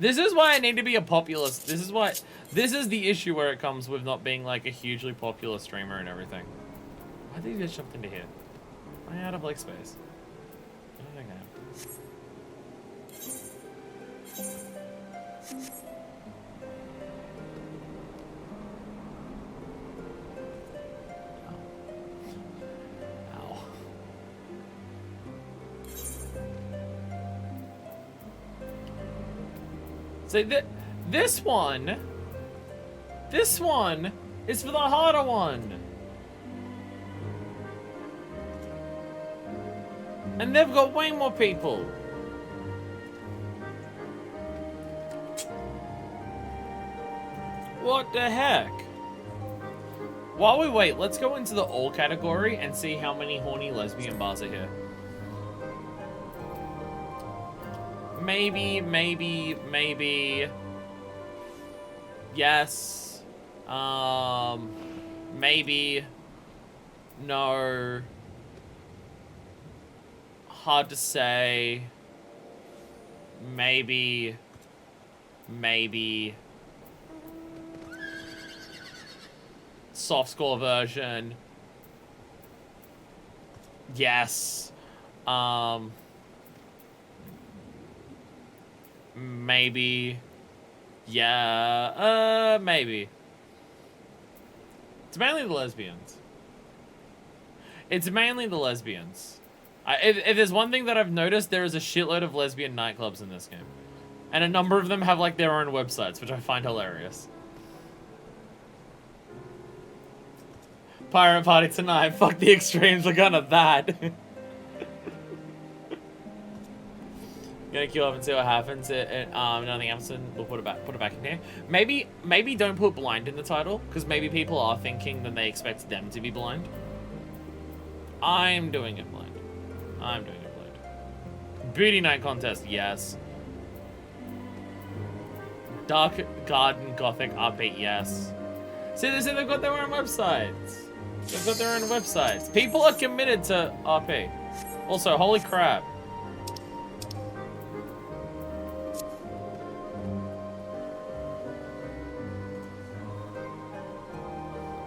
This is why I need to be a populist. This is the issue where it comes with not being like a hugely popular streamer and everything. Why did you just jump into here? Am I out of like space? I don't think I am. So this one is for the harder one. And they've got way more people. What the heck? While we wait, let's go into the all category and see how many horny lesbian bars are here. Maybe. Yes. Maybe. No. Hard to say. Maybe. Soft score version. Yes. Maybe. Yeah. Maybe. It's mainly the lesbians. If there's one thing that I've noticed, there is a shitload of lesbian nightclubs in this game. And a number of them have, like, their own websites, which I find hilarious. Pirate party tonight. Fuck the extremes, we're gonna that. Gonna queue up and see what happens. Nothing happens, we'll put it back in here. Maybe don't put blind in the title, because maybe people are thinking that they expect them to be blind. I'm doing it blind. Beauty night contest, yes. Dark Garden Gothic upbeat, yes. See, they've got their own websites. People are committed to RP. Also, holy crap.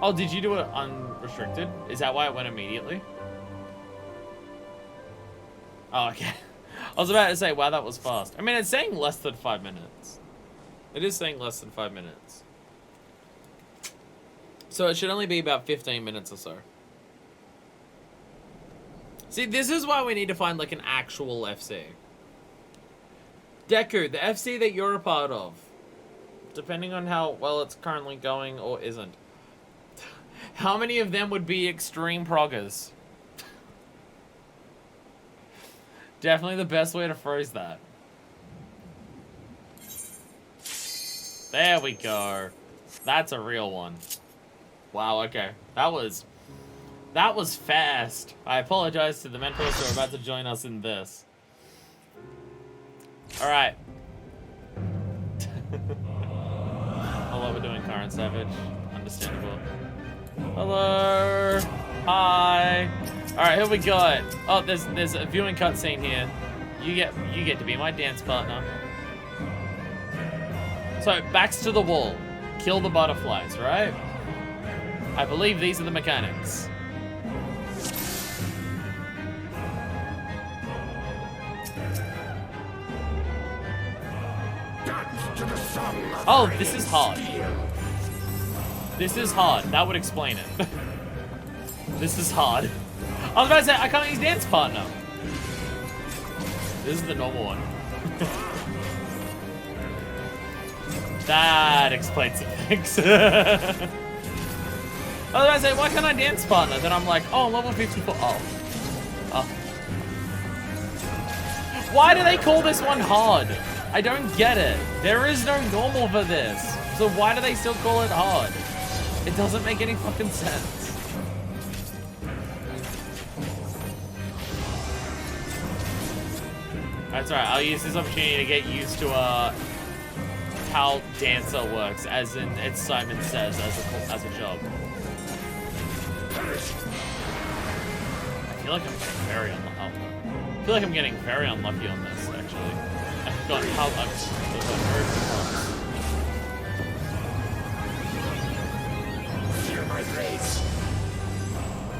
Oh, did you do it unrestricted? Is that why it went immediately? Oh, okay. I was about to say, wow, that was fast. I mean, it's saying less than 5 minutes. It is saying less than 5 minutes. So it should only be about 15 minutes or so. See, this is why we need to find, like, an actual FC. Deku, the FC that you're a part of. Depending on how well it's currently going or isn't. How many of them would be extreme proggers? Definitely the best way to phrase that. There we go. That's a real one. Wow, okay. That was fast. I apologize to the mentors who are about to join us in this. Alright. Hello, we're doing Current Savage. Understandable. Hello. Hi. Alright, here we go. Oh, there's a viewing cutscene here. You get to be my dance partner. So, backs to the wall. Kill the butterflies, right? I believe these are the mechanics. Oh, this is hard. This is hard. That would explain it. This is hard. I was about to say, I can't use dance partner. This is the normal one. That explains some things. I say, why can't I dance partner? Then I'm like, oh, I'm level 54. Oh. Why do they call this one hard? I don't get it. There is no normal for this. So why do they still call it hard? It doesn't make any fucking sense. That's alright, I'll use this opportunity to get used to how Dancer works, as in, as Simon says, as a job. I feel like I'm getting very unlucky. I feel like I'm getting very unlucky on this, actually. I've got very Hear my grace.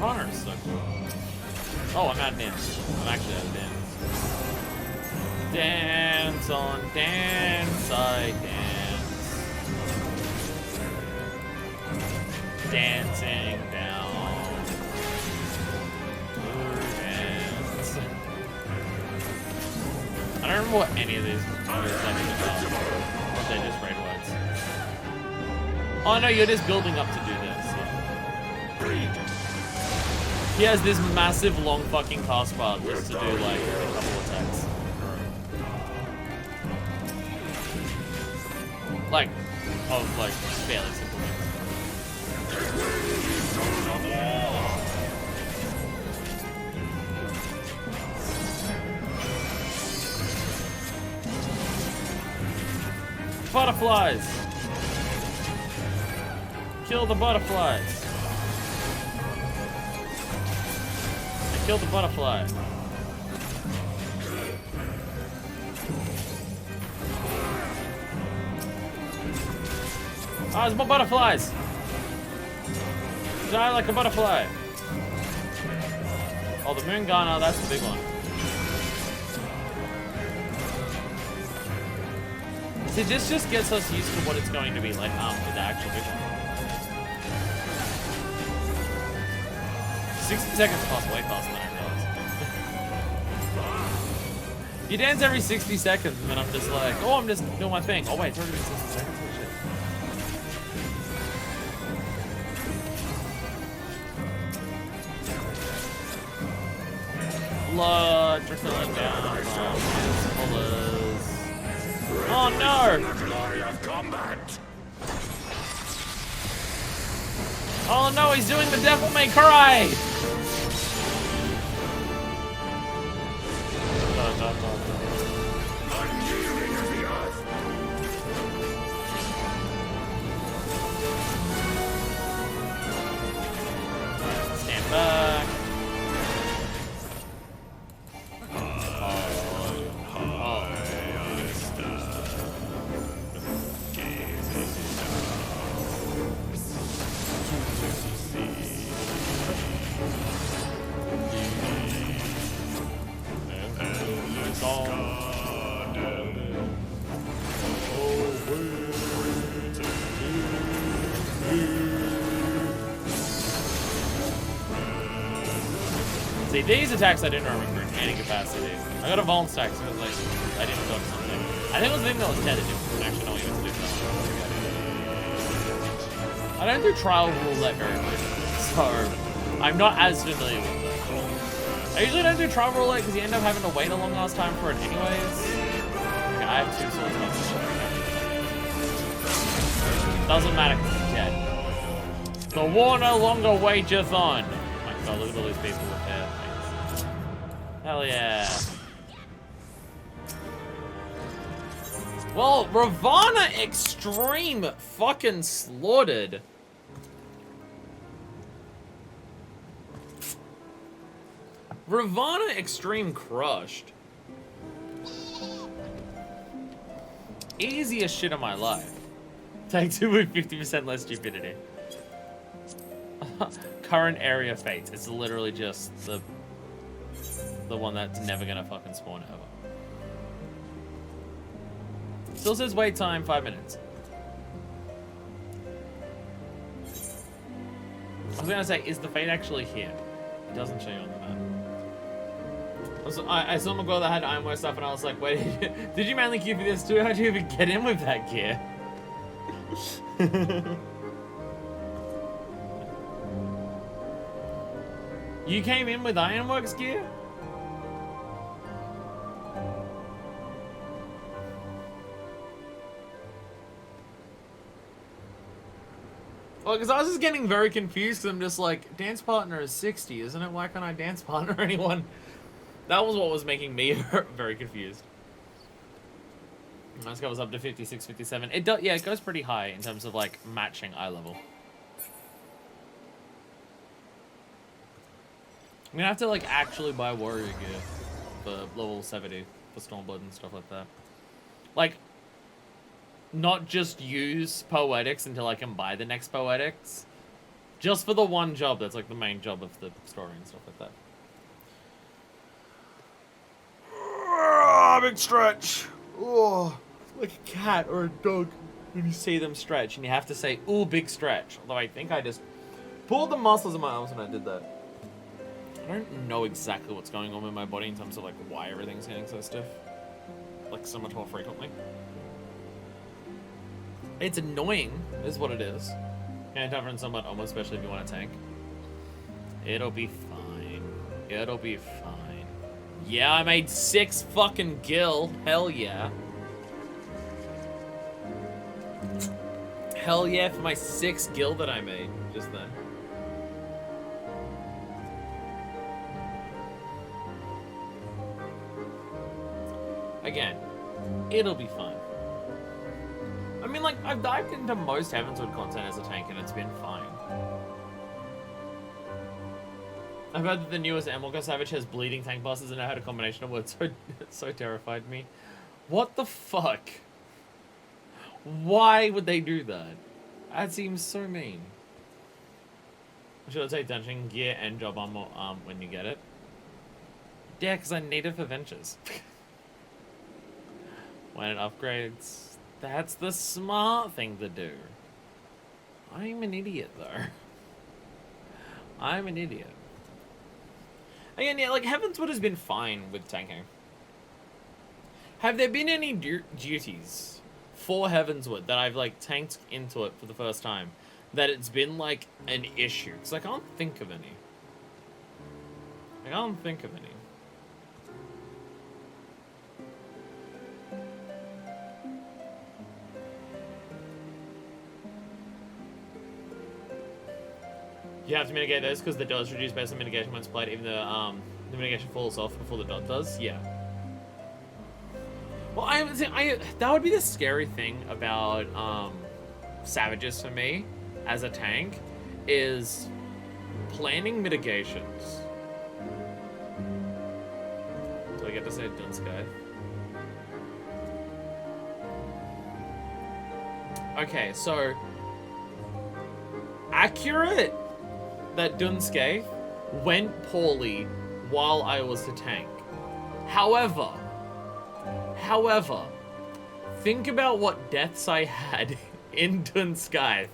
Connor's so cool. Oh, I'm out of dance. I'm actually out of dance. Dance on dance, I dance. Dancing down. Dance. I don't remember what any of these movies are about. Or they just raid words. Oh no, you're just building up to do this. Yeah. He has this massive long fucking cast bar just to do like a couple attacks. Like, of like fairly simple things. Butterflies! Kill the butterflies! I killed the butterfly. Oh, there's more butterflies! Die like a butterfly! Oh, the moon gunner, that's the big one. See, this just gets us used to what it's going to be like with the actual big one. 60 seconds pass way faster than I realized. You dance every 60 seconds and then I'm just like, oh, I'm just doing my thing. Oh wait, it's already been 60 seconds. Blood trickling down from his collars. Oh no! Oh no, he's doing the Devil May Cry! Stand back. See, these attacks I didn't remember in any capacity. I got a Vuln stack, so it was like, I didn't dodge something. I think it was the thing that was tethered to actually know what you was doing. I don't do trial roulette very much, so I'm not as familiar with it. I usually don't do trial roulette because you end up having to wait a long ass time for it anyways. Okay, I have 2 swords left. Doesn't matter because he's dead. The war no longer wageth on. Oh my god, look at all these people with hair. Hell yeah. Well, Ravana Extreme fucking slaughtered. Ravana Extreme crushed. Easiest shit of my life. Take 2 with 50% less stupidity. Current area fates. It's literally just the one that's never gonna fucking spawn ever. Still says wait time 5 minutes. I was gonna say, is the fate actually here? It doesn't show you on the map. I saw my girl that had Ironware stuff and I was like, wait, did you mainly queue for this too? How'd you even get in with that gear? You came in with Ironworks gear? Well, because I was just getting very confused, because I'm just like, dance partner is 60, isn't it? Why can't I dance partner anyone? That was what was making me very confused. This goes up to 56, 57. It does, yeah, it goes pretty high in terms of, like, matching eye level. I'm gonna have to, like, actually buy warrior gear for level 70 for Stormblood and stuff like that. Like, not just use Poetics until I can buy the next Poetics. Just for the one job that's, like, the main job of the story and stuff like that. Big stretch. Oh, like a cat or a dog when you see them stretch, and you have to say, ooh, big stretch. Although I think I just pulled the muscles in my arms when I did that. I don't know exactly what's going on with my body in terms of, like, why everything's getting so stiff. Like, so much more frequently. It's annoying, is what it is. Can't cover in somewhat almost, especially if you want to tank. It'll be fine. It'll be fine. Yeah, I made 6 fucking gil. Hell yeah. Hell yeah for my 6 gil that I made just then. Again, it'll be fine. I mean, like, I've dived into most Heavensward content as a tank and it's been fine. I've heard that the newest Amorka Savage has bleeding tank bosses, and I heard a combination of words so terrified me. What the fuck? Why would they do that? That seems so mean. Should I take dungeon gear and job armor when you get it? Yeah, because I need it for ventures. When it upgrades, that's the smart thing to do. I'm an idiot, though. I'm an idiot. Again, yeah, like, Heavensward has been fine with tanking. Have there been any duties for Heavensward that I've, like, tanked into it for the first time that it's been, like, an issue? Because I can't think of any. I can't think of any. You have to mitigate those because the dodge reduced based on mitigation once played, even though the mitigation falls off before the dot does. Yeah. Well, that would be the scary thing about Savages for me as a tank, is planning mitigations. Do I get to say Dunsky? Okay, so accurate that Dunscape went poorly while I was the tank. However, think about what deaths I had in Dunscape.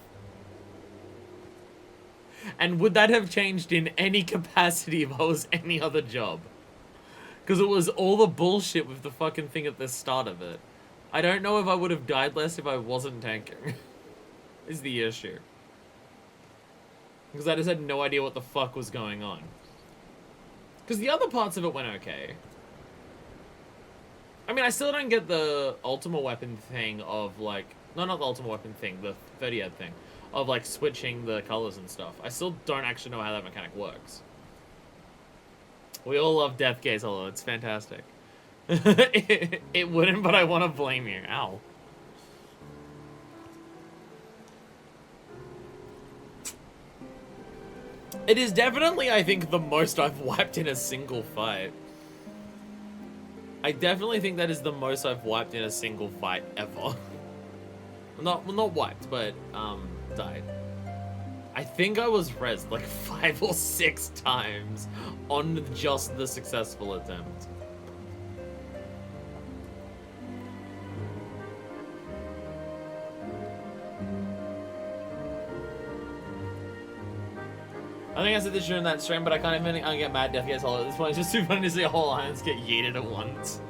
And would that have changed in any capacity if I was any other job? Because it was all the bullshit with the fucking thing at the start of it. I don't know if I would have died less if I wasn't tanking. Is the issue. Because I just had no idea what the fuck was going on. Because the other parts of it went okay. I mean, I still don't get the ultimate weapon thing of, like... No, not the ultimate weapon thing, the 30th thing. Of, like, switching the colors and stuff. I still don't actually know how that mechanic works. We all love Death Gaze, although it's fantastic. It wouldn't, but I want to blame you. Ow. It is definitely, I think, the most I've wiped in a single fight. I definitely think that is the most I've wiped in a single fight ever. Not wiped, but, died. I think I was rezzed like 5 or 6 times on just the successful attempt. I think I said this during that stream, but I can't even get mad Death Gaze Hollow at this point. It's just too funny to see a whole alliance get yeeted at once.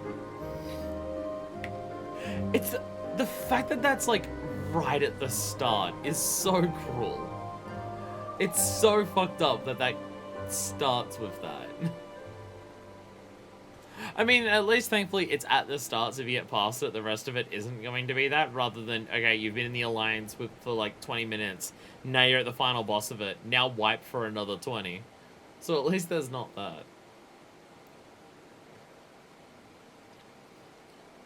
It's the fact that that's like right at the start is so cruel. It's so fucked up that it starts with that. I mean, at least thankfully it's at the start, so if you get past it, the rest of it isn't going to be that, rather than, okay, you've been in the Alliance for like 20 minutes, now you're at the final boss of it, now wipe for another 20. So at least there's not that.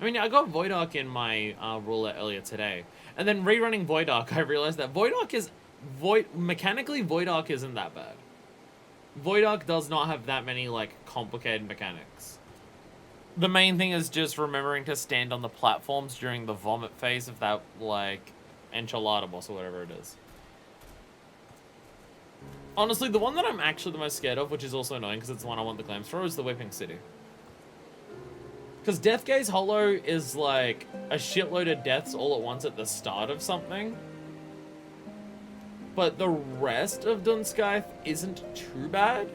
I mean, I got Void Arc in my ruler earlier today, and then rerunning Void Arc, I realized that mechanically Void Arc isn't that bad. Void Arc does not have that many, like, complicated mechanics. The main thing is just remembering to stand on the platforms during the vomit phase of that, like, enchilada boss or whatever it is. Honestly, the one that I'm actually the most scared of, which is also annoying because it's the one I want the claims for, is the Weeping City. Because Deathgaze Hollow is, like, a shitload of deaths all at once at the start of something. But the rest of Dunskaith isn't too bad.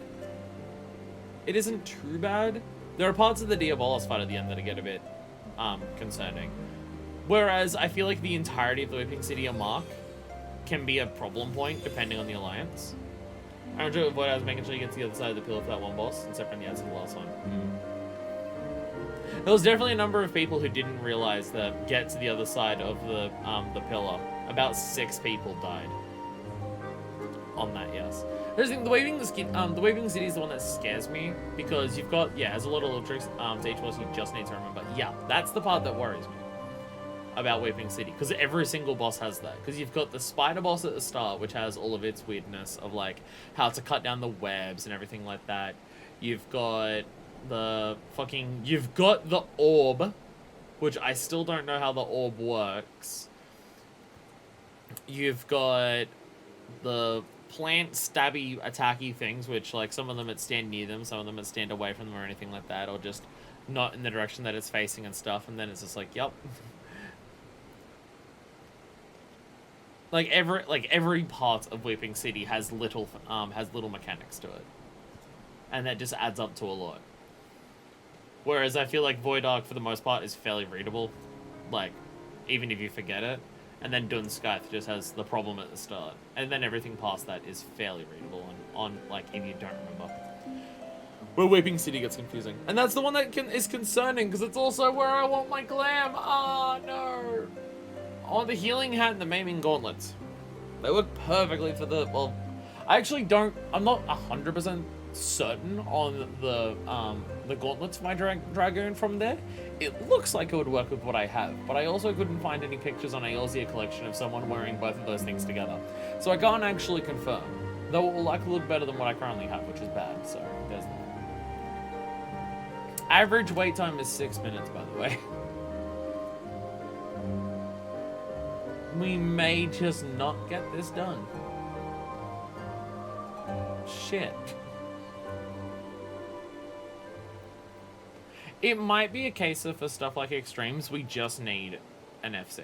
It isn't too bad. There are parts of the Diabolos fight at the end that get a bit concerning. Whereas I feel like the entirety of the Weeping City or Mark can be a problem point depending on the Alliance. I enjoy avoid as making sure you get to the other side of the pillar for that one boss, except from the outside of the last one. There was definitely a number of people who didn't realize that get to the other side of the pillar. About 6 people died on that, yes. The Weeping City is the one that scares me, because you've got, there's a lot of little tricks to each boss you just need to remember. Yeah, that's the part that worries me about Weeping City, because every single boss has that. Because you've got the spider boss at the start, which has all of its weirdness of, like, how to cut down the webs and everything like that. You've got the orb, which I still don't know how the orb works. You've got the plant stabby attacky things, which, like, some of them that stand near them, some of them that stand away from them or anything like that, or just not in the direction that it's facing and stuff, and then it's just like, yep. every part of Weeping City has little mechanics to it. And that just adds up to a lot. Whereas I feel like Void Arc, for the most part, is fairly readable. Like, even if you forget it. And then Dunskaith just has the problem at the start. And then everything past that is fairly readable like, if you don't remember. Where Weeping City gets confusing. And that's the one that is concerning, because it's also where I want my glam. Ah, no. I want the Healing Hat and the Maiming Gauntlets. They work perfectly for the, well, I'm not 100% certain on the gauntlets for my Dragoon from there. It looks like it would work with what I have, but I also couldn't find any pictures on Aelzia collection of someone wearing both of those things together. So I can't actually confirm, though it will likely look better than what I currently have, which is bad, so there's that. Average wait time is 6 minutes, by the way. We may just not get this done. Shit. It might be a case of, for stuff like Extremes, we just need an FC.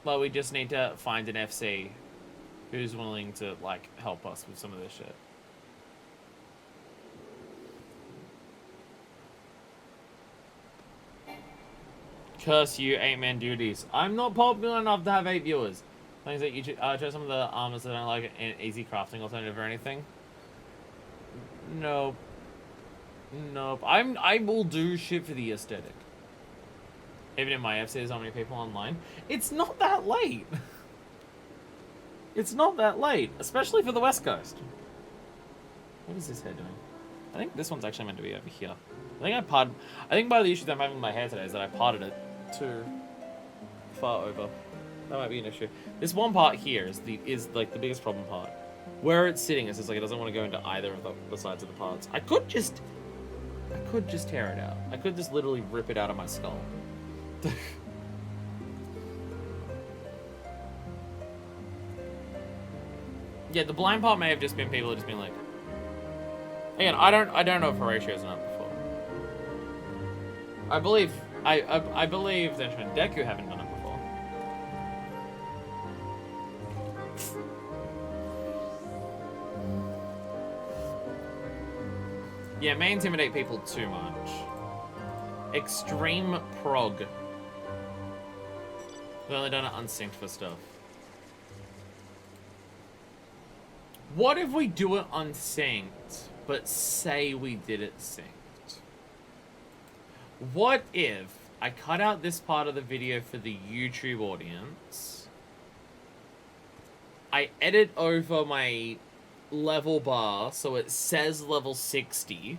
Well, we just need to find an FC who's willing to, like, help us with some of this shit. Curse you, 8-man duties. I'm not popular enough to have 8 viewers. Things that you try some of the armors that I don't like an easy crafting alternative or anything. Nope. Nope. I will do shit for the aesthetic. Even in my FC, there's not many people online. It's not that late. It's not that late, especially for the West Coast. What is this hair doing? I think this one's actually meant to be over here. I think by the issues I'm having with my hair today is that I parted it too far over. That might be an issue. This one part here is like the biggest problem part. Where it's sitting, it's just like it doesn't want to go into either of the sides of the parts. I could just tear it out. I could just literally rip it out of my skull. Yeah, the blind part may have just been people just being like. Again, I don't know if Horatio's done it before. I believe Denshman and Deku haven't done it before. Yeah, may intimidate people too much. Extreme prog. We've only done it unsynced for stuff. What if we do it unsynced, but say we did it synced? What if I cut out this part of the video for the YouTube audience, I edit over my level bar so it says level 60,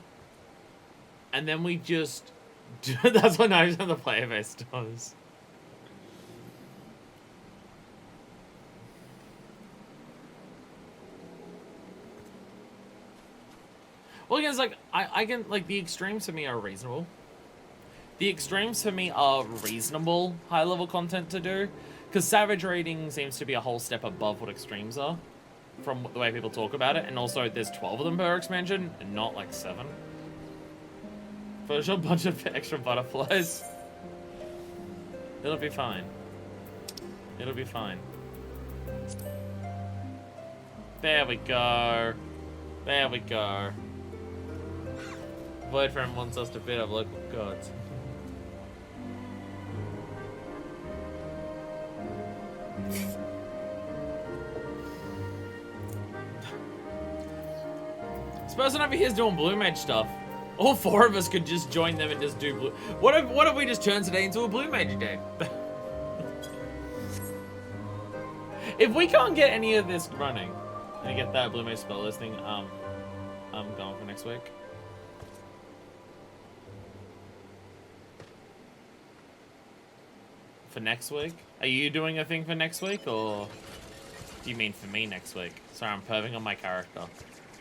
and then we just do, that's what 90% of the player base does. Well, again, it's like, I can, like, the extremes for me are reasonable. The extremes for me are reasonable high-level content to do, because Savage Raiding seems to be a whole step above what extremes are, from the way people talk about it, and also there's 12 of them per expansion, and not like 7. For sure, a bunch of extra butterflies. It'll be fine. It'll be fine. There we go. There we go. Boyfriend wants us to beat up local gods. This person over here is doing blue mage stuff. All 4 of us could just join them and just do blue. What if we just turn today into a blue mage day? If we can't get any of this running and get that blue mage spell listing, I'm going for next week. For next week? Are you doing a thing for next week, or do you mean for me next week? Sorry, I'm perving on my character.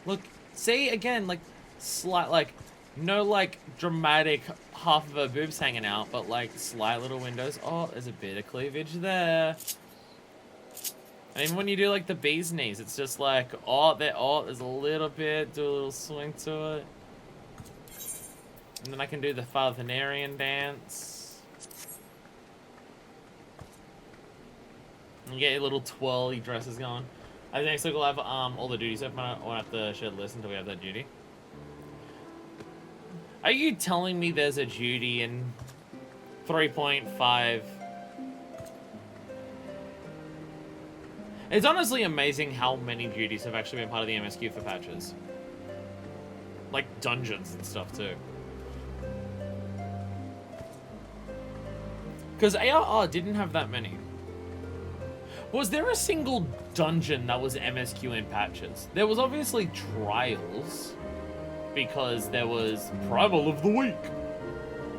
Look, see, again, like, slight, like, no, like, dramatic half of her boobs hanging out, but, like, slight little windows. Oh, there's a bit of cleavage there. And even when you do, like, the bee's knees, it's just like, there's a little bit, do a little swing to it. And then I can do the Fathanarian dance. And get your little twirly dresses going. I think next week we'll have all the duties open. I won't have to share the list until we have that duty. Are you telling me there's a duty in 3.5? It's honestly amazing how many duties have actually been part of the MSQ for patches. Like dungeons and stuff too. Because ARR didn't have that many. Was there a single dungeon that was MSQ in patches? There was obviously trials, because there was Primal of the Week,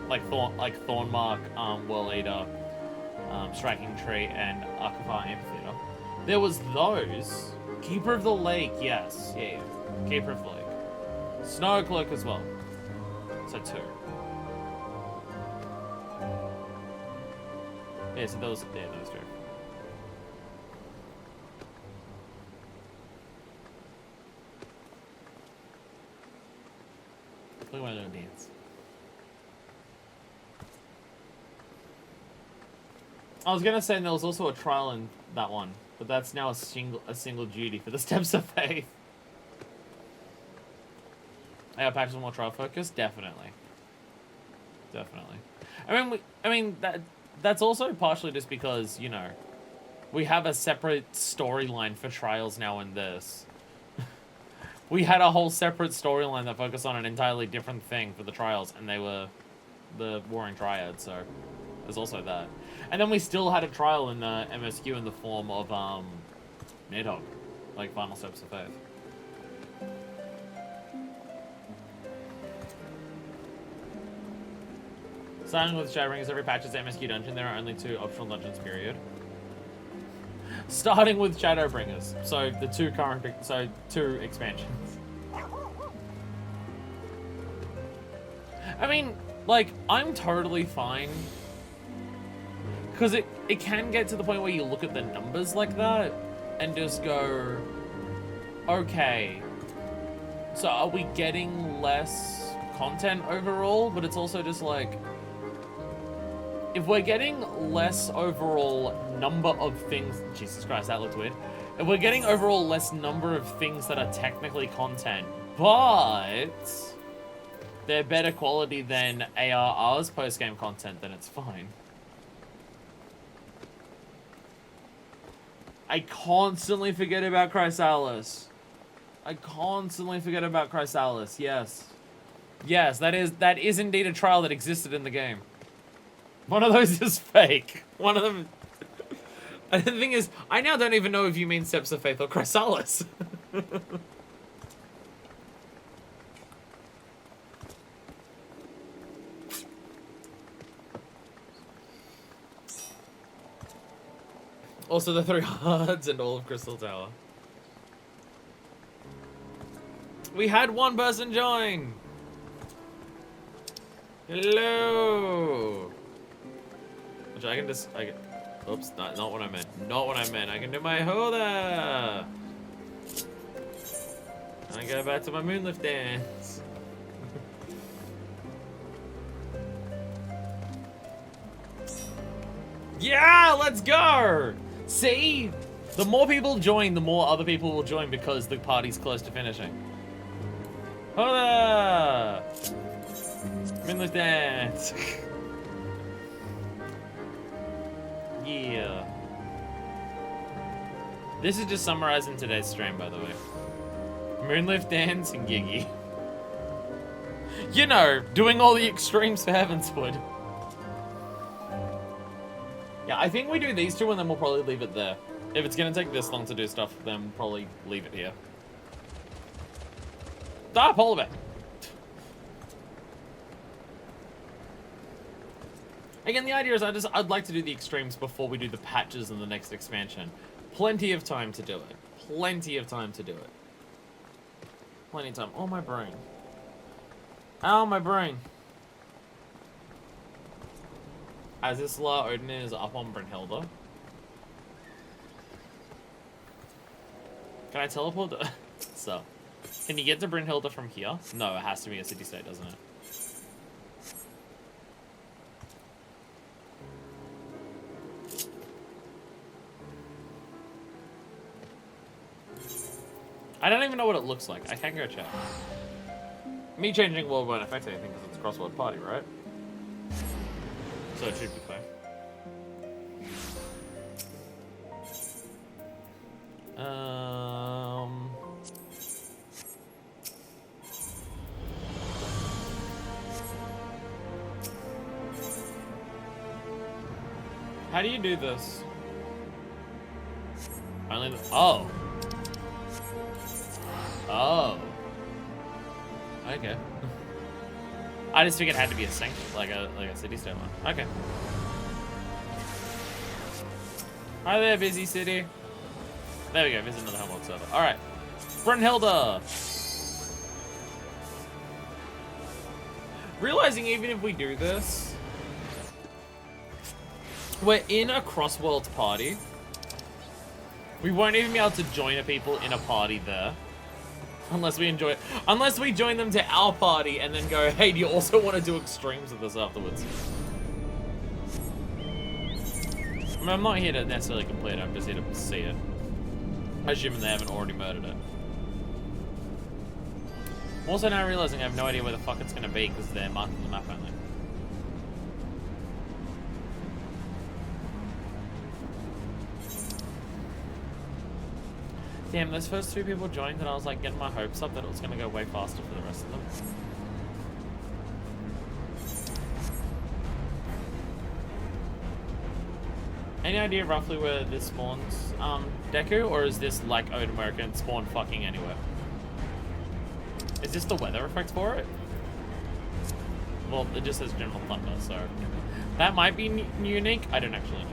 like Thornmark, Whirl Eater, Striking Tree, and Archivar Amphitheater. There was those. Keeper of the Lake, yes, yeah. Keeper of the Lake. Snowcloak as well. So 2. Yeah, so those 2. Look at my little dance. I was gonna say there was also a trial in that one, but that's now a single duty for the Steps of Faith. Yeah, patches more trial focus, definitely. Definitely. I mean that's also partially just because, you know, we have a separate storyline for trials now in this. We had a whole separate storyline that focused on an entirely different thing for the trials, and they were the Warring Triad, so there's also that. And then we still had a trial in MSQ in the form of Nidhogg, like Final Steps of Faith. Starting with Shadowbringers, every patch is MSQ dungeon. There are only 2 optional dungeons, period. Starting with Shadowbringers, so the 2 current, so 2 expansions. I mean, like, I'm totally fine, because it can get to the point where you look at the numbers like that and just go, okay, so are we getting less content overall? But it's also just like, if we're getting less overall number of things, Jesus Christ, that looked weird. If we're getting overall less number of things that are technically content, but they're better quality than ARR's post-game content, then it's fine. I constantly forget about Chrysalis. I constantly forget about Chrysalis. Yes. Yes, that is indeed a trial that existed in the game. One of those is fake. One of them... And the thing is, I now don't even know if you mean Steps of Faith or Chrysalis. Also the 3 hearts and all of Crystal Tower. We had one person join! Hello! Which I can just... oops, not what I meant. Not what I meant. I can do my Hoda! And I go back to my Moonlift dance. Yeah, let's go! See? The more people join, the more other people will join because the party's close to finishing. Hola! Moonlift dance. Yeah. This is just summarizing today's stream, by the way. Moonlift dance and Giggy. You know, doing all the extremes for Heavensward. Yeah, I think we do these two and then we'll probably leave it there. If it's gonna take this long to do stuff, then probably leave it here. Ah, polar bear. Again, the idea is I'd like to do the extremes before we do the patches in the next expansion. Plenty of time to do it. Plenty of time to do it. Plenty of time. Oh, my brain. Ow, my brain. Azisla Odin is up on Brynhilda. Can I teleport? So, can you get to Brynhilda from here? No, it has to be a city-state, doesn't it? I don't even know what it looks like. I can go check. Me changing world won't affect anything because it's a crossword party, right? So it should be fine. How do you do this? Only the... Oh. Oh. Okay. I just figured it had to be a sync, like a city-state one. Okay. Hi there, busy city. There we go, visit another homeworld server. Alright. Brynhilda! Realizing even if we do this, we're in a cross-worlds party. We won't even be able to join a people in a party there. Unless we enjoy it. Unless we join them to our party and then go, hey, do you also want to do extremes with us afterwards? I mean, I'm not here to necessarily complete it, I'm just here to see it. Assuming they haven't already murdered it. I'm also now realizing I have no idea where the fuck it's going to be because they're marking the map only. Damn, those first 2 people joined and I was like getting my hopes up that it was going to go way faster for the rest of them. Any idea roughly where this spawns, Deku? Or is this like Old American spawn fucking anywhere? Is this the weather effect for it? Well, it just says General Thunder, so... That might be unique, I don't actually know.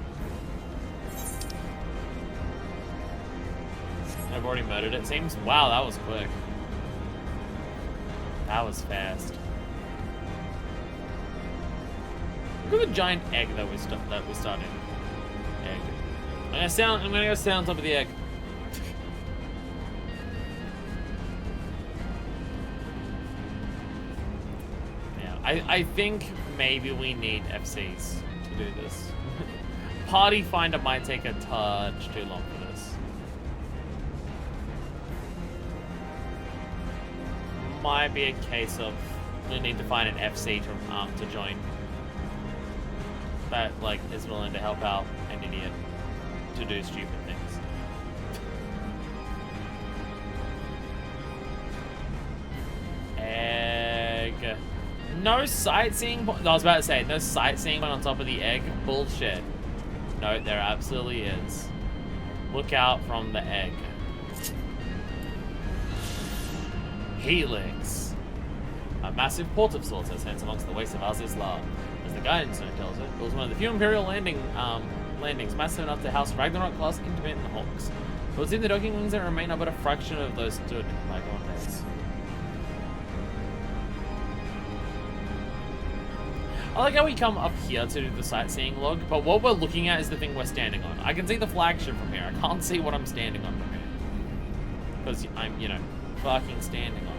I've already murdered it. Seems... Wow, that was quick. That was fast. Look at the giant egg that we're starting. Egg. I'm gonna go stand on top of the egg. Yeah, I think maybe we need FCs to do this. Party Finder might take a touch too long for this. Might be a case of we need to find an FC to join that like is willing to help out an idiot to do stupid things. No sightseeing point. I was about to say, no sightseeing point on top of the egg. Bullshit. No, there absolutely is. Look out from the egg. Helix. A massive port of sorts that stands amongst the wastes of Azizlar. As the guidance note tells it was one of the few Imperial landings massive enough to house Ragnarok-class intermittent hulks. It was in the docking wings that remain are but a fraction of those stood in bygone days. I like how we come up here to do the sightseeing log, but what we're looking at is the thing we're standing on. I can see the flagship from here. I can't see what I'm standing on from here. Because I'm, you know, fucking standing on it.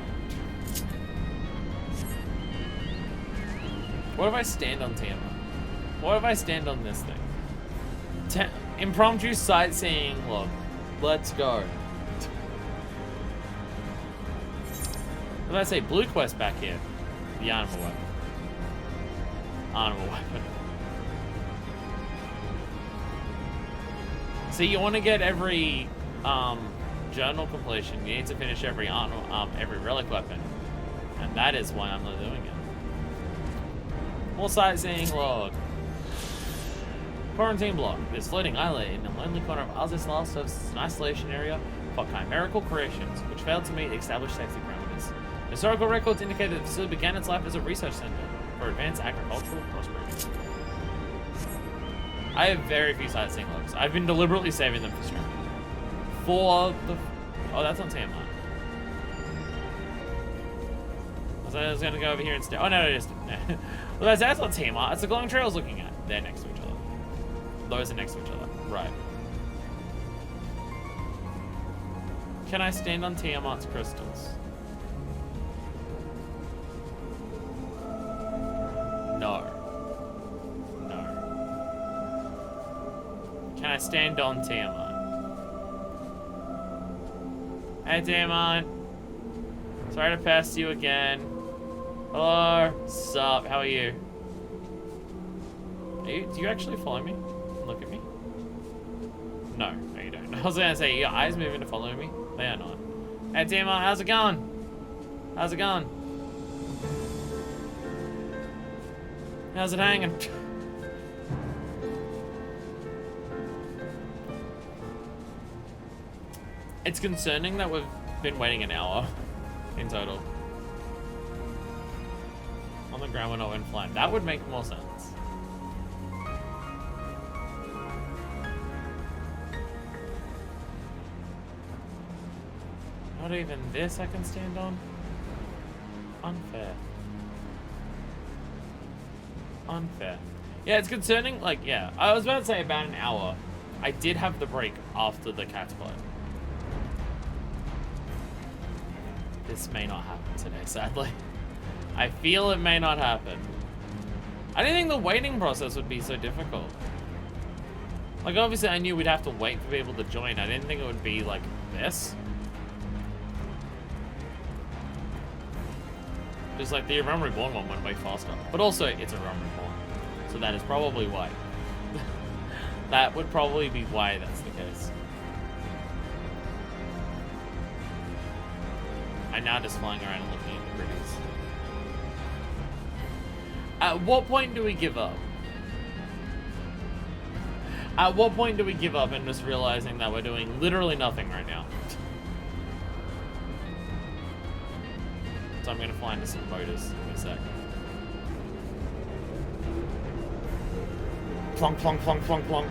What if I stand on Tiamat? What if I stand on this thing? Impromptu sightseeing log. Let's go. What did I say? Blue quest back here. The animal weapon. Animal weapon. See, you want to get every journal completion. You need to finish every relic weapon, and that is why I'm not doing it. More sightseeing log. Quarantine block. This floating islet in a lonely corner of Azizlar serves as an isolation area for chimerical creations, which failed to meet established safety parameters. Historical records indicate that the facility began its life as a research center for advanced agricultural prosperity. I have very few sightseeing logs. I've been deliberately saving them for stream. Oh, that's on Tiamat. I was gonna go over here instead. Oh no, it is. Well, that's on Tiamat. It's the glowing trails looking at. They're next to each other. Those are next to each other. Right. Can I stand on Tiamat's crystals? No. No. Can I stand on Tiamat? Hey, Tiamat. Sorry to pass you again. Hello. Sup? How are you? Do you actually follow me? Look at me? No, you don't. I was gonna say, your eyes moving to follow me? They are not. Hey, Tiamat, how's it going? How's it going? How's it hanging? It's concerning that we've been waiting an hour in total. On the ground, we're not in flight. That would make more sense. Not even this I can stand on? Unfair. Unfair. Yeah, it's concerning, like, yeah. I was about to say about an hour. I did have the break after the cat's blood. This may not happen today, sadly. I feel it may not happen. I didn't think the waiting process would be so difficult. Like, obviously I knew we'd have to wait for people to join. I didn't think it would be like this. Just like the Realm Reborn one went way faster. But also, it's a Realm Reborn. So that is probably why. That would probably be why that's the case. I'm now just flying around and looking at the pretties. At what point do we give up? At what point do we give up and just realizing that we're doing literally nothing right now? So I'm gonna fly into some motors in a sec. Plunk, plunk, plunk, plunk, plunk.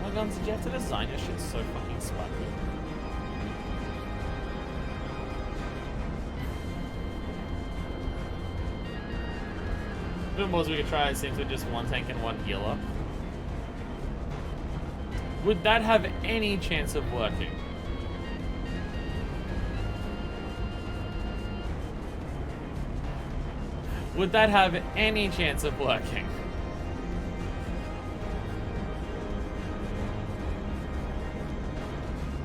Oh my god, did you have to design your shit so fucking spiky? If it was, we could try it seems with just one tank and one healer. Would that have any chance of working? Would that have any chance of working?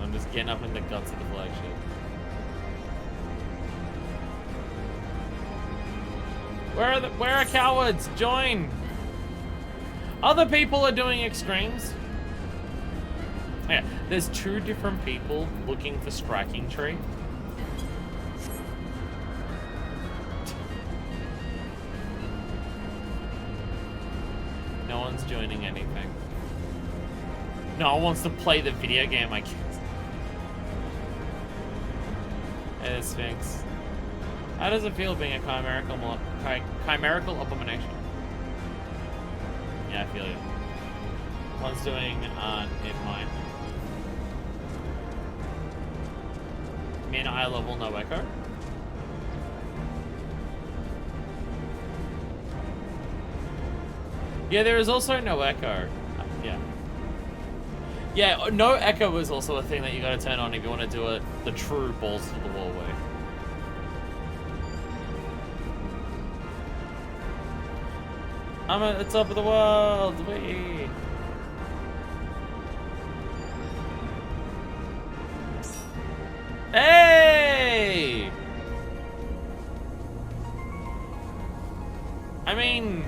I'm just getting up in the guts of the flagship. Where are cowards? Join! Other people are doing extremes. Yeah, there's 2 different people looking for striking tree. No one's joining anything. No one wants to play the video game, I guess. Hey, the Sphinx. How does it feel being a chimerical abomination? Yeah, I feel you. One's doing in mine. Min eye level, no echo. Yeah, there is also no echo. Yeah. Yeah, no echo is also a thing that you gotta turn on if you want to do it the true balls to the wall way. I'm at the top of the world, wee! Hey! I mean...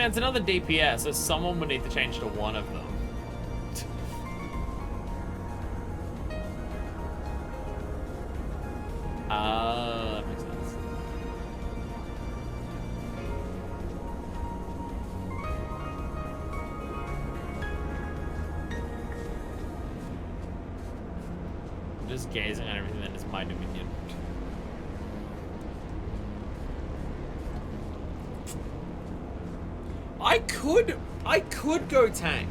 it's another DPS, so someone would need to change to one of them. That makes sense. I'm just gazing at everything that is my dominion. I could go tank.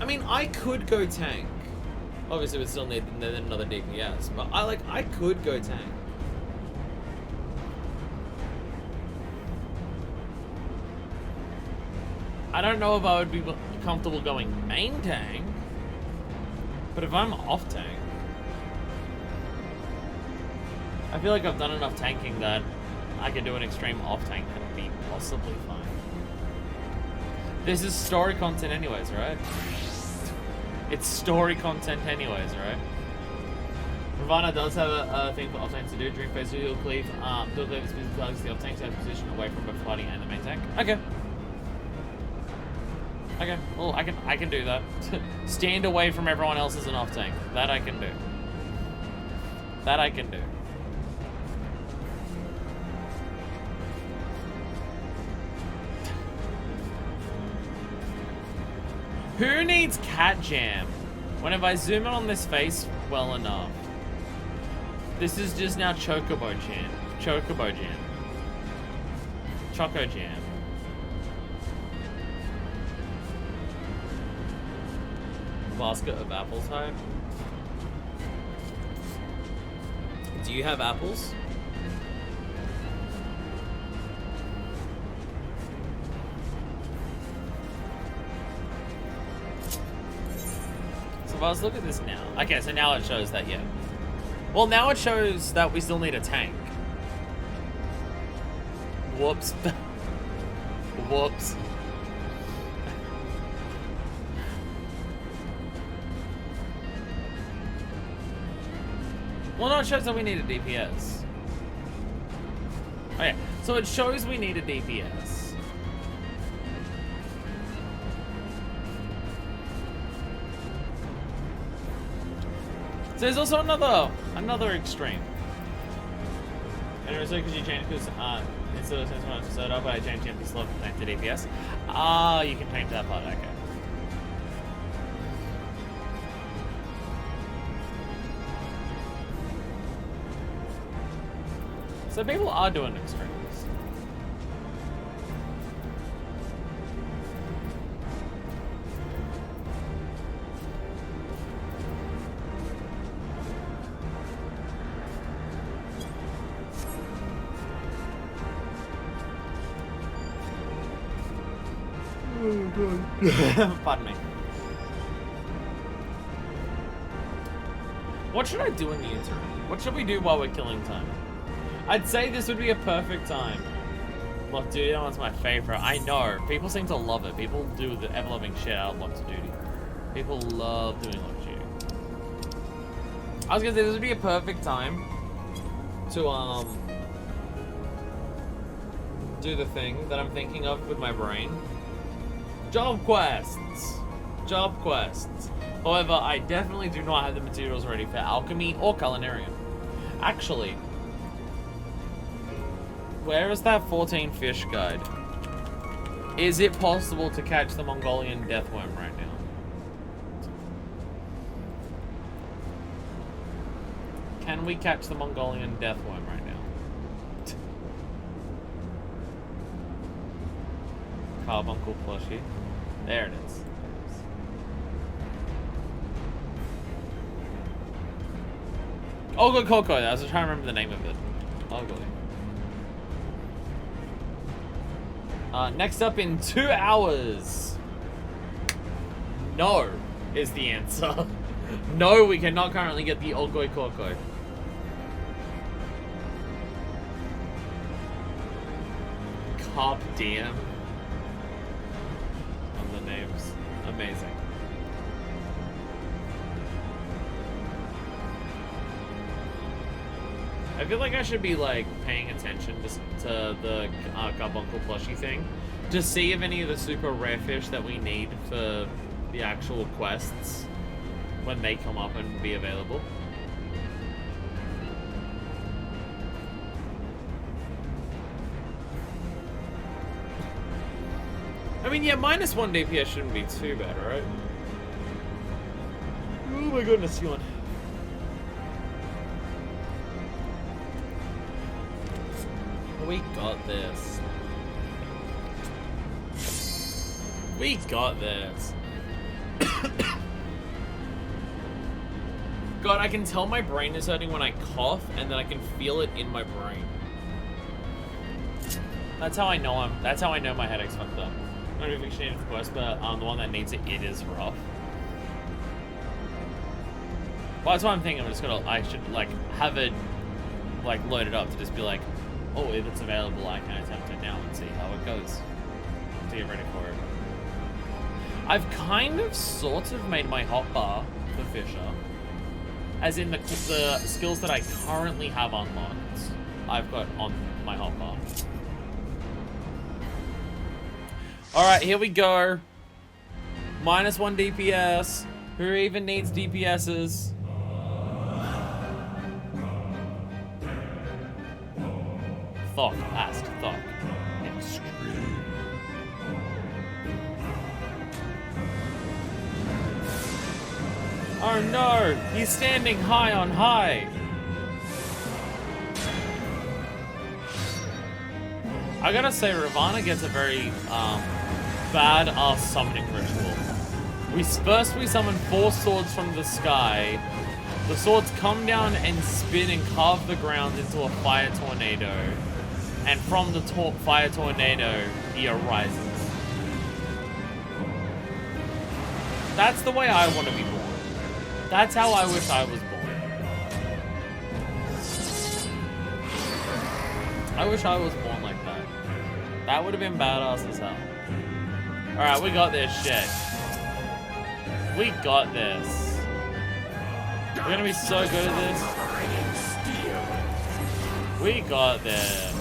I mean, I could go tank. Obviously, we still need another DPS, but I could go tank. I don't know if I would be comfortable going main tank, but if I'm off tank, I feel like I've done enough tanking that I can do an extreme off tank and be possibly fine. This is story content anyways, right? It's story content anyways, right? Ravana does have a thing for off tanks to do. During phase 2, he'll cleave his physical targets the off tank to have position away from both fighting and the main tank. Okay. Okay, well I can do that. Stand away from everyone else as an off tank. That I can do. That I can do. Who needs cat jam? When if I zoom in on this face well enough. This is just now Chocobo jam. Chocobo jam. Choco jam. Basket of apples type. Do you have apples? If I was looking at this now. Okay, so now it shows that, yeah. Well, now it shows that we still need a tank. Whoops. Whoops. Well, no, it shows that we need a DPS. Okay, so it shows we need a DPS. So there's also another extreme. And it was because you changed because instead of someone to set up, I changed the empty slot to DPS. Ah, you can change that part. Okay. So people are doing extremes. Pardon me. What should I do in the interim? What should we do while we're killing time? I'd say this would be a perfect time. Lock Duty, that one's my favorite. I know. People seem to love it. People do the ever-loving shit out of Lock Duty. People love doing Lock Duty. I was gonna say this would be a perfect time to do the thing that I'm thinking of with my brain. Job quests. Job quests. However, I definitely do not have the materials ready for alchemy or culinarian. Actually, where is that 14 fish guide? Is it possible to catch the Mongolian deathworm right now? Can we catch the Mongolian deathworm right now? Carbuncle plushie. There it is. Ogre Coco, I was trying to remember the name of it. Ogre. Next up in 2 hours. No is the answer. No, we cannot currently get the Ogre Coco. Carp Diem. On the names. Amazing. I feel like I should be like paying attention to the Carbuncle plushie thing, to see if any of the super rare fish that we need for the actual quests, when they come up and be available. I mean, yeah, -1 DPS shouldn't be too bad, right? Oh my goodness, yawn. We got this. We got this. God, I can tell my brain is hurting when I cough, and then I can feel it in my brain. That's how I know that's how I know my headache's fucked up. I don't know if we should of course, but the one that needs it, it is rough. Well, that's what I'm thinking. I should like have it like loaded up to just be like, oh, if it's available, I can attempt it now and see how it goes. To get ready for it. I've kind of sort of made my hotbar for Fisher. As in the skills that I currently have unlocked, I've got on my hotbar. Alright, here we go. -1 DPS. Who even needs DPSs? Thok, ask Thok. Extreme. Oh no! He's standing high on high! I gotta say, Ravana gets a very, bad-ass summoning ritual. First we summon 4 swords from the sky. The swords come down and spin and carve the ground into a fire tornado. And from the fire tornado, he arises. That's the way I want to be born. That's how I wish I was born. I wish I was born like that. That would have been badass as hell. Alright, we got this shit. We got this. We're gonna be so good at this. We got this.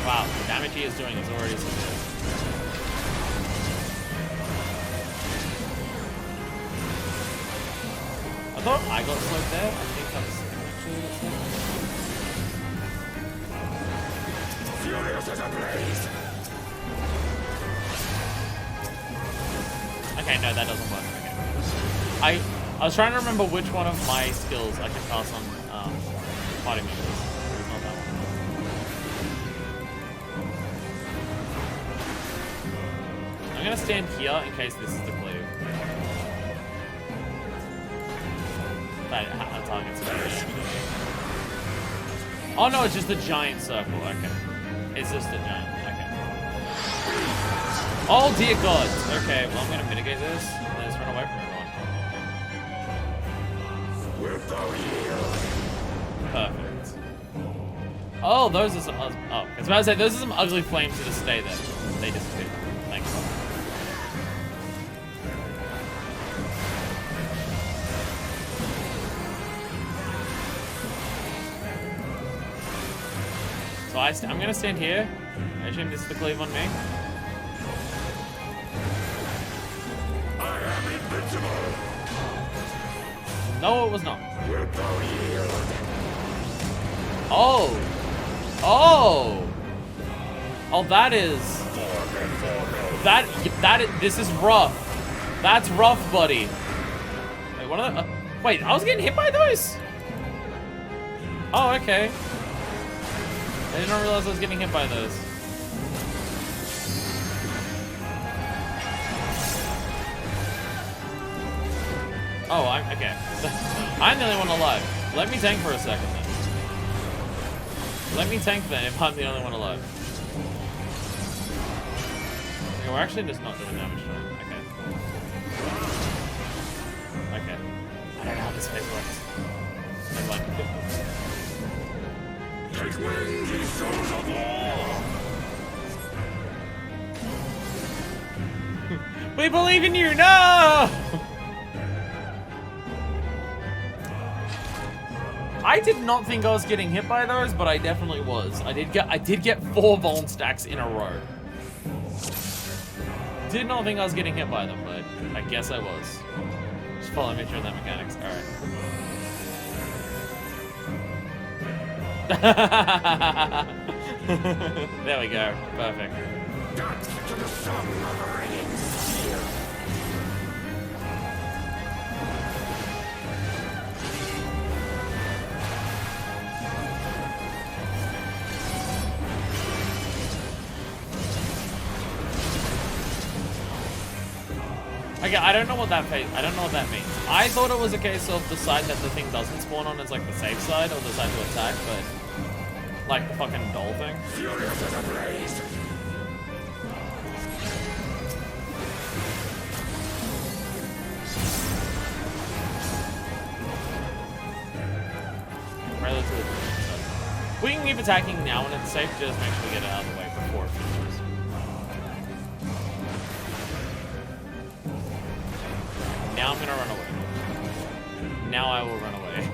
Wow, the damage he is doing is already severe. I thought I got slowed there. I think that's actually what's there. Furious as a blaze. Okay, no, that doesn't work. Okay. I was trying to remember which one of my skills I can pass on party members. It's not that one. I'm gonna stand here in case this is the cleave. That target's oh no, it's just a giant circle. Okay. It's just a giant. Okay. Oh dear God. Okay, well I'm gonna mitigate this and then just run away from everyone. We'll go here. Perfect. Oh, those are some. Oh, I was about to say those are some ugly flames that just stay there. They disappear. Thanks. So I'm gonna stand here. I assume this is the cleave on me. I am invincible. No, it was not. Willpower yield. Oh! Oh! Oh, that is... This is rough. That's rough, buddy. Wait, what are the... wait, I was getting hit by those? Oh, okay. I did not realize I was getting hit by those. Oh, I'm... okay. I'm the only one alive. Let me tank for a second, then. Let me tank, then, if I'm the only one alive. Okay, we're actually just not doing damage to him. Okay. Okay. I don't know how this phase works. Never mind. Take wings, ye souls of war! We believe in you! No! I did not think I was getting hit by those, but I definitely was. I did get 4 Vuln stacks in a row. Did not think I was getting hit by them, but I guess I was. Just follow me through that mechanics. Alright. There we go. Perfect. Dance to the song of a ringing steel. Okay, I don't know what that means. I thought it was a case of the side that the thing doesn't spawn on is like the safe side or the side to attack, but like the fucking doll thing. Furious as a blaze. Relatively. We can keep attacking now when it's safe, just make sure we get it out of the way before it finishes. Now I'm gonna run away. Now I will run away.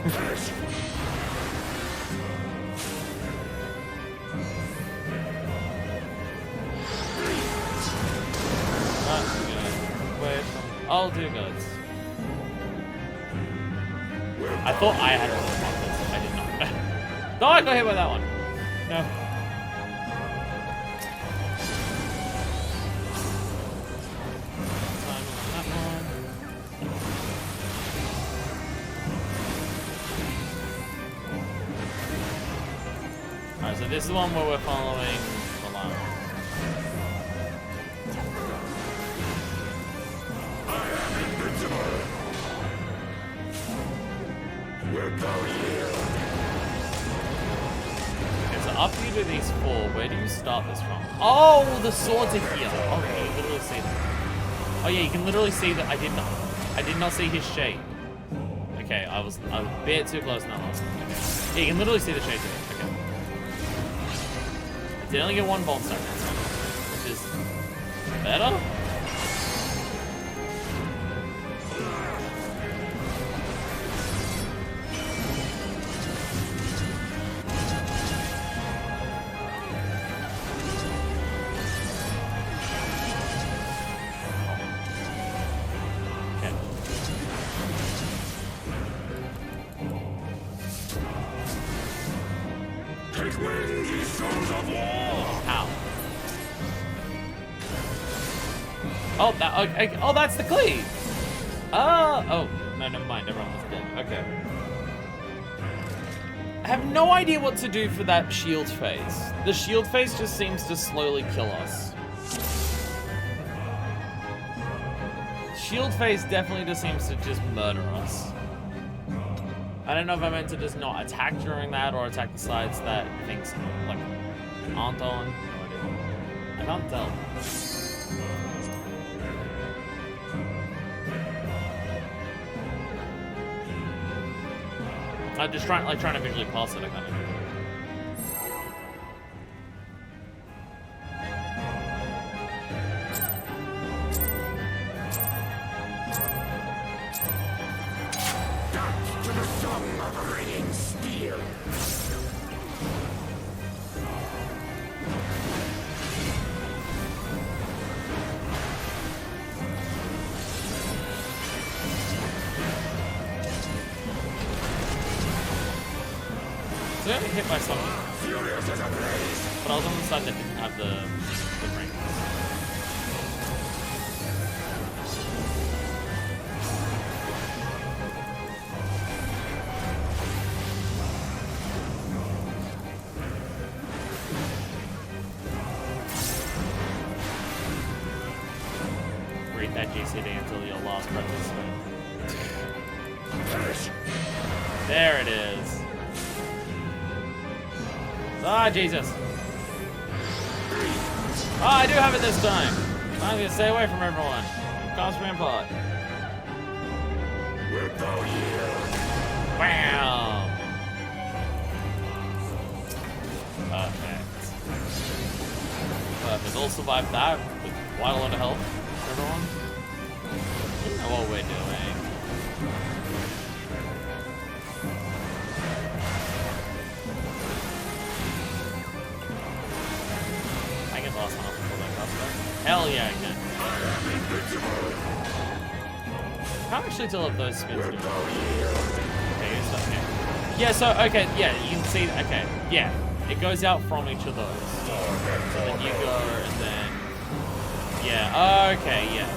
I'll do goods. I thought I had all the buckles. I did not. No, I got hit by that one. No. Alright, so this is the one where we're following the line. I am invincible. Willpower yield. Okay, so after you do these 4, where do you start this from? Oh, the swords are here. Oh, you can literally see them. Oh yeah, you can literally see that I did not see his shade. Okay, I was a bit too close now. Okay. Yeah, you can literally see the shade here. Okay. I did only get 1 bolt stack, which is better. Take wings, ye souls of war! Ow. Oh, oh, that's the cleave. Oh, no, never mind. Everyone was dead. Okay. I have no idea what to do for that shield phase. The shield phase just seems to slowly kill us. Shield phase definitely just seems to just murder us. I don't know if I meant to just not attack during that or attack the sides that things like aren't on. No idea. I can't tell. I'm just trying to visually pass it. I kind of. of ringing steel. So I got hit by something. Furious as a blaze. But I was on the side that didn't have the rings. Read that GCD until your last breath is spent. There it is. Ah, Jesus. Oh, I do have it this time. I'm gonna stay away from everyone. Cast Rampart. We'll go here. Wow. Perfect. Perfect. All survived that with quite a lot of health. Everyone. We know what we're doing. Hell yeah, I can. Can't actually tell if those spins do. Okay, you're stuck here. Yeah, so, okay, yeah, you can see, okay, yeah. It goes out from each of those. So then you go, and then, yeah, okay, yeah.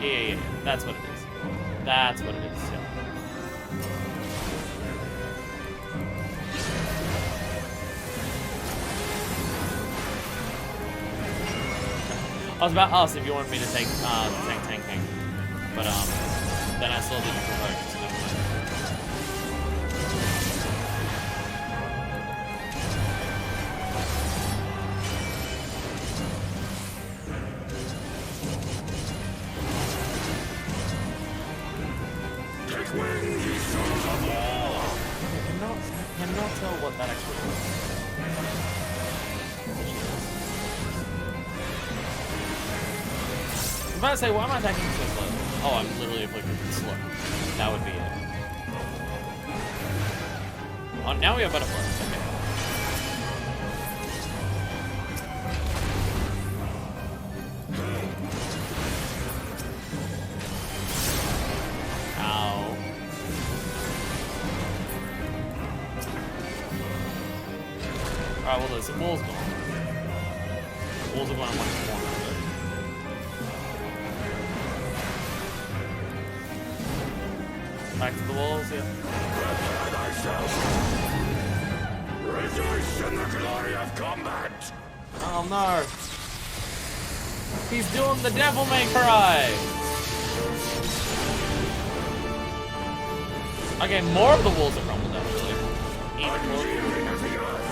Yeah, that's what it is. That's what it is, yeah. I was about to ask if you wanted me to take tanking, but then I saw that you provoked, so never mind. Take wing, ye sons of war! I cannot tell what that actually is. I was about to say, why am I attacking so slow? Oh, I'm literally afflicted with slow. That would be it. Oh, now we have butterflies. Okay. Ow. Alright, well, there's some walls gone. The walls are going in one corner. Back to the walls, yeah. Prepare thyself. Rejoice in the glory of combat. Oh no. He's doing the devil may cry. Okay, more of the walls are crumbled actually. Even more. Unyielding as the earth.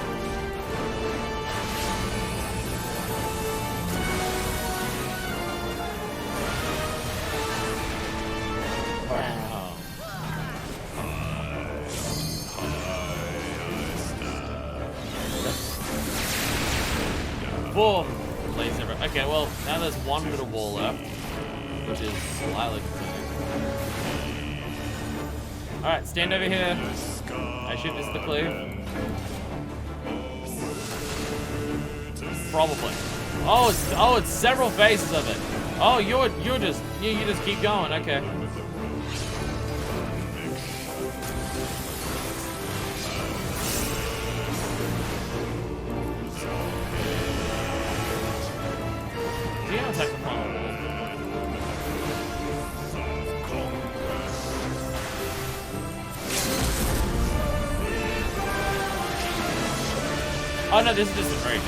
Wow. Boom! Laser. Okay, well, now there's one bit of wall left, which is slightly concerning. Alright, stand over here. I shoot this the clue. Probably. Oh, it's several phases of it. Oh, you just keep going. Okay. Oh no, this is just enrage.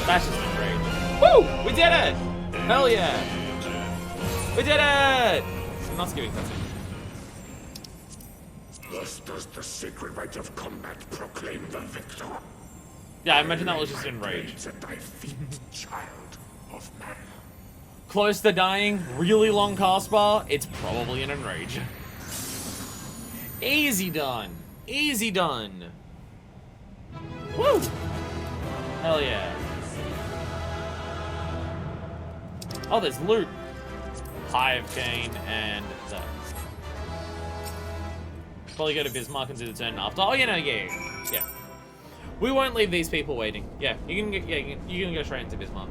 That's just enrage. Woo! We did it! Hell yeah! We did it! I'm not skipping that. Thus does the sacred rite of combat proclaim the victor. Yeah, I imagine that was just enrage. Reigns at thy feet, child of man. Close to dying, really long cast bar, it's probably an enrage. Easy done. Easy done. Woo! Hell yeah. Oh, there's loot. Hive cane and that. Probably go to Bismarck and do the turn after. Oh, yeah. We won't leave these people waiting. Yeah, you can go straight into Bismarck.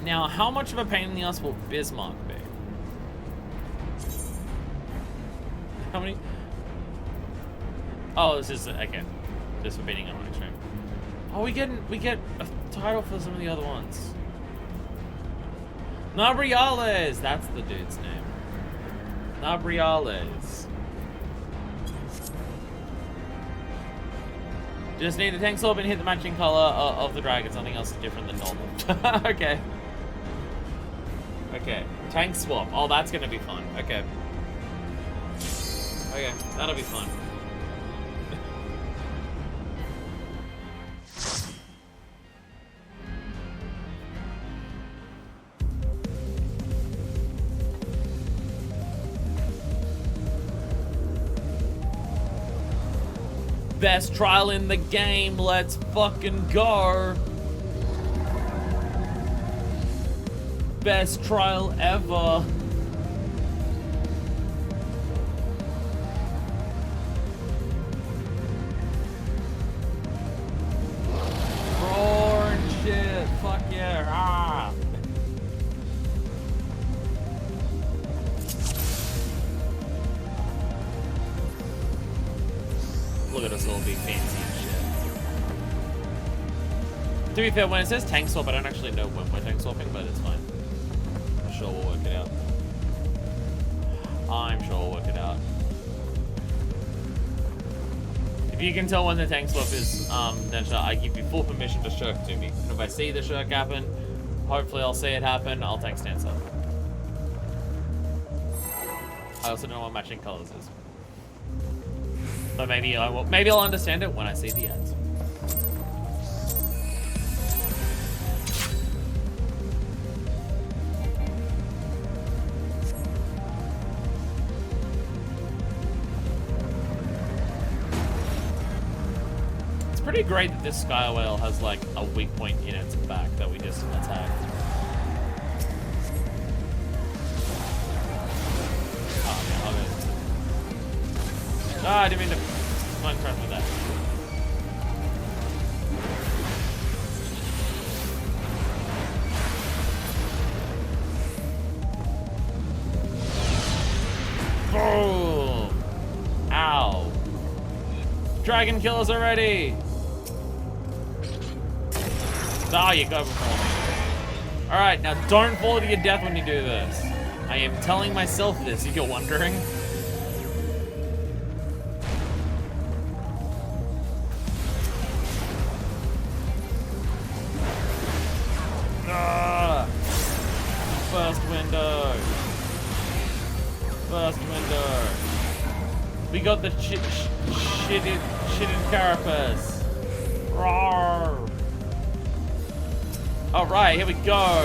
Now, how much of a pain in the ass will Bismarck be? How many? Oh, this is okay. Just for beating on extreme. Oh, we get a title for some of the other ones. Nabriales, that's the dude's name. Nabriales. Just need a tank swap and hit the matching color of the dragon. Something else is different than normal. Okay. Okay. Tank swap. Oh, that's gonna be fun. Okay. Okay, that'll be fun. Best trial in the game, let's fucking go. Best trial ever. Roar and shit, fuck yeah, ah. Look at us all being fancy and shit. To be fair, when it says tank swap, I don't actually know when we're tank swapping, but it's fine. I'm sure we'll work it out. I'm sure we'll work it out. If you can tell when the tank swap is, then I give you full permission to shirk to me. And if I see the shirk happen, hopefully I'll see it happen, I'll tank stance up. I also don't know what matching colors is. But maybe I will. Maybe I'll understand it when I see the ads. It's pretty great that this Sky Whale has like a weak point in its back that we just attacked. Oh, yeah, I'll go. Ah, I didn't mean to Minecraft with that. Boom! Ow. Dragon killers already! Ah, you go before me. Alright, now don't fall to your death when you do this. I am telling myself this, if you're wondering. First window. We got the shitted carapace. Roar. All right, here we go.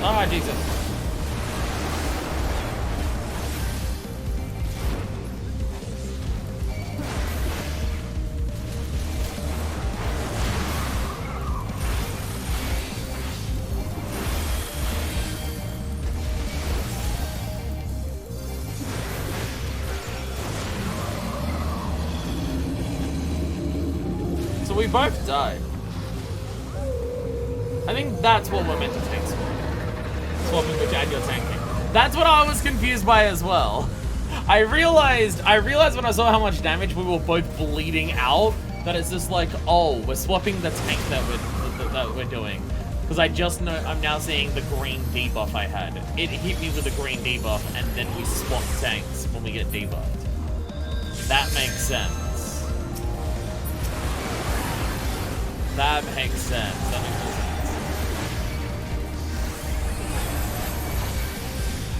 Ah, Jesus. We both died. I think that's what we're meant to tank swap. Swapping which ad you're tanking. That's what I was confused by as well. I realized when I saw how much damage we were both bleeding out that it's just like, oh, we're swapping the tank that we're doing. Because I just know I'm now seeing the green debuff I had. It hit me with the green debuff and then we swap tanks when we get debuffed. That makes sense. That makes sense. That makes sense.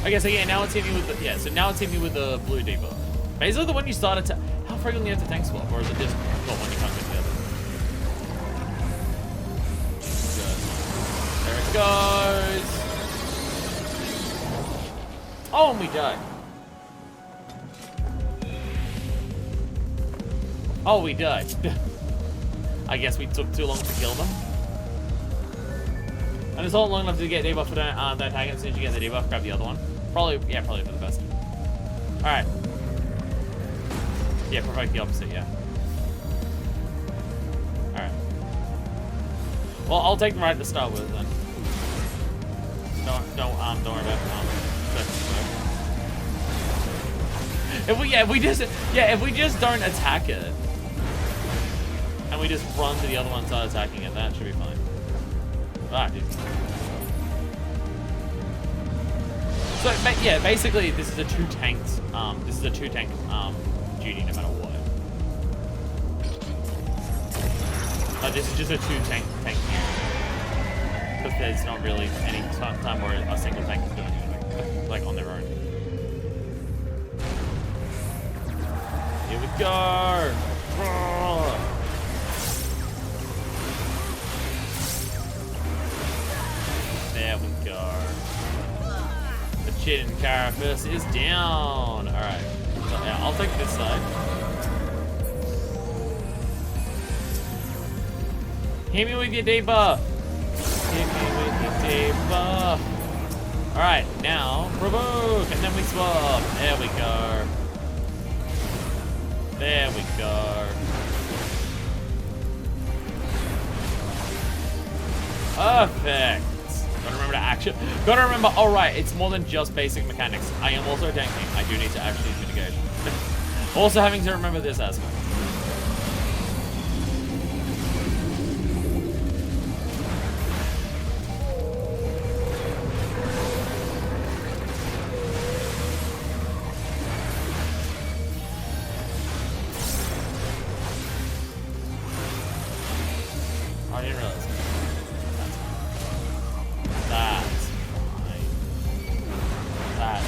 Okay, so yeah, now it's hitting me with the so now it's hitting me with the blue debuff. Basically the one you started to how frequently you have to tank swap, or is it just not when you can't get together? There it goes. Oh, and we died. Oh, we died. I guess we took too long to kill them. And it's not long enough to get debuff for don't tag it. As soon as you get the debuff, grab the other one. Probably for the best. Alright. Yeah, provoke the opposite, yeah. Alright. Well, I'll take them right to start with then. Don't worry about if we just don't attack it, and we just run to the other one and start attacking it, that should be fine. Alright, dude. So yeah, basically this is a two tank duty no matter what. This is just a two tank duty. Because there's not really any time where a single tank is doing anything, like on their own. Here we go! There we go. The Chidden Carapace is down! Alright, so yeah, I'll take this side. Hit me with your debuff! Hit me with your debuff! Alright, now provoke, and then we swap. There we go. There we go. Perfect. Gotta remember to action. Gotta remember, alright, it's more than just basic mechanics. I am also tanking. I do need to actually use mitigation. Also having to remember this aspect. I didn't realize. That's fine.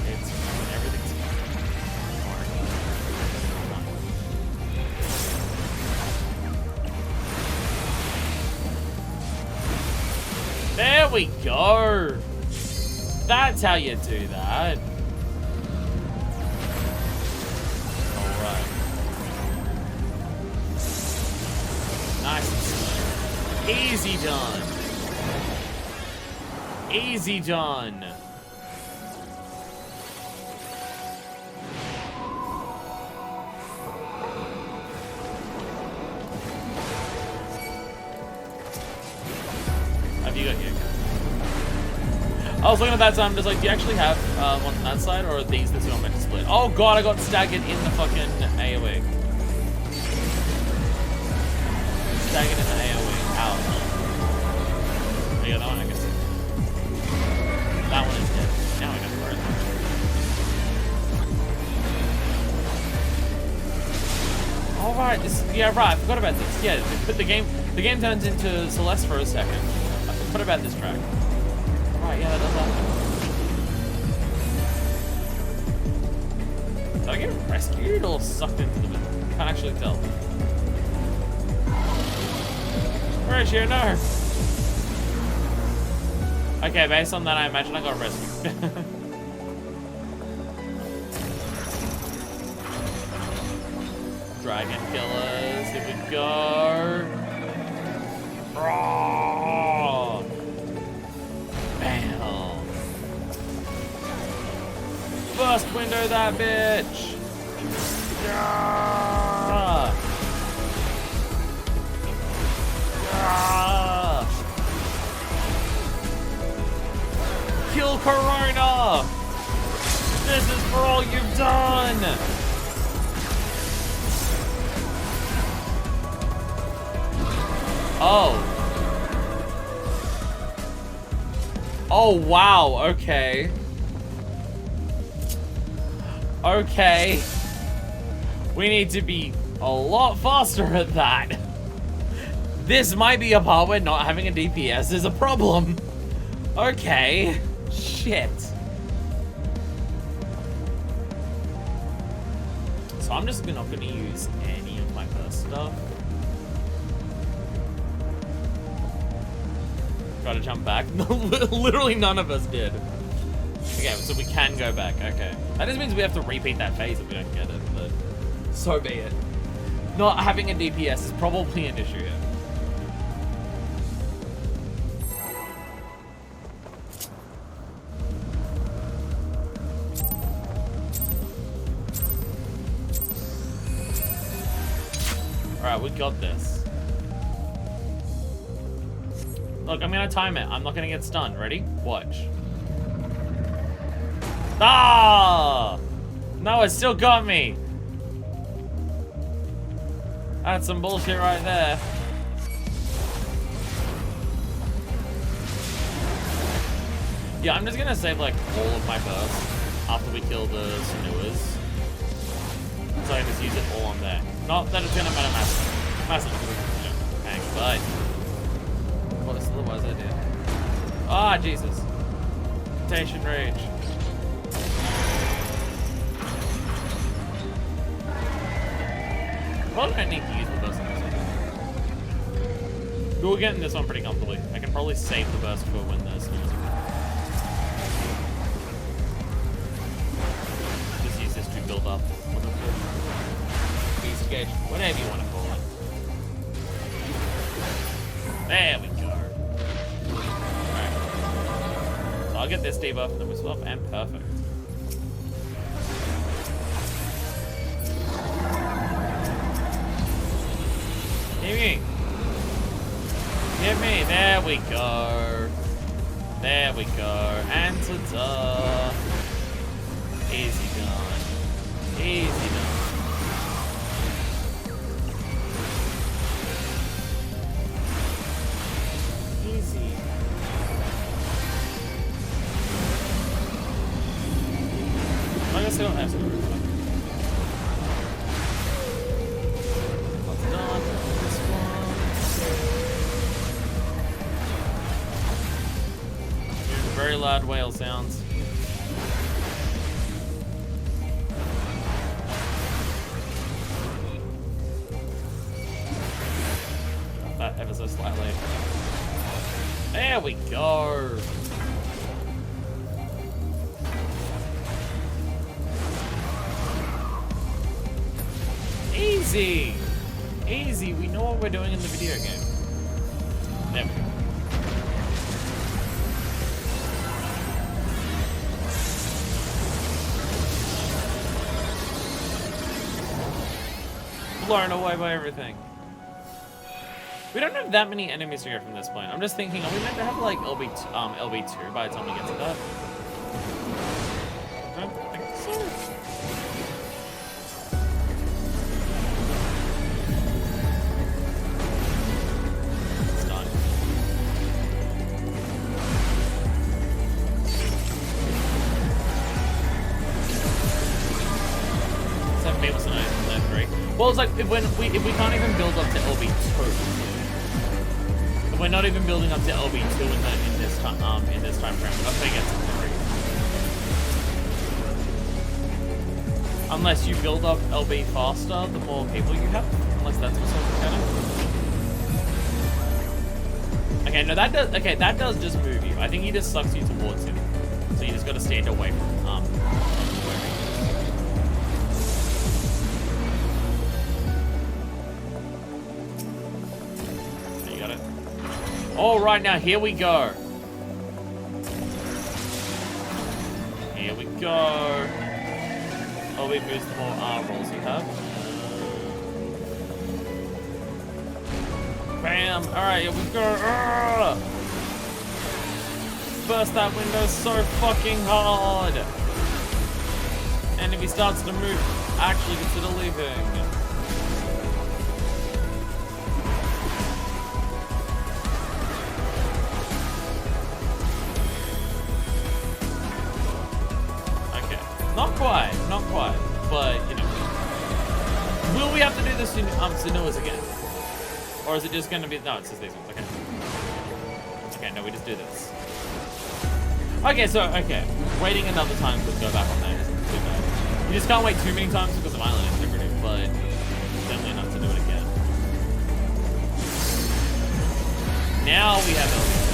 It's fine. Everything's fine. There we go. That's how you do that. Alright. Nice and slow. Easy done. Easy done. Have you got you? I was looking at that time, just like, do you actually have ones on that side, or are these the two I'm meant to split? Oh god, I got staggered in the fucking AoE. Staggered in the AoE. Ow. Oh, yeah, that one I guess. That one is dead. Now I got it. Alright, this yeah, right, I forgot about this. Yeah, but the game turns into Celeste for a second. I forgot about this track. Right, yeah, that does happen. Did I get rescued or sucked into the middle? Can't actually tell. Ratio, no. Okay, based on that, I imagine I got rescued. Dragon killers, here we go. Oh. Bam. First window that bitch. Yeah. Yeah. Kill Corona. This is for all you've done. Oh. Oh, wow, okay. Okay. We need to be a lot faster at that. This might be a part where not having a DPS is a problem. Okay. Shit. So I'm just not gonna use any of my first stuff. Gotta jump back. Literally none of us did. Okay, so we can go back. Okay. That just means we have to repeat that phase if we don't get it, but so be it. not having a DPS is probably an issue here. Alright, we got this. Look, I'm gonna time it. I'm not gonna get stunned. Ready? Watch. Ah! No, it still got me. That's some bullshit right there. Yeah, I'm just gonna save like all of my burst after we kill the Sinuas. So I can just use it all on there. Not that it's gonna matter massively, you know, hang, but otherwise I did. Ah, Jesus. Temptation Rage. Probably don't need to use the burst on this one. We're getting this one pretty comfortably. I can probably save the burst for when the Sinuas are. Just use this to build up. Beast Gauge, whatever you want to call it. There we go. Alright. So I'll get this debuff and then we swap, and perfect. Hit me! Hit me! There we go. There we go. And ta-da! Easy done. Easy done. Easy. I guess I don't have to do it. What's done? This one. Very loud whale sounds. That ever so slightly. There we go. Easy. Easy. We know what we're doing in the video game. There we go. Blown away by everything. We don't have that many enemies here from this point. I'm just thinking, are we meant to have like LB2 by the time we get to that? I don't think so. It's done. 7 people tonight, 3. Well, it's like if we can't even build up to LB2. We're not even building up to LB2 in this time frame. We're not going to get to 3. Unless you build up LB faster, the more people you have. Unless that's what's happening. Okay, no, that does. Okay, that does just move you. I think he just sucks you towards him. So you just got to stand away from him. All right, now here we go. Here we go. Oh, we boost the more rolls you have. Bam! All right, here we go. Burst that window so fucking hard. And if he starts to move, actually consider leaving. Not quite, but you know. Will we have to do this in Sinuas again? Or is it just gonna be, no, it's just these ones, okay. Okay, no, we just do this. Okay, so, okay. Waiting another time to go back on that isn't too bad. You just can't wait too many times because of island integrity, but definitely enough to do it again. Now we have LB.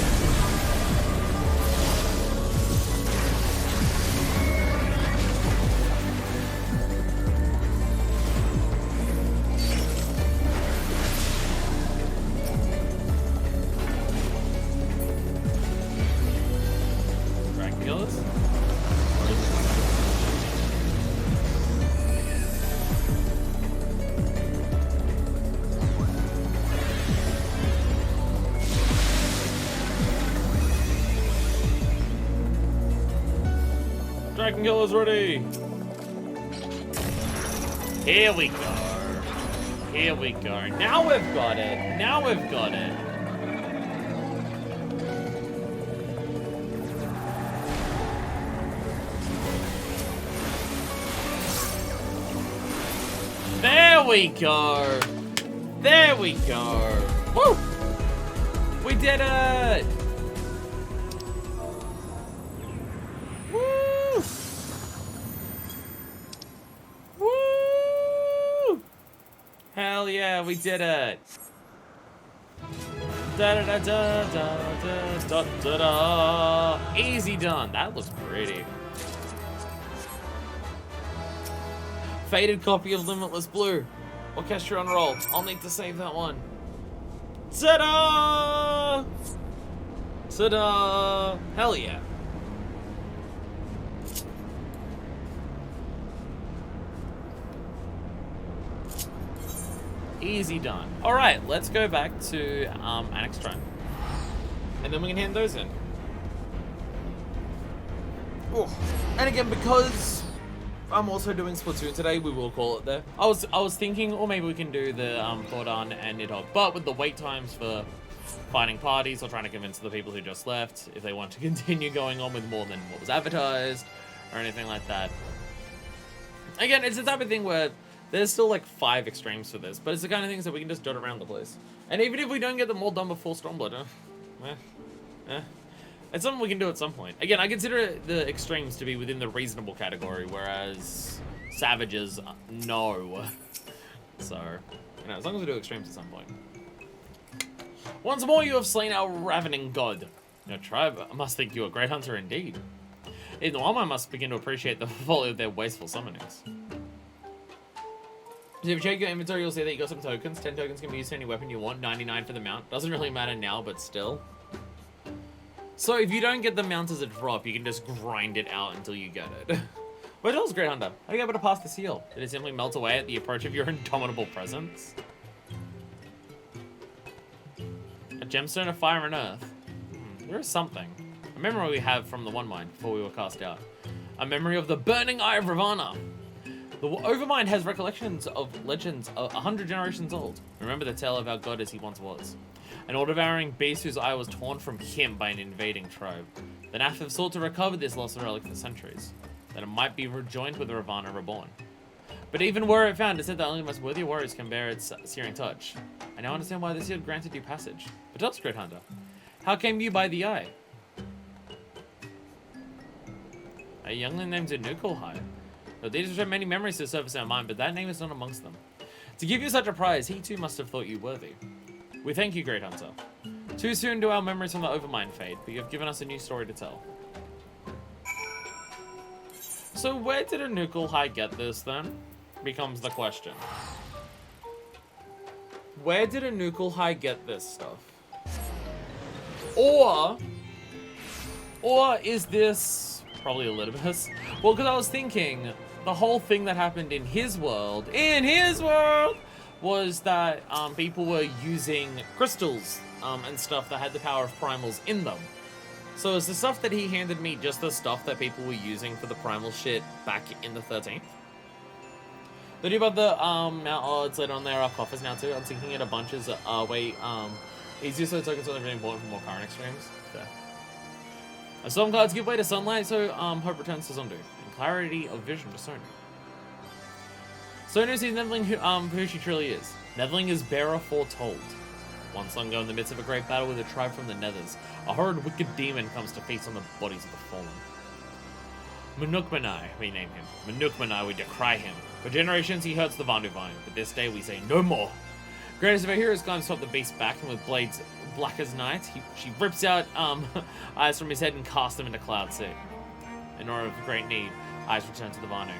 Dragon Killer's ready. Here we go. Here we go. Now we've got it. Now we've got it. There we go. There we go. Woo! We did it! Woo! Woo! Hell yeah, we did it! Da da da da da da da da. Easy done. That looks pretty. Faded copy of Limitless Blue. Orchestra on roll. I'll need to save that one. Ta-da! Ta-da! Hell yeah. Easy done. Alright, let's go back to Annex Throne. And then we can hand those in. Oh. And again, because I'm also doing Splatoon today, we will call it there. I was thinking, or maybe we can do the Thordan and Nidhogg, but with the wait times for finding parties or trying to convince the people who just left if they want to continue going on with more than what was advertised or anything like that. Again, it's the type of thing where there's still like 5 extremes for this, but it's the kind of things that we can just dot around the place. And even if we don't get them all done before Stormblood, it's something we can do at some point. Again, I consider the extremes to be within the reasonable category, whereas savages, no. So, you know, as long as we do extremes at some point. Once more, you have slain our ravening god. Your tribe must think you a great hunter indeed. Even the Wildmine must begin to appreciate the folly of their wasteful summonings. So if you check your inventory, you'll see that you got some tokens. 10 tokens can be used to any weapon you want. 99 for the mount. Doesn't really matter now, but still. So if you don't get the mount as a drop, you can just grind it out until you get it. But it was Great Hunter. Are you able to pass the seal? Did it simply melt away at the approach of your indomitable presence? A gemstone of fire and earth. There is something. A memory we have from the One Mind before we were cast out. A memory of the burning eye of Ravana. The Overmind has recollections of legends 100 generations old. Remember the tale of our god as he once was. An all-devouring beast whose eye was torn from him by an invading tribe. The Nath have sought to recover this lost relic for centuries, that it might be rejoined with Ravana reborn. But even were it found, it said that only the most worthy warriors can bear its searing touch. I now understand why the seal granted you passage. But tell us, Great Hunter, how came you by the eye? A youngling named Zanukulhai. The deeds return many memories to the surface of our mind, but that name is not amongst them. To give you such a prize, he too must have thought you worthy. We thank you, Great Hunter. Too soon do our memories from the Overmind fade, but you have given us a new story to tell. So where did Zanukulhai get this, then? Becomes the question. Where did Zanukulhai get this stuff? Or is this probably Olympus? Well, because I was thinking the whole thing that happened in his world, was that people were using crystals and stuff that had the power of primals in them. So is the stuff that he handed me just the stuff that people were using for the primal shit back in the 13th? Did you about the now it's later on there are coffers now too? I'm thinking it a bunch is easier so tokens are really important for more current extremes. Okay. Storm cards give way to sunlight, so hope returns to Zondu. And clarity of vision to Sonu. Sonu sees Neveling who she truly is. Neveling is bearer foretold. Once long ago, in the midst of a great battle with a tribe from the Nethers, a horrid wicked demon comes to feast on the bodies of the fallen. Mynukmanai, we name him. Mynukmanai, we decry him. For generations he hurts the Vanduvine, but this day we say no more. Greatest of our heroes climbs top the beast back, and with blades black as night, she rips out eyes from his head and casts them into Cloud Sea. In hour of great need, eyes return to the Vanu.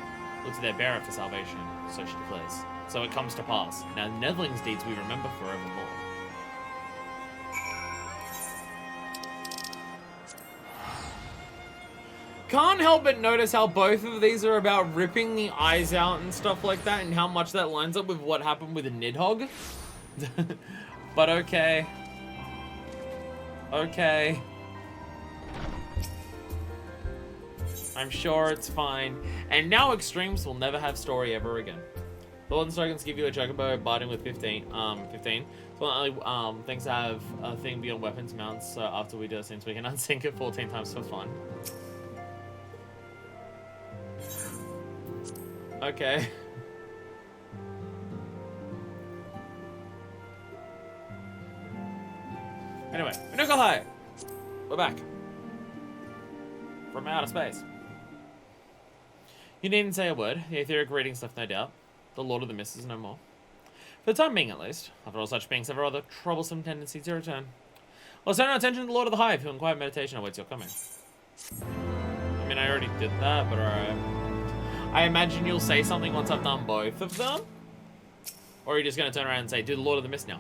Look to their bearer for salvation, so she declares. So it comes to pass. Now Netherling's deeds we remember forevermore. Can't help but notice how both of these are about ripping the eyes out and stuff like that, and how much that lines up with what happened with Nidhogg. But okay. Okay. I'm sure it's fine. And now Extremes will never have story ever again. The Lord and Slogans give you a Chocobo, biting with 15. So only things that have a thing beyond weapons mounts, so after we do it, since we can unsync it 14 times for fun. Okay. Anyway, Minuka High! We're back. From outer space. You needn't say a word. The etheric readings left no doubt. The Lord of the Mist is no more. For the time being, at least. After all, such beings have a rather troublesome tendency to return. Well, turn our attention to the Lord of the Hive, who in quiet meditation awaits your coming. I mean, I already did that, but alright. I imagine you'll say something once I've done both of them. Or are you just going to turn around and say, do the Lord of the Mist now?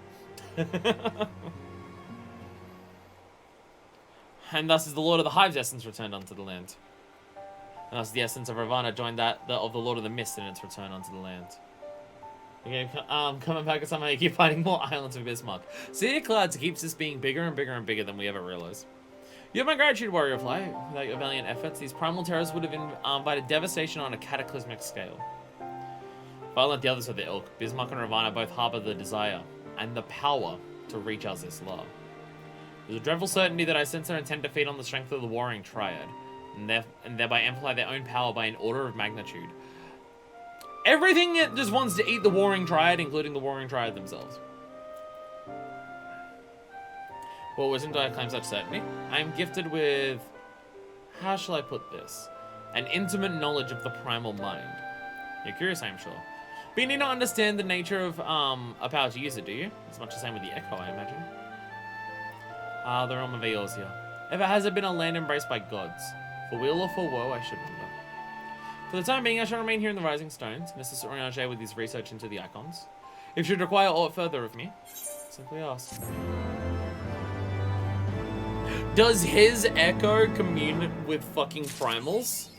And thus is the Lord of the Hive's essence returned unto the land. And thus the essence of Ravana joined that of the Lord of the Mist in its return unto the land. Okay, coming back at somehow you keep finding more islands of Bismarck. Sea of Clouds keeps this being bigger and bigger and bigger than we ever realized. You have my gratitude, Warrior of Light. Without your valiant efforts, these primal terrors would have invited devastation on a cataclysmic scale. Violent the others of the ilk, Bismarck and Ravana both harbor the desire and the power to reach us this love. There's a dreadful certainty that I sense their intent to feed on the strength of the warring triad, and thereby amplify their own power by an order of magnitude. Everything that just wants to eat the warring triad, including the warring triad themselves. Well, wisdom do I claim such certainty? I am gifted with, how shall I put this? An intimate knowledge of the primal mind. You're curious, I am sure. But you need not understand the nature of a power to use it, do you? It's much the same with the Echo, I imagine. The realm of Eorzea. Ever has it been a land embraced by gods? For weal or for woe, I should wonder. For the time being, I shall remain here in the Rising Stones, and assist Oriange with his research into the icons. If you should require aught further of me, simply ask. Does his Echo commune with fucking primals?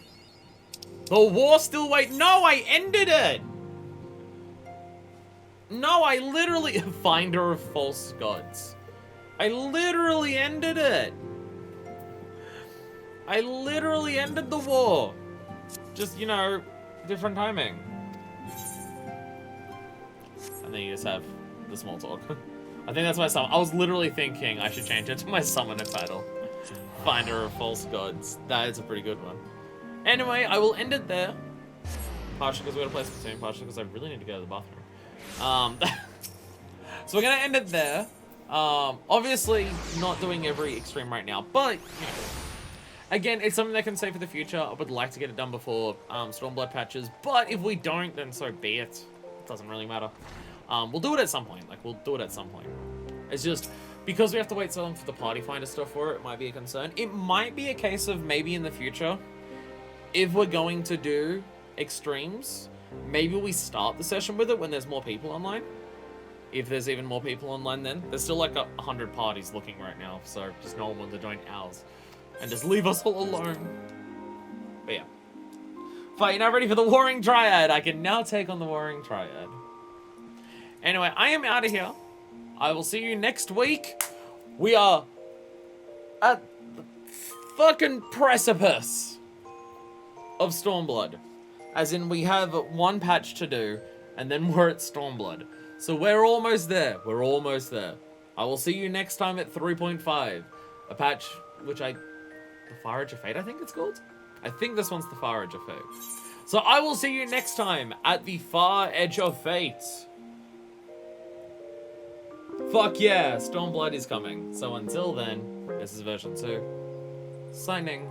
The war still wait. No, I ended it! No, I literally... Finder of false gods. I literally ended it. I literally ended the war. Just, you know, different timing. And then you just have the small talk. I think that's my summon. I was literally thinking I should change it to my summoner title. Finder of false gods. That is a pretty good one. Anyway, I will end it there. Partially because we're gonna play Splatoon, partially because I really need to go to the bathroom. So we're gonna end it there. Obviously not doing every extreme right now, but you know, again, it's something that I can say for the future. I would like to get it done before Stormblood patches, but if we don't, then so be it. It doesn't really matter. We'll do it at some point. Like, we'll do it at some point. It's just because we have to wait so long for the party finder stuff for it, it might be a concern. It might be a case of maybe in the future, if we're going to do extremes, maybe we start the session with it when there's more people online. If there's even more people online then. There's still like 100 parties looking right now, so just no one wants to join ours. And just leave us all alone. But yeah. But you're now ready for the Warring Triad. I can now take on the Warring Triad. Anyway, I am out of here. I will see you next week. We are at the fucking precipice of Stormblood. As in, we have one patch to do, and then we're at Stormblood. So we're almost there. We're almost there. I will see you next time at 3.5. A patch which the Far Edge of Fate, I think it's called? I think this one's the Far Edge of Fate. So I will see you next time at the Far Edge of Fate. Fuck yeah, Stormblood is coming. So until then, this is version 2. Signing